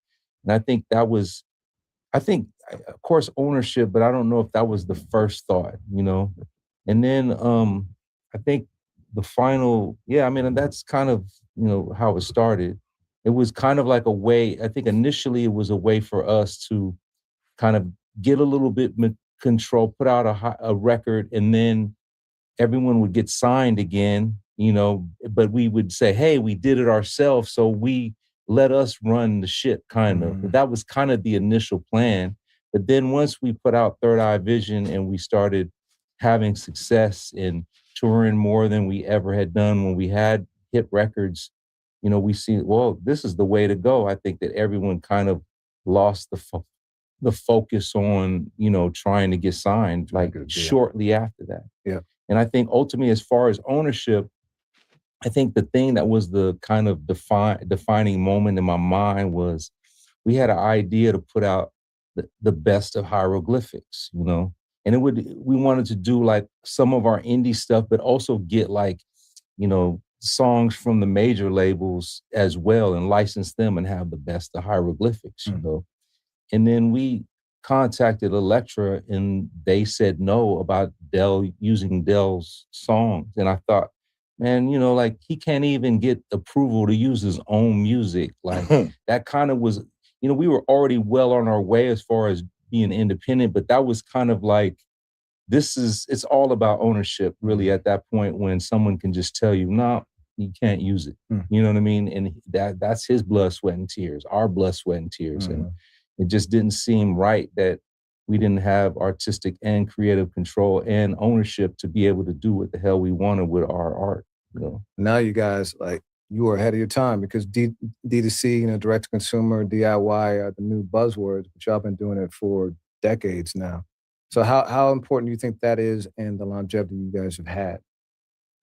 And I think that was, of course, ownership, but I don't know if that was the first thought, And then I think the final, and that's kind of, how it started. It was kind of like a way, I think initially it was a way for us to kind of get a little bit control, put out a record, and then everyone would get signed again, you know, but we would say, hey, we did it ourselves, so let us run the shit, kind of. That was kind of the initial plan. But then once we put out Third Eye Vision and we started having success in touring more than we ever had done, when we had hit records, you know, we see, well, this is the way to go. I think that everyone kind of lost the focus on, you know, trying to get signed like shortly after that. Yeah. And I think ultimately, as far as ownership, I think the thing that was the kind of defining moment in my mind was we had an idea to put out the best of hieroglyphics, you know, and we wanted to do like some of our indie stuff, but also get like, you know, songs from the major labels as well and license them and have the best of hieroglyphics, you know. And then we contacted Elektra and they said no about using Dell's songs. And I thought, man, you know, like he can't even get approval to use his own music. Like that kind of was, you know, we were already well on our way as far as being independent, but that was kind of like, it's all about ownership really at that point when someone can just tell you, no, you can't use it. You know what I mean? And that's his blood, sweat, and tears, our blood, sweat, and tears. And it just didn't seem right that we didn't have artistic and creative control and ownership to be able to do what the hell we wanted with our art, you know? Now you guys, like, you were ahead of your time because D2C, you know, direct to consumer, DIY are the new buzzwords, but y'all been doing it for decades now. So how important do you think that is in the longevity you guys have had?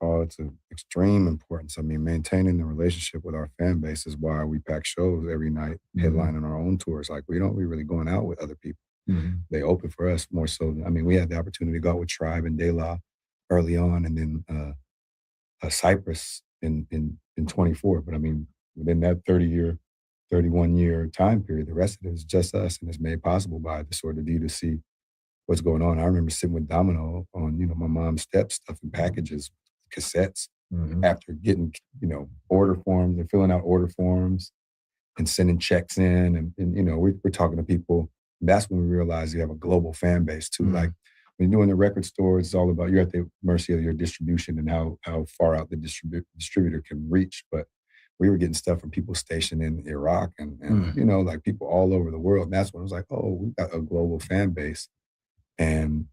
Oh, it's of extreme importance. I mean, maintaining the relationship with our fan base is why we pack shows every night, headlining our own tours. Like, we don't be really going out with other people. They open for us more so. I mean, we had the opportunity to go out with Tribe and De La early on, and then Cypress in 24. But I mean, within that 31-year time period, the rest of it is just us, and it's made possible by the sort of D2C, what's going on. I remember sitting with Domino on, you know, my mom's steps, stuffing packages, cassettes, after getting, you know, order forms and filling out order forms and sending checks in. And you know, we're talking to people. That's when we realized you have a global fan base too. Like when you're doing the record stores, it's all about, you're at the mercy of your distribution and how far out the distributor can reach. But we were getting stuff from people stationed in Iraq and you know, like people all over the world. And that's when it was like, oh, we got a global fan base. And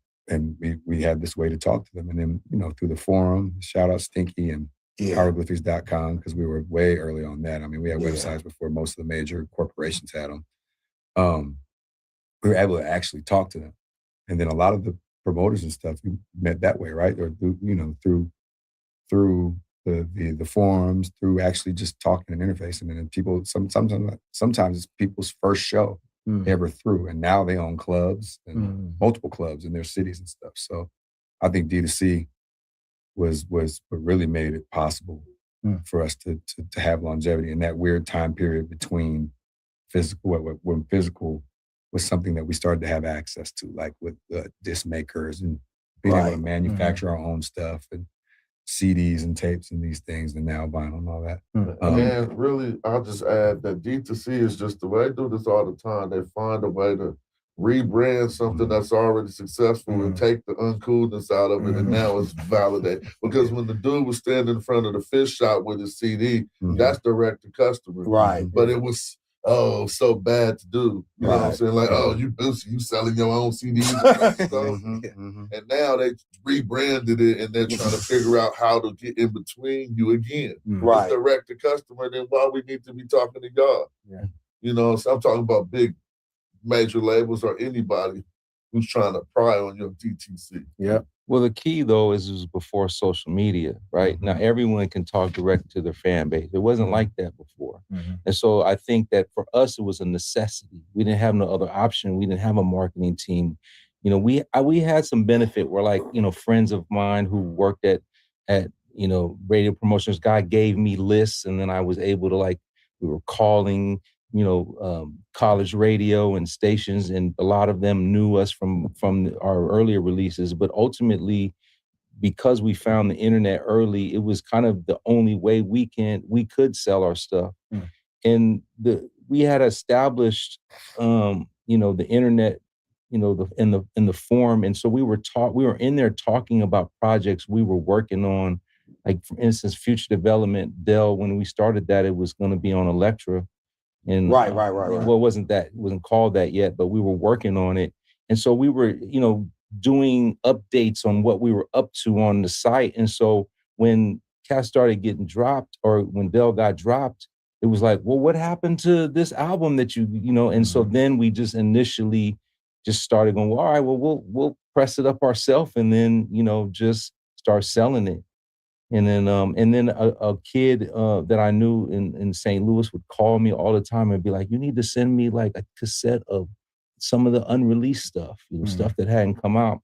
we had this way to talk to them. And then, you know, through the forum, shout out Stinky and hieroglyphics.com, because we were way early on that. I mean, we had websites before most of the major corporations had them. We were able to actually talk to them. And then a lot of the promoters and stuff, we met that way, right? Or, you know, through the forums, through actually just talking and interfacing. And then people, sometimes it's people's first show ever through. And now they own clubs and multiple clubs in their cities and stuff. So I think D2C was what really made it possible for us to have longevity in that weird time period between physical, when physical was something that we started to have access to, like with disc makers and being able to manufacture our own stuff and CDs and tapes and these things, and now vinyl and all that. And really, I'll just add that D2C is just the way they do this all the time. They find a way to rebrand something that's already successful and take the uncoolness out of it, and now it's validated. Because when the dude was standing in front of the fish shop with his CD, that's direct to customer. Right. But it was so bad to do. You know what I'm saying? Like, oh, you selling your own CDs and stuff. And now they rebranded it and they're trying to figure out how to get in between you again. Right. It's direct to customer, then why we need to be talking to y'all? Yeah. You know, so I'm talking about big major labels or anybody who's trying to pry on your DTC. Yeah. Well, the key though is it was before social media, right? Now everyone can talk direct to their fan base. It wasn't like that before. And so I think that for us, it was a necessity. We didn't have no other option. We didn't have a marketing team. You know, we had some benefit where, like, you know, friends of mine who worked at you know, radio promotions, God gave me lists, and then I was able to, like, we were calling, you know, college radio and stations, and a lot of them knew us from our earlier releases. But ultimately, because we found the internet early, it was kind of the only way we could sell our stuff. And we had established, you know, the internet you know, in the forum. And so we were in there talking about projects we were working on. Like, for instance, Future Development, Dell, when we started that, it was going to be on Elektra. And Right. Well, it wasn't called that yet, but we were working on it. And so we were, you know, doing updates on what we were up to on the site. And so when Cass started getting dropped, or when Dell got dropped, it was like, well, what happened to this album that you know? And so then we just initially just started going, well, all right, well, we'll press it up ourselves, and then, you know, just start selling it. And then a kid that I knew in St. Louis would call me all the time and be like, you need to send me like a cassette of some of the unreleased stuff, you know, stuff that hadn't come out.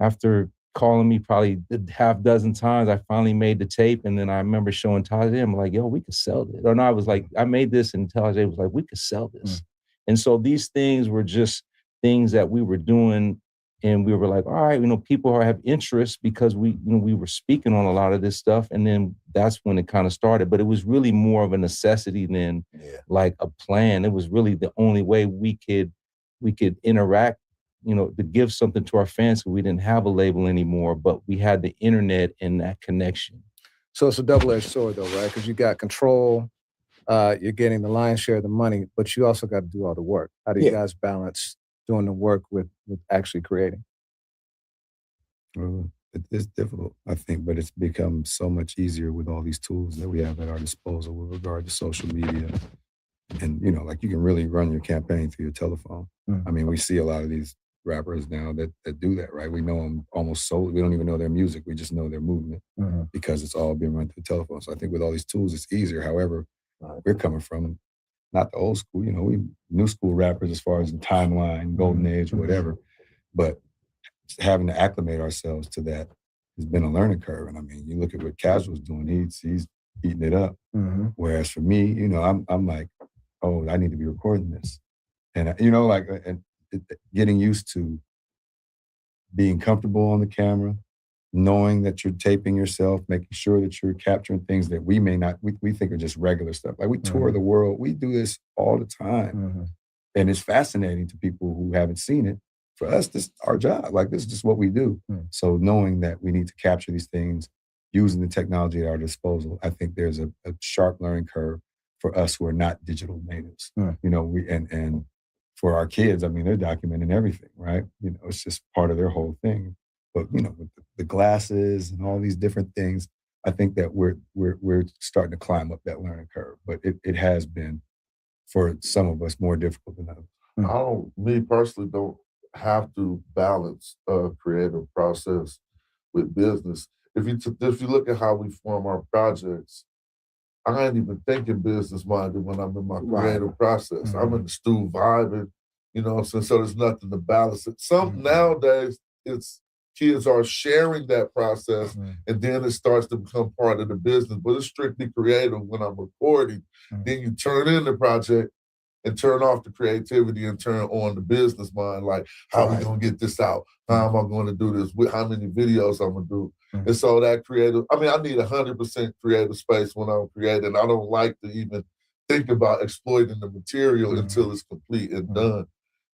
After calling me probably half dozen times, I finally made the tape. And then I remember showing Tajay, I'm like, yo, we could sell this. Or no, I was like, I made this, and Tajay was like, we could sell this. And so these things were just things that we were doing. And we were like, all right, you know, people have interest because we were speaking on a lot of this stuff. And then that's when it kind of started. But it was really more of a necessity than like a plan. It was really the only way we could interact, you know, to give something to our fans. We didn't have a label anymore, but we had the internet and that connection. So it's a double-edged sword, though, right? Because you got control, you're getting the lion's share of the money, but you also got to do all the work. How do you guys balance doing the work with actually creating? Well, it's difficult, I think, but it's become so much easier with all these tools that we have at our disposal with regard to social media. And, you know, like, you can really run your campaign through your telephone. I mean, we see a lot of these rappers now that do that, right? We know them almost solely. We don't even know their music. We just know their movement because it's all being run through the telephone. So I think with all these tools, it's easier. However, we're coming from not the old school, you know, we new school rappers as far as the timeline, golden age, or whatever. But having to acclimate ourselves to that has been a learning curve. And I mean, you look at what Casual's doing, he's eating it up. Whereas for me, you know, I'm like, oh, I need to be recording this. And, you know, like, and getting used to being comfortable on the camera, knowing that you're taping yourself, making sure that you're capturing things that we may not, we think are just regular stuff. Like, we tour the world, we do this all the time. And it's fascinating to people who haven't seen it. For us, this is our job. Like, this is just what we do. So knowing that we need to capture these things, using the technology at our disposal, I think there's a sharp learning curve for us who are not digital natives. You know, and for our kids, I mean, they're documenting everything, right? You know, it's just part of their whole thing. But, you know, with the glasses and all these different things, I think that we're starting to climb up that learning curve. But it has been, for some of us, more difficult than others. Me personally don't have to balance a creative process with business. If you look at how we form our projects, I ain't even thinking business minded when I'm in my creative process. I'm in the stew vibing, you know, so there's nothing to balance it. Nowadays, it's kids are sharing that process, and then it starts to become part of the business. But it's strictly creative when I'm recording. Then you turn in the project and turn off the creativity and turn on the business mind. Like, how are we gonna get this out? How am I gonna do this? How many videos I'm gonna do? And so that creative, I mean, I need 100% creative space when I'm creating. I don't like to even think about exploiting the material until it's complete and done.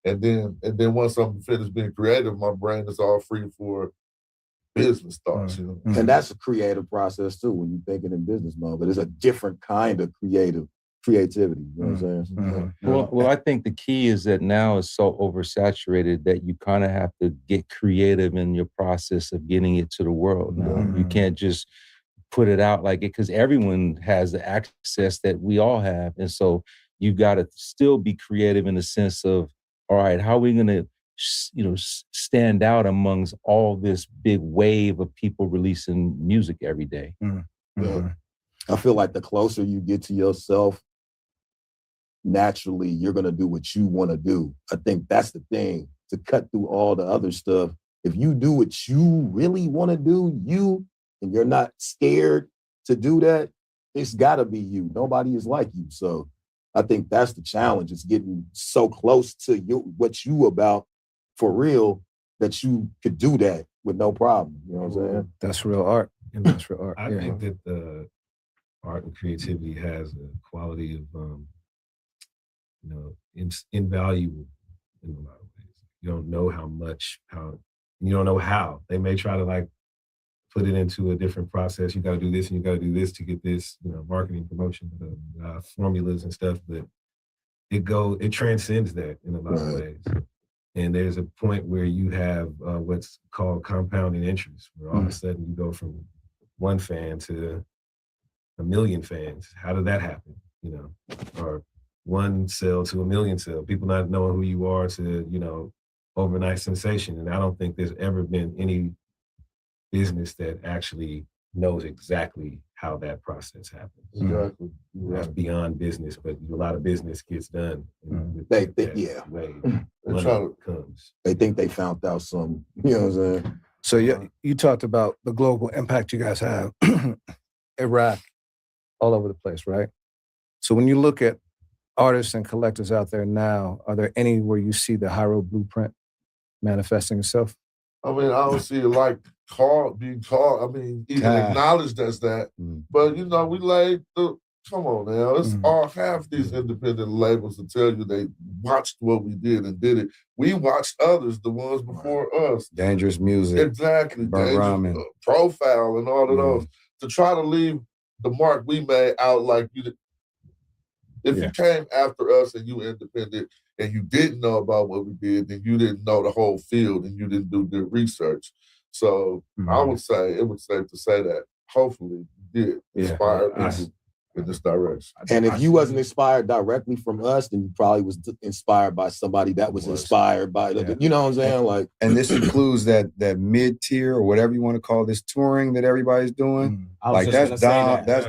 And then once I'm finished being creative, my brain is all free for business thoughts, you know. And that's a creative process too, when you're thinking in business mode, but it's a different kind of creativity, you know what I'm saying? Well, I think the key is that now it's so oversaturated that you kind of have to get creative in your process of getting it to the world. You can't just put it out like it, because everyone has the access that we all have. And so you got to still be creative in the sense of, all right, how are we going to, you know, stand out amongst all this big wave of people releasing music every day? I feel like the closer you get to yourself, naturally, you're going to do what you want to do. I think that's the thing, to cut through all the other stuff. If you do what you really want to do, and you're not scared to do that, it's got to be you. Nobody is like you. So I think that's the challenge. It's getting so close to what you about for real that you could do that with no problem. You know what I'm saying? That's real art. And that's real art. I think that the art and creativity has a quality of, you know, invaluable in a lot of ways. You don't know you don't know how. They may try to like put it into a different process. You got to do this and you got to do this to get this, marketing, promotion, formulas and stuff. But it transcends that in a lot of ways. And there's a point where you have what's called compounding interest, where all of a sudden you go from one fan to 1 million fans. How did that happen? Or one sale to 1 million sale. People not knowing who you are to, overnight sensation. And I don't think there's ever been any business that actually knows exactly how that process happens. Exactly. That's beyond business, but a lot of business gets done. They think, they think they found out some, you know what I'm saying? So you talked about the global impact you guys have, Iraq, all over the place, right? So when you look at artists and collectors out there now, are there any where you see the Hyro blueprint manifesting itself? I mean, I don't see it like being called. I mean, even acknowledged as that. But we laid come on now. It's all half these independent labels to tell you they watched what we did and did it. We watched others, the ones before us. Dangerous Music. Exactly. Dangerous, Profile and all of those. To try to leave the mark we made out like you did. If you came after us and you independent and you didn't know about what we did, then you didn't know the whole field and you didn't do good research. So I would say it was safe to say that hopefully you did inspire people in this direction. And if you wasn't inspired directly from us, then you probably was inspired by somebody that was inspired by you know what I'm saying? Like, and this includes that mid-tier or whatever you want to call this touring that everybody's doing. Like that's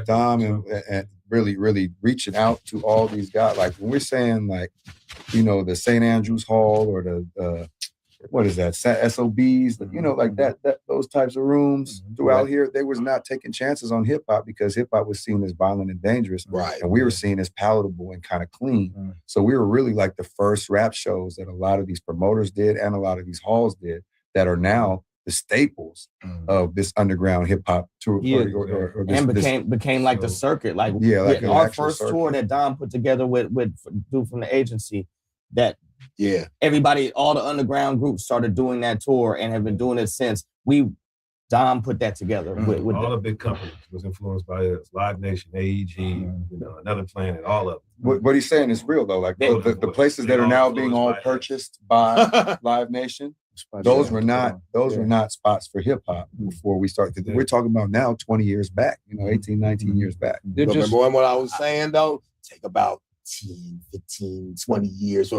Dom and really, really reaching out to all these guys. Like when we're saying like, the St. Andrews Hall or the what is that? SOBs, like that those types of rooms throughout here, they was not taking chances on hip hop because hip hop was seen as violent and dangerous. Right. And we were seen as palatable and kind of clean. So we were really like the first rap shows that a lot of these promoters did and a lot of these halls did that are now the staples of this underground hip hop tour. Or this, and became like the circuit. Like, our first tour that Dom put together with dude from the agency, that everybody, all the underground groups started doing that tour and have been doing it since. Dom put that together with all the big companies was influenced by us. Live Nation, AEG, Another Planet, all of them. What he's saying is real though. Like the places that are now being all purchased by Live Nation, those were not spots for hip hop before we started. We're talking about now 20 years back, 18, 19 years back. Remember what I was saying though? Take about 10, 15, 20 years.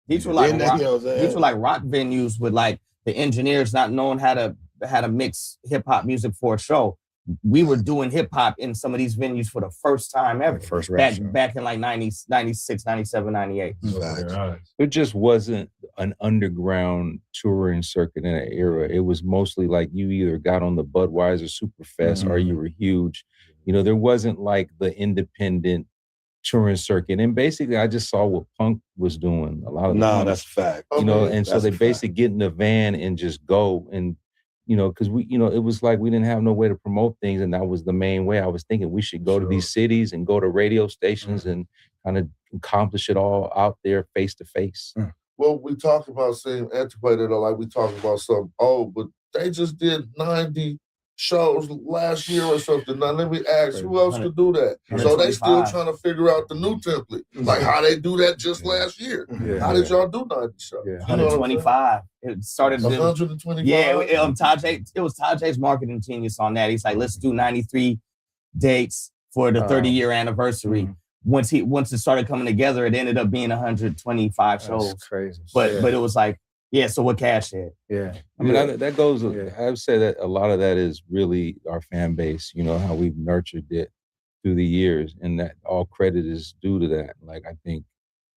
These were like rock venues with like the engineers not knowing how to mix hip hop music for a show. We were doing hip hop in some of these venues for the first time ever. Back in like 90, 96, 97, 98. There just wasn't an underground touring circuit in that era. It was mostly like you either got on the Budweiser Superfest or you were huge. There wasn't like the independent touring circuit. And basically I just saw what punk was doing. A lot of that's a fact. And so they basically get in the van and just go and because it was like we didn't have no way to promote things, and that was the main way. I was thinking we should go to these cities and go to radio stations and kind of accomplish it all out there face to face. Well, we talk about saying antiquated or like we talk about something old, but they just did 90 shows last year or something. Now let me ask, who else could do that? So they still trying to figure out the new template, like how they do that just last year. How did y'all do 90 shows? 125. It started 125. Yeah, it was Tajay's marketing genius on that. He's like, let's do 93 dates for the 30-year anniversary. Once it started coming together, it ended up being 125 shows. That's crazy. But it was like, so what Cash had. I mean, that goes, I would say that a lot of that is really our fan base, how we've nurtured it through the years, and that all credit is due to that. Like, I think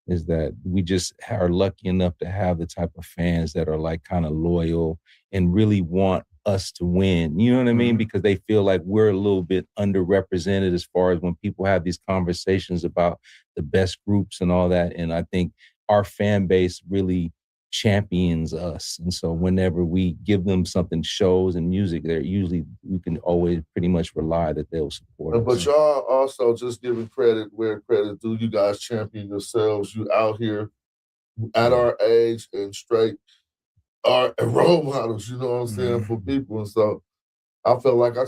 is that we just are lucky enough to have the type of fans that are like kind of loyal and really want us to win. You know what I mean? Because they feel like we're a little bit underrepresented as far as when people have these conversations about the best groups and all that. And I think our fan base really champions us. And so whenever we give them something, shows and music, we can always pretty much rely that they'll support us. But y'all also just giving credit where credit due. You guys champion yourselves. You out here at our age and straight are role models, you know what I'm saying, for people. And so I felt like I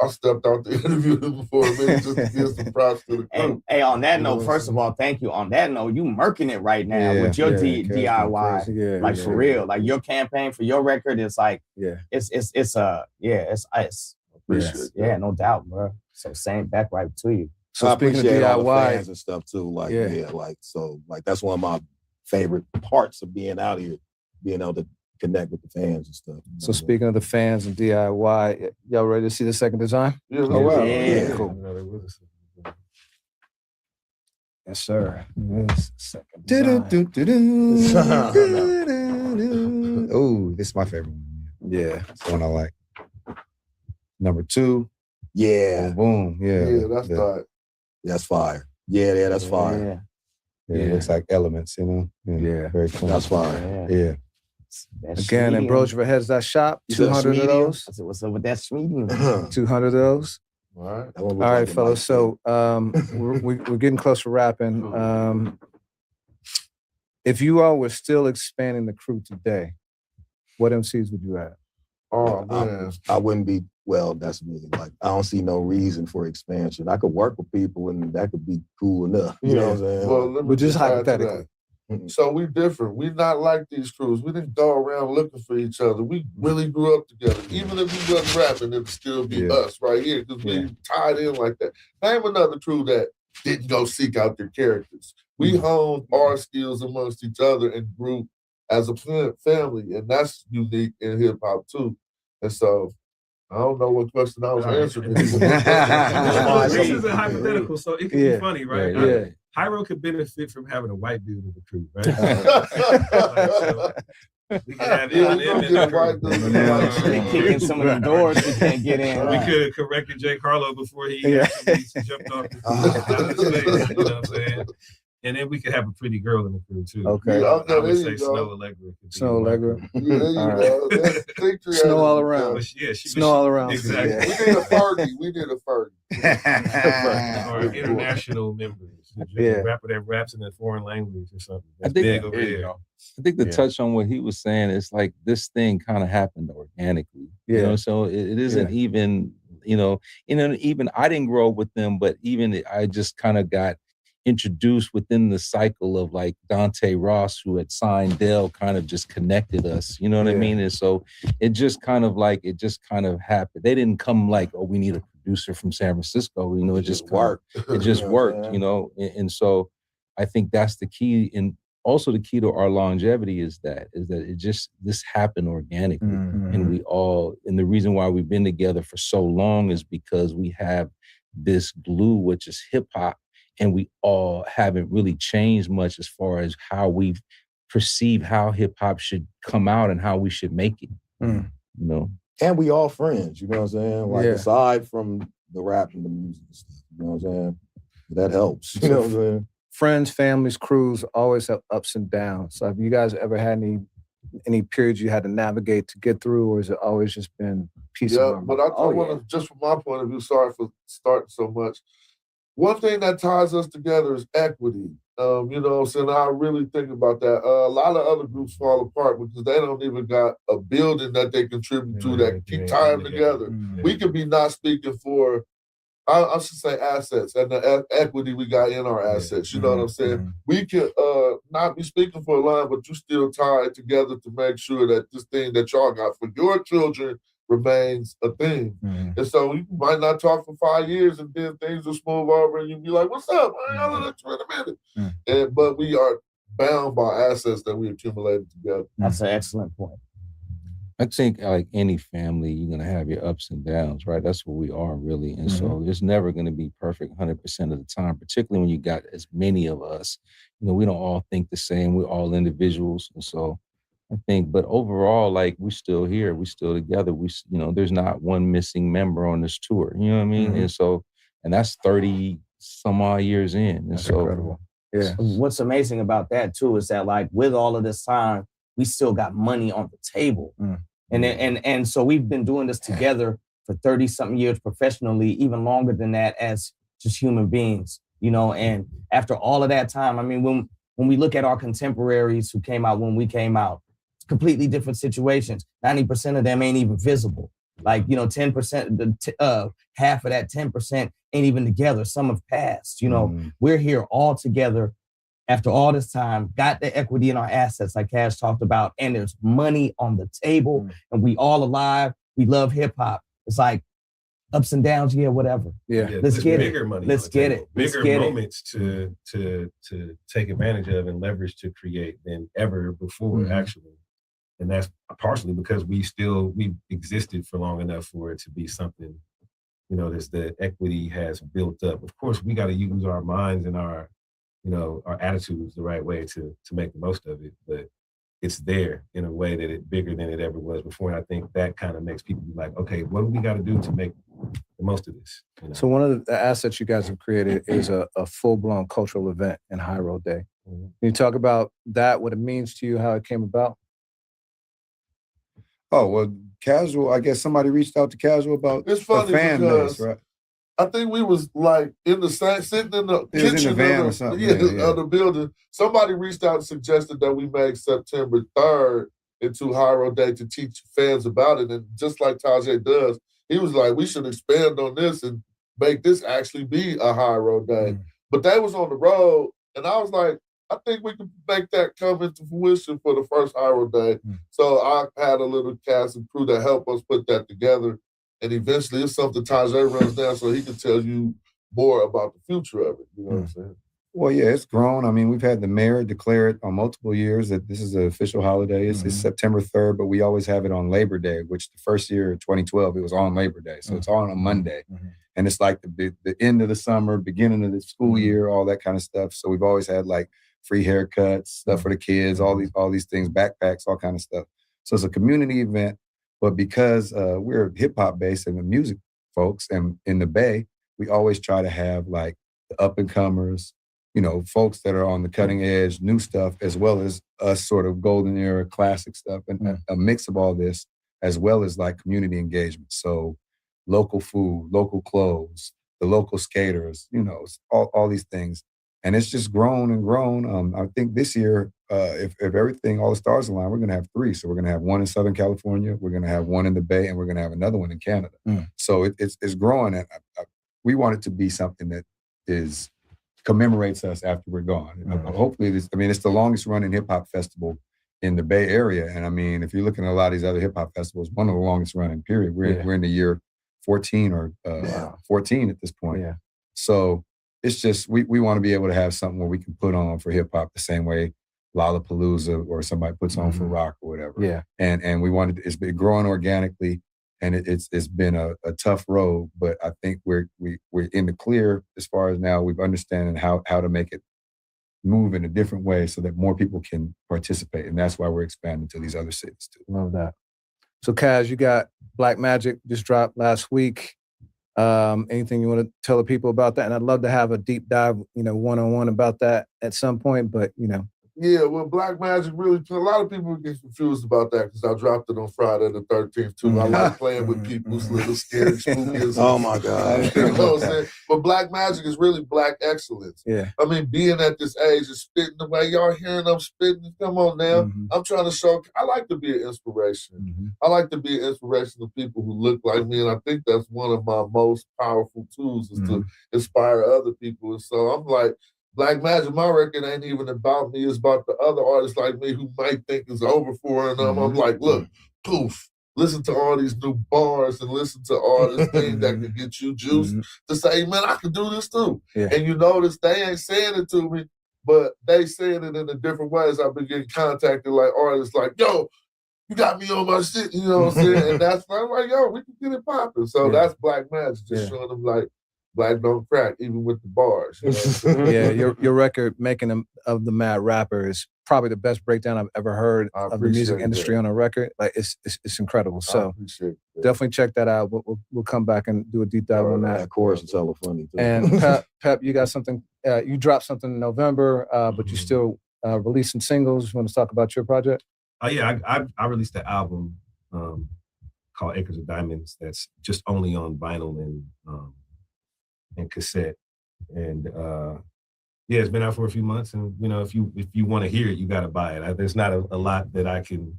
stepped out the interview before a minute just to give some props to the crew. Hey, on that note, first of all, thank you. On that note, you murking it right now with your DIY, like for real. Like your campaign for your record is like, it's ice. Yeah, no doubt, bro. So same back right to you. So speaking of DIY fans and stuff too, like that's one of my favorite parts of being out here, being able to connect with the fans and stuff. So speaking of the fans and DIY, y'all ready to see the second design? Yeah, oh, wow. Yeah, cool. Yes, sir. Yes, second design. Oh, this is my favorite one. Yeah, it's the one I like. Number 2. Yeah. Boom. Yeah. Yeah, that's fire. That's fire. Yeah, that's fire. Yeah, it looks like elements, you know? Yeah. Very cool. That's fire. Yeah. Again, embroideryforheads.shop, 200 of those. What's up with that medium? 200 of those. All right. All right, fellas. So we're getting close to wrapping. If you all were still expanding the crew today, what MCs would you add? Oh man, I wouldn't be. Well, that's me. Like I don't see no reason for expansion. I could work with people, and that could be cool enough. You know what I'm saying? Well, let me But just add to hypothetically. that. So we different. We not like these crews. We didn't go around looking for each other. We really grew up together. Even if we wasn't rapping, it'd still be us right here because we tied in like that. Name another crew that didn't go seek out their characters. We honed our skills amongst each other and grew as a family, and that's unique in hip hop too. And so I don't know what question I was answering. This is a hypothetical, so it could be funny, right? Yeah. Hyro could benefit from having a white dude in the crew, right? We could have him in the crew. Kicking some of the doors we can't get in. We could have corrected J. Carlo before he jumped off the stage, you know what I'm saying? And then we could have a pretty girl in the crew too. Okay. I would say Snow Allegra. Snow Allegra. Yeah, there you go. Snow all around. Snow all around. Exactly. We need a Fergie. We need a Fergie. Or international members. A rapper that raps in a foreign language or something. That's I think, big over there. I think to touch on what he was saying, it's like this thing kind of happened organically. You know, so it isn't even, you know, even I didn't grow up with them, but even I just kind of got introduced within the cycle of like Dante Ross, who had signed Dell, kind of just connected us, you know what I mean? And so it just kind of happened. They didn't come like, oh, we need a producer from San Francisco, you know, it just worked. It just worked, you know? And so I think that's the key. And also the key to our longevity is that this happened organically. And and the reason why we've been together for so long is because we have this glue, which is hip hop. And we all haven't really changed much as far as how we perceive how hip hop should come out and how we should make it. You know? And we all friends, you know what I'm saying? Like aside from the rap and the music and stuff, you know what I'm saying? That helps. You know what I'm saying? Friends, families, crews always have ups and downs. So have you guys ever had any periods you had to navigate to get through, or has it always just been peace? Yeah, but I want to, just from my point of view, sorry for starting so much. One thing that ties us together is equity. You know what I'm saying? I really think about that. A lot of other groups fall apart because they don't even got a building that they contribute to that keep tying them together. We could be not speaking for, I should say, assets and the equity we got in our assets. You know what I'm saying? We could not be speaking for a line, but you still tie it together to make sure that this thing that y'all got for your children remains a thing. And so you might not talk for 5 years and then things will smooth over and you'll be like, what's up? I'll let you in a minute. But we are bound by assets that we accumulated together. That's an excellent point. I think like any family, you're going to have your ups and downs, right? That's what we are really. And so it's never going to be perfect 100% of the time, particularly when you got as many of us. You know, we don't all think the same. We're all individuals. And so I think, but overall, like we're still here, we're still together. You know, there's not one missing member on this tour. You know what I mean? And so, and that's 30 some odd years in. And that's so incredible. Yeah. What's amazing about that too is that like with all of this time, we still got money on the table. And so we've been doing this together for 30 something years professionally, even longer than that as just human beings, you know, and after all of that time, I mean, when we look at our contemporaries who came out when we came out, it's completely different situations. 90% of them ain't even visible. Like, 10%, half of that 10% ain't even together. Some have passed. We're here all together after all this time, got the equity in our assets like Cash talked about, and there's money on the table, and we all alive. We love hip hop. It's like ups and downs, whatever. Let's get it. Money Let's get it. Bigger moments to take advantage of and leverage to create than ever before, actually. And that's partially because we existed for long enough for it to be something, the equity has built up. Of course, we got to use our minds and our attitudes the right way to make the most of it, but it's there in a way that it's bigger than it ever was before. And I think that kind of makes people be like, okay, what do we got to do to make the most of this? So one of the assets you guys have created is a full-blown cultural event in High Road Day. Can you talk about that, what it means to you, how it came about? Oh, well, Casual, I guess somebody reached out to Casual about it's funny a fan because base, right? I think we was like in the same, sitting in the kitchen in the van or something. of the building. Somebody reached out and suggested that we make September 3rd into High Road Day to teach fans about it. And just like Tajay does, he was like, we should expand on this and make this actually be a High Road Day. But they was on the road, and I was like, I think we can make that come into fruition for the first High Road Day. So I had a little cast and crew that helped us put that together. And eventually it's something Tajay runs down so he can tell you more about the future of it. You know what I'm saying? Well, yeah, it's grown. I mean, we've had the mayor declare it on multiple years that this is an official holiday. It's September 3rd, but we always have it on Labor Day, which the first year in 2012, it was on Labor Day. So it's on a Monday. And it's like the end of the summer, beginning of the school year, all that kind of stuff. So we've always had like free haircuts, stuff for the kids, all these things, backpacks, all kind of stuff. So it's a community event. But because we're hip hop based and the music folks and in the Bay, we always try to have like the up and comers, folks that are on the cutting edge, new stuff, as well as us sort of golden era classic stuff and a mix of all this, as well as like community engagement. So local food, local clothes, the local skaters, all these things. And it's just grown and grown. I think this year, if everything, all the stars align, we're going to have 3. So we're going to have one in Southern California, we're going to have one in the Bay, and we're going to have another one in Canada. So it's growing. And we want it to be something that commemorates us after we're gone. Hopefully, it's the longest running hip hop festival in the Bay Area. And I mean, if you're looking at a lot of these other hip hop festivals, one of the longest running, period. We're in the year 14 or 14 at this point. Yeah. So it's just, we want to be able to have something where we can put on for hip hop the same way Lollapalooza or somebody puts on for rock or whatever. Yeah. And we wanted, it's been growing organically, and it's been a tough road, but I think we're in the clear as far as now we've understanding how to make it move in a different way so that more people can participate. And that's why we're expanding to these other cities too. Love that. So Kaz, you got Black Magic just dropped last week. Anything you want to tell the people about that? And I'd love to have a deep dive, one-on-one about that at some point, but Yeah, well, Black Magic really, a lot of people get confused about that because I dropped it on Friday the 13th too. I like playing with people's little scary, spooky. Oh my God. You know what I'm saying? But Black Magic is really Black excellence. Yeah. I mean, being at this age and spitting the way y'all hearing I'm spitting, come on now. I'm trying to show, I like to be an inspiration. I like to be an inspiration to people who look like me, and I think that's one of my most powerful tools is to inspire other people. And so I'm like, Black Magic, my record ain't even about me. It's about the other artists like me who might think it's over for them. I'm like, look, poof, listen to all these new bars and listen to all this thing that can get you juiced to say, man, I can do this too. Yeah. And you notice they ain't saying it to me, but they saying it in a different ways. I've been getting contacted like artists like, yo, you got me on my shit, you know what I'm saying? And that's why I'm like, yo, we can get it popping. So that's Black Magic, just showing them like, Black don't crack, even with the bars. You know? Yeah, your record, Making Them of the Mad Rapper, is probably the best breakdown I've ever heard of the music industry on a record. Like it's incredible. So definitely check that out. We'll come back and do a deep dive on that. Of course, it's hella funny too. And Pep, you got something. You dropped something in November, but you still releasing singles. You want to talk about your project? Oh yeah, I released an album called Acres of Diamonds that's just only on vinyl and cassette, and Yeah, it's been out for a few months, and you know, if you want to hear it, you got to buy it. There's not a lot that I can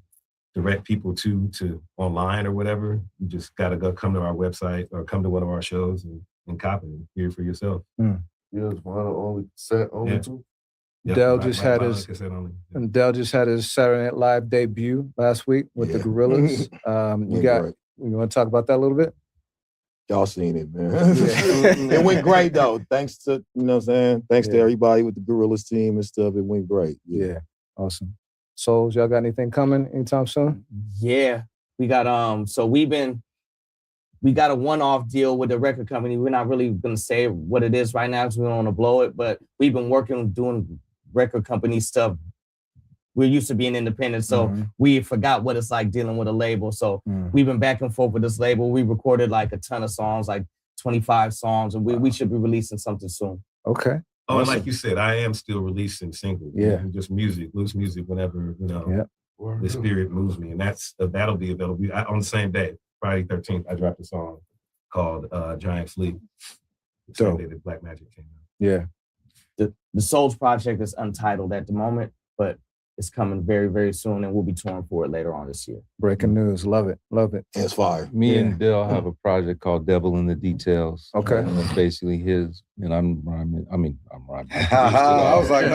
direct people to online or whatever. You just got to go come to our website or come to one of our shows and copy it, hear it for yourself. Yeah, it's vinyl only, set only too. Yep, Dell right- just right had vinyl, his cassette only. and Dell just had his Saturday Night Live debut last week with the Gorillas. You Went got great. you want to talk about that a little bit? Y'all seen it, man. It went great though. Thanks to, you know what I'm saying? Thanks to everybody with the Gorillas team and stuff. It went great. Yeah. Awesome. Souls, y'all got anything coming anytime soon? Yeah, we got so we got a one-off deal with the record company. We're not really gonna say what it is right now because we don't want to blow it, but we've been working on doing record company stuff. We're used to being independent, so we forgot what it's like dealing with a label. So we've been back and forth with this label. We recorded like a ton of songs, like 25 songs, and we should be releasing something soon. Okay. Oh, and like you said, I am still releasing singles. Yeah. And just music, loose music, whenever, you know, the spirit moves me. And that'll be available on the same day, Friday 13th. I dropped a song called Giant Fleet. The same day that Black Magic came out. Yeah. The Souls project is untitled at the moment, but it's coming very, very soon, and we'll be touring for it later on this year. Breaking news. Love it. Love it. It's fire. Me and Dell have a project called Devil in the Details. Okay. And it's basically his, and I'm rhyming. I mean, I'm rhyming. I was like,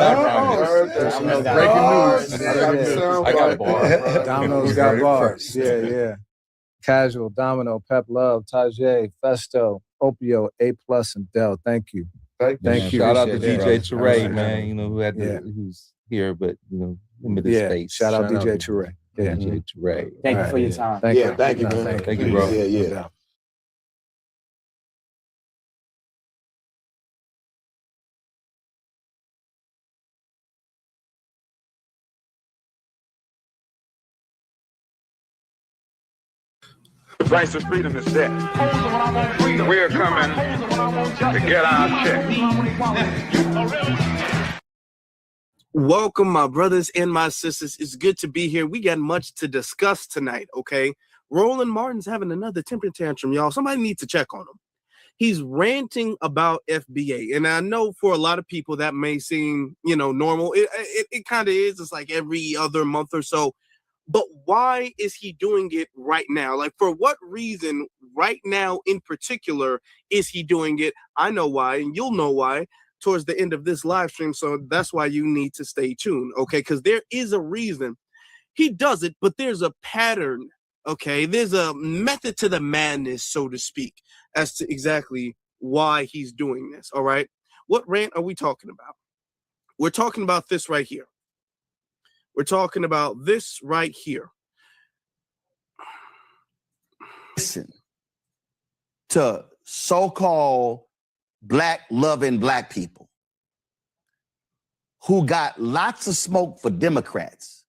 breaking news. I got bars. Domino's got bars. Yeah. Casual, Domino, Pep Love, Tajay, Festo, Opio, A+, and Dell. Thank you. Thank you. Shout out to Appreciate DJ it. Teray, man. You know, who's here, but you know, limited space. Shout out DJ Teray. Yeah. DJ Teray. Thank you for your time. Thank you, man. Thank you, bro. Yeah. The price of freedom is death. We're coming to get our check. Welcome, my brothers and my sisters. It's good to be here. We got much to discuss tonight, okay? Roland Martin's having another temper tantrum, y'all. Somebody needs to check on him. He's ranting about FBA. And I know for a lot of people that may seem, normal. It kind of is. It's like every other month or so. But why is he doing it right now? Like, for what reason right now in particular is he doing it? I know why, and you'll know why towards the end of this live stream. So that's why you need to stay tuned, okay? Because there is a reason he does it, but there's a pattern, okay? There's a method to the madness, so to speak, as to exactly why he's doing this, all right? What rant are we talking about? We're talking about this right here. We're talking about this right here. Listen to so-called black-loving black people who got lots of smoke for Democrats,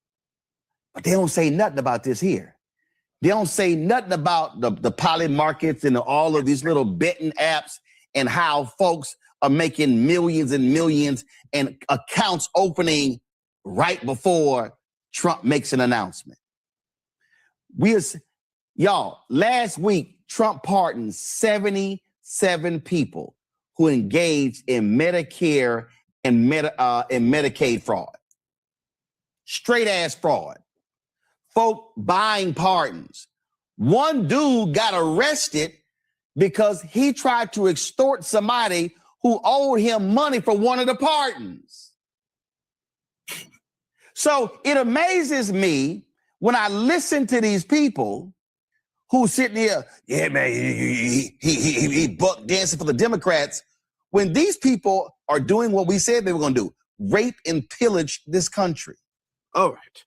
but they don't say nothing about this here. They don't say nothing about the poly markets and all of these little betting apps and how folks are making millions and millions and accounts opening right before Trump makes an announcement. Y'all, last week, Trump pardoned 77 people who engaged in Medicare and Medicaid fraud. Straight ass fraud. Folk buying pardons. One dude got arrested because he tried to extort somebody who owed him money for one of the pardons. So it amazes me when I listen to these people who sitting here, yeah, man, he buck dancing for the Democrats, when these people are doing what we said they were going to do, rape and pillage this country. All right.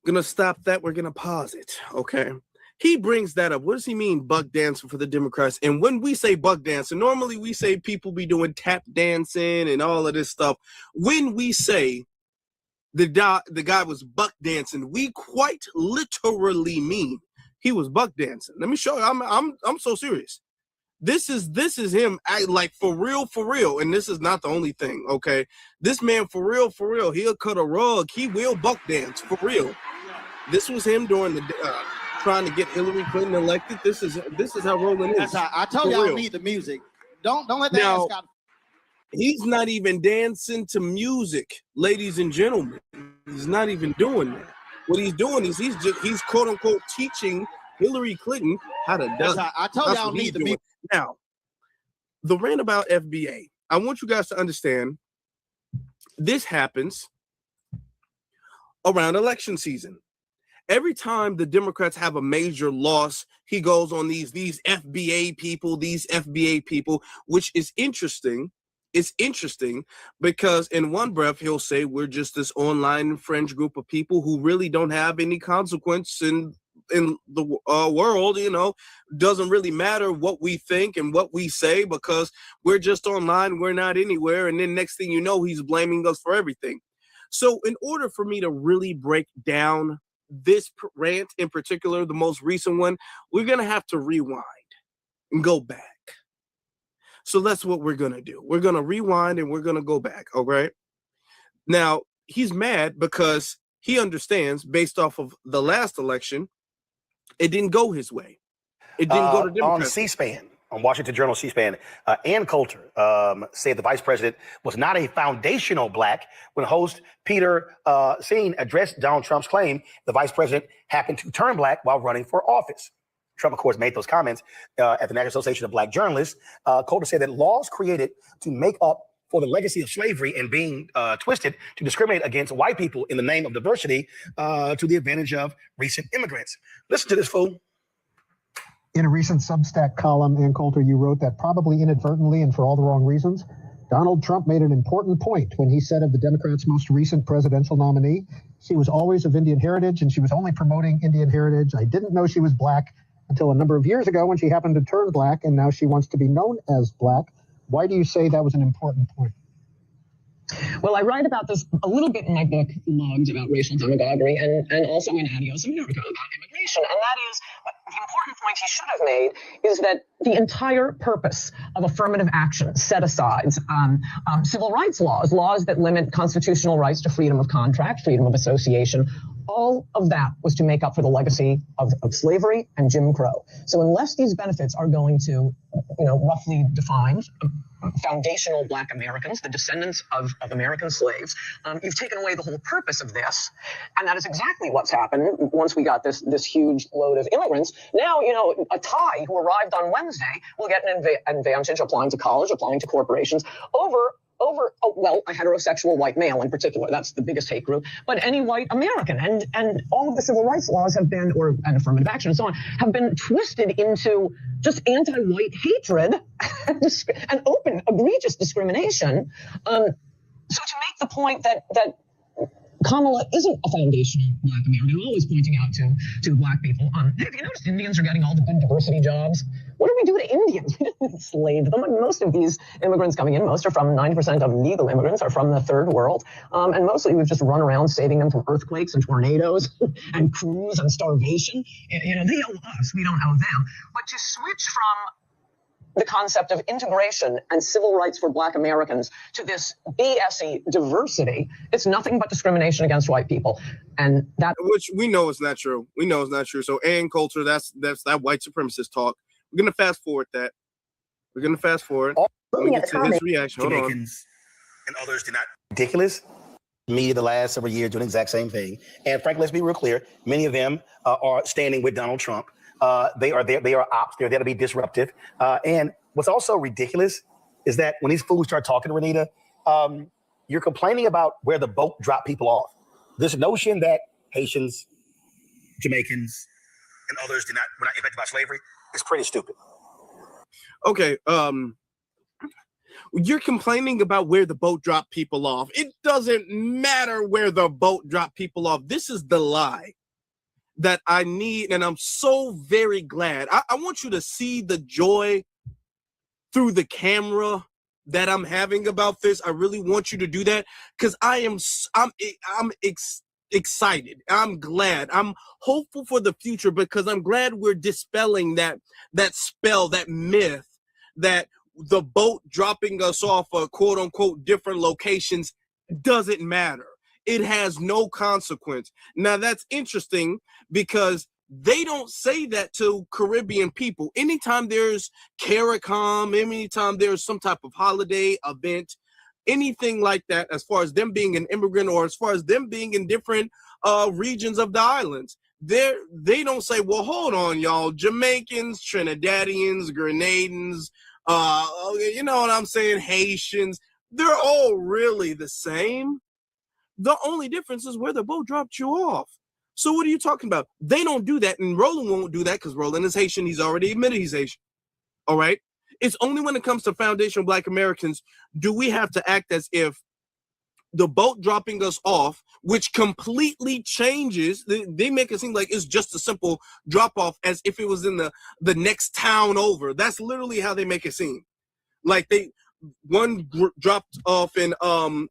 Gonna stop that. We're gonna pause it, okay? He brings that up. What does he mean, buck dancing for the Democrats? And when we say buck dancing, normally we say people be doing tap dancing and all of this stuff. When we say the guy was buck dancing, we quite literally mean he was buck dancing. Let me show you. I'm so serious. This is him like for real, and this is not the only thing, okay? This man for real, he'll cut a rug. He will buck dance for real. This was him during the trying to get Hillary Clinton elected. This is how Roland is. I told you I don't need the music. Don't let that ass out. He's not even dancing to music, ladies and gentlemen. He's not even doing that. What he's doing is he's quote unquote teaching Hillary Clinton how to dance. I told y'all need to be now. The rant about FBA. I want you guys to understand this happens around election season. Every time the Democrats have a major loss, he goes on these FBA people, which is interesting. It's interesting because in one breath, he'll say we're just this online fringe group of people who really don't have any consequence in the world, you know, doesn't really matter what we think and what we say because we're just online, we're not anywhere. And then next thing you know, he's blaming us for everything. So in order for me to really break down this rant in particular, the most recent one, we're going to have to rewind and go back. So that's what we're going to do. We're going to rewind and we're going to go back. All right. Now, he's mad because he understands based off of the last election, it didn't go his way. It didn't go to Democrats. On C-SPAN, on Washington Journal C-SPAN, Ann Coulter said the vice president was not a foundational black when host Peter Seen addressed Donald Trump's claim the vice president happened to turn black while running for office. Trump, of course, made those comments at the National Association of Black Journalists. Coulter said that laws created to make up for the legacy of slavery and being twisted to discriminate against white people in the name of diversity to the advantage of recent immigrants. Listen to this fool. In a recent Substack column, Ann Coulter, you wrote that probably inadvertently and for all the wrong reasons, Donald Trump made an important point when he said of the Democrats' most recent presidential nominee, she was always of Indian heritage and she was only promoting Indian heritage. I didn't know she was black until a number of years ago when she happened to turn black, and now she wants to be known as black. Why do you say that was an important point? Well, I write about this a little bit in my book, Logs, about racial demagoguery, and also in Adios America about immigration. And that is, the important point he should have made is that the entire purpose of affirmative action set aside civil rights laws that limit constitutional rights to freedom of contract, freedom of association, all of that was to make up for the legacy of slavery and Jim Crow. So unless these benefits are going to, roughly defined, foundational Black Americans, the descendants of American slaves, you've taken away the whole purpose of this. And that is exactly what's happened once we got this huge load of immigrants. Now, a Thai who arrived on Wednesday will get an advantage applying to college, applying to corporations over a heterosexual white male in particular. That's the biggest hate group, but any white American. And all of the civil rights laws have been, and affirmative action and so on, have been twisted into just anti-white hatred and open, egregious discrimination. So to make the point that Kamala isn't a foundational Black American, always pointing out to Black people. Have you noticed Indians are getting all the good diversity jobs? What do we do to Indians? We didn't enslave them. I mean, most of these immigrants coming in, 90% of legal immigrants are from the third world. And mostly we've just run around saving them from earthquakes and tornadoes and crews and starvation. They owe us, we don't owe them. But to switch from the concept of integration and civil rights for Black Americans to this BSE diversity, it's nothing but discrimination against white people. And that, which we know is not true. We know it's not true. So Ann Coulter, that's that white supremacist talk. We're going to fast forward that. We're going to fast forward. Let me get to his reaction. Hold on. Jamaicans and others did not. Ridiculous. Media the last several years doing the exact same thing. And frankly, let's be real clear. Many of them are standing with Donald Trump. They are there. They are ops. They're there to be disruptive. And what's also ridiculous is that when these fools start talking, Renita, you're complaining about where the boat dropped people off. This notion that Haitians, Jamaicans, and others were not impacted by slavery is pretty stupid. Okay. You're complaining about where the boat dropped people off. It doesn't matter where the boat dropped people off. This is the lie that I need, and I'm so very glad. I want you to see the joy through the camera that I'm having about this. I really want you to do that because I'm excited. I'm glad. I'm hopeful for the future because I'm glad we're dispelling that spell, that myth that the boat dropping us off of quote unquote different locations doesn't matter. It has no consequence. Now that's interesting because They don't say that to Caribbean people. Anytime there's CARICOM, anytime there's some type of holiday event, anything like that, as far as them being an immigrant or as far as them being in different regions of the islands, they don't say, well, hold on, y'all, Jamaicans, Trinidadians, Grenadans, you know what I'm saying, Haitians, they're all really the same. The only difference is where the boat dropped you off. So what are you talking about? They don't do that, and Roland won't do that because Roland is Haitian. He's already admitted he's Haitian. All right? It's only when it comes to foundational Black Americans do we have to act as if the boat dropping us off, which completely changes, they make it seem like it's just a simple drop-off as if it was in the next town over. That's literally how they make it seem. Like one dropped off in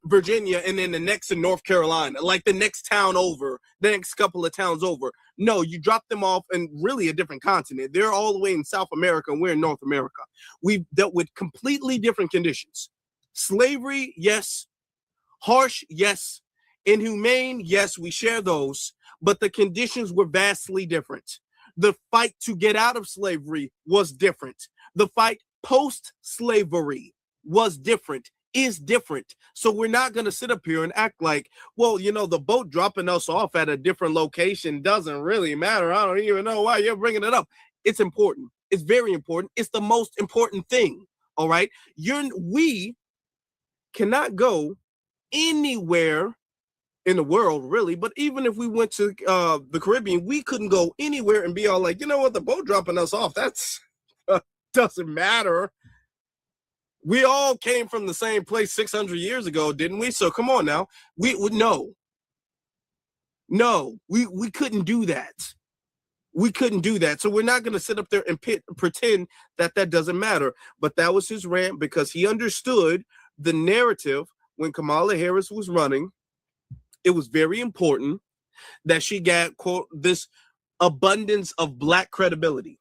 Virginia and then the next in North Carolina, like the next town over, the next couple of towns over. No, you drop them off in really a different continent. They're all the way in South America and we're in North America. We've dealt with completely different conditions. Slavery, yes. Harsh, yes. Inhumane, yes, we share those, but the conditions were vastly different. The fight to get out of slavery was different. The fight post-slavery was different, is different. So we're not going to sit up here and act like, well, you know, the boat dropping us off at a different location doesn't really matter. I don't even know why you're bringing it up. It's important. It's very important. It's the most important thing. All right. We cannot go anywhere in the world, really. But even if we went to the Caribbean, we couldn't go anywhere and be all like, you know what, the boat dropping us off, that's doesn't matter. We all came from the same place 600 years ago, didn't we? So come on now. We would no, we couldn't do that. We couldn't do that. So we're not going to sit up there and pretend that that doesn't matter. But that was his rant because he understood the narrative when Kamala Harris was running. It was very important that she got, quote, this abundance of Black credibility.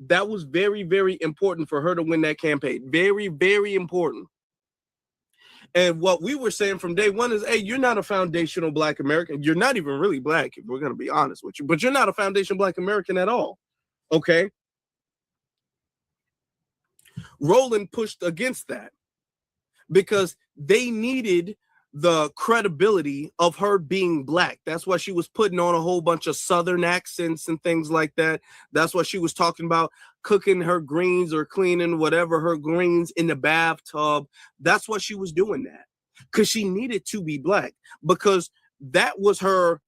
That was very, very important for her to win that campaign. Very, very important. And what we were saying from day one is, hey, you're not a foundational Black American. You're not even really Black, if we're going to be honest with you. But you're not a foundational Black American at all. Okay? Roland pushed against that because they needed the credibility of her being Black. That's why she was putting on a whole bunch of Southern accents and things like that. That's why she was talking about cooking her greens or cleaning whatever her greens in the bathtub. That's why she was doing that, because she needed to be Black, because that was her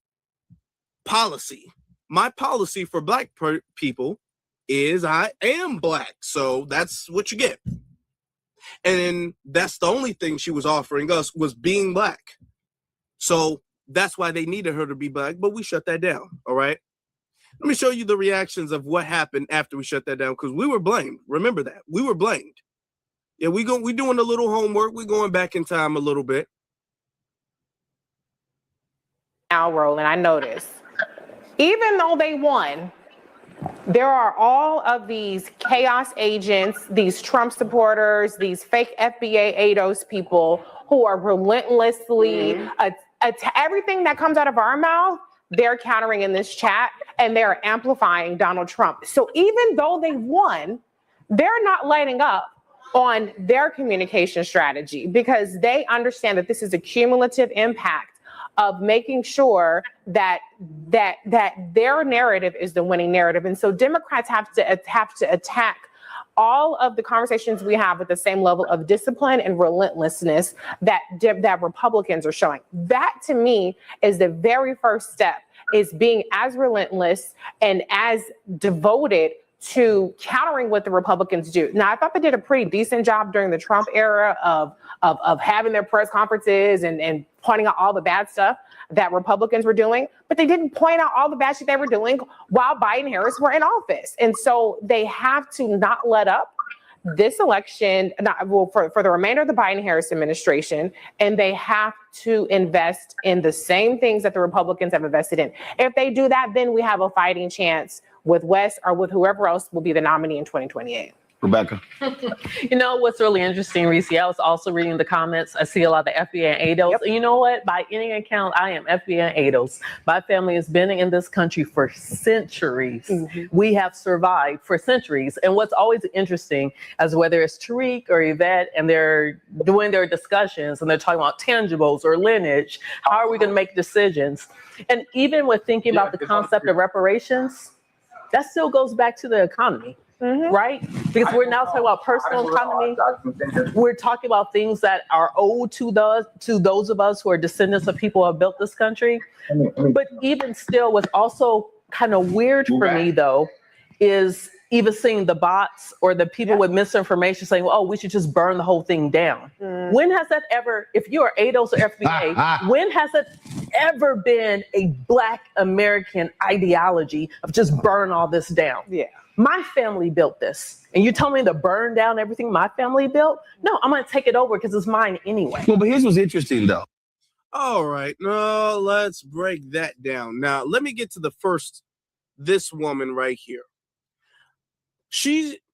policy. My policy for Black people is I am Black. So that's what you get. And that's the only thing she was offering us was being Black. So that's why they needed her to be Black, but we shut that down. All right. Let me show you the reactions of what happened after we shut that down, because we were blamed. Remember that. We were blamed. Yeah, we're doing a little homework. We're going back in time a little bit. Now, Roland, I noticed, even though they won, there are all of these chaos agents, these Trump supporters, these fake FBA ADOS people who are relentlessly everything that comes out of our mouth, they're countering in this chat and they're amplifying Donald Trump. So even though they won, they're not lighting up on their communication strategy because they understand that this is a cumulative impact of making sure that their narrative is the winning narrative. And so Democrats have to attack all of the conversations we have with the same level of discipline and relentlessness that Republicans are showing. That to me is the very first step, is being as relentless and as devoted to countering what the Republicans do. Now, I thought they did a pretty decent job during the Trump era of having their press conferences and pointing out all the bad stuff that Republicans were doing, but they didn't point out all the bad shit they were doing while Biden and Harris were in office. And so they have to not let up this election, for the remainder of the Biden-Harris administration, and they have to invest in the same things that the Republicans have invested in. If they do that, then we have a fighting chance with West or with whoever else will be the nominee in 2028. Rebecca? You know what's really interesting, Reese? I was also reading the comments. I see a lot of FBA and ADOS. Yep. And you know what? By any account, I am FBA and ADOS. My family has been in this country for centuries. Mm-hmm. We have survived for centuries. And what's always interesting is whether it's Tariq or Yvette and they're doing their discussions and they're talking about tangibles or lineage, how are we going to make decisions? And even with thinking about the concept of reparations, that still goes back to the economy. Mm-hmm. Right? Because we're now talking about personal economy. We're talking about things that are owed to those of us who are descendants of people who have built this country. But even still, what's also kind of weird for me, though, is even seeing the bots or the people with misinformation saying, well, oh, we should just burn the whole thing down. When has that ever, if you are ADOS or FBA, when has it ever been a Black American ideology of just burn all this down? Yeah. My family built this, and you tell me to burn down everything my family built? No, I'm going to take it over because it's mine anyway. Well, but here's what's interesting, though. All right, now let's break that down. Now, let me get to this woman right here.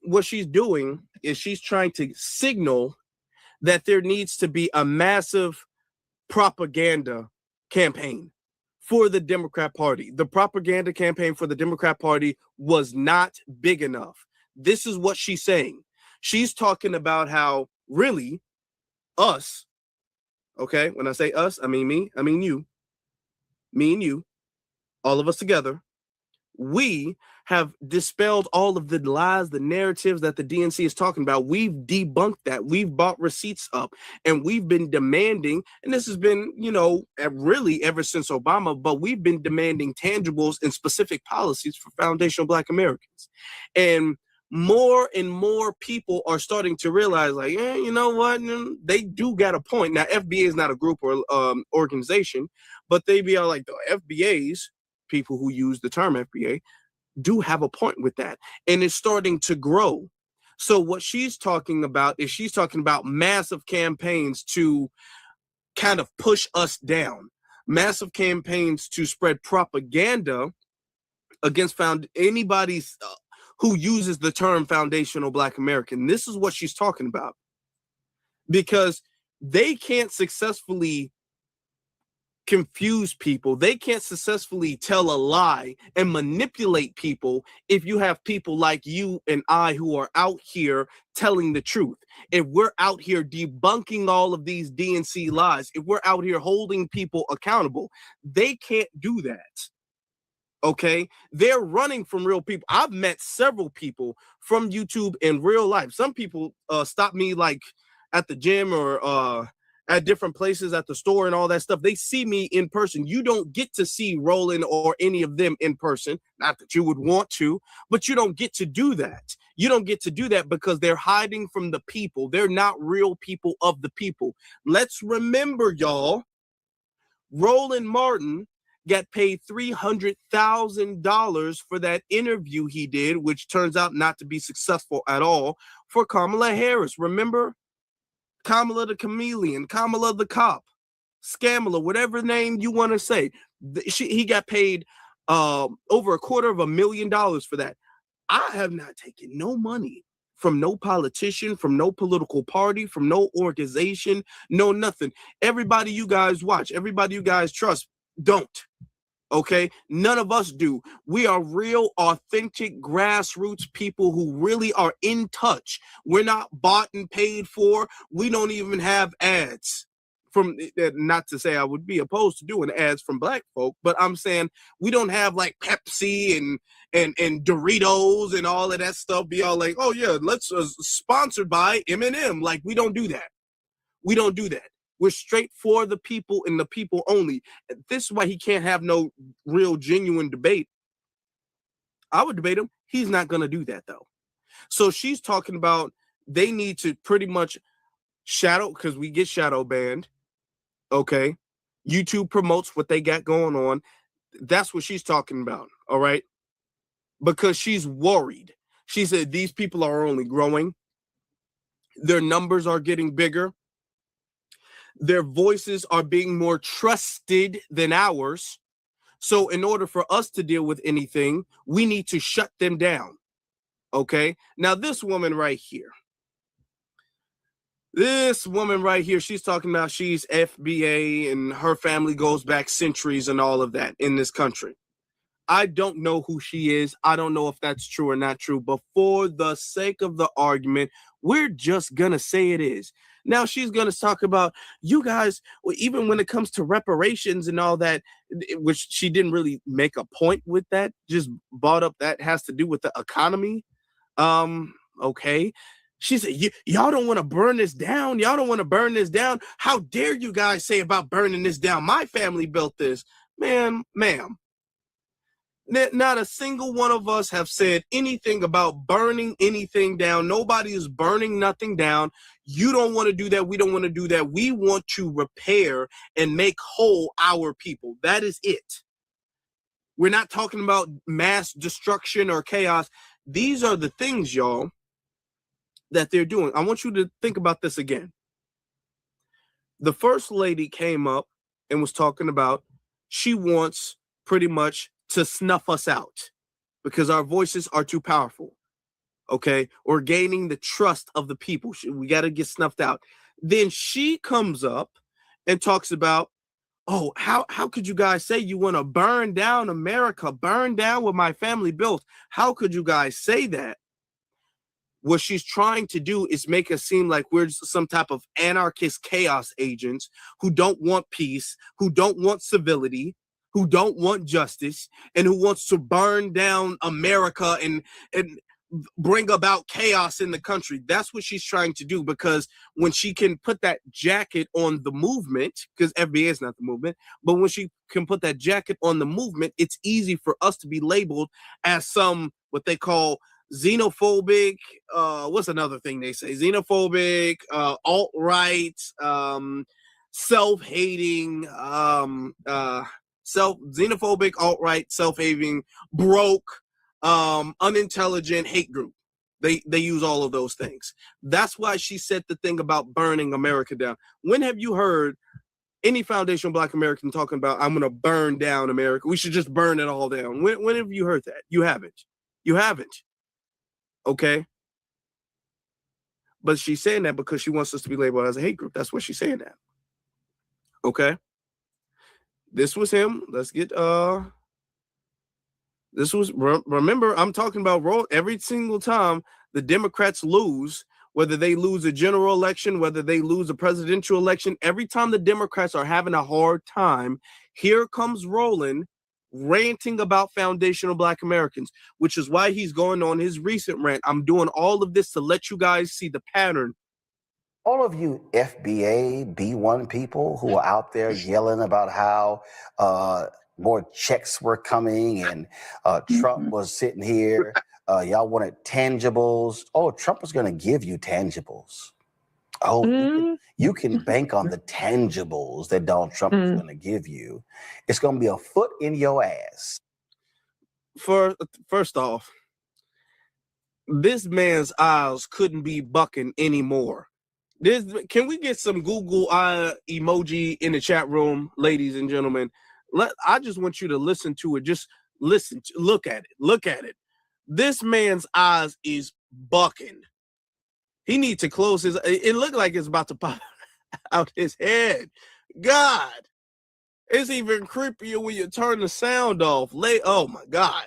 What she's doing is she's trying to signal that there needs to be a massive propaganda campaign for the Democrat Party. The propaganda campaign for the Democrat Party was not big enough. This is what she's saying. She's talking about how really us, okay, when I say us, I mean me, I mean you, me and you, all of us together, we have dispelled all of the lies, the narratives that the DNC is talking about. We've debunked that. We've bought receipts up, and we've been demanding, and this has been, really ever since Obama, but we've been demanding tangibles and specific policies for foundational Black Americans. And more people are starting to realize, like, you know what? They do got a point. Now, FBA is not a group or organization, but they be all like, the FBAs, people who use the term FBA, do have a point with that, and it's starting to grow. So what she's talking about is she's talking about massive campaigns to kind of push us down, massive campaigns to spread propaganda against anybody who uses the term foundational Black American. This is what she's talking about, because they can't successfully confuse people. They can't successfully tell a lie and manipulate people if you have people like you and I who are out here telling the truth. If we're out here debunking all of these DNC lies, if we're out here holding people accountable, they can't do that. Okay? They're running from real people. I've met several people from YouTube in real life. Some people stop me like at the gym or at different places at the store and all that stuff. They see me in person. You don't get to see Roland or any of them in person. Not that you would want to, but you don't get to do that. You don't get to do that because they're hiding from the people. They're not real people of the people. Let's remember, y'all, Roland Martin got paid $300,000 for that interview he did, which turns out not to be successful at all, for Kamala Harris. Remember? Kamala the chameleon, Kamala the cop, Scamala, whatever name you want to say. He got paid over $250,000 for that. I have not taken no money from no politician, from no political party, from no organization, no nothing. Everybody you guys watch, everybody you guys trust, don't. Okay, none of us do. We are real, authentic, grassroots people who really are in touch. We're not bought and paid for. We don't even have ads from, not to say I would be opposed to doing ads from Black folk, but I'm saying we don't have like Pepsi and Doritos and all of that stuff. Be all like, oh yeah, let's sponsored by M&M. Like, we don't do that. We don't do that. We're straight for the people and the people only. This is why he can't have no real genuine debate. I would debate him. He's not going to do that, though. So she's talking about they need to pretty much shadow, because we get shadow banned. Okay. YouTube promotes what they got going on. That's what she's talking about. All right. Because she's worried. She said these people are only growing. Their numbers are getting bigger. Their voices are being more trusted than ours. So in order for us to deal with anything, we need to shut them down. Okay. Now this woman right here, she's talking about she's FBA and her family goes back centuries and all of that in this country. I don't know who she is. I don't know if that's true or not true, but for the sake of the argument, we're just going to say it is. Now she's going to talk about you guys, even when it comes to reparations and all that, which she didn't really make a point with that, just brought up that has to do with the economy. Okay. She said, y'all don't want to burn this down. Y'all don't want to burn this down. How dare you guys say about burning this down? My family built this. Ma'am. Not a single one of us have said anything about burning anything down. Nobody is burning nothing down. You don't want to do that. We don't want to do that. We want to repair and make whole our people. That is it. We're not talking about mass destruction or chaos. These are the things, y'all, that they're doing. I want you to think about this again. The first lady came up and was talking about she wants pretty much to snuff us out because our voices are too powerful. Okay, or gaining the trust of the people. We got to get snuffed out. Then she comes up and talks about, oh, how could you guys say you want to burn down America, burn down what my family built? How could you guys say that? What she's trying to do is make us seem like we're some type of anarchist chaos agents who don't want peace, who don't want civility, who don't want justice, and who wants to burn down America and bring about chaos in the country. That's what she's trying to do, because when she can put that jacket on the movement, because FBA is not the movement, but when she can put that jacket on the movement, it's easy for us to be labeled as some, what they call xenophobic, what's another thing they say? Xenophobic, alt-right, self-hating, xenophobic, alt-right, self-hating, broke, unintelligent hate group. They use all of those things. That's why she said the thing about burning America down. When have you heard any foundational Black American talking about, I'm going to burn down America? We should just burn it all down. When have you heard that? You haven't. You haven't. Okay. But she's saying that because she wants us to be labeled as a hate group. That's what she's saying that. Okay. This was him. Let's get, this was, remember, I'm talking about every single time the Democrats lose, whether they lose a general election, whether they lose a presidential election, every time the Democrats are having a hard time, here comes Roland ranting about foundational Black Americans, which is why he's going on his recent rant. I'm doing all of this to let you guys see the pattern. All of you FBA, B1 people who are out there yelling about how more checks were coming and Trump was sitting here, y'all wanted tangibles. Oh, Trump was going to give you tangibles. Oh, you can bank on the tangibles that Donald Trump is going to give you. It's going to be a foot in your ass. First off, this man's eyes couldn't be bucking anymore. Can we get some Google eye emoji in the chat room, ladies and gentlemen? I just want you to listen to it. Just listen, look at it. Look at it. This man's eyes is bucking. He needs to close his. It looked like it's about to pop out his head. God, it's even creepier when you turn the sound off. Oh my God.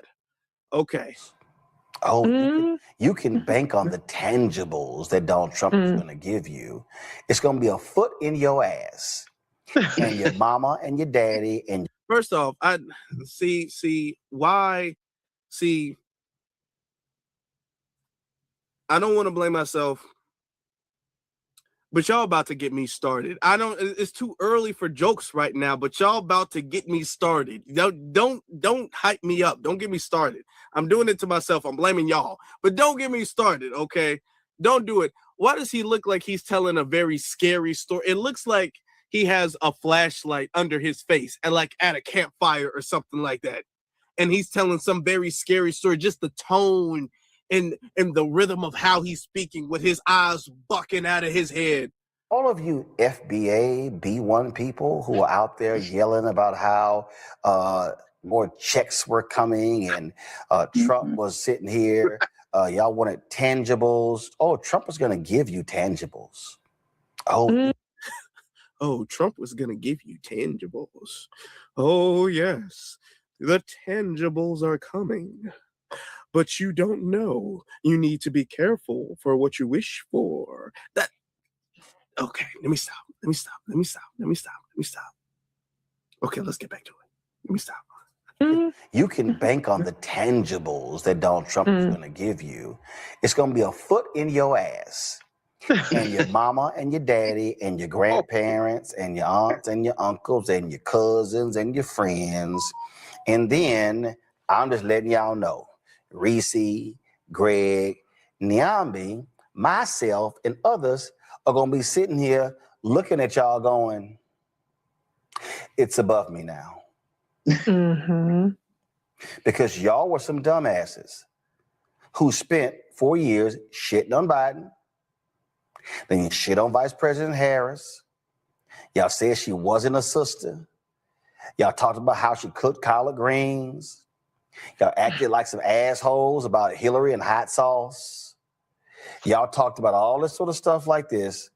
Okay. Oh, you can bank on the tangibles that Donald Trump is going to give you. It's going to be a foot in your ass, and your mama and your daddy. And first off, I see why. See, I don't want to blame myself, but y'all about to get me started. It's too early for jokes right now, but y'all about to get me started. Don't hype me up. Don't get me started. I'm doing it to myself. I'm blaming y'all, but don't get me started. Okay. Don't do it. Why does he look like he's telling a very scary story? It looks like he has a flashlight under his face and like at a campfire or something like that. And he's telling some very scary story, just the tone and the rhythm of how he's speaking with his eyes bucking out of his head. all of you FBA, B1 people who are out there yelling about how more checks were coming and Trump was sitting here, Y'all wanted tangibles. Oh, Trump was going to give you tangibles. Oh, oh, Trump was going to give you tangibles. Oh, yes, the tangibles are coming. But you don't know. You need to be careful for what you wish for. That. Okay, let me stop. Okay, let's get back to it. Let me stop. You can bank on the tangibles that Donald Trump is going to give you. It's going to be a foot in your ass. And your mama and your daddy and your grandparents and your aunts and your uncles and your cousins and your friends. And then I'm just letting y'all know, Reese, Greg, Nyambi, myself, and others are going to be sitting here looking at y'all going, it's above me now. Because y'all were some dumbasses who spent 4 years shitting on Biden. Then you shit on Vice President Harris. Y'all said she wasn't a sister. Y'all talked about how she cooked collard greens. Y'all acted like some assholes about Hillary and hot sauce. Y'all talked about all this sort of stuff like this.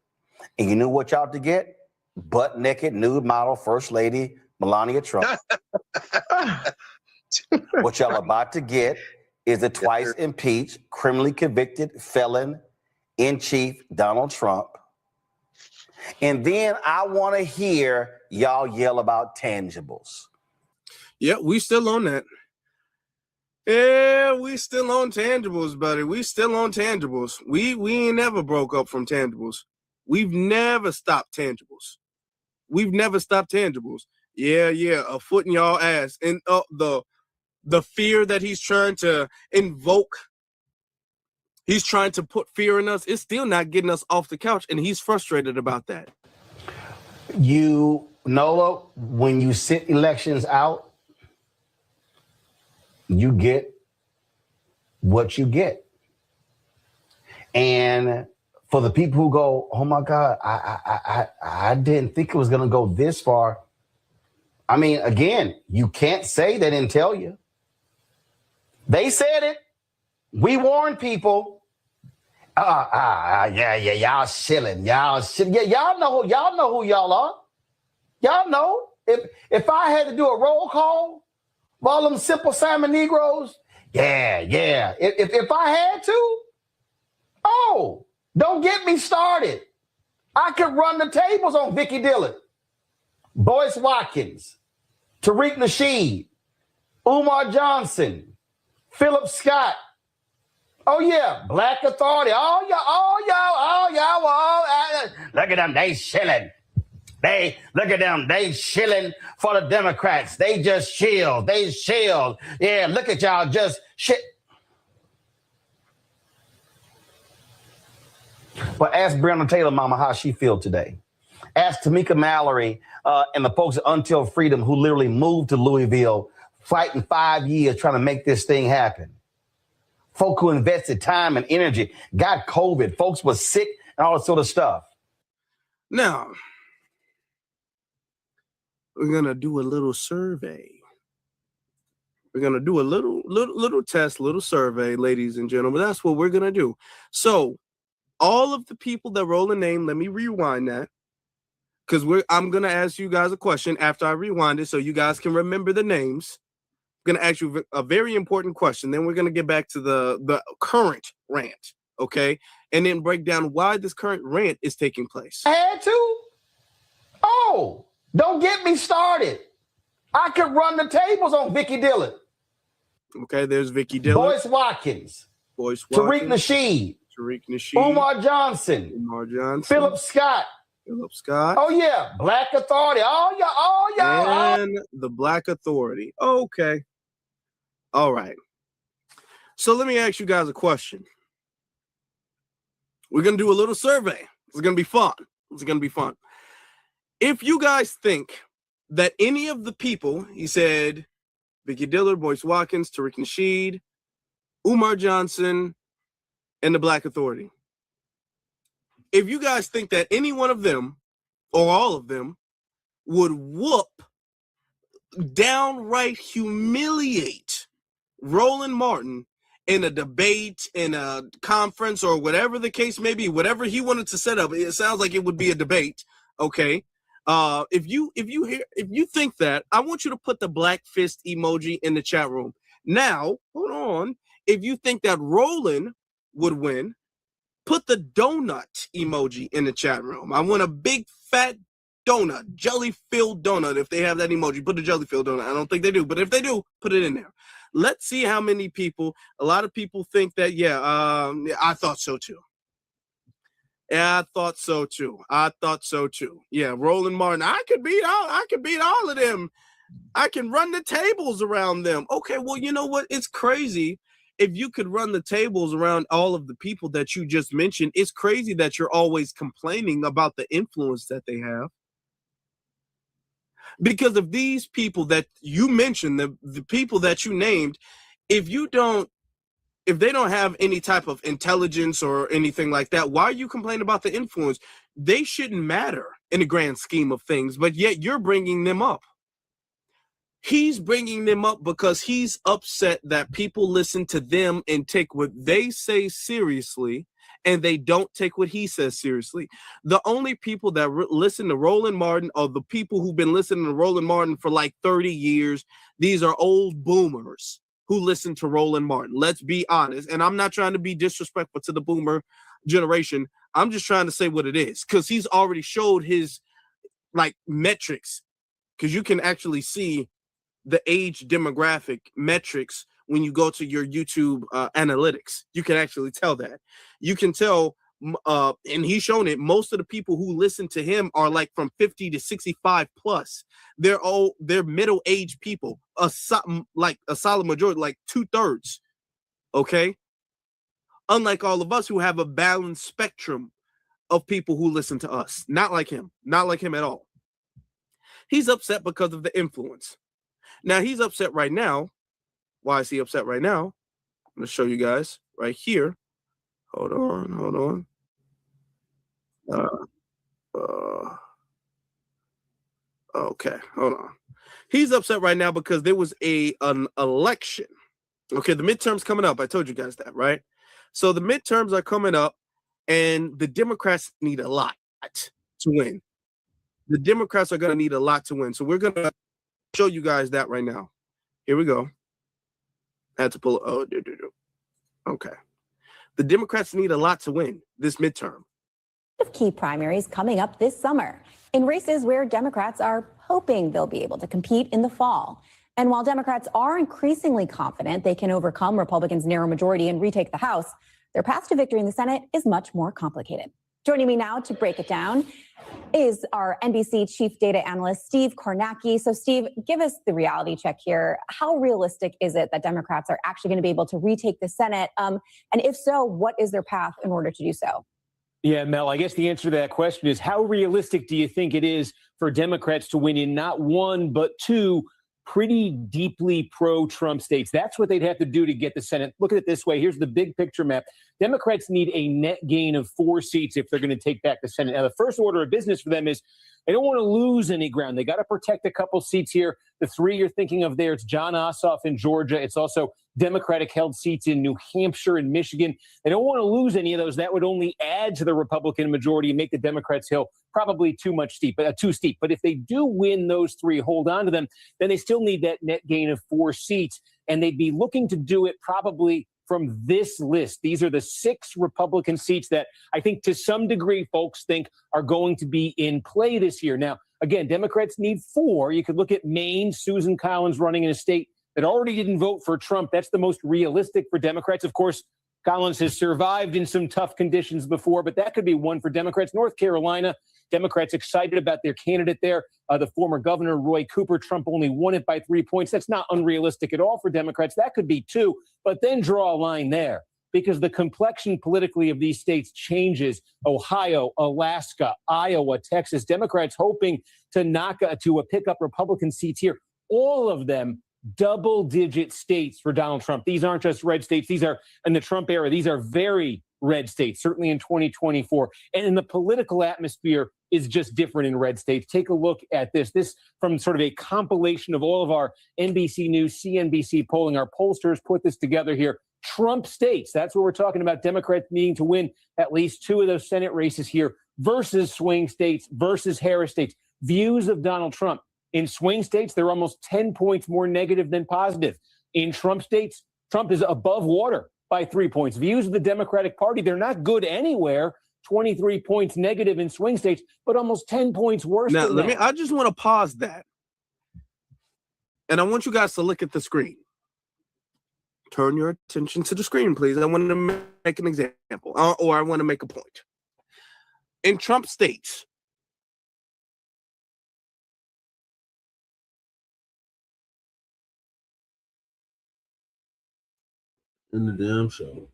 And you knew what y'all to get? Butt naked nude model First Lady Melania Trump. What y'all about to get is the twice impeached, criminally convicted felon in chief Donald Trump. And then I want to hear y'all yell about tangibles. Yeah, we still on that. Yeah, we still on tangibles, buddy. We still on tangibles. We ain't never broke up from tangibles. We've never stopped tangibles. Yeah, a foot in y'all ass. And the fear that he's trying to invoke, he's trying to put fear in us. It's still not getting us off the couch, and he's frustrated about that. Nola, when you sit elections out, you get what you get. And for the people who go, oh my God, I didn't think it was going to go this far. I mean, again, you can't say they didn't tell you. They said it. We warned people. Yeah, y'all shilling. Yeah, y'all know who y'all are. Y'all know. If I had to do a roll call of all them Simple Simon Negroes, yeah. If I had to, don't get me started. I could run the tables on Vicky Dillon, Boyce Watkins, Tariq Nasheed, Umar Johnson, Philip Scott. Oh yeah, Black Authority. All y'all. Look at them, they shilling. Look at them, they shilling for the Democrats. They just shield. Yeah, look at y'all, just shit. But ask Breonna Taylor mama how she feel today. Ask Tamika Mallory and the folks at Until Freedom who literally moved to Louisville, fighting 5 years trying to make this thing happen. Folk who invested time and energy, got COVID, folks were sick and all that sort of stuff. Now, we're going to do a little survey. We're going to do a little test, little survey, ladies and gentlemen. That's what we're going to do. So all of the people that roll a name, let me rewind that. Because I'm going to ask you guys a question after I rewind it so you guys can remember the names. I'm going to ask you a very important question. Then we're going to get back to the current rant, okay? And then break down why this current rant is taking place. I had to? Don't get me started. I could run the tables on Vicky Dillon. Okay, there's Vicky Dillon. Boyce Watkins. Tariq Nasheed. Umar Johnson. Philip Scott. Oh yeah, Black Authority. All y'all. And the Black Authority. Okay. All right. So let me ask you guys a question. We're going to do a little survey. It's going to be fun. If you guys think that any of the people, he said, Vicky Dillon, Boyce Watkins, Tariq Nasheed, Umar Johnson, and the Black Authority. If you guys think that any one of them or all of them would whoop, downright humiliate Roland Martin in a debate, in a conference, or whatever the case may be, whatever he wanted to set up, it sounds like it would be a debate. Okay. If you think that, I want you to put the black fist emoji in the chat room. Now, hold on. If you think that Roland would win, put the donut emoji in the chat room. I want a big fat donut, jelly-filled donut. If they have that emoji, put a jelly-filled donut. I don't think they do, but if they do, put it in there. Let's see how many people. A lot of people think that, I thought so too. Yeah, I thought so too. Yeah, Roland Martin. I could beat all of them. I can run the tables around them. Okay, well, you know what? It's crazy. If you could run the tables around all of the people that you just mentioned, it's crazy that you're always complaining about the influence that they have. Because of these people that you mentioned, the people that you named, if they don't have any type of intelligence or anything like that, why are you complaining about the influence? They shouldn't matter in the grand scheme of things, but yet you're bringing them up. He's bringing them up because he's upset that people listen to them and take what they say seriously, and they don't take what he says seriously. The only people that listen to Roland Martin are the people who've been listening to Roland Martin for like 30 years. These are old boomers who listen to Roland Martin. Let's be honest. And I'm not trying to be disrespectful to the boomer generation. I'm just trying to say what it is, because he's already showed his metrics, because you can actually see the age demographic metrics when you go to your YouTube analytics. You can actually tell that. You can tell, and he's shown it, most of the people who listen to him are like from 50 to 65 plus. They're middle-aged people, a solid majority, like 2/3. Okay? Unlike all of us who have a balanced spectrum of people who listen to us. Not like him at all. He's upset because of the influence. Now, he's upset right now. Why is he upset right now? I'm going to show you guys right here. Hold on. Okay, hold on. He's upset right now because there was an election. Okay, the midterms coming up. I told you guys that, right? So the midterms are coming up, and the Democrats need a lot to win. The Democrats are going to need a lot to win. So we're going to show you guys that right now. Here we go. I had to pull okay. The Democrats need a lot to win this midterm. Key primaries coming up this summer in races where Democrats are hoping they'll be able to compete in the fall. And while Democrats are increasingly confident they can overcome Republicans' narrow majority and retake the House, their path to victory in the Senate is much more complicated. Joining me now to break it down is our NBC chief data analyst, Steve Kornacki. So, Steve, give us the reality check here. How realistic is it that Democrats are actually going to be able to retake the Senate? And if so, what is their path in order to do so? Yeah, Mel, I guess the answer to that question is, how realistic do you think it is for Democrats to win in not one, but two pretty deeply pro-Trump states? That's what they'd have to do to get the Senate. Look at it this way. Here's the big picture map. Democrats need a net gain of 4 seats if they're going to take back the Senate. Now, the first order of business for them is they don't want to lose any ground. They got to protect a couple seats here. The 3 you're thinking of there, it's John Ossoff in Georgia. It's also Democratic-held seats in New Hampshire and Michigan. They don't want to lose any of those. That would only add to the Republican majority and make the Democrats' hill probably too steep. But if they do win those 3, hold on to them, then they still need that net gain of 4 seats. And they'd be looking to do it probably from this list. These are the 6 Republican seats that I think to some degree folks think are going to be in play this year. Now, again, Democrats need 4. You could look at Maine, Susan Collins running in a state that already didn't vote for Trump. That's the most realistic for Democrats. Of course, Collins has survived in some tough conditions before, but that could be one for Democrats. North Carolina, Democrats excited about their candidate there, the former governor, Roy Cooper. Trump only won it by 3 points. That's not unrealistic at all for Democrats. That could be 2, but then draw a line there because the complexion politically of these states changes. Ohio, Alaska, Iowa, Texas, Democrats hoping to pick up Republican seats here. All of them double-digit states for Donald Trump. These aren't just red states. These are, in the Trump era, these are very red states, certainly in 2024. And in the political atmosphere is just different in red states. Take a look at this. This from sort of a compilation of all of our NBC News, CNBC polling. Our pollsters put this together here. Trump states, that's what we're talking about, Democrats needing to win at least 2 of those Senate races here versus swing states versus Harris states. Views of Donald Trump. In swing states, they're almost 10 points more negative than positive. In Trump states, Trump is above water by 3 points. Views of the Democratic Party, they're not good anywhere. 23 points negative in swing states, but almost 10 points worse Now, than that. I just want to pause that. And I want you guys to look at the screen. Turn your attention to the screen, please. I want to make an example, or I want to make a point. In Trump states, in the damn show.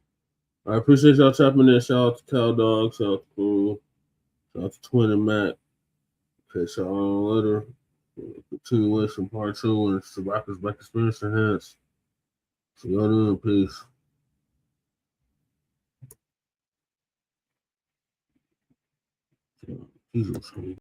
I appreciate y'all tapping in. Shout out to Cal Dog, shout out to Cool, shout out to Twin and Matt. Catch y'all on later. Continuation part 2 and it's the Rappers Black Experience Enhanced. So y'all doing peace. Jesus.